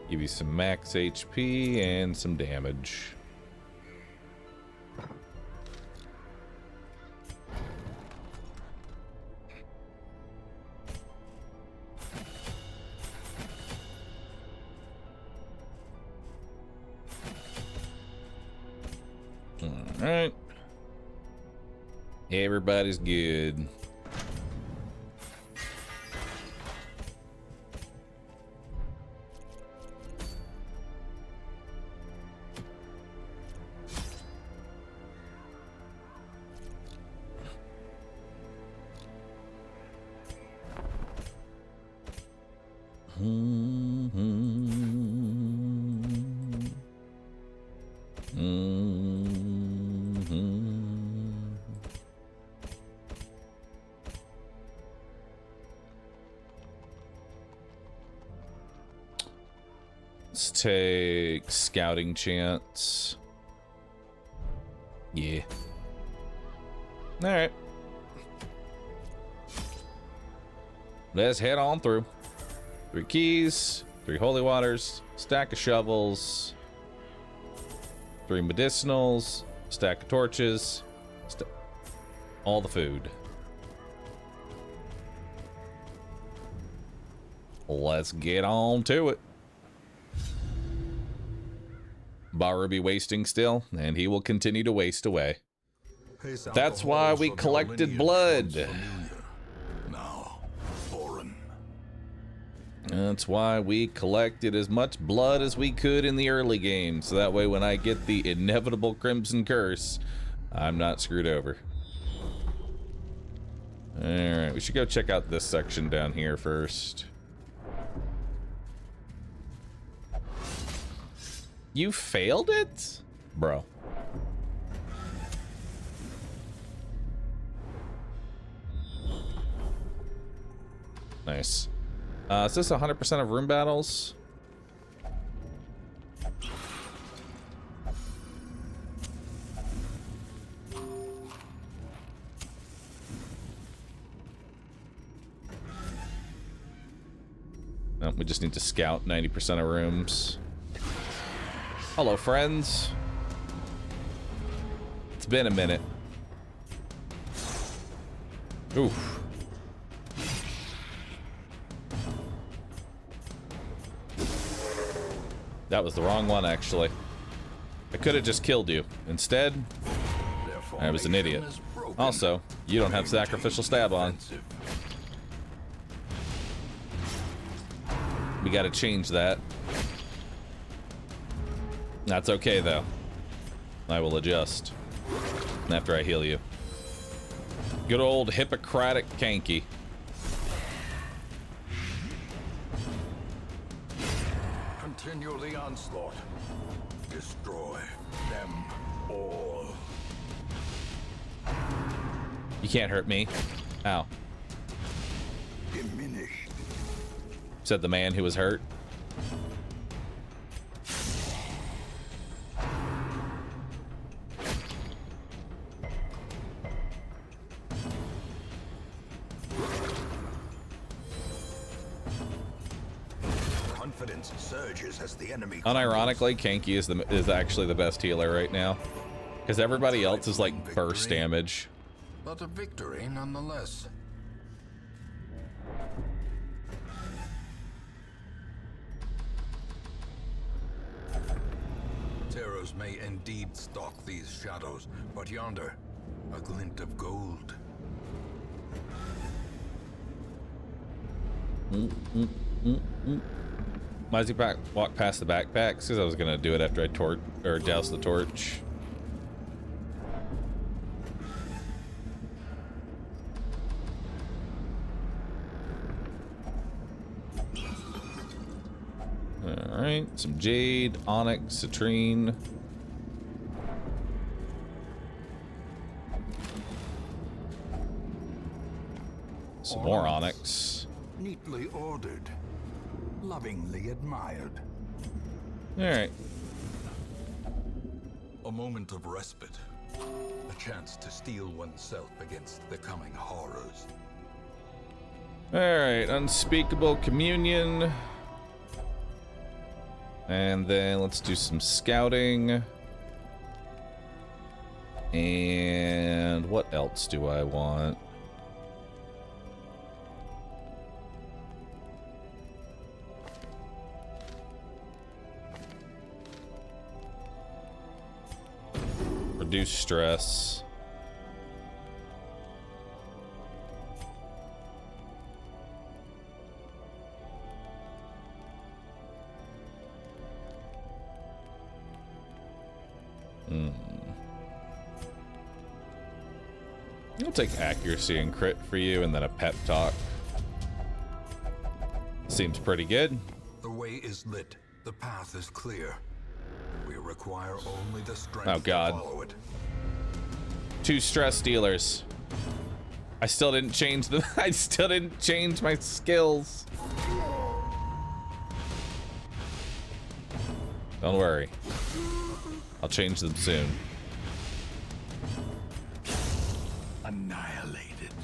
Give you some max HP and some damage. Alright. Everybody's good. Let's take scouting chance. Yeah. All right. Let's head on through. 3 keys, 3 holy waters, stack of shovels, 3 medicinals, stack of torches, all the food. Let's get on to it. Bahroo be wasting still, and he will continue to waste away. That's why we collected blood. Now, foreign. That's why we collected as much blood as we could in the early game, so that way when I get the inevitable Crimson Curse, I'm not screwed over. Alright, we should go check out this section down here first. You failed it? Bro. Nice. Is this 100% of room battles? No, we just need to scout 90% of rooms. Hello, friends. It's been a minute. Oof. That was the wrong one, actually. I could have just killed you. Instead, I was an idiot. Also, you don't have sacrificial stab on. We gotta change that. That's okay, though. I will adjust after I heal you. Good old Hippocratic Kanky. Continue the onslaught. Destroy them all. You can't hurt me. Ow. Diminished. Said the man who was hurt. Confidence surges as the enemy. Unironically, Kanky is actually the best healer right now, because everybody else is like burst damage. But a victory nonetheless. Terrors may indeed stalk these shadows, but yonder, a glint of gold. Why does he walk past the backpacks? Because I was gonna do it after I douse the torch. All right, some jade, onyx, citrine. Some more onyx. Neatly ordered. Lovingly admired. All right. A moment of respite. A chance to steel oneself against the coming horrors. All right, unspeakable communion. And then let's do some scouting. And what else do I want? Reduce stress. I'll take accuracy and crit for you, and then a pep talk. Seems pretty good. The way is lit. The path is clear. We require only the strength to follow it. 2 stress dealers. I still didn't change the. I still didn't change my skills. Don't worry. I'll change them soon. Annihilated.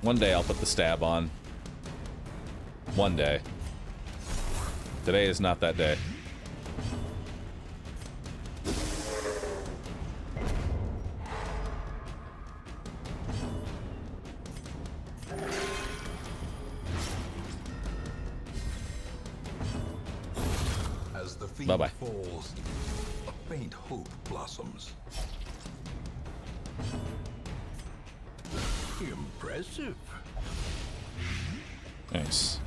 One day I'll put the stab on. One day. Today is not that day. As the fiend Bye-bye. falls, a faint hope blossoms. Impressive. Nice.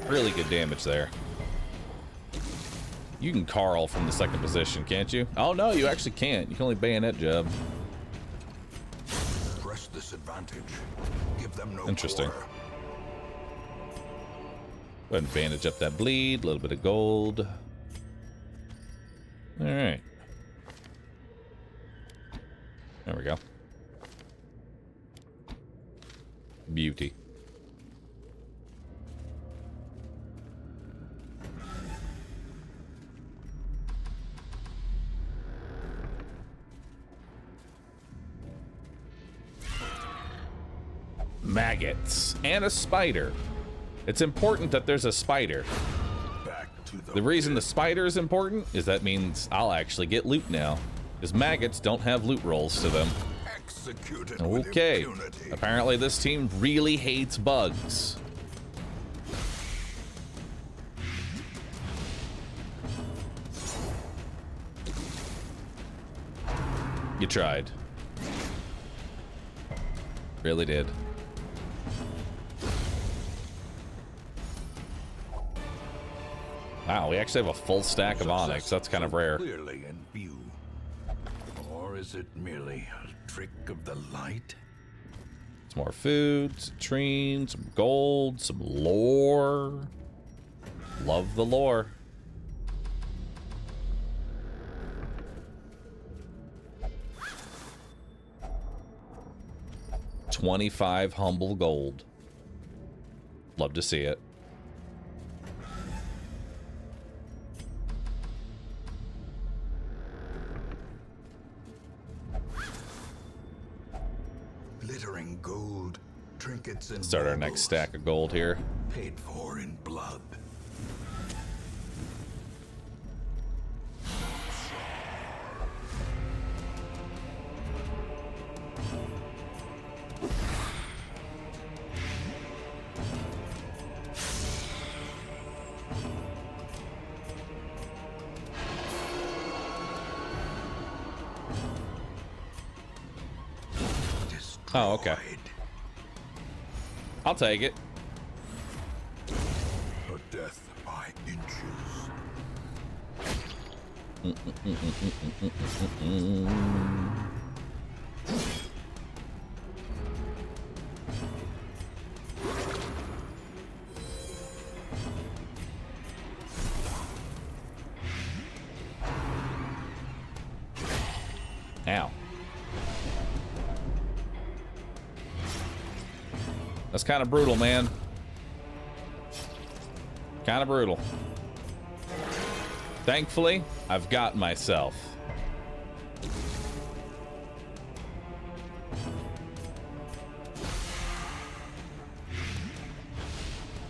Really good damage there. You can Carl from the second position, can't you? Oh no, you actually can't. You can only bayonet jab. Press this advantage. Give them no Interesting. quarter. Go ahead and bandage up that bleed. A little bit of gold. All right. There we go. Beauty. Maggots and a spider. It's important that there's a spider. Back to The reason the spider is important is that means I'll actually get loot now, because maggots don't have loot rolls to them. executed with Okay, impunity. apparently this team really hates bugs. You tried. Really did. Wow, we actually have a full stack of onyx. That's kind of rare. Clearly in view. Or is it merely a trick of the light? Some more food, some citrine, some gold, some lore. Love the lore. $25 humble gold. Love to see it. Glittering gold, trinkets and Start our baubles, next stack of gold here. paid for in blood. Oh, okay. I'll take it. A death by inches. Ow. That's kind of brutal, man. Kind of brutal. Thankfully, I've got myself.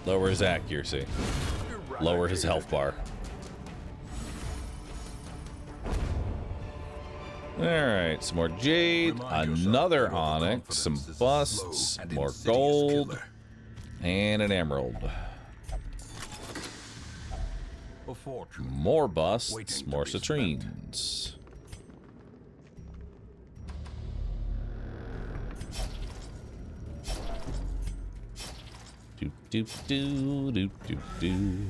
Lower his accuracy. Lower his health bar. Alright, some more jade, another onyx, some busts, more gold, and an emerald. A fortune. More busts, more citrines. Do do do do do do.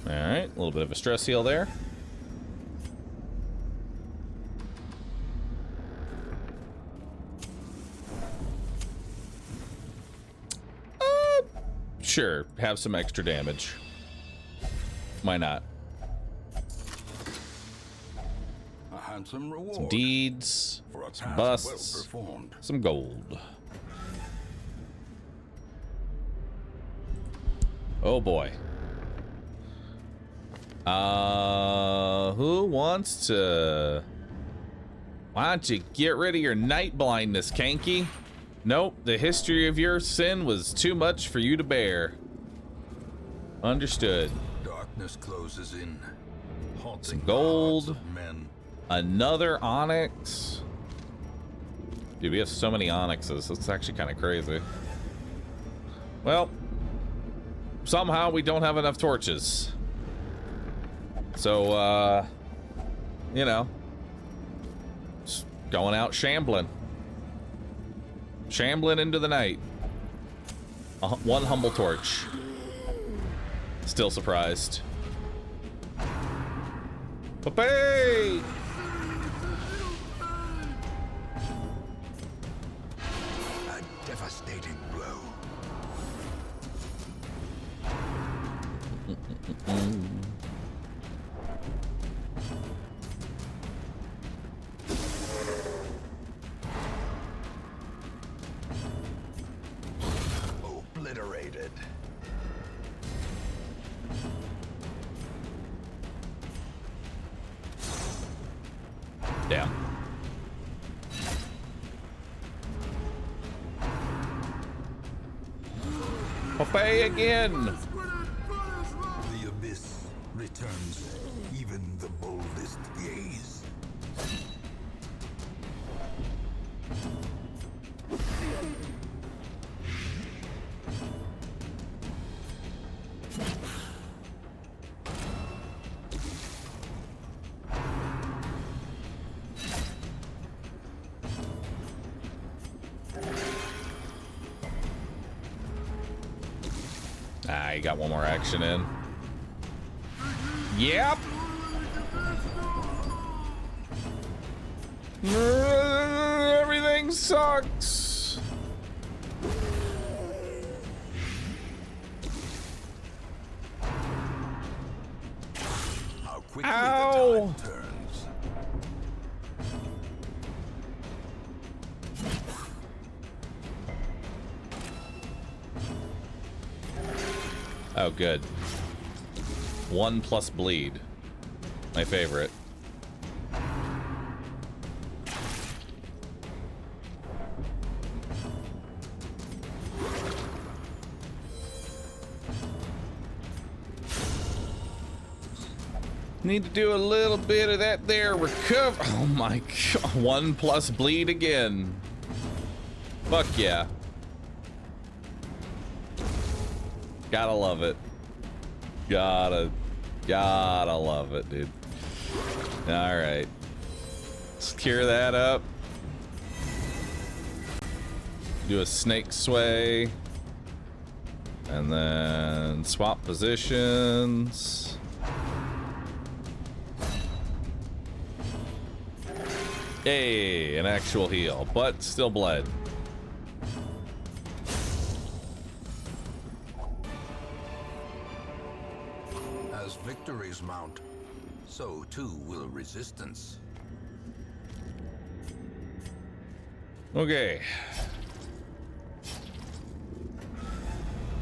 Alright, a little bit of a stress heal there. Sure, have some extra damage. Why not? A handsome reward. Some deeds, for a some task busts, well performed. some gold. Oh boy. Who wants to... Why don't you get rid of your night blindness, Kanky? Nope, the history of your sin was too much for you to bear. Understood. Darkness closes in. Haunting Some the gold. hearts of men. Another onyx. Dude, we have so many onyxes. That's actually kind of crazy. Well, somehow we don't have enough torches. So, you know, just going out shambling. Shambling into the night. One humble torch. Still surprised. Papay! Obliterated. Damn. Popeye again. The abyss returns even the boldest gaze. Ah, you got one more action in. Yep. Everything sucks. How quickly Ow. the tide turns. Oh, good. 1 plus bleed. My favorite. Need to do a little bit of that there recover. Oh my god. 1 plus bleed again. Fuck yeah. Gotta love it. Gotta love it, dude. All right. Secure that up. Do a snake sway. And then swap positions. Hey, an actual heal, but still bled. As victories mount, so too will resistance. Okay.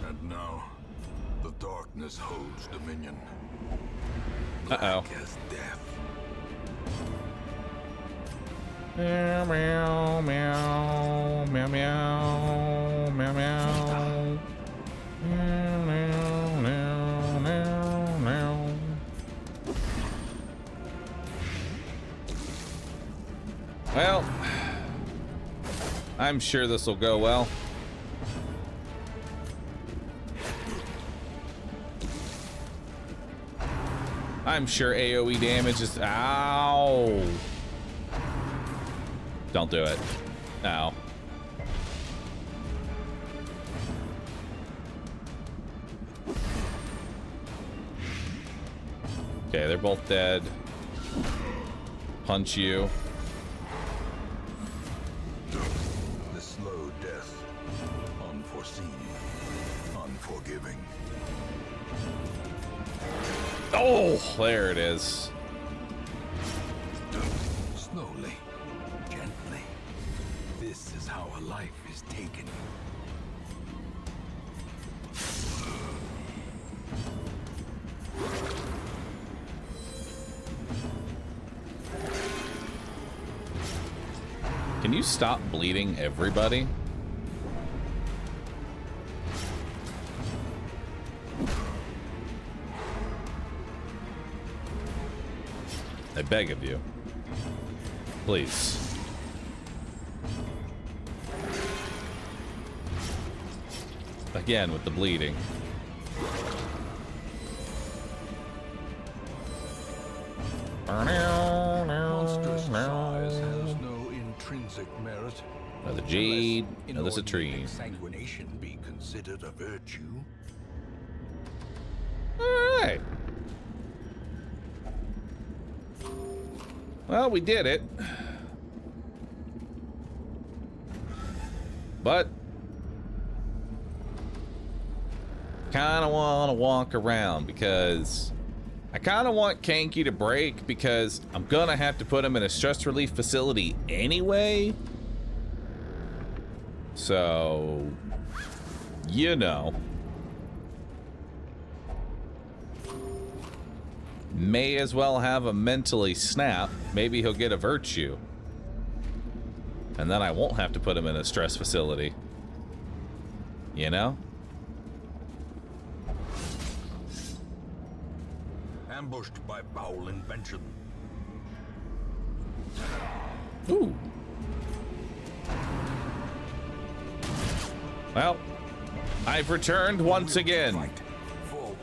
And now, the darkness holds dominion. Uh-oh. Black as death. Meow, meow, meow, meow, meow, meow, meow. Meow, meow, meow, meow, meow. Well, I'm sure this will go well. I'm sure AoE damage is... Ow! Don't do it. Ow. Okay, they're both dead. Punch you. The slow death. Unforeseen. Unforgiving. Oh, there it is. Slowly. Gently. This is how a life is taken. Can you stop bleeding everybody? I beg of you. Please. Again with the bleeding. Monstrous size has no intrinsic merit. Another jade, Unless another citrine. exsanguination be considered a virtue. Alright. Well, we did it. But kind of want to walk around because I kind of want Kanky to break because I'm gonna have to put him in a stress relief facility anyway. So, you know. May as well have him mentally snap. Maybe he'll get a virtue. And then I won't have to put him in a stress facility. You know? Ambushed by foul invention. Ooh. Well, I've returned once again. Fight. Fall.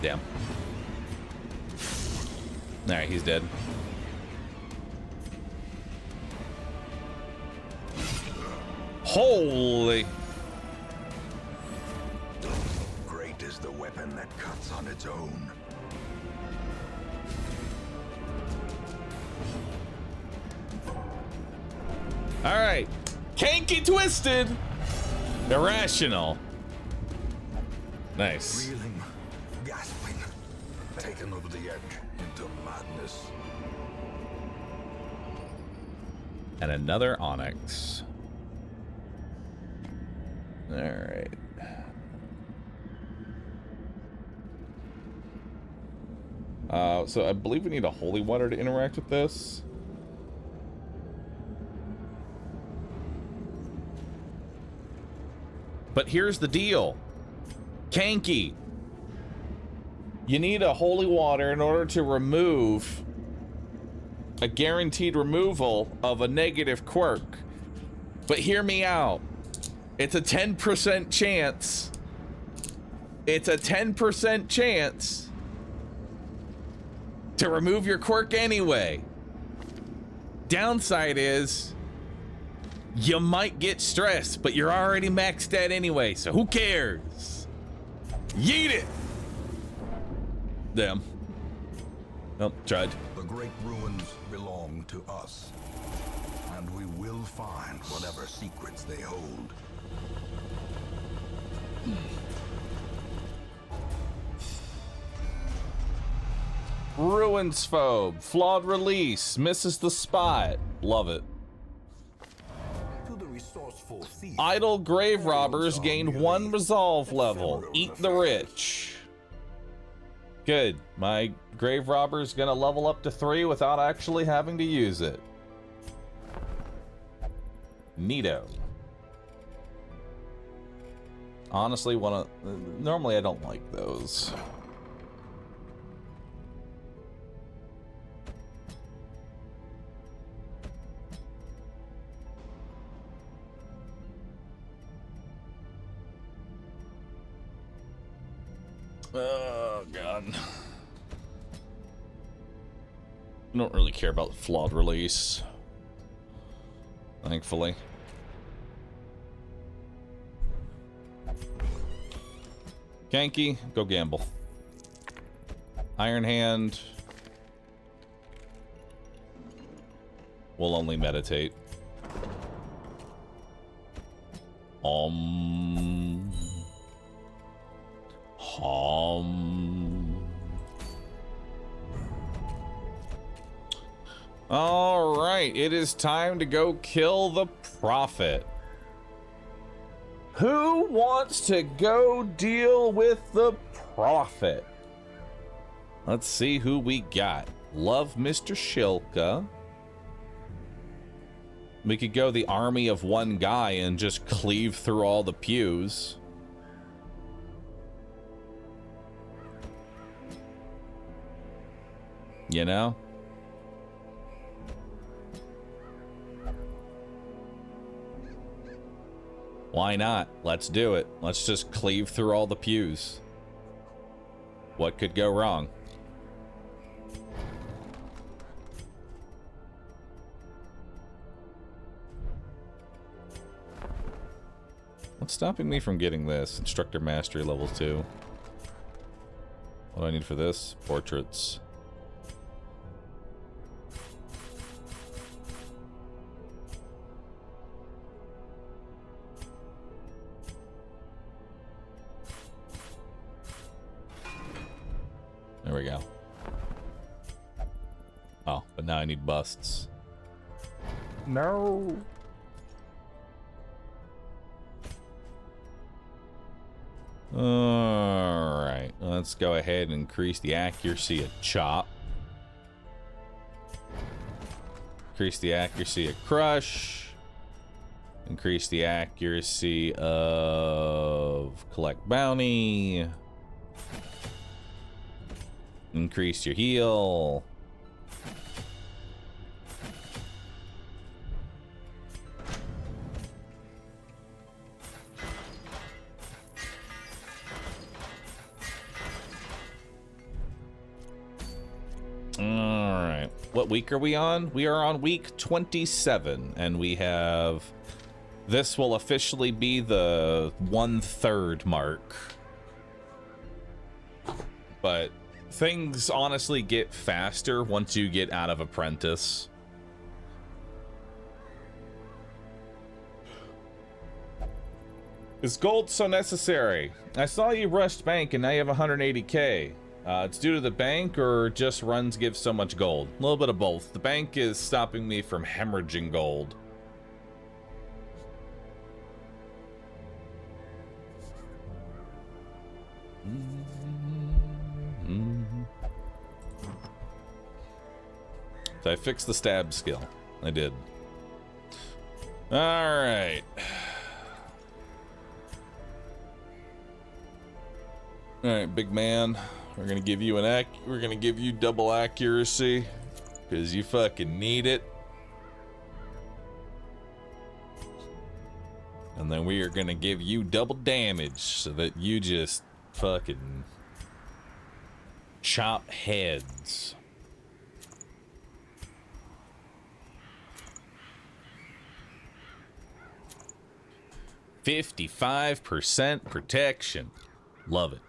Damn. Alright, he's dead. Holy! Great is the weapon that cuts on its own. Alright. Kanky twisted! Irrational. Nice. Reeling, gasping, taken over the edge into madness. And another Onyx. Alright. So I believe we need a holy water to interact with this. But here's the deal. Kanky. You need a holy water in order to remove a guaranteed removal of a negative quirk. But hear me out. It's a 10% chance. It's a 10% chance to remove your quirk anyway. Downside is you might get stressed, but you're already maxed out anyway, so who cares? Yeet it! Damn. Nope, tried. The great ruins belong to us, and we will find whatever secrets they hold. Ruins phobe, flawed release, misses the spot. Love it. To the resourceful thief, Idle grave robbers gain 1 resolve level. Eat the rich. Good. My grave robber's gonna level up to 3 without actually having to use it. Neato. Honestly, normally I don't like those. Oh, God. I don't really care about flawed release. Thankfully. Kanky, go gamble. Iron Hand. We'll only meditate. All right, it is time to go kill the prophet. Who wants to go deal with the prophet? Let's see who we got. Love Mr. Shilka. We could go the army of one guy and just cleave through all the pews. You know? Why not? Let's do it. Let's just cleave through all the pews. What could go wrong? What's stopping me from getting this? Instructor Mastery level 2. What do I need for this? Portraits. There we go. Oh, but now I need busts. No. Alright, let's go ahead and increase the accuracy of chop. Increase the accuracy of crush. Increase the accuracy of collect bounty. Increase your heal. Alright. What week are we on? We are on week 27, and we have... This will officially be the 1/3 mark. But things honestly get faster once you get out of Apprentice. Is gold so necessary? I saw you rushed bank and now you have 180k. It's due to the bank or just runs give so much gold? A little bit of both. The bank is stopping me from hemorrhaging gold. So I fixed the stab skill. I did. All right. All right, big man. We're gonna give you we're gonna give you double accuracy because you fucking need it. And then we are gonna give you double damage so that you just fucking chop heads. %55 protection. Love it.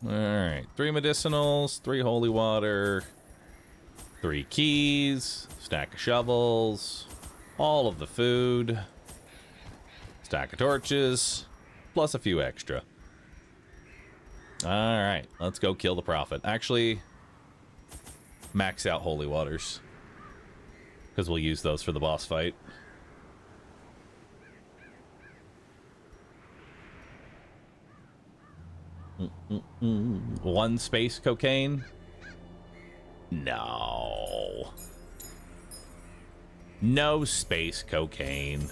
All right, 3 medicinals, 3 holy water, 3 keys, stack of shovels, all of the food, stack of torches, plus a few extra. All right, let's go kill the prophet. Actually, max out holy waters because we'll use those for the boss fight. One space cocaine? No. No space cocaine.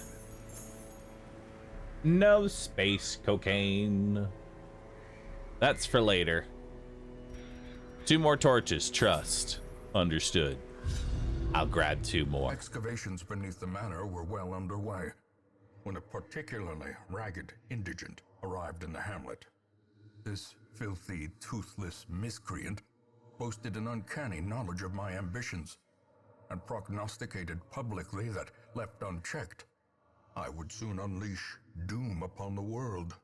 No space cocaine. That's for later. 2 more torches, trust. Understood. I'll grab 2 more. Excavations beneath the manor were well underway when a particularly ragged indigent arrived in the hamlet. This filthy, toothless miscreant boasted an uncanny knowledge of my ambitions and prognosticated publicly that, left unchecked, I would soon unleash doom upon the world.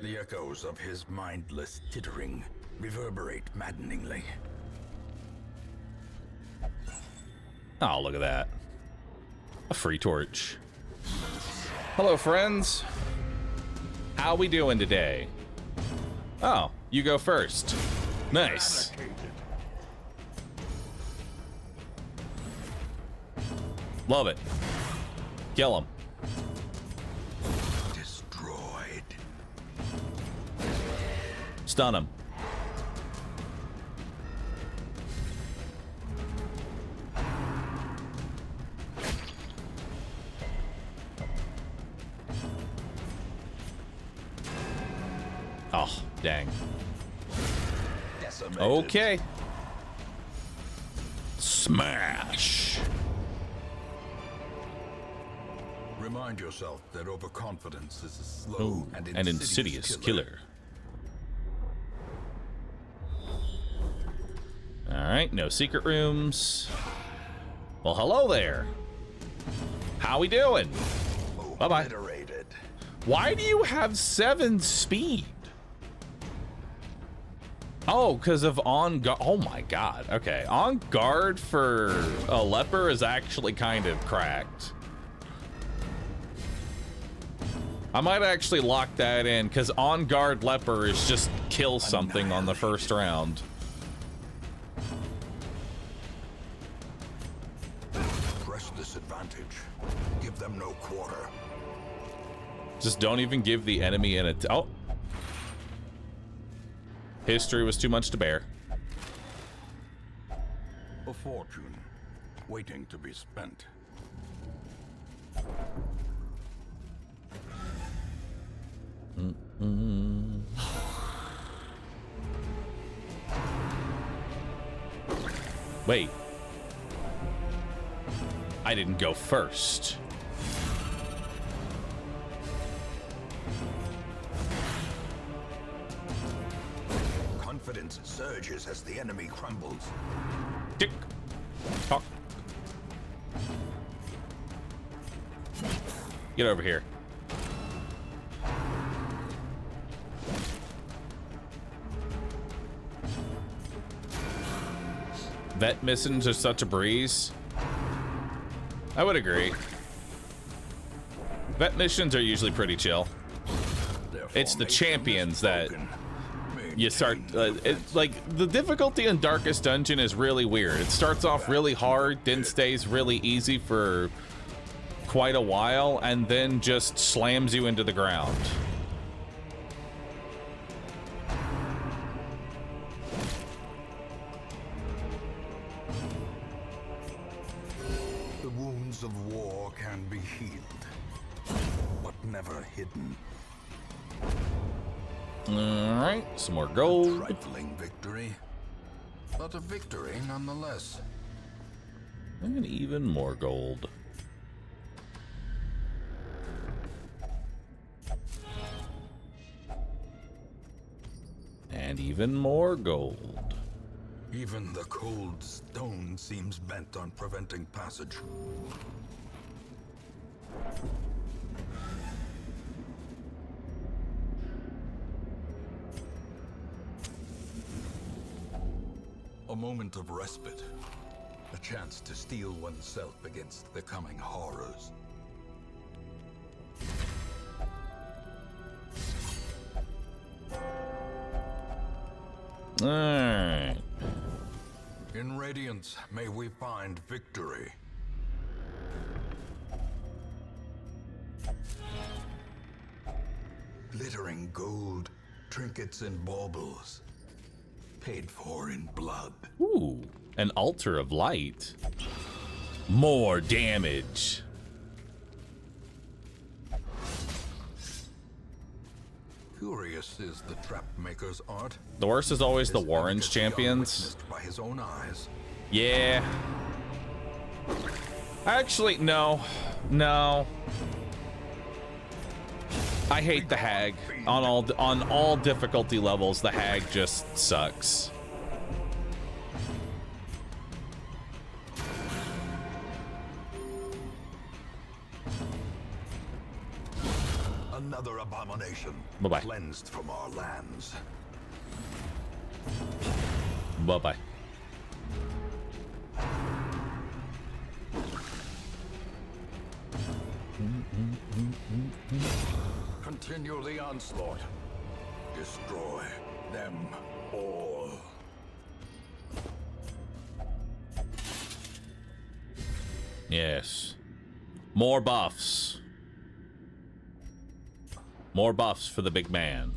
The echoes of his mindless tittering reverberate maddeningly. Oh, look at that. A free torch. Hello, friends. How we doing today? Oh, you go first. Nice. Love it. Kill him. Destroyed. Stun him. Dang. Decimated. Okay. Smash. Remind yourself that overconfidence is a slow Oh, and an insidious killer. All right, no secret rooms. Well, hello there. How we doing? Bye-bye. Obliterated. Why do you have 7 speed? Oh, because of on guard. Oh my god. Okay, on guard for a leper is actually kind of cracked. I might actually lock that in, because on guard leper is just kill something on the first round. Press this advantage. Give them no quarter. Just don't even give the enemy an oh. History was too much to bear. A fortune waiting to be spent. Wait. I didn't go first. Confidence surges as the enemy crumbles. Tick tock. Get over here. Vet missions are such a breeze. I would agree. Vet missions are usually pretty chill. It's the champions that you start like the difficulty in Darkest Dungeon is really weird. It starts off really hard, then stays really easy for quite a while, and then just slams you into the ground. The wounds of war can be healed, but never hidden. Alright, some more gold. Trifling victory, but a victory nonetheless. And even more gold. And even more gold. Even the cold stone seems bent on preventing passage. A moment of respite. A chance to steel oneself against the coming horrors. Alright. In Radiance, may we find victory. Glittering gold, trinkets and baubles. Paid for in blood. Ooh, an altar of light. More damage. Curious is the trap maker's art. The worst is always the His Warren's efficacy champions. unwitnessed by his own eyes. Yeah. Actually, no. No. I hate the hag. On all difficulty levels, the hag just sucks. Another abomination. Bye-bye. Cleansed from our lands. Bye-bye. Continue the onslaught. Destroy them all. Yes. More buffs. More buffs for the big man.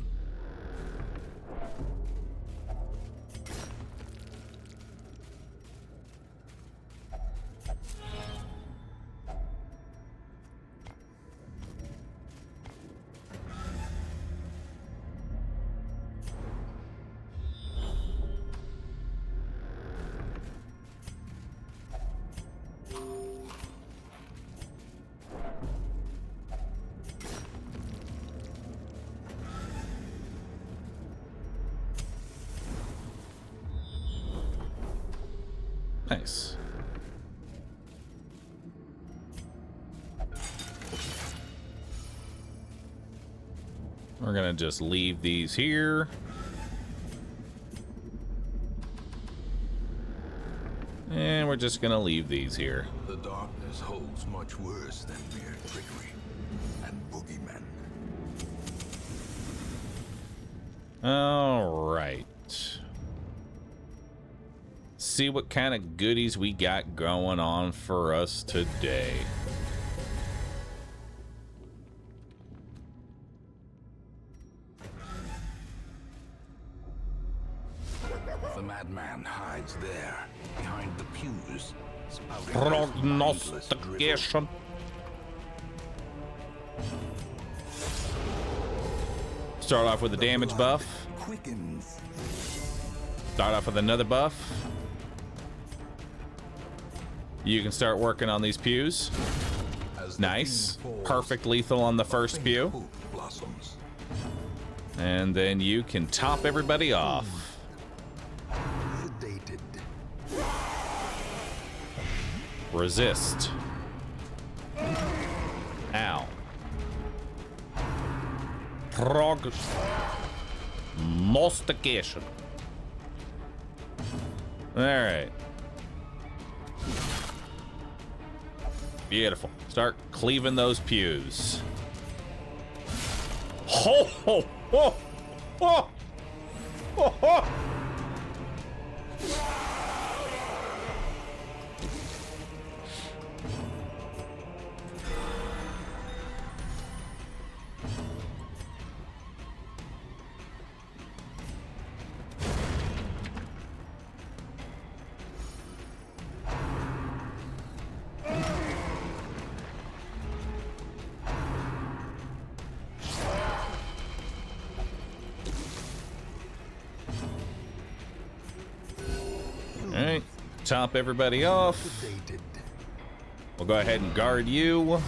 Nice. We're gonna just leave these here. And we're just gonna leave these here. The darkness holds much worse than mere trickery and boogeymen. All right. See what kind of goodies we got going on for us today. The madman hides there, behind the pews, spouting Prognostication. Start off with a damage buff. quickens. Start off with another buff. You can start working on these pews. As the Nice. dew falls, Perfect lethal on the first faint pew. hope blossoms. And then you can top everybody off. Sedated. Resist. Ow. Prognostication. All right. Beautiful. Start cleaving those pews. Ho ho ho ho ho ho. Alright, top everybody off. Sedated. We'll go ahead and guard you.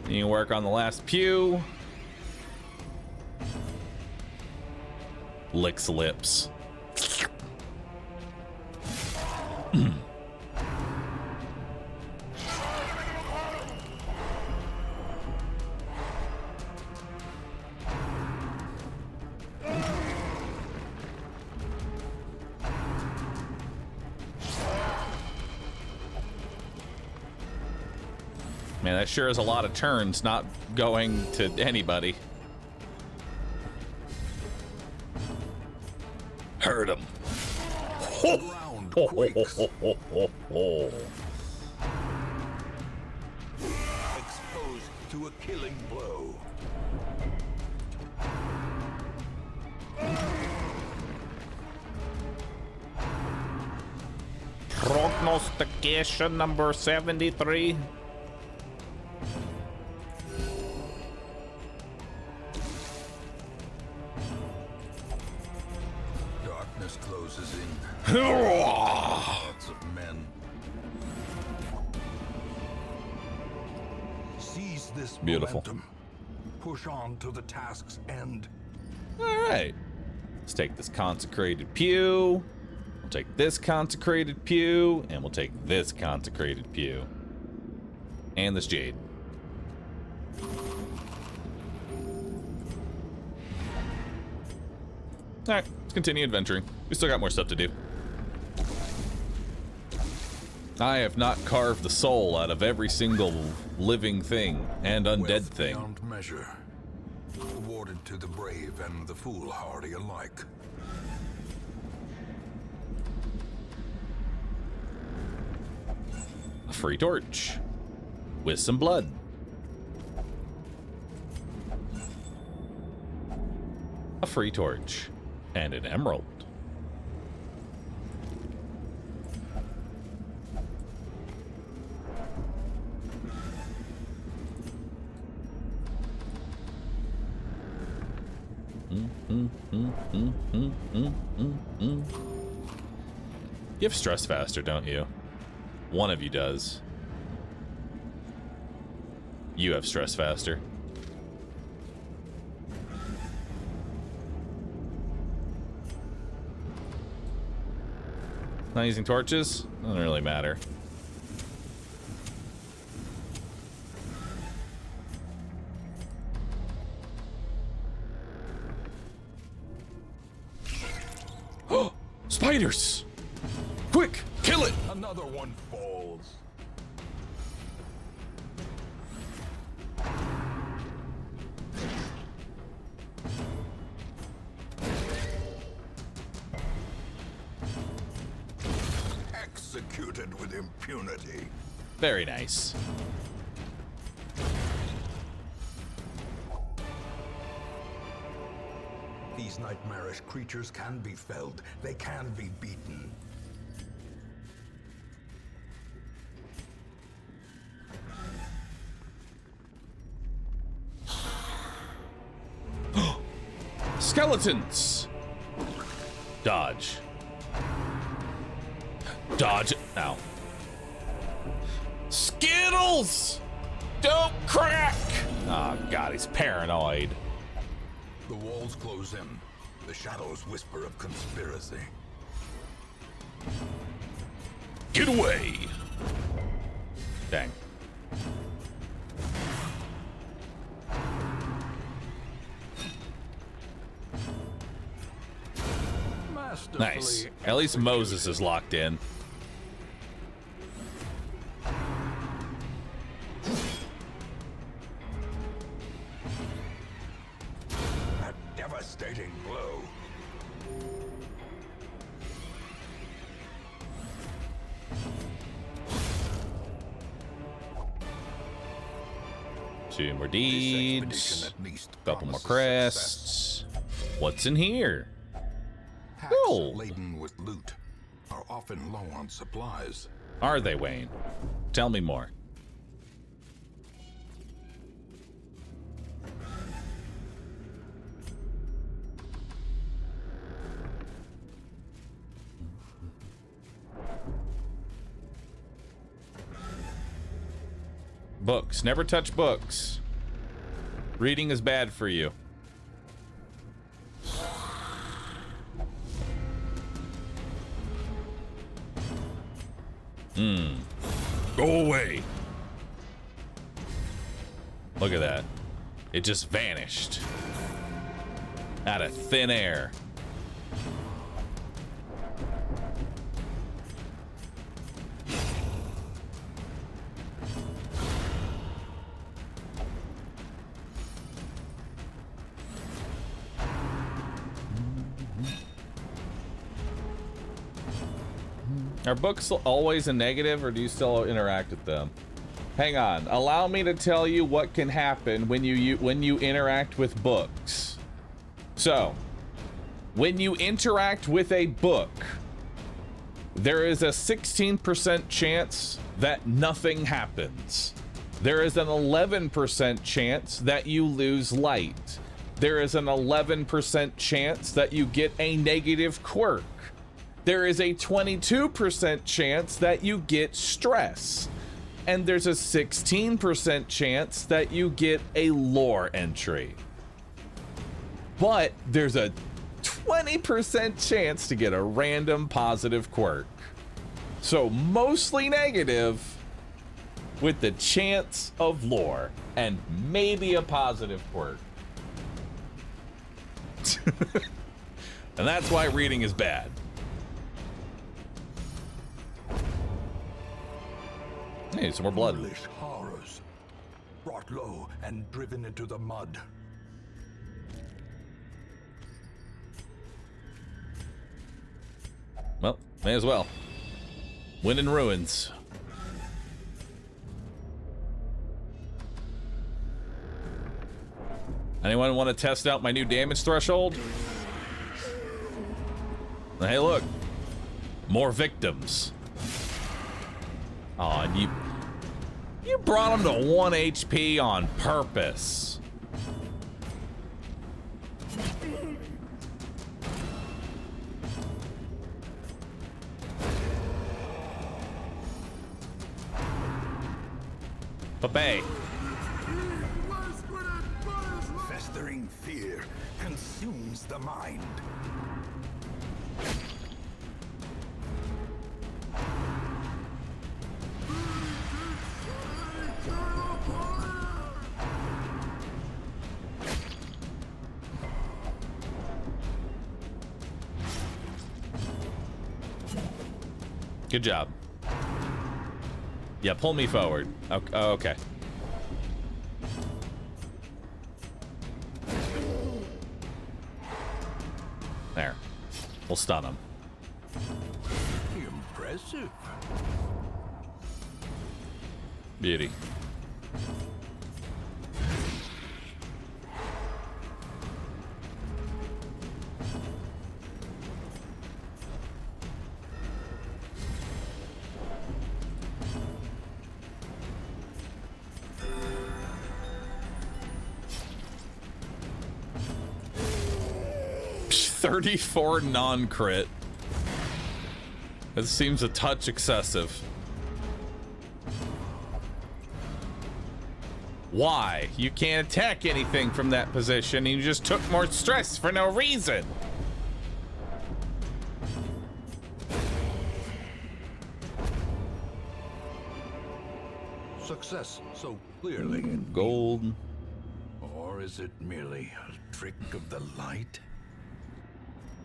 You can work on the last pew. Licks lips. Man, that sure is a lot of turns not going to anybody. Hurt him. The ground quakes. Exposed to a killing blow. Prognostication number 73. Darkness closes in. Hearts of men. Seize this Beautiful. momentum. Push on to the task's end. All right. Let's take this consecrated pew. We'll take this consecrated pew, and we'll take this consecrated pew. And this jade. All right, let's continue adventuring. We still got more stuff to do. I have not carved the soul out of every single living thing and undead Wealth thing. beyond measure. Awarded to the brave and the foolhardy alike. A free torch with some blood. A free torch and an emerald. You have stress faster, don't you? One of you does. You have stress faster. Not using torches? Doesn't really matter. Oh, spiders! Quick, kill it! Another one falls. Executed with impunity. Very nice. These nightmarish creatures can be felled. They can be beaten. Skeletons! Dodge. Dodge. Ow. Skittles! Don't crack! Oh, God, he's paranoid. The walls close in. The shadows whisper of conspiracy. Get away! Dang. Nice. At least Moses is locked in. A devastating blow. Two more This deeds. expedition at least Couple more promises crests. What's in here? Packs Gold. laden with loot are often low on supplies. Are they, Wayne? Tell me more. Books. Never touch books. Reading is bad for you. Go away. Look at that. It just vanished. Out of thin air. Are books always a negative, or do you still interact with them? Hang on. Allow me to tell you what can happen when you interact with books. So, when you interact with a book, there is a 16% chance that nothing happens. There is an 11% chance that you lose light. There is an 11% chance that you get a negative quirk. There is a 22% chance that you get stress. And there's a 16% chance that you get a lore entry. But there's a 20% chance to get a random positive quirk. So mostly negative with the chance of lore and maybe a positive quirk. And that's why reading is bad. Hey, some more blood. Foolish horrors, brought low and driven into the mud. Well, may as well. Win in ruins. Anyone want to test out my new damage threshold? Hey, look. More victims. Oh, and you brought him to 1 HP on purpose. Babay. Festering fear consumes the mind. Good job. Yeah, pull me forward. Okay. Okay. There. We'll stun him. Impressive. Beauty. Psh, 34 non-crit. It seems a touch excessive. Why? You can't attack anything from that position. You just took more stress for no reason. Success so clearly in Gold. Or is it merely a trick of the light?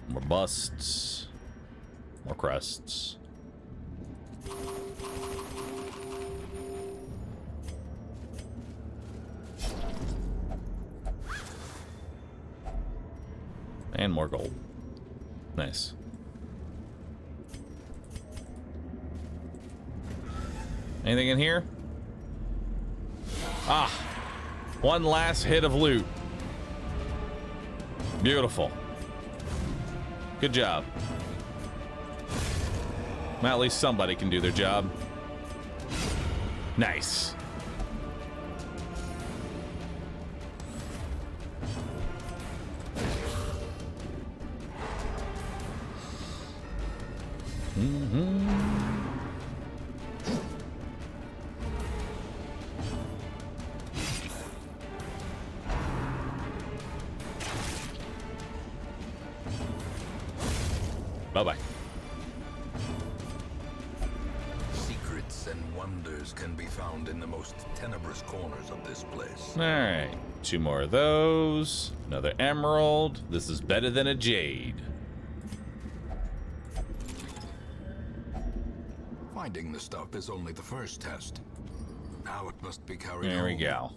More busts. More crests. And more gold. Nice. Anything in here? Ah! One last hit of loot. Beautiful. Good job. Well, at least somebody can do their job. Nice. Bye-bye. Secrets and wonders can be found in the most tenebrous corners of this place. All right. 2 more of those. Another emerald. This is better than a jade. Finding the stuff is only the first test. Now it must be carried There we home. go.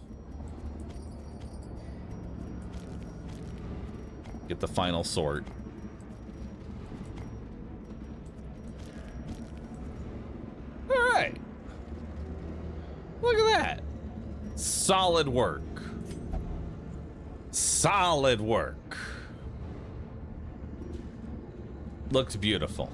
Get the final sort. All right. Look at that. Solid work. Solid work. Looks beautiful.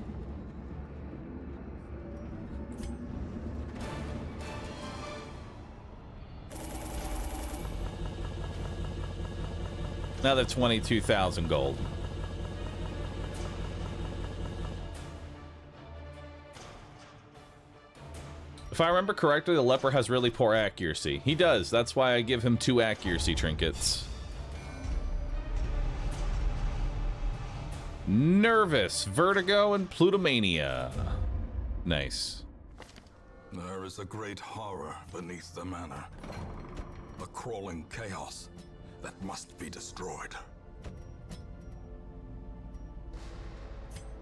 Another 22,000 gold. If I remember correctly, the leper has really poor accuracy. He does. That's why I give him 2 accuracy trinkets. Nervous, vertigo, and plutomania. Nice. There is a great horror beneath the manor. A crawling chaos that must be destroyed.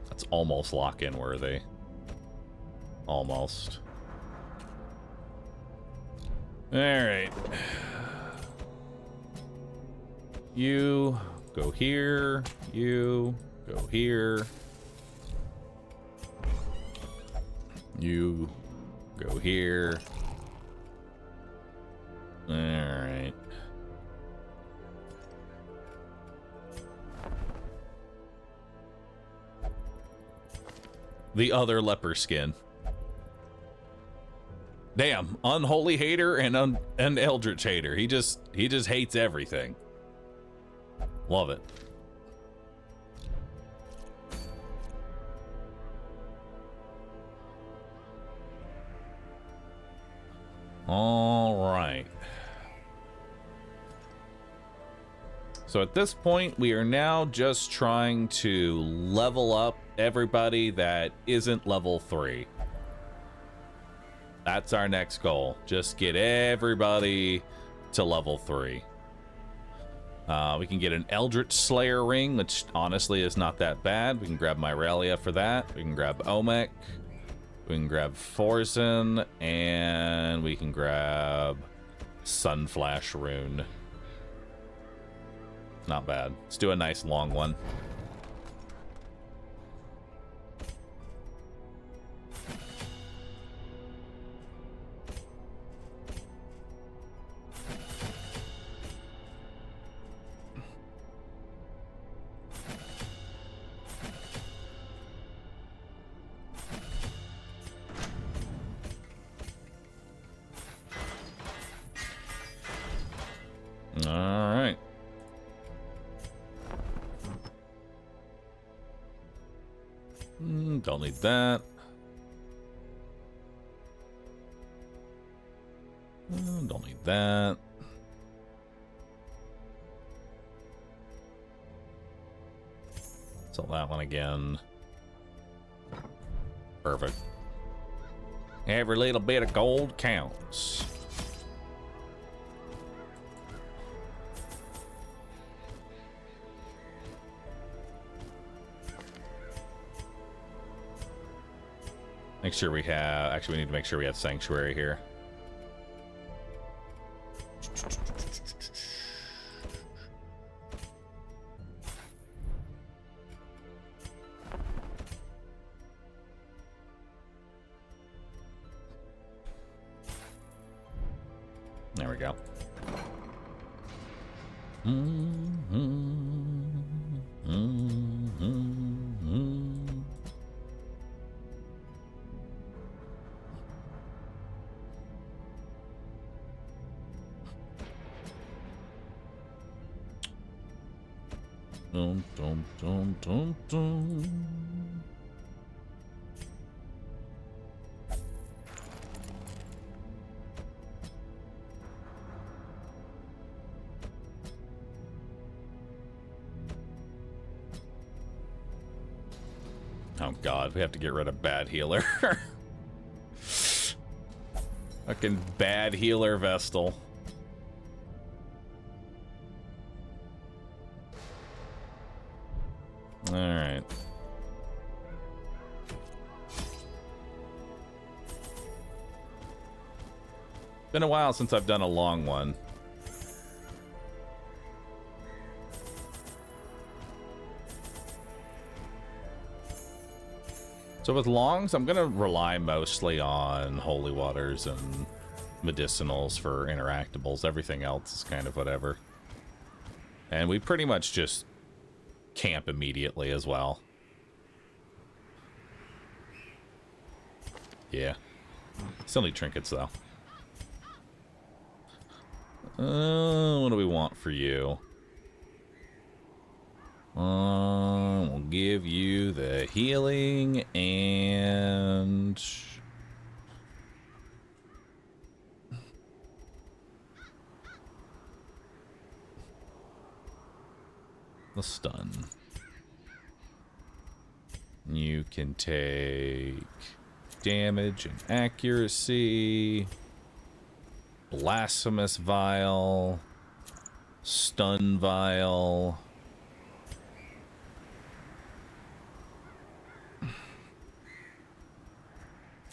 That's almost lock-in worthy. Almost. All right. You go here. You go here. You go here. All right. The other leper skin. Damn, unholy hater and eldritch hater. He just hates everything. Love it. All right. So at this point, we are now just trying to level up everybody that isn't level 3. That's our next goal. Just get everybody to level 3. We can get an Eldritch Slayer ring, which honestly is not that bad. We can grab Myrelia for that. We can grab Omek. We can grab Forzen, and we can grab Sunflash Rune. Not bad. Let's do a nice long one. All right. Don't need that. Don't need that. Sell that one again. Perfect. Every little bit of gold counts. Make sure we have... Actually, we need to make sure we have Sanctuary here. There we go. Dum, dum, dum, dum, dum. Oh god, we have to get rid of bad healer. Fucking bad healer Vestal. Alright. Been a while since I've done a long one. So with longs, I'm gonna rely mostly on holy waters and medicinals for interactables. Everything else is kind of whatever. And we pretty much just camp immediately as well. Yeah. Still need trinkets though. What do we want for you? We'll give you the healing and the stun. You can take damage and accuracy, blasphemous vial, stun vial.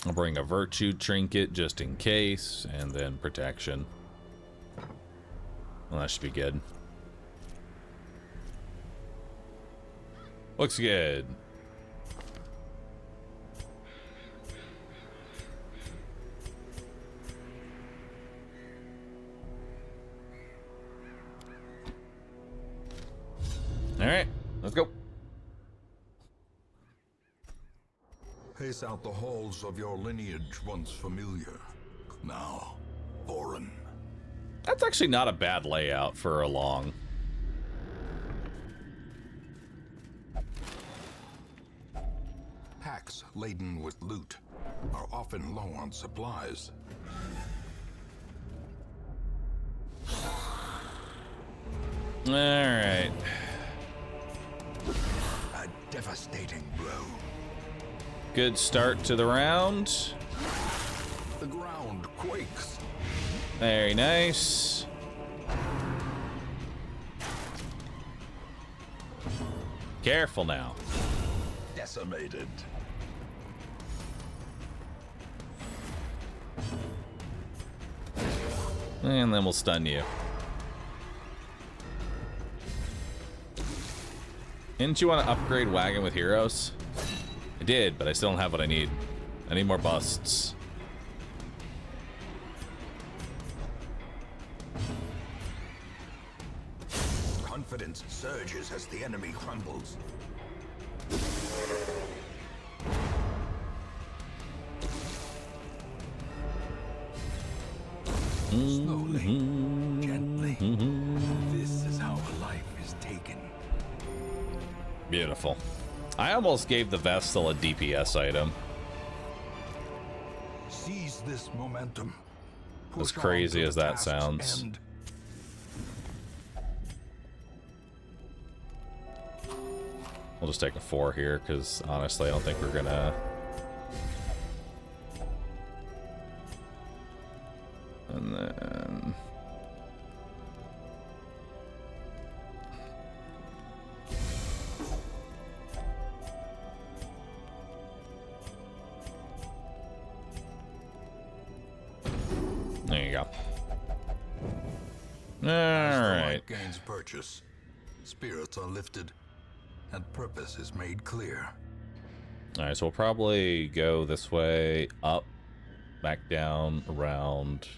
I'll bring a virtue trinket just in case, and then protection. Well, that should be good. Looks good. All right, let's go. Pace out the halls of your lineage once familiar, now foreign. That's actually not a bad layout for a long. Packs laden with loot are often low on supplies. All right. A devastating blow. Good start to the round. The ground quakes. Very nice. Careful now. Decimated. And then we'll stun you. Didn't you want to upgrade wagon with heroes? I did, but I still don't have what I need. I need more busts. Confidence surges as the enemy crumbles. Slowly, gently. This is how a life is taken. Beautiful. I almost gave the Vestal a DPS item. Seize this momentum. As Push on crazy to as the that task's sounds. end. We'll just take a 4 here, because honestly, I don't think we're gonna... And then... There you go. Alright. Gains purchase. Spirits are lifted, and purpose is made clear. Alright, so we'll probably go this way, up, back down, around,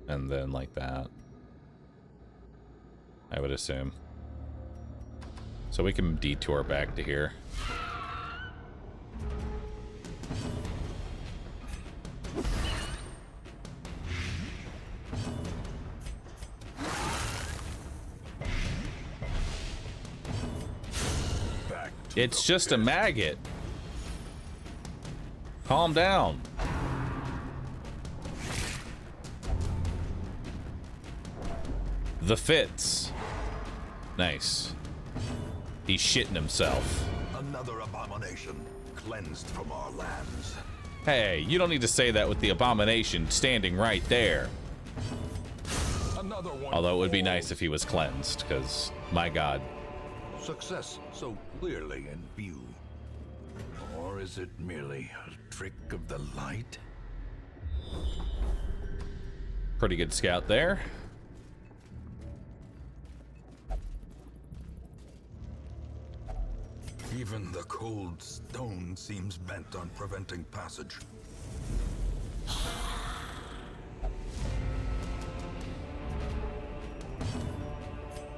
and then like that. I would assume. So we can detour back to here. It's just a maggot. Calm down. The Fitz. Nice. He's shitting himself. Another abomination cleansed from our lands. Hey, you don't need to say that with the abomination standing right there. Another one. Although it would be nice if he was cleansed, because, my god. Success so clearly in view. Or is it merely a trick of the light? Pretty good scout there. Even the cold stone seems bent on preventing passage.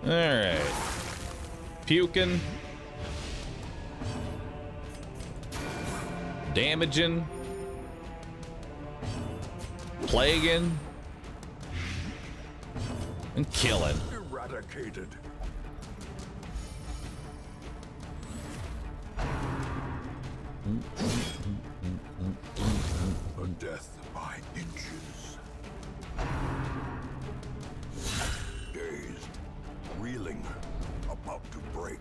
Alright. Puking. Damaging. Plaguing. And killing. Eradicated. A death by inches. Dazed, reeling, about to break.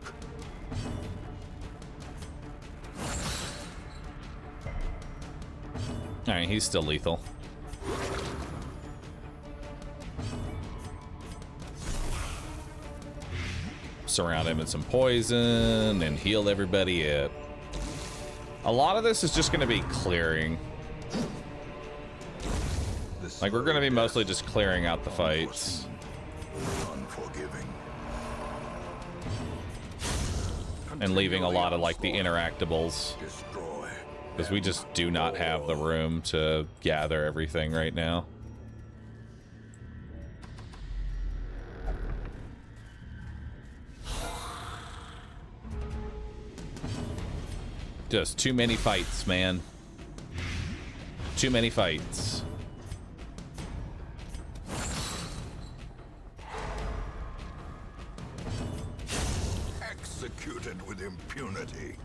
Alright, he's still lethal. Surround him with some poison and heal everybody up. A lot of this is just going to be clearing. Like, we're going to be mostly just clearing out the fights. Unforgiving. And leaving a lot of, like, the interactables. Destroy. Because we just do not have the room to gather everything right now. Just too many fights, man. Too many fights. Executed with impunity.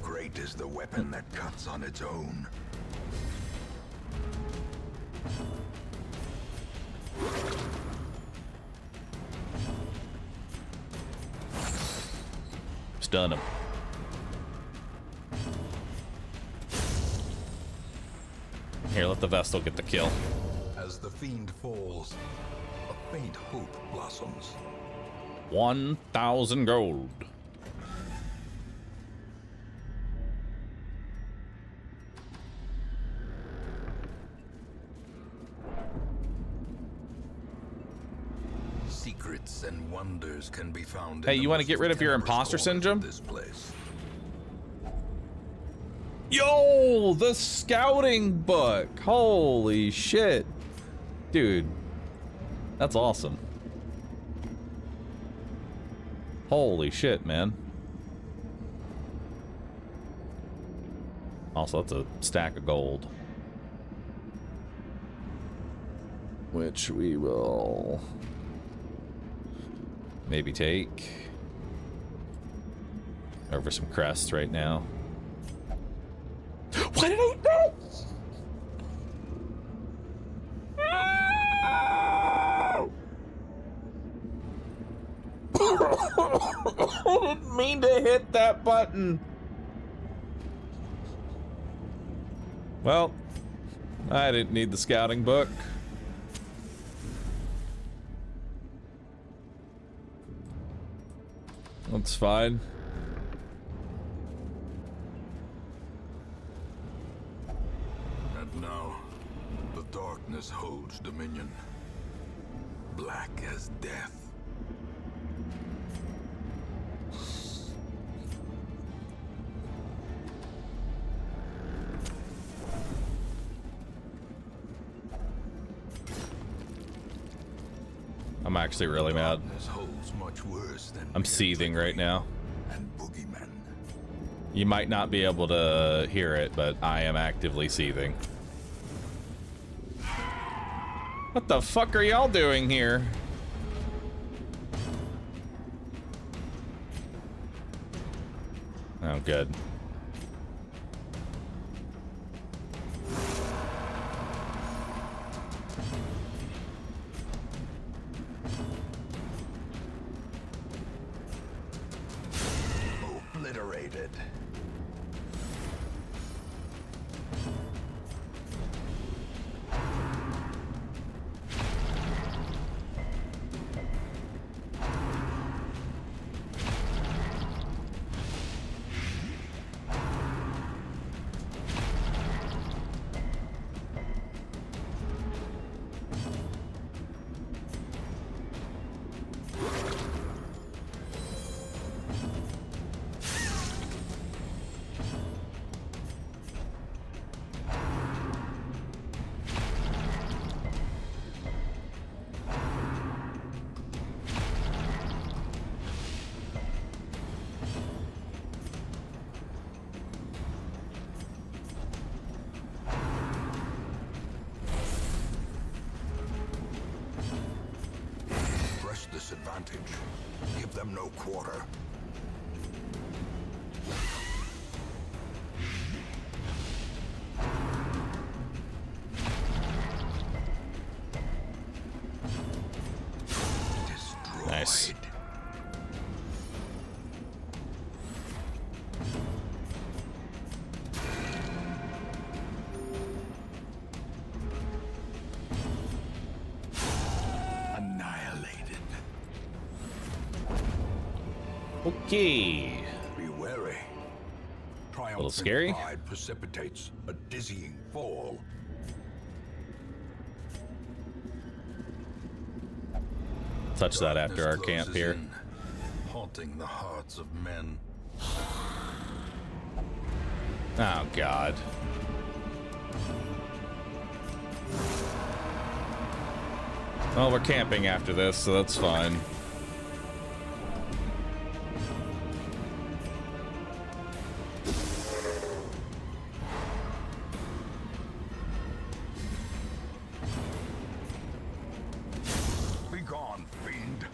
Great is the weapon that cuts on its own. Stun him. Here, let the Vestal get the kill. As the fiend falls, a faint hope blossoms. 1,000 gold. secrets and wonders can be found. Hey, you want to get rid of your imposter syndrome? This place. Yo, the scouting book. Holy shit. Dude, that's awesome. Holy shit, man. Also, that's a stack of gold. Which we will maybe take over some crests right now. Why did I know? I didn't mean to hit that button. Well, I didn't need the scouting book. That's fine. And now, the darkness holds dominion. Black as death. I'm actually really mad. Darkness holds much worse than I'm seething right now. and boogeymen. You might not be able to hear it, but I am actively seething. What the fuck are y'all doing here? Oh, good. Obliterated. Disadvantage. Give them no quarter. Destroyed. Nice. Okay. Be wary. Triumphant Little scary. pride precipitates a dizzying fall. Touch that after our Darkness camp closes here. in, haunting the hearts of men. Oh, God. Well, we're camping after this, so that's fine. Be gone, fiend.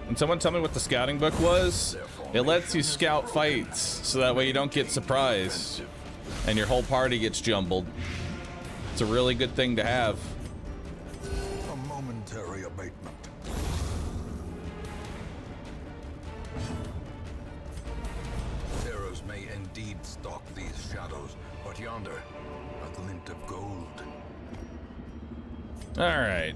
Can someone tell me what the scouting book was? It lets you scout fights, so that way you don't get surprised and your whole party gets jumbled. It's a really good thing to have. A momentary abatement. Terrors may indeed stalk these shadows, but yonder, a glint of gold. All right.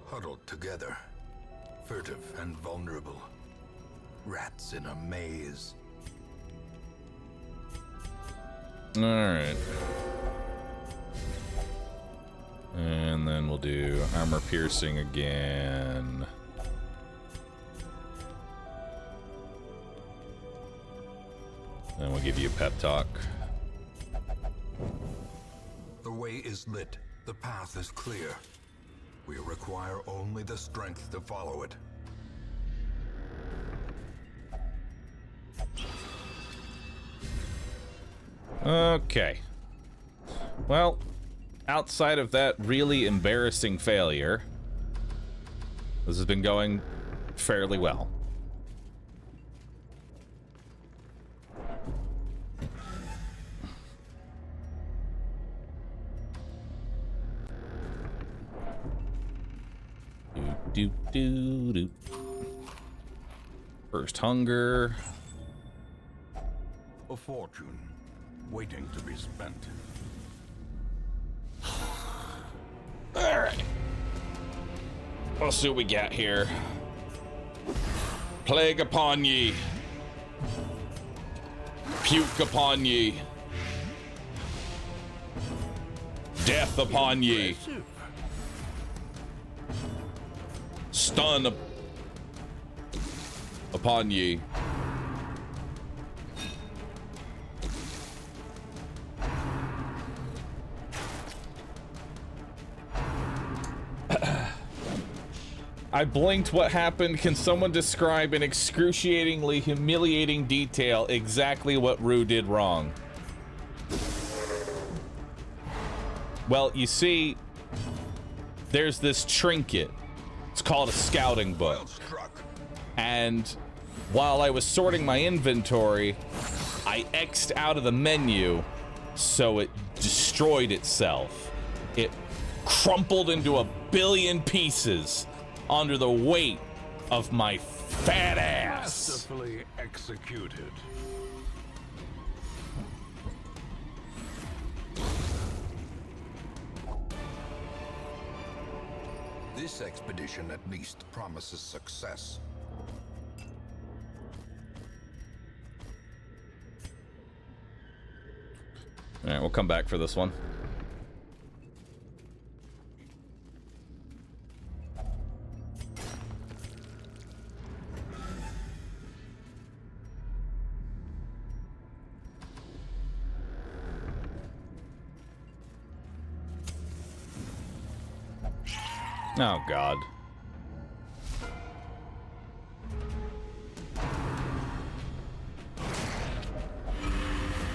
Huddled together, furtive and vulnerable. Rats in a maze. All right. And then we'll do armor piercing again. Then we'll give you a pep talk. The way is lit. The path is clear. We require only the strength to follow it. Okay. Well, outside of that really embarrassing failure, this has been going fairly well. Do, do, do. First hunger. A fortune waiting to be spent. Alright. Let's see what we got here. Plague upon ye. Puke upon ye. Death upon ye. Stun upon ye. I blinked. What happened? Can someone describe in excruciatingly humiliating detail exactly what Rue did wrong? Well, you see, there's this trinket. It's called a scouting book. And while I was sorting my inventory, I X'd out of the menu, so it destroyed itself. It crumpled into a billion pieces under the weight of my fat ass. Masterfully executed. This expedition at least promises success. All right, we'll come back for this one. Oh, God.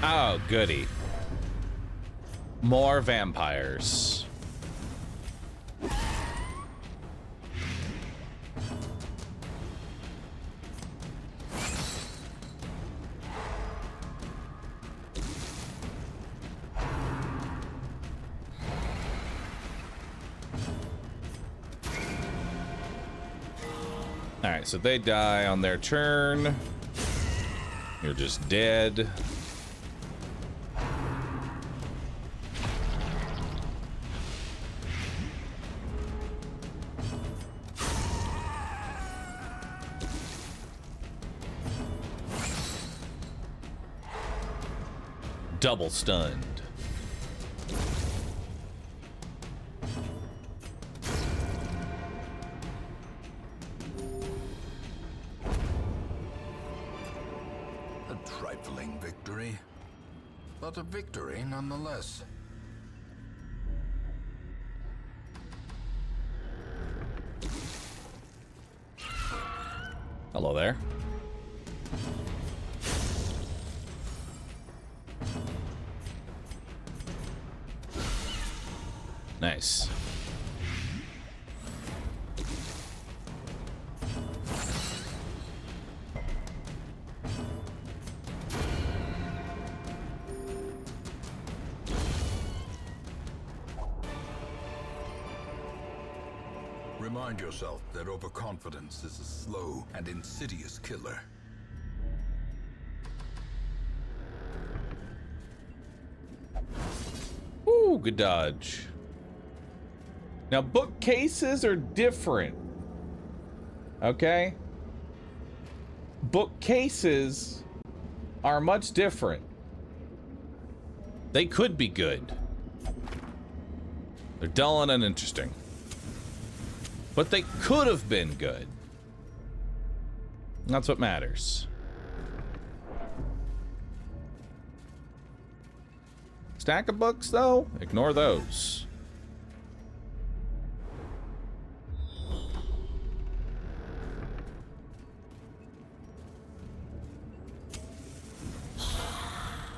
Oh, goody. More vampires. Alright, so they die on their turn. You're just dead. Double stunned. A trifling victory, but a victory nonetheless. Hello there. Nice. Remind yourself that overconfidence is a slow and insidious killer. Ooh, good dodge. Now, bookcases are different. Okay? Bookcases are much different. They could be good. They're dull and uninteresting. But they could have been good. That's what matters. Stack of books, though? Ignore those.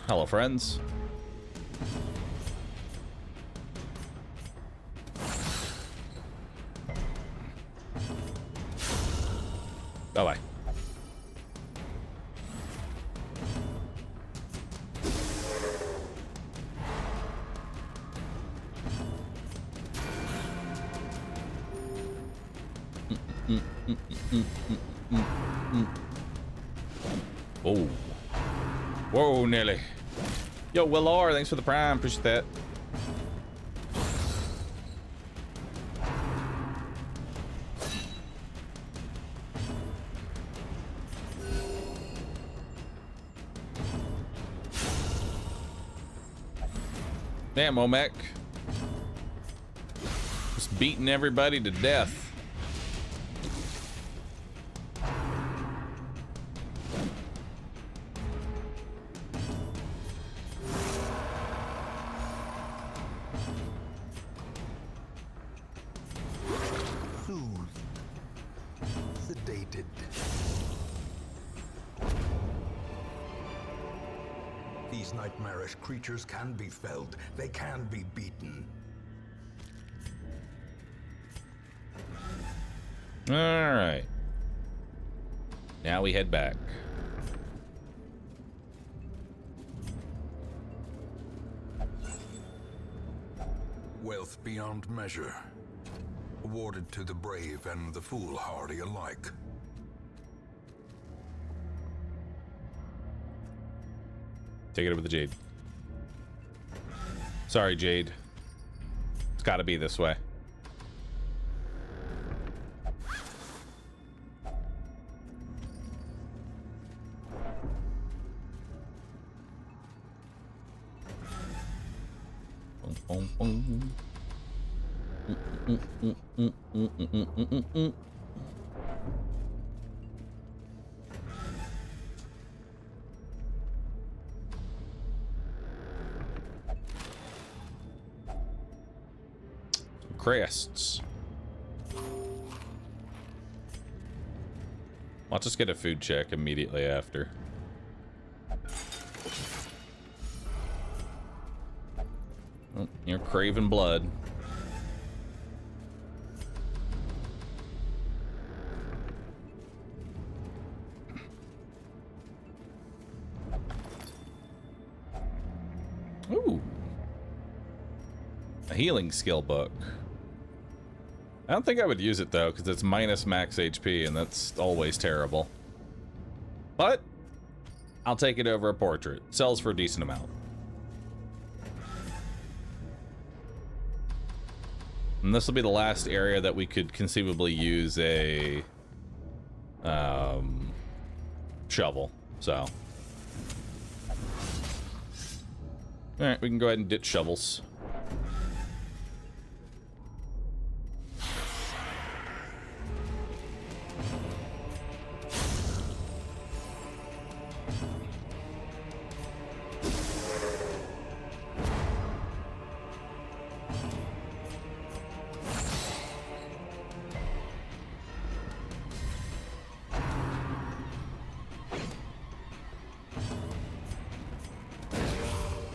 Hello, friends. Bye-bye. Oh. Whoa, nearly. Yo, Willor, thanks for the prime. Appreciate that. Damn, Omek. Just beating everybody to death. Soothed. Sedated. These nightmarish creatures can be felled. They can be beaten. All right. Now we head back. Wealth beyond measure. Awarded to the brave and the foolhardy alike. Take it over the Jade. Sorry, Jade. It's gotta be this way. Boom, boom, boom. Crests. I'll just get a food check immediately after. Oh, you're craving blood. Ooh. A healing skill book. I don't think I would use it though, because it's minus max HP, and that's always terrible. But I'll take it over a portrait. Sells for a decent amount. And this will be the last area that we could conceivably use a shovel. So, all right, we can go ahead and ditch shovels.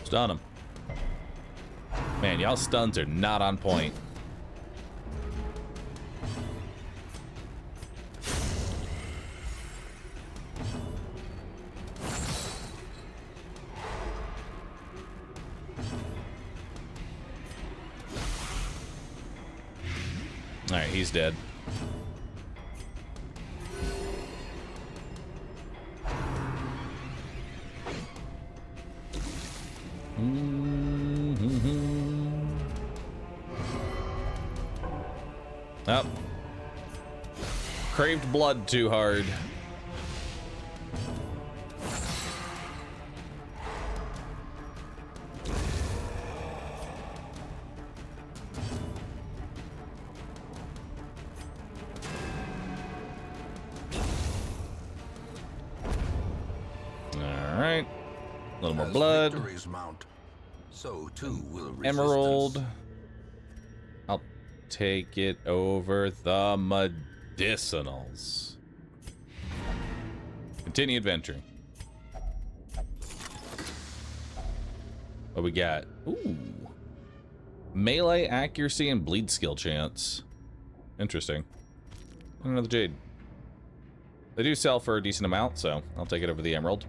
Stun him. Man, y'all stuns are not on point. All right, he's dead. Oh. Craved blood too hard. All right. A little more As blood. victories mount, so too will resistance. Emerald. I'll take it over the medicinals. Continue adventuring. What we got? Ooh. Melee accuracy and bleed skill chance. Interesting. Another jade. They do sell for a decent amount, so I'll take it over the emerald.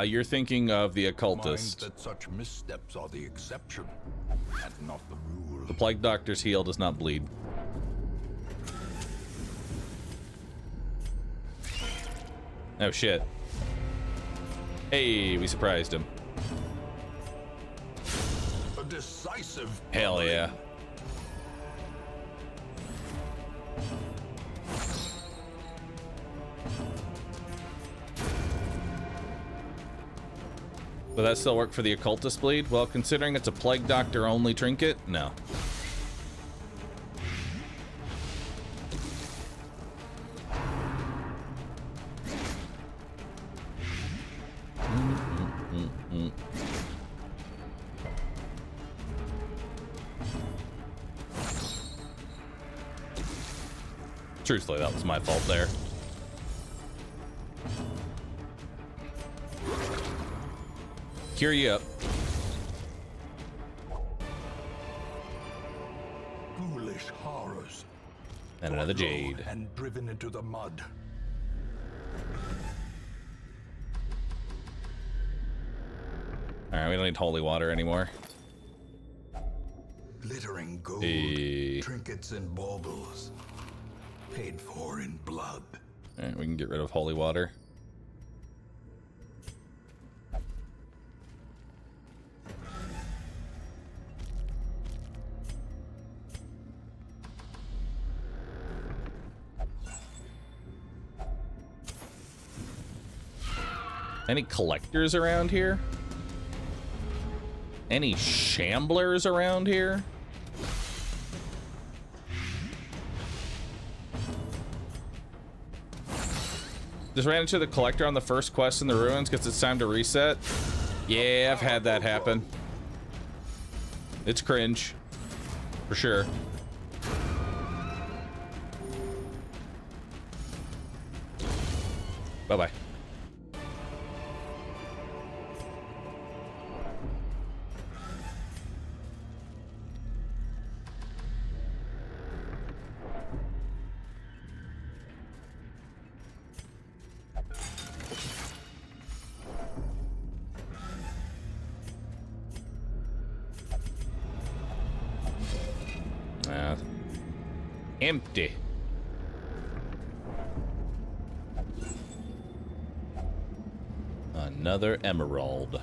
You're thinking of the occultist. Mind that such missteps are the exception and not the rule. The plague doctor's heal does not bleed. Oh shit. Hey, we surprised him. A decisive. Hell yeah. Will that still work for the occultist bleed? Well, considering it's a plague doctor only trinket, no. Truthfully, that was my fault there. Cure you up. Ghoulish horrors. And another Brought low jade. and driven into the mud. Alright, we don't need holy water anymore. Glittering gold. Hey. Trinkets and baubles. Paid for in blood. Alright, we can get rid of holy water. Any collectors around here? Any shamblers around here? Just ran into the collector on the first quest in the ruins because it's time to reset. Yeah, I've had that happen. It's cringe. For sure. Bye-bye. Empty. Another emerald.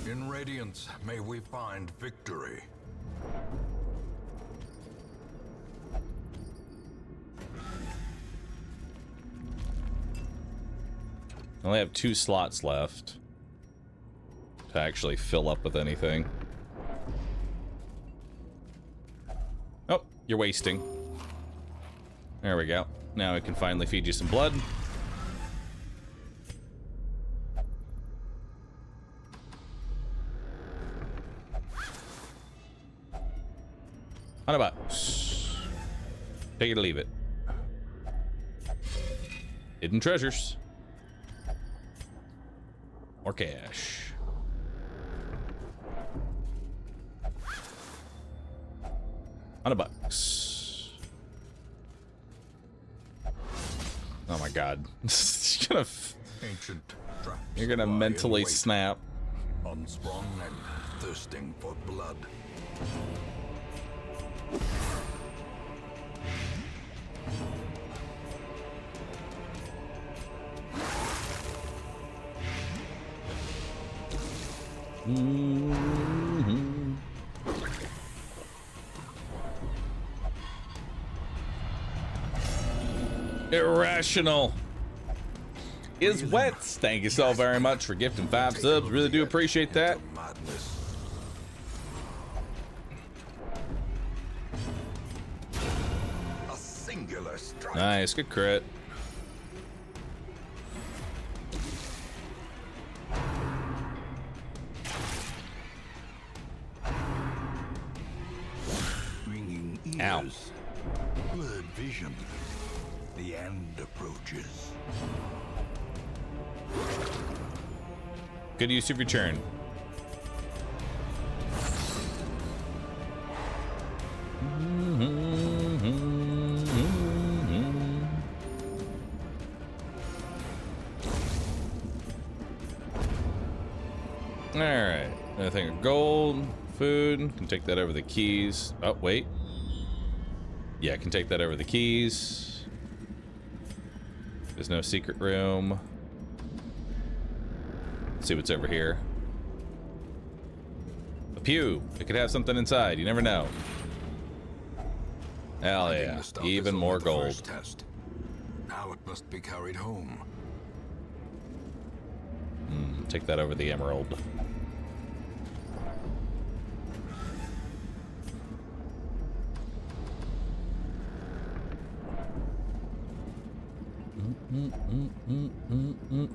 In Radiance, may we find victory. I only have 2 slots left to actually fill up with anything. Oh, you're wasting. There we go. Now we can finally feed you some blood. $100. Take it or leave it. Hidden treasures. More cash. $100. Oh my god. Ancient traps You're gonna lie in mentally wait, snap. unsprung and thirsting for blood. Irrational is wet. Thank you so very much for gifting 5 subs. Really do appreciate that. Madness. A singular strike. Nice, good crit. Ringing Ow. ears. Blurred vision. The end approaches. Good use of your turn. All right, nothing of gold, food. Can take that over the keys. Oh wait, yeah, can take that over the keys. There's no secret room. Let's see what's over here. A pew. It could have something inside. You never know. Hell Finding yeah. the stuff Even is more only the gold. first test. Now it must be carried home. Take that over the emerald.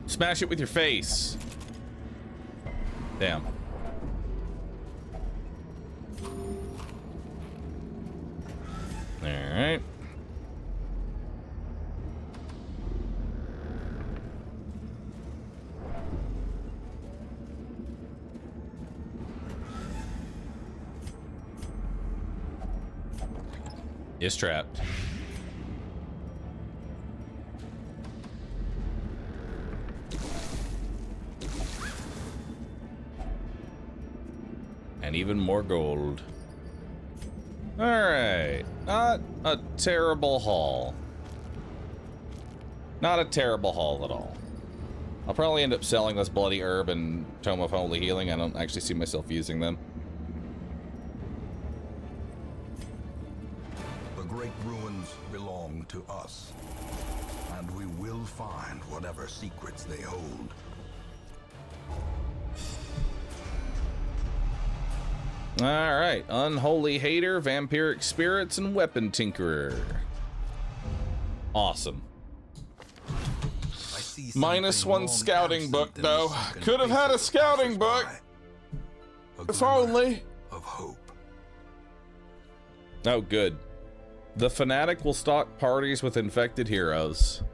Smash it with your face. Damn. All right. Is trapped. And even more gold. All right, not a terrible haul. Not a terrible haul at all. I'll probably end up selling this bloody herb and tome of holy healing. I don't actually see myself using them. The great ruins belong to us, and we will find whatever secrets they hold. All right, unholy hater, vampiric spirits, and weapon tinkerer. Awesome. I see Minus something one long scouting book, absent in the though. sunken Could have had a faces of scouting book. passers-by. A If glimmer only. of hope. Oh, good. The fanatic will stalk parties with infected heroes.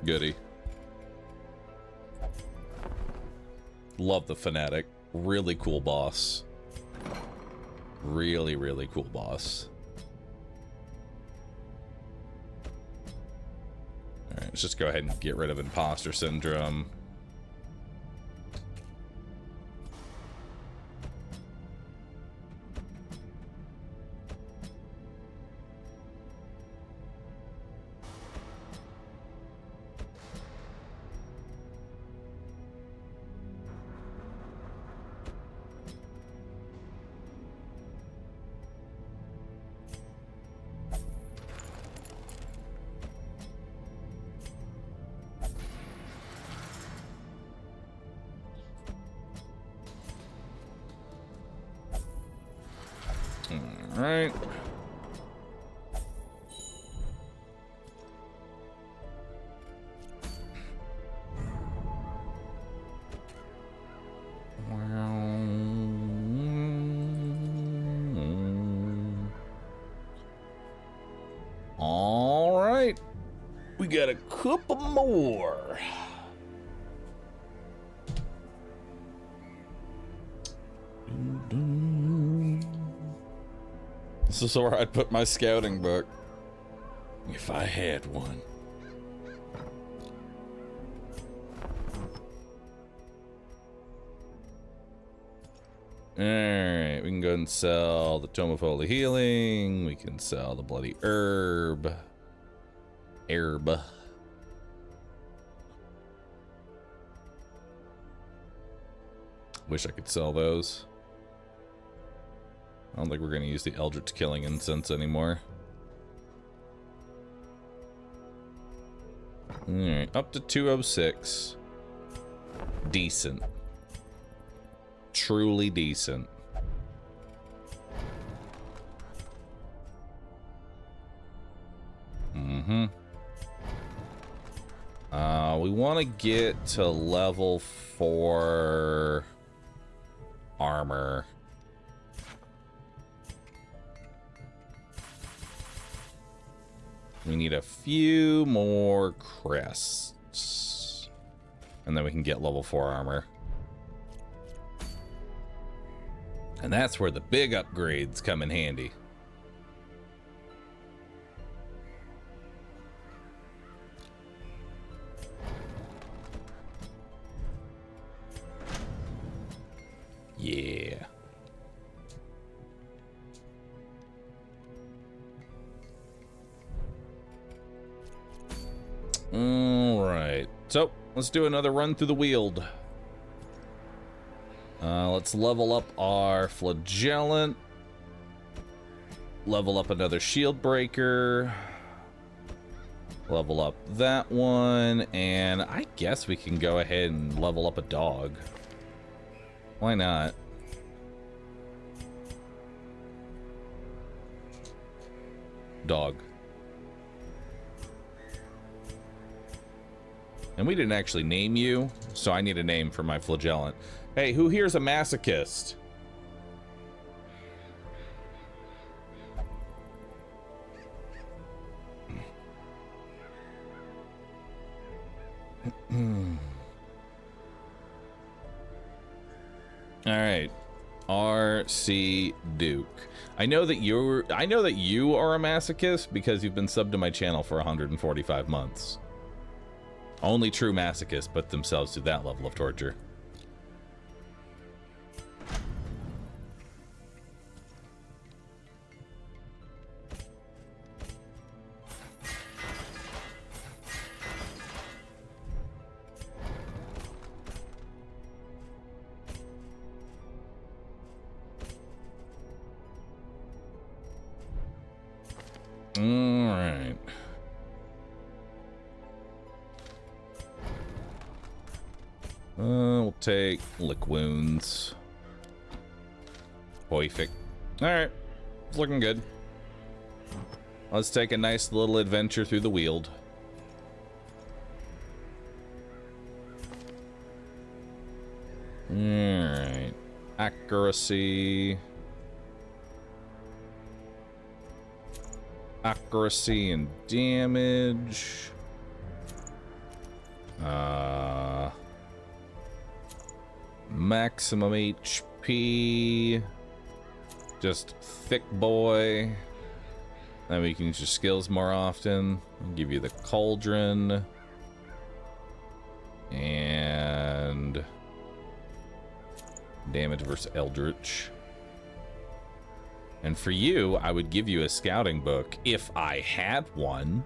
Goody. Love the fanatic. Really cool boss. Really, really cool boss. Alright, let's just go ahead and get rid of imposter syndrome. Alright. Alright. We got a couple more. This is where I'd put my scouting book. If I had one. Alright, we can go ahead and sell the Tome of Holy Healing. We can sell the Bloody Herb. Wish I could sell those. I don't think we're going to use the Eldritch Killing Incense anymore. Alright, up to 206. Decent. Truly decent. We want to get to level 4 armor. We need a few more crests. And then we can get level 4 armor. And that's where the big upgrades come in handy. Yeah. All right. So, let's do another run through the Weald. Let's level up our Flagellant. Level up another Shield Breaker. Level up that one. And I guess we can go ahead and level up a dog. Why not? Dog. And we didn't actually name you, so I need a name for my Flagellant. Hey, who here's a masochist? All right, RC Duke. I know that you are a masochist because you've been subbed to my channel for 145 months. Only true masochists put themselves through that level of torture. All right. We'll take lick wounds. Perfect. All right, it's looking good. Let's take a nice little adventure through the Weald. All right, accuracy. Accuracy and damage. Maximum HP. Just thick boy. Then we can use your skills more often. I'll give you the cauldron. And damage versus Eldritch. And for you, I would give you a scouting book if I had one.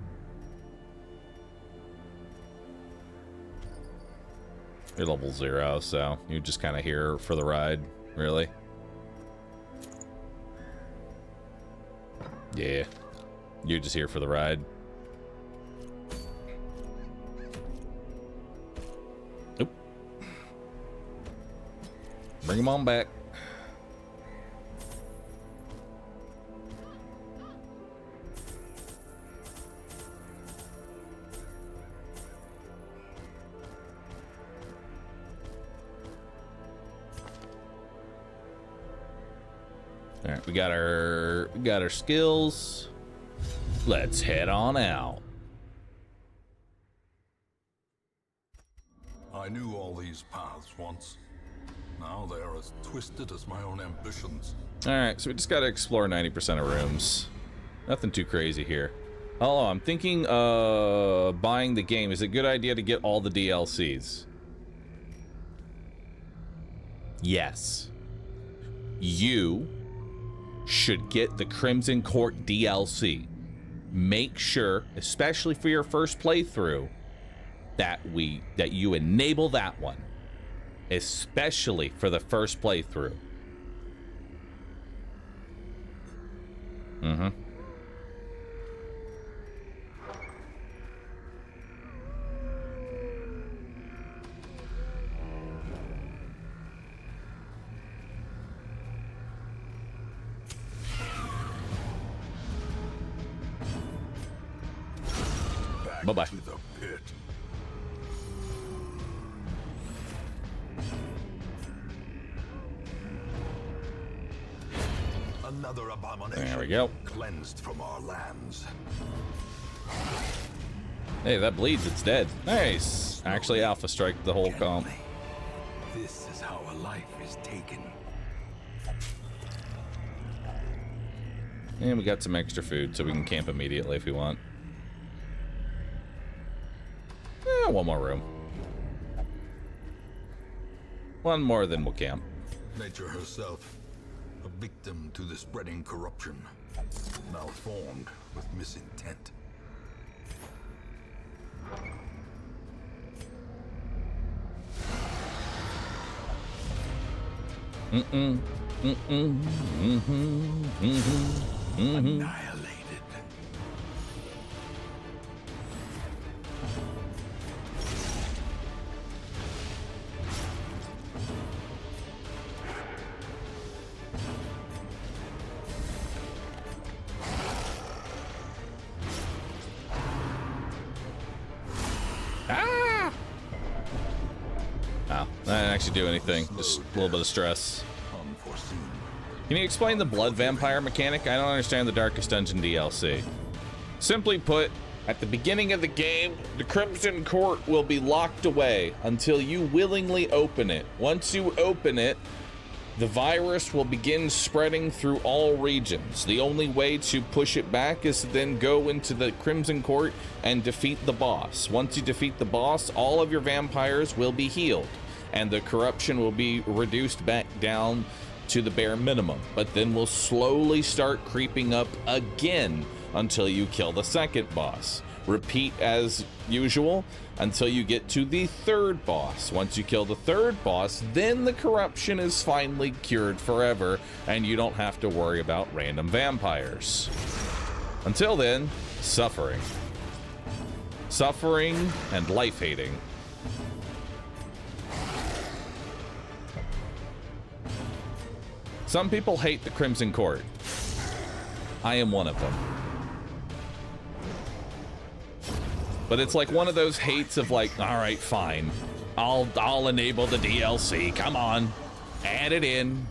You're level 0, so you're just kind of here for the ride, really. Yeah, you're just here for the ride. Oop. Bring him on back. All right, we got our skills. Let's head on out. I knew all these paths once. Now they are as twisted as my own ambitions. Alright, so we just gotta explore 90% of rooms. Nothing too crazy here. Oh, I'm thinking buying the game. Is it a good idea to get all the DLCs? Yes. You should get the Crimson Court DLC. Make sure, especially for your first playthrough, that you enable that one. Especially for the first playthrough. Mm-hmm. Bye-bye. To the pit. Another abomination. There we go. Cleansed from our lands. Hey, that bleeds. It's dead. Nice. Actually, Alpha Strike the whole comp. This is how a life is taken. And we got some extra food, so we can camp immediately if we want. One more room. One more, then we'll camp. Nature herself, a victim to the spreading corruption, malformed with misintent. Annihilated. Oh, that didn't actually do anything. Just a little bit of stress. Unforeseen. Can you explain the blood vampire mechanic? I don't understand the Darkest Dungeon DLC. Simply put, at the beginning of the game, the Crimson Court will be locked away until you willingly open it. Once you open it, the virus will begin spreading through all regions. The only way to push it back is to then go into the Crimson Court and defeat the boss. Once you defeat the boss, all of your vampires will be healed, and the corruption will be reduced back down to the bare minimum. But then we'll slowly start creeping up again until you kill the second boss. Repeat as usual until you get to the third boss. Once you kill the third boss, then the corruption is finally cured forever, and you don't have to worry about random vampires. Until then, suffering. Suffering and life-hating. Some people hate the Crimson Court. I am one of them. But it's like one of those hates of like, all right, fine. I'll enable the DLC. Come on. Add it in.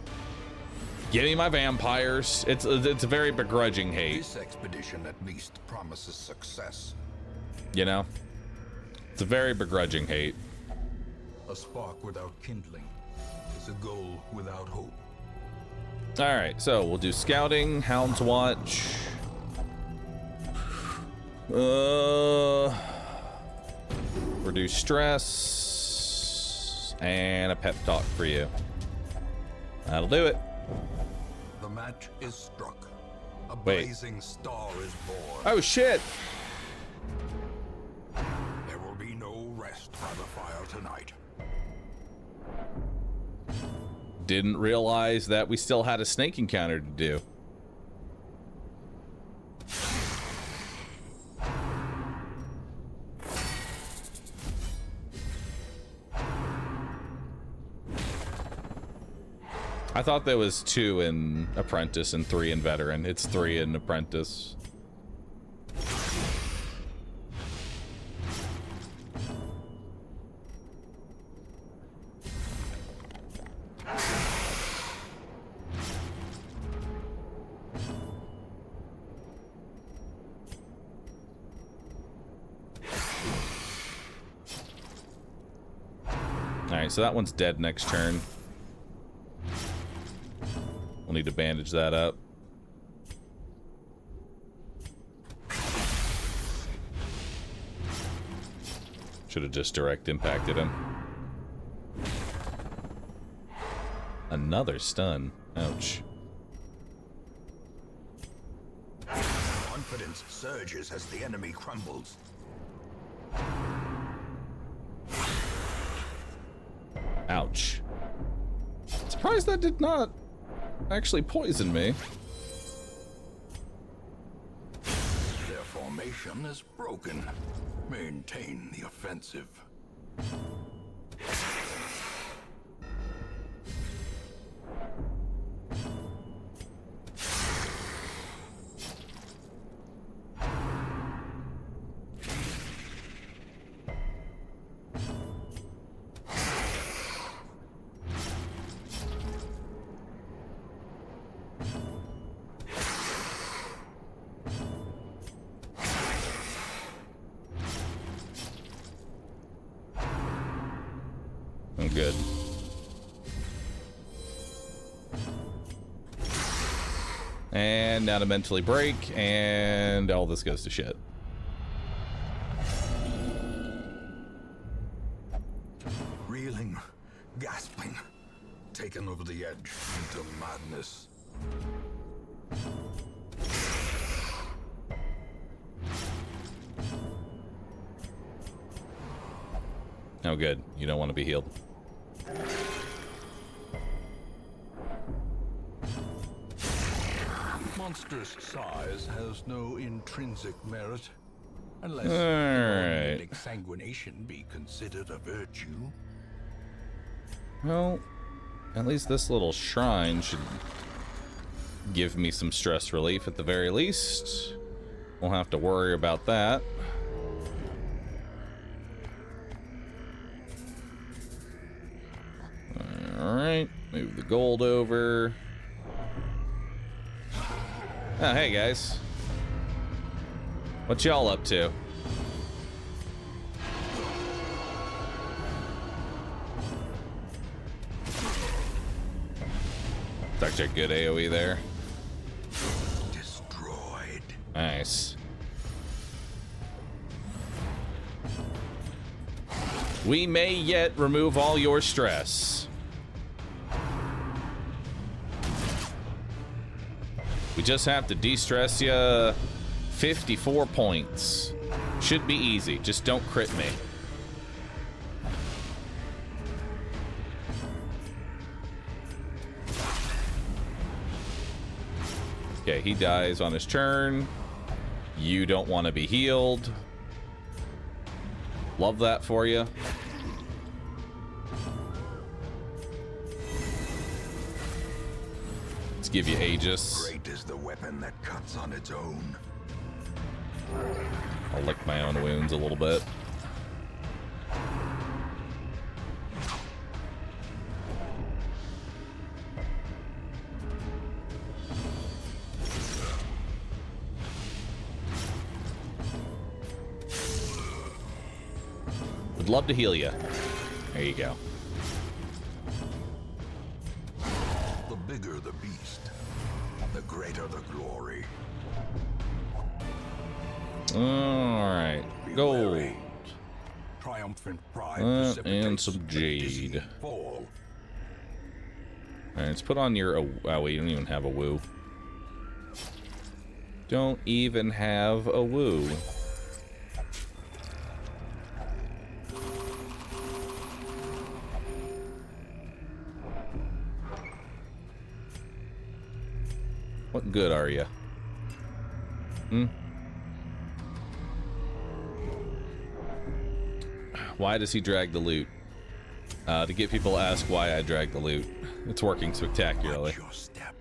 Give me my vampires. It's a very begrudging hate. This expedition at least promises success. You know? It's a very begrudging hate. A spark without kindling is a goal without hope. All right, so we'll do scouting, Hound's Watch. Reduce stress and a pep talk for you. That'll do it. The match is struck. A Wait. blazing star is born. Oh shit! There will be no rest by the fire tonight. Didn't realize that we still had a snake encounter to do. I thought there was 2 in Apprentice and 3 in Veteran. It's 3 in Apprentice. Alright, so that one's dead next turn. We'll need to bandage that up. Should have just direct impacted him. Another stun. Ouch. Confidence surges as the enemy crumbles. Ouch. Surprised that did not actually poison me. Their formation is broken. Maintain the offensive. I'm good. And now to mentally break, and all this goes to shit. Reeling, gasping, taken over the edge into madness. Oh, good. You don't want to be healed. Monstrous size has no intrinsic merit, unless Alright. exsanguination be considered a virtue. Well, at least this little shrine should give me some stress relief at the very least. We'll have to worry about that. Alright, move the gold over. Oh, hey guys. What y'all up to? Such a good AoE there. Destroyed. Nice. We may yet remove all your stress. We just have to de-stress ya 54 points. Should be easy, just don't crit me. Okay, he dies on his turn. You don't want to be healed. Love that for you. Let's give you Aegis. Great is the weapon that cuts on its own. I'll lick my own wounds a little bit. Would love to heal you. There you go. The bigger the beast, the greater the glory. Alright. Be Gold. wary. Triumphant pride And precipitates some a jade. dizzying fall. Alright, let's put on your... Oh, wait, you don't even have a woo. Don't even have a woo. What good are you? Hmm? Why does he drag the loot? To get people to ask why I drag the loot. It's working spectacularly. Watch your step.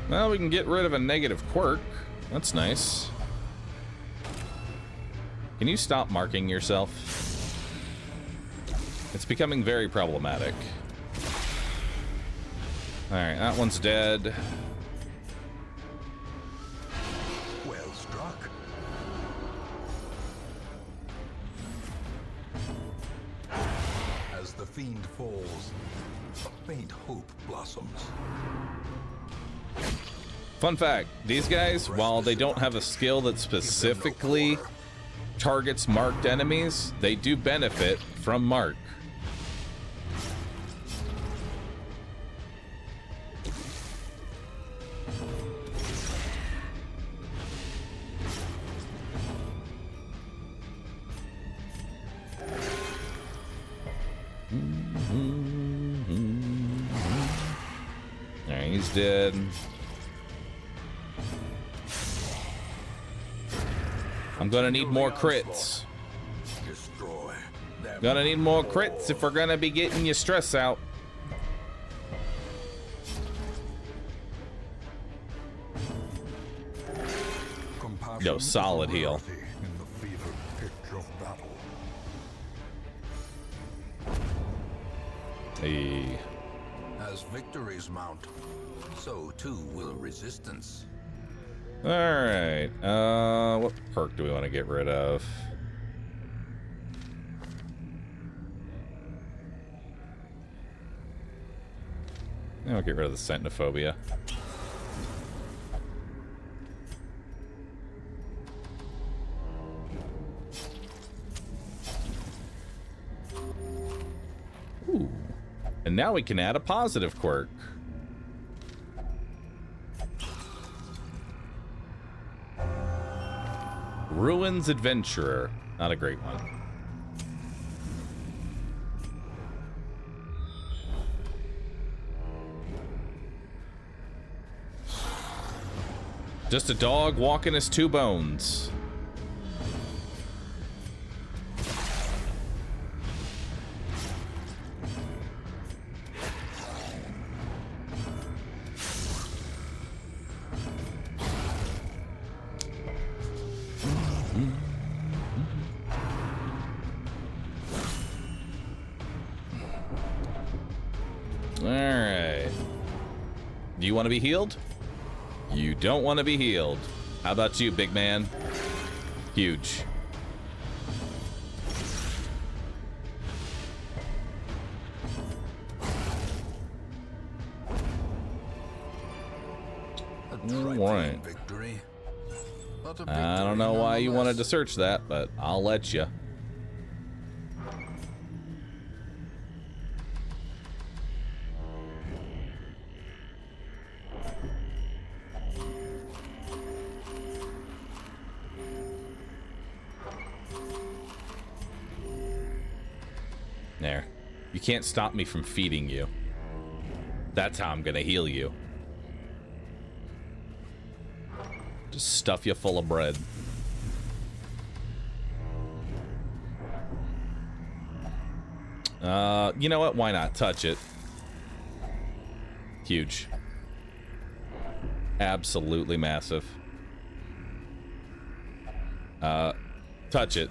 Well, we can get rid of a negative quirk. That's nice. Can you stop marking yourself? It's becoming very problematic. Alright, that one's dead. Well the fiend falls, a faint hope blossoms. Fun fact, these guys, while they don't have a skill that specifically targets marked enemies, they do benefit from mark. Alright, he's dead. I'm gonna need more crits. Destroy them. Gonna need more crits if we're gonna be getting your stress out. Compassion Yo, solid is a heal. rarity in the fevered pitch of battle. Hey. As victories mount, so too will resistance. Alright. What perk do we want to get rid of? I'll get rid of the Centinophobia. Ooh. And now we can add a positive quirk. Ruins Adventurer. Not a great one. Just a dog walking his two bones. Alright. Do you want to be healed? You don't want to be healed. How about you, big man? Huge. Alright. Victory, but a I don't victory know why you wanted to nonetheless. search that, but I'll let you. There. You can't stop me from feeding you. That's how I'm gonna heal you. Just stuff you full of bread. You know what? Why not? Touch it. Huge. Absolutely massive. Touch it.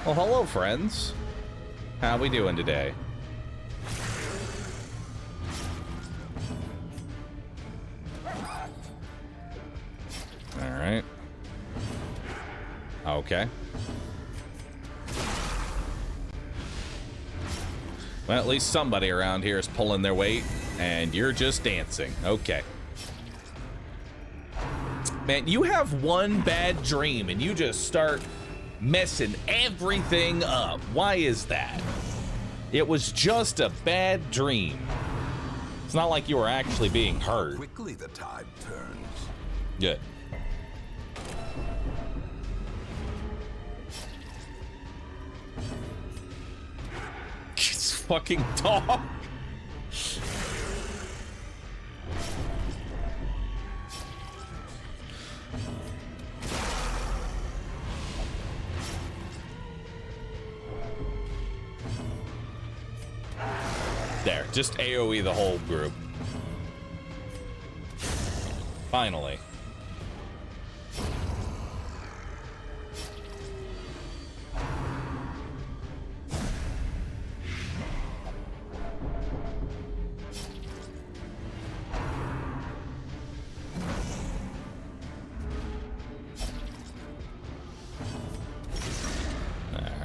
Well, hello, friends. How we doing today? All right. Okay. Well, at least somebody around here is pulling their weight, and you're just dancing. Okay. Man, you have one bad dream, and you just start messing everything up. Why is that? It was just a bad dream. It's not like you were actually being hurt. Quickly the tide turns. Good. This fucking dog. There, just AoE the whole group. Finally.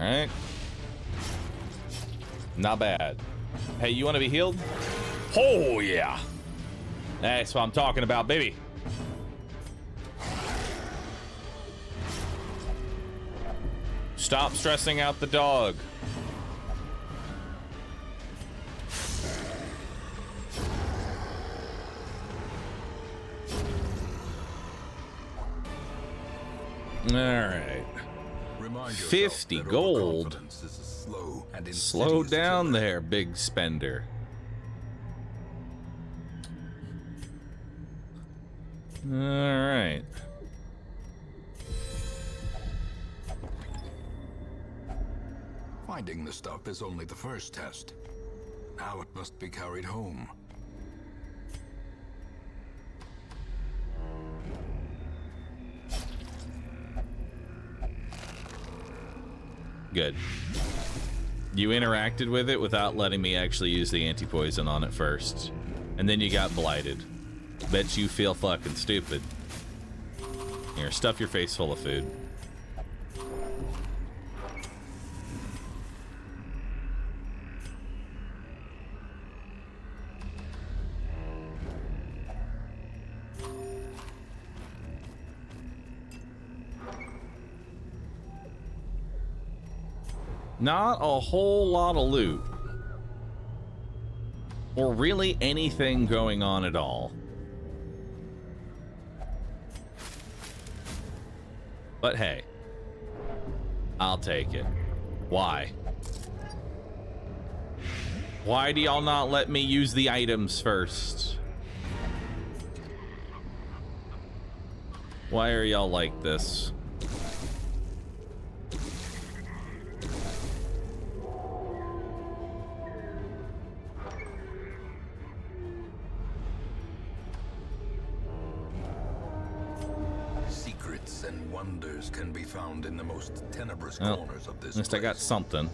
right. Not bad. Hey, you want to be healed? Oh, yeah. That's what I'm talking about, baby. Stop stressing out the dog. All right. 50 gold. Slow down there, big spender. All right. Finding the stuff is only the first test. Now it must be carried home. Good. You interacted with it without letting me actually use the anti-poison on it first. And then you got blighted. Bet you feel fucking stupid. Here, stuff your face full of food. Not a whole lot of loot. Or really anything going on at all. But hey, I'll take it. Why? Why do y'all not let me use the items first? Why are y'all like this? Can be found in the most tenebrous corners of this At least I got something.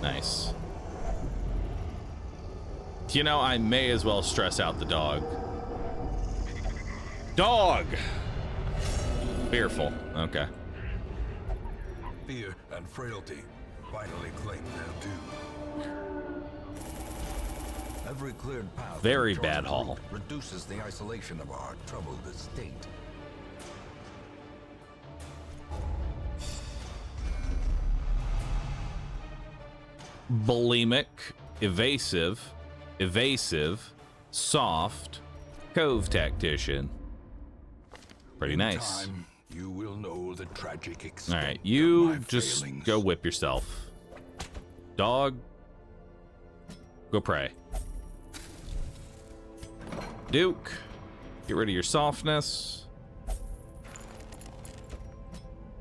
Nice. You know, I may as well stress out the dog. Dog! Fearful. Okay. Fear and frailty finally claim their due. Every cleared path Very bad haul. reduces the isolation of our troubled estate. Bulimic, evasive, soft, cove tactician. Pretty nice. Time, you will know the tragic All extent right, of you my just failings. go whip yourself. Dog, go pray. Duke, get rid of your softness.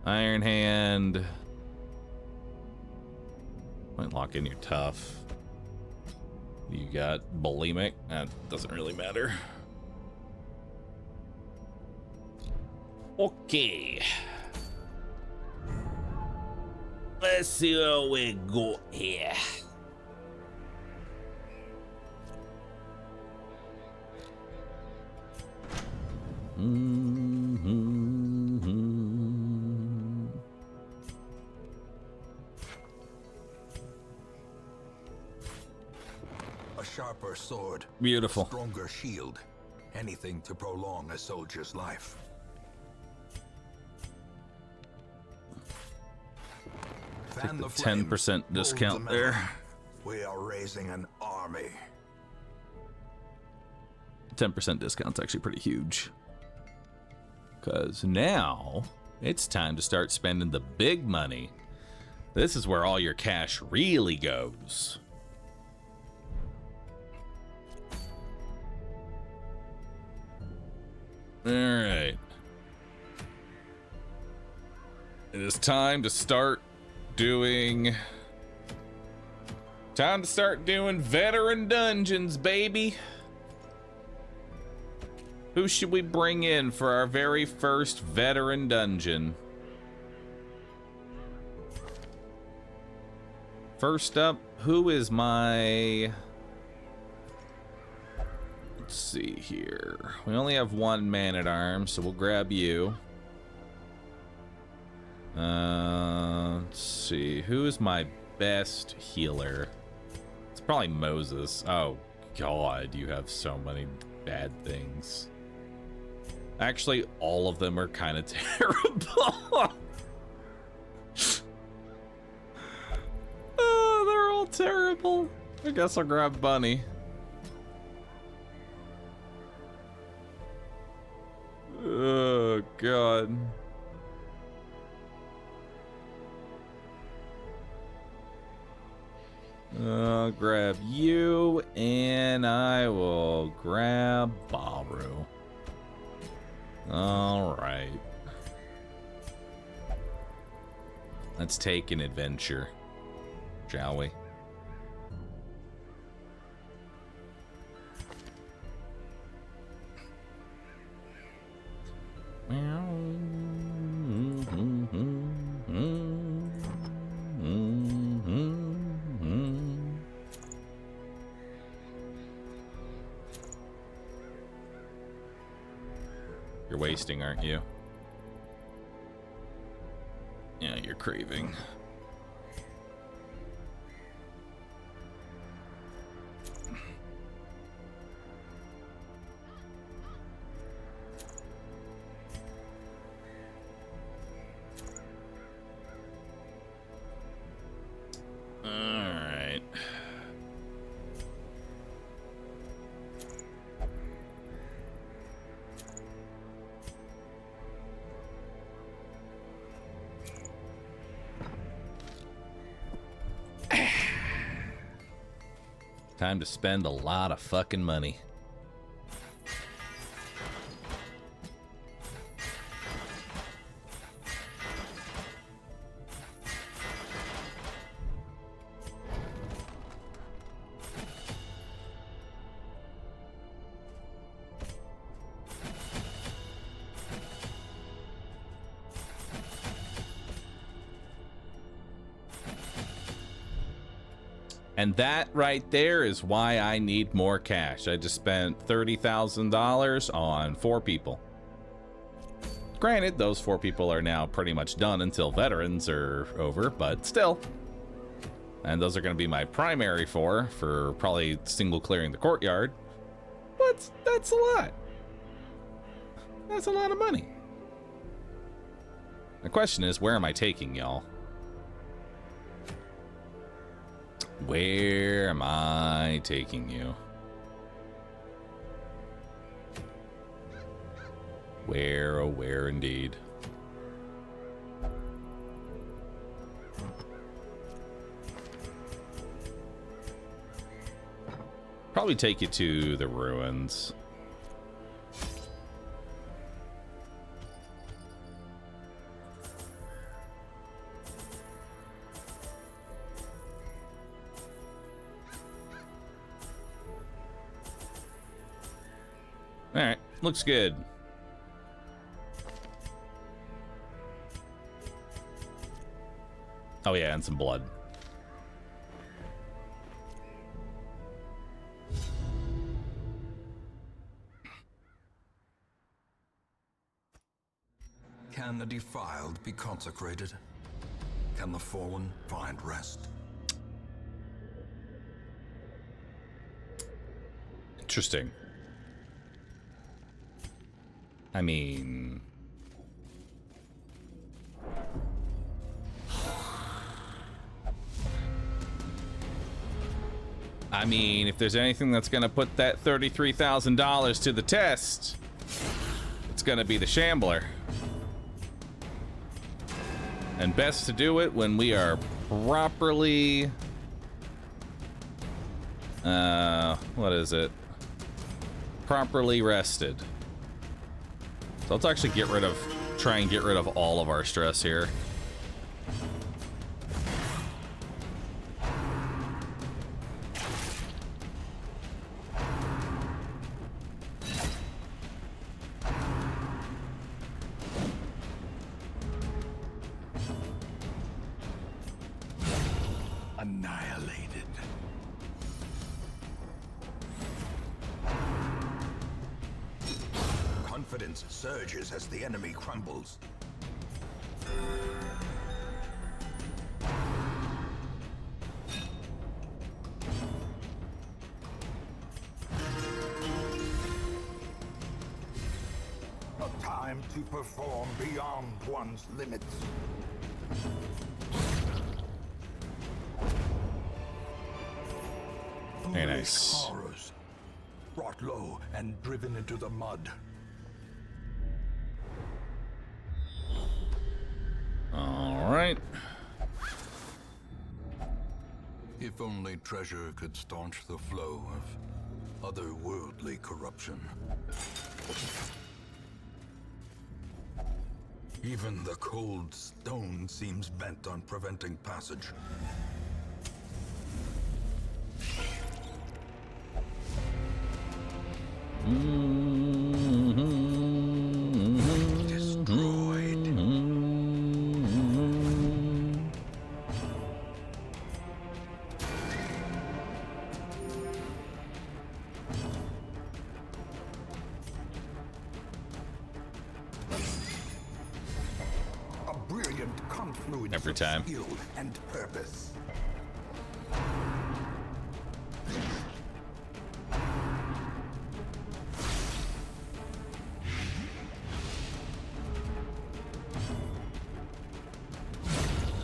Iron Hand. Might lock in your tough. You got bulimic. That doesn't really matter. Okay. Let's see where we go here. A sharper sword. Beautiful. Stronger shield. Anything to prolong a soldier's life. Fan the flames, 10% hold discount the there. metal. We are raising an army. 10% discount's actually pretty huge. Because now it's time to start spending the big money. This is where all your cash really goes. All right. It is time to start doing... veteran dungeons, baby. Who should we bring in for our very first veteran dungeon? First up, who is my... Let's see here. We only have one man at arms, so we'll grab you. Let's see. Who is my best healer? It's probably Moses. Oh, God. You have so many bad things. Actually, all of them are kind of terrible. Oh, they're all terrible. I guess I'll grab Bunny. Oh, God. I'll grab you, and I will grab Bahroo. All right. Let's take an adventure, shall we? You're wasting, aren't you? Yeah, you're craving. All right. Time to spend a lot of fucking money. And that right there is why I need more cash. I just spent $30,000 on 4 people. Granted, those 4 people are now pretty much done until veterans are over, but still. And those are going to be my primary 4 for probably single clearing the courtyard. But that's a lot. That's a lot of money. The question is, where am I taking y'all? Where am I taking you? Where, oh where indeed. Probably take you to the ruins. All right, looks good. Oh yeah, and some blood. Can the defiled be consecrated? Can the fallen find rest? Interesting. I mean... if there's anything that's gonna put that $33,000 to the test, it's gonna be the Shambler. And best to do it when we are properly... what is it? Properly rested. So let's actually try and get rid of all of our stress here. Annihilated. Confidence surges as the enemy crumbles. time to perform beyond one's limits. Very nice. Foolish horrors, brought low and driven into the mud. All right. If only treasure could staunch the flow of otherworldly corruption. Even the cold stone seems bent on preventing passage. Destroyed. A brilliant confluence Every of time. skill and purpose.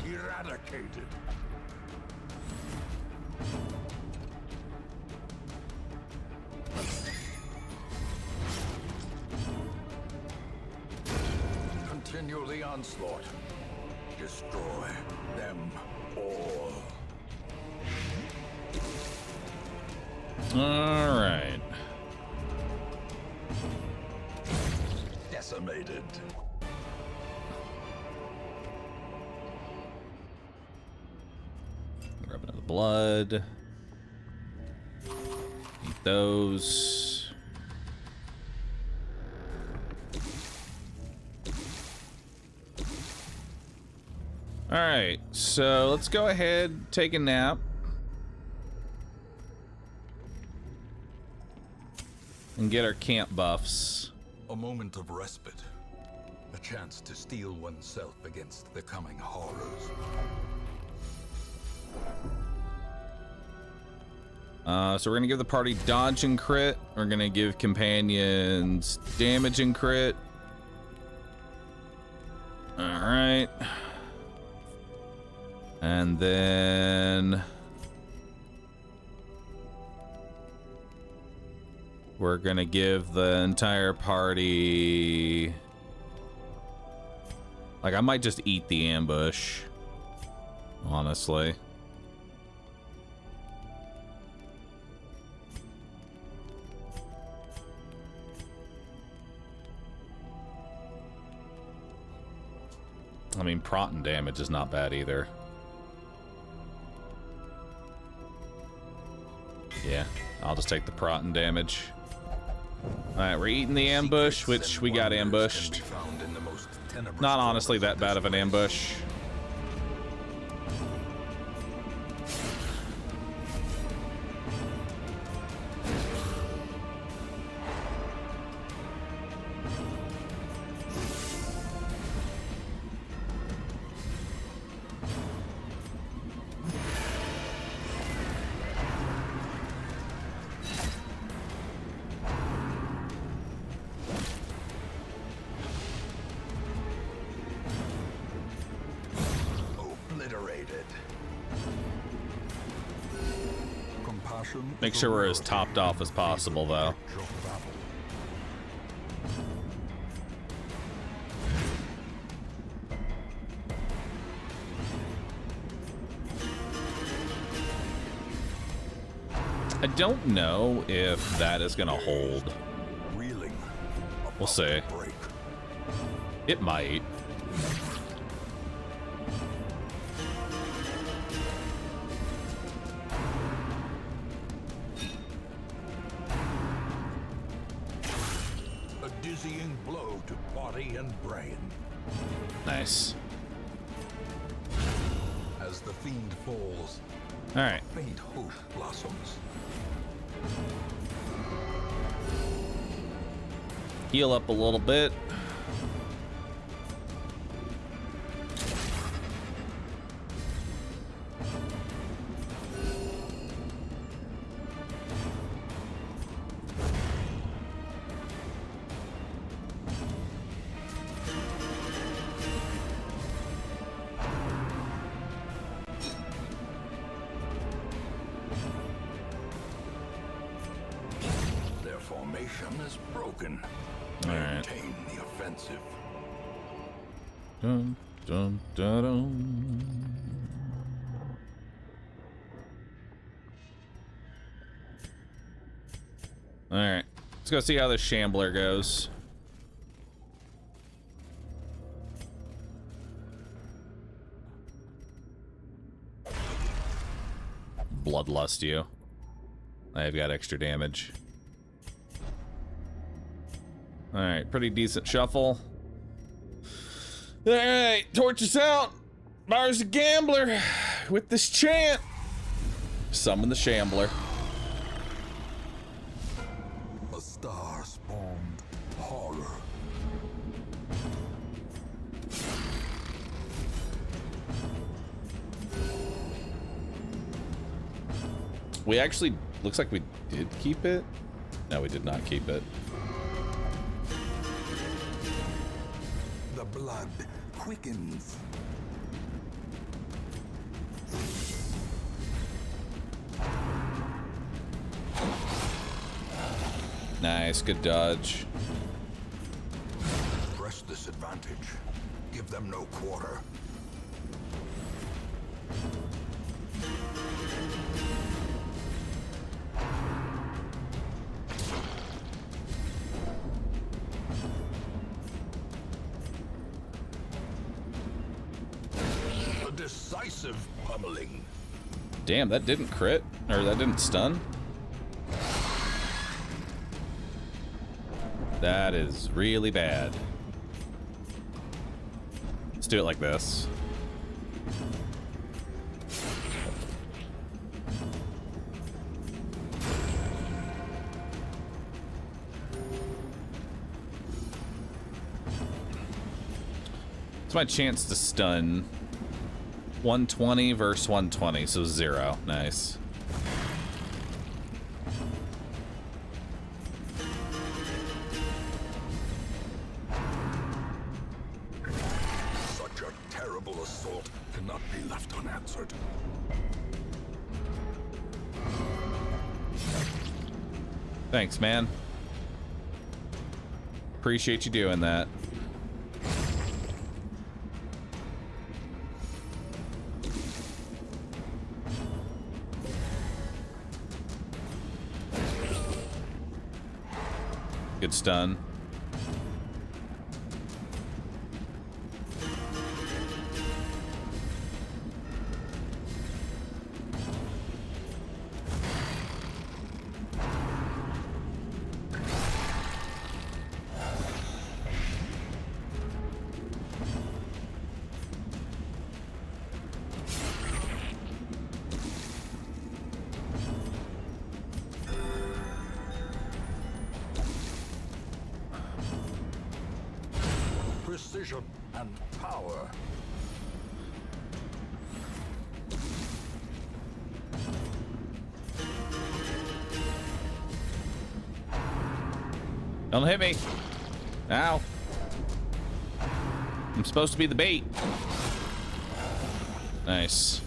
Eradicated. Continue the onslaught. Destroy them all. All right. Decimated. Grab another blood. Eat those. All right, so let's go ahead, take a nap. And get our camp buffs. A moment of respite. A chance to steel oneself against the coming horrors. So we're gonna give the party dodge and crit. We're gonna give companions damage and crit. All right. And then we're gonna give the entire party, like, I might just eat the ambush, honestly. I mean, proton damage is not bad either. Yeah, I'll just take the proton damage. Alright, we're eating the ambush, which we got ambushed. Not honestly that bad of an ambush. Make sure we're as topped off as possible, though. I don't know if that is gonna hold. We'll see. It might. Dizzying blow to body and brain. Nice. As the fiend falls, all right. Faint hope blossoms. Heal up a little bit. broken. All right. Maintain the offensive. Dun, dun, dun, dun. All right, let's go see how the Shambler goes. Bloodlust you. I've got extra damage. All right, pretty decent shuffle. All right, torch us out. Mars the Gambler with this chant. Summon the Shambler. A star spawned horror. We actually, looks like we did keep it. No, we did not keep it. The blood quickens. Nice, good dodge. Press this advantage. Give them no quarter. A decisive pummeling. Damn, that didn't crit, or that didn't stun. That is really bad. Let's do it like this. It's my chance to stun. 120 versus 120, so 0. Nice. Such a terrible assault cannot be left unanswered. Thanks, man. Appreciate you doing that. Good stun. Precision and power. Don't hit me. Ow. I'm supposed to be the bait. Nice.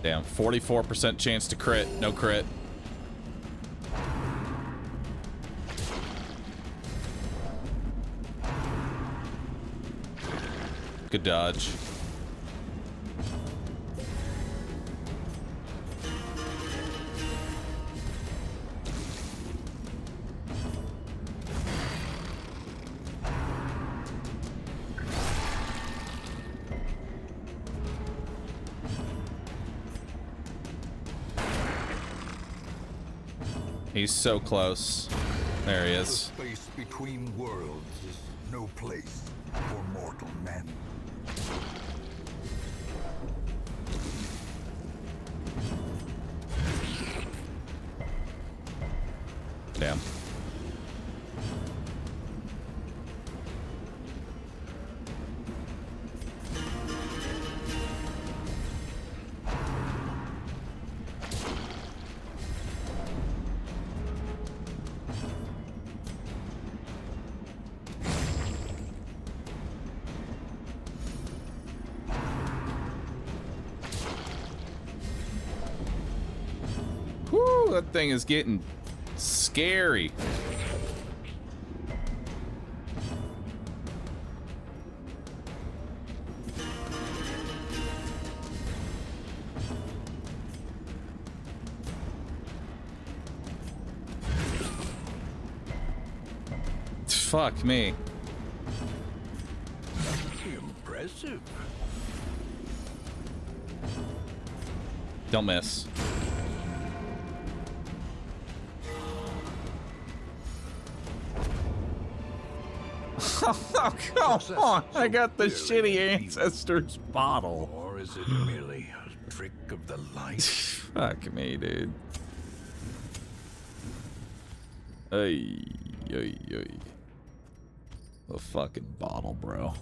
Damn, 44% chance to crit. No crit. Good dodge. He's so close. There he The is. space between worlds is no place for mortal men. Damn. that thing is getting scary. Fuck me. Impressive. Don't miss. Oh, come on. I got the shitty Ancestors bottle. Or is it merely a trick of the light? Fuck me, dude. Ay, ay, ay. The fucking bottle, bro.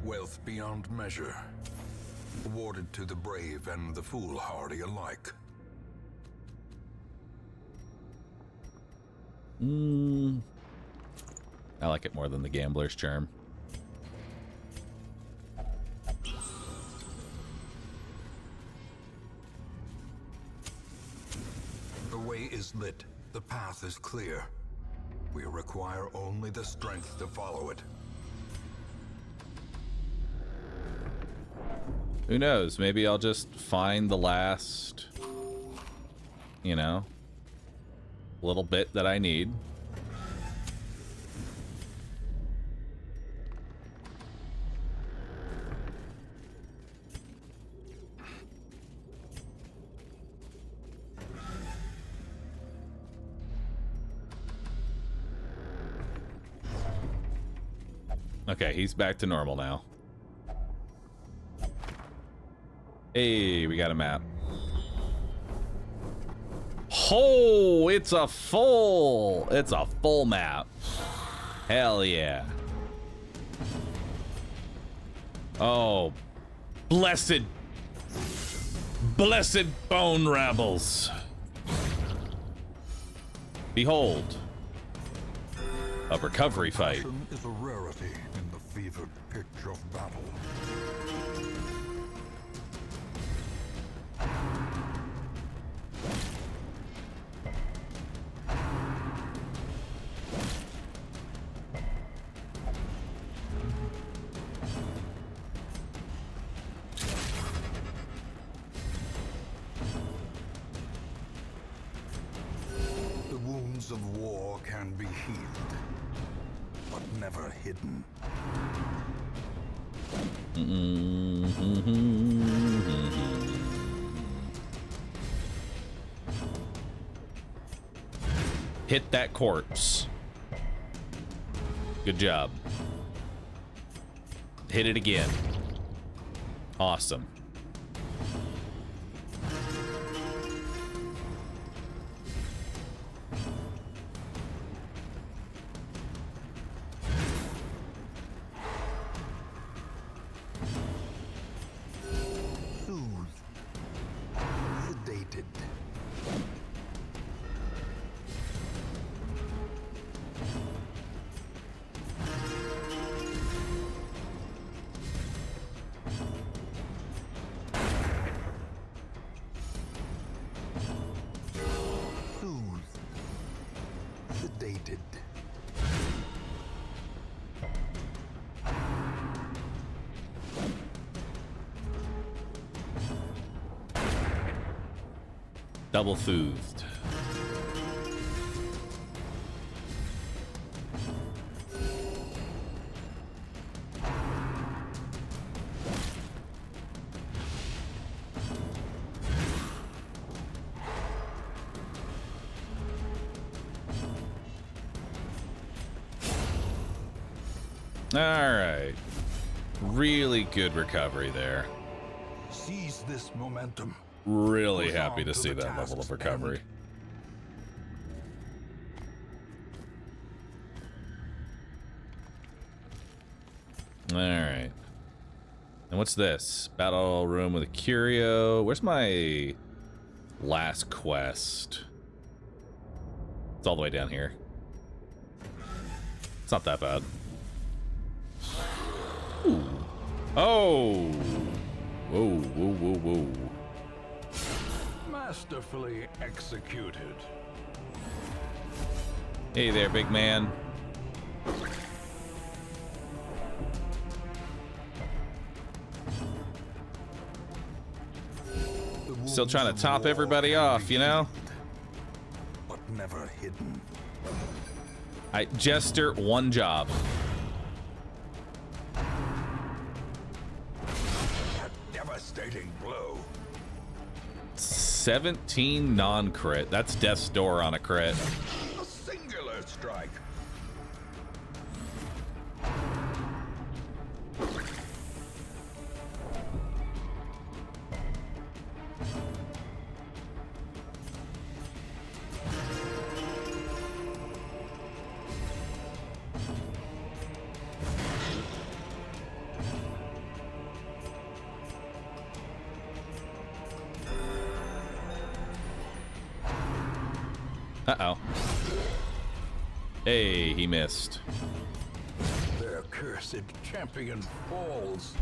Wealth beyond measure, awarded to the brave and the foolhardy alike. I like it more than the gambler's charm. The way is lit, the path is clear. We require only the strength to follow it. Who knows? Maybe I'll just find the last, you know, little bit that I need. Okay, he's back to normal now. Hey, we got a map. Oh, it's a full map. Hell yeah. Oh, blessed bone rebels. Behold, a recovery fight. Passion is a rarity in the fevered pitch of battle. The wounds of war can be healed, but never hidden. Hit that corpse. Good job. Hit it again. Awesome. Soothed, sedated. Soothed, sedated. Double soothed. All right. Really good recovery there. Seize this momentum. Really Push happy on to to see the that level of task's recovery. All right. And what's this? Battle room with a curio. Where's my last quest? It's all the way down here. It's not that bad. Ooh. Oh. Whoa, whoa, whoa, whoa. Masterfully executed. Hey there, big man. Still trying to top everybody off, you know? But never hidden. Jester, one job. A devastating blow. 17 non-crit. That's Death's Door on a crit. A singular strike. Uh-oh. Hey, he missed. Their cursed champion falls.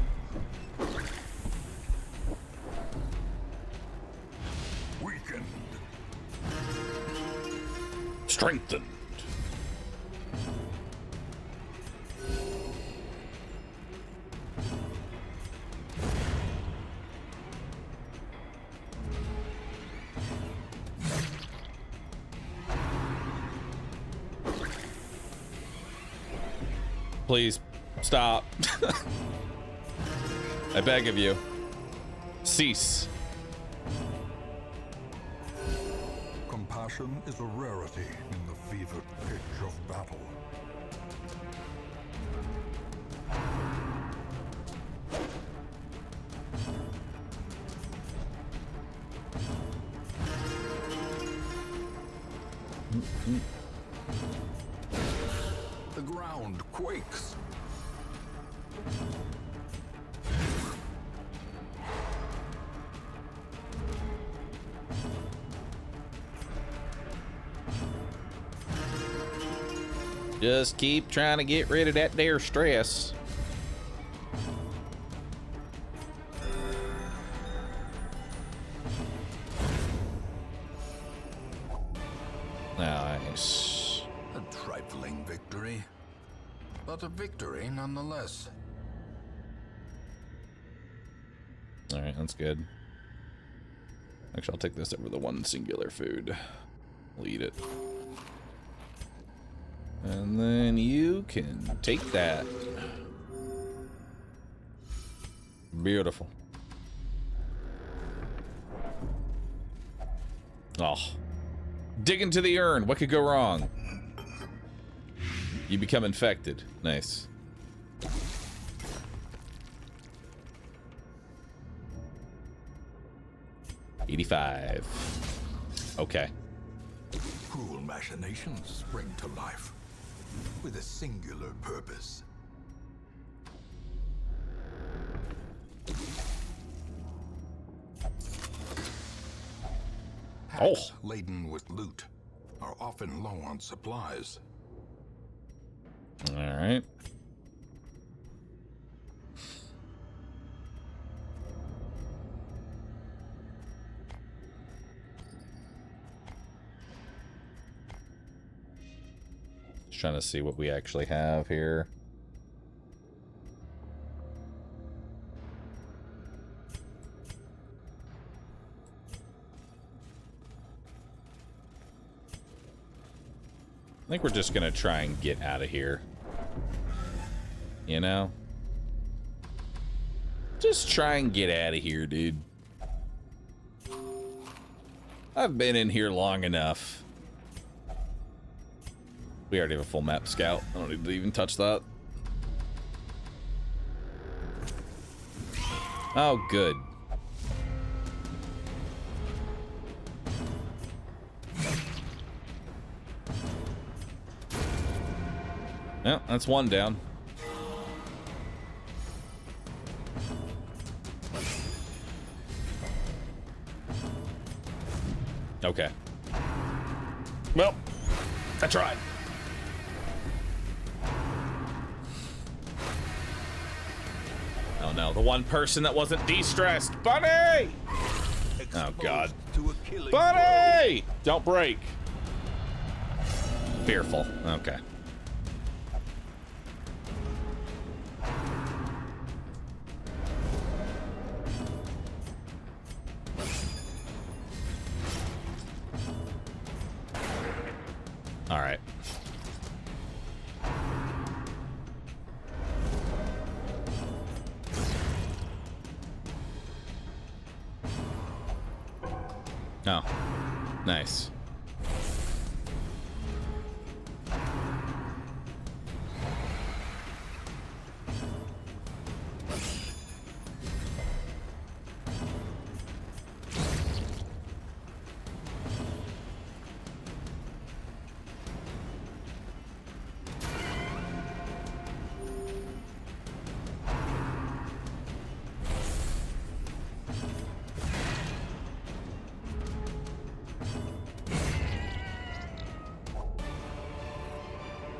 Weakened. Strengthened. Please, stop. I beg of you. Cease. Compassion is a rarity in the fevered pitch of battle. The ground quakes. Just keep trying to get rid of that there stress. Nice. A trifling victory, but a victory nonetheless. All right, that's good. Actually, I'll take this over the one singular food. I'll eat it. And then you can take that. Beautiful. Oh. Dig into the urn. What could go wrong? You become infected. Nice. $85. Okay. Cruel machinations spring to life with a singular purpose. Packs laden with loot are often low on supplies. All right. Just trying to see what we actually have here. I think we're just gonna try and get out of here. You know? Just try and get out of here, dude. I've been in here long enough. We already have a full map scout. I don't need to even touch that. Oh, good. Yeah, that's one down. Okay. Well, I tried. no, the one person that wasn't de-stressed. Bunny! Oh, God. Bunny! Don't break. Fearful. Okay. All right. Oh, nice.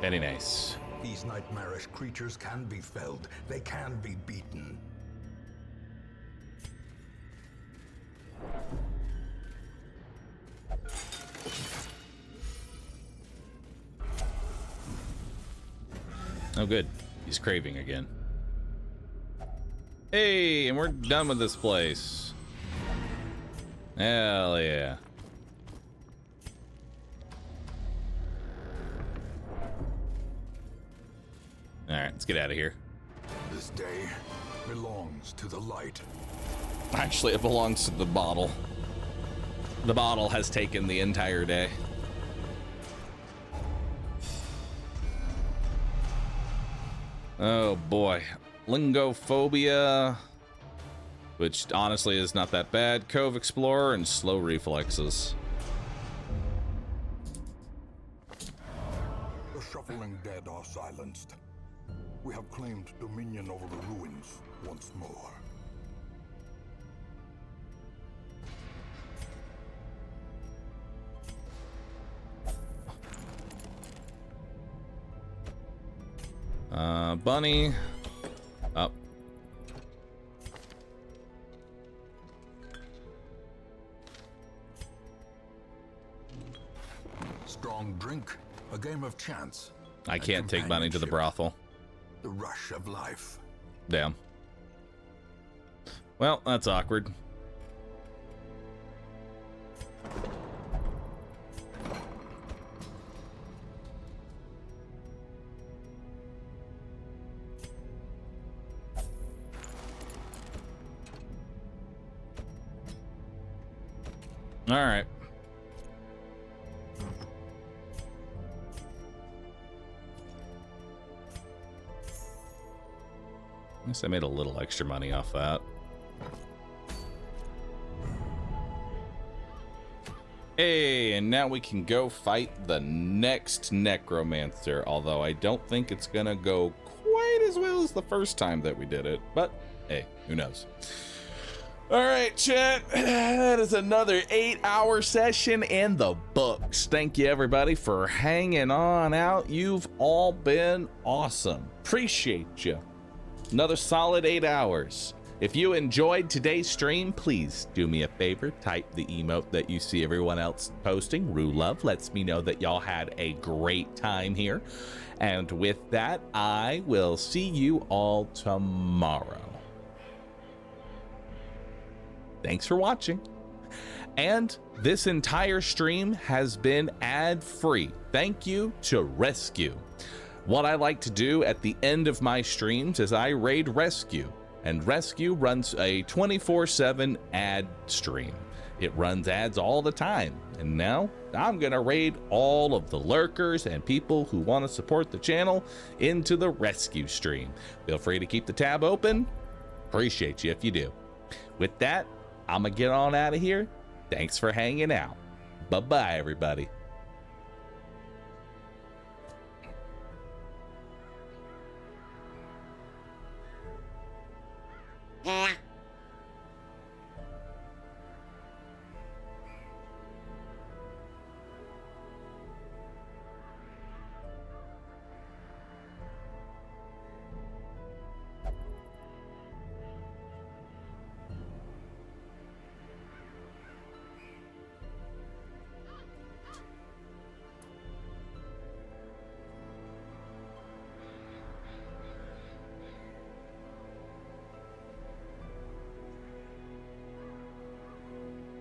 Very nice. These nightmarish creatures can be felled. They can be beaten. Oh, good. He's craving again. Hey, and we're done with this place. Hell yeah. All right, let's get out of here. This day belongs to the light. Actually, it belongs to the bottle. The bottle has taken the entire day. Oh boy. Lingophobia, which honestly is not that bad. Cove Explorer and slow reflexes. The shuffling dead are silenced. We have claimed dominion over the ruins once more. Bunny. Up. Strong drink, a game of chance. I can't take Bunny to the brothel. The rush of life. Damn. Well, that's awkward. All right. I guess I made a little extra money off that. Hey, and now we can go fight the next necromancer, although I don't think it's gonna go quite as well as the first time that we did it, but hey, who knows. All right, chat, that is another 8-hour session in the books. Thank you, everybody, for hanging on out. You've all been awesome. Appreciate you. Another solid 8 hours. If you enjoyed today's stream, please do me a favor. Type the emote that you see everyone else posting. Rue Love lets me know that y'all had a great time here. And with that, I will see you all tomorrow. Thanks for watching. And this entire stream has been ad-free. Thank you to Rescue. What I like to do at the end of my streams is I raid Rescue, and Rescue runs a 24/7 ad stream. It runs ads all the time, and now I'm gonna raid all of the lurkers and people who want to support the channel into the Rescue stream. Feel free to keep the tab open. Appreciate you if you do. With that, I'm gonna get on out of here. Thanks for hanging out. Bye-bye, everybody.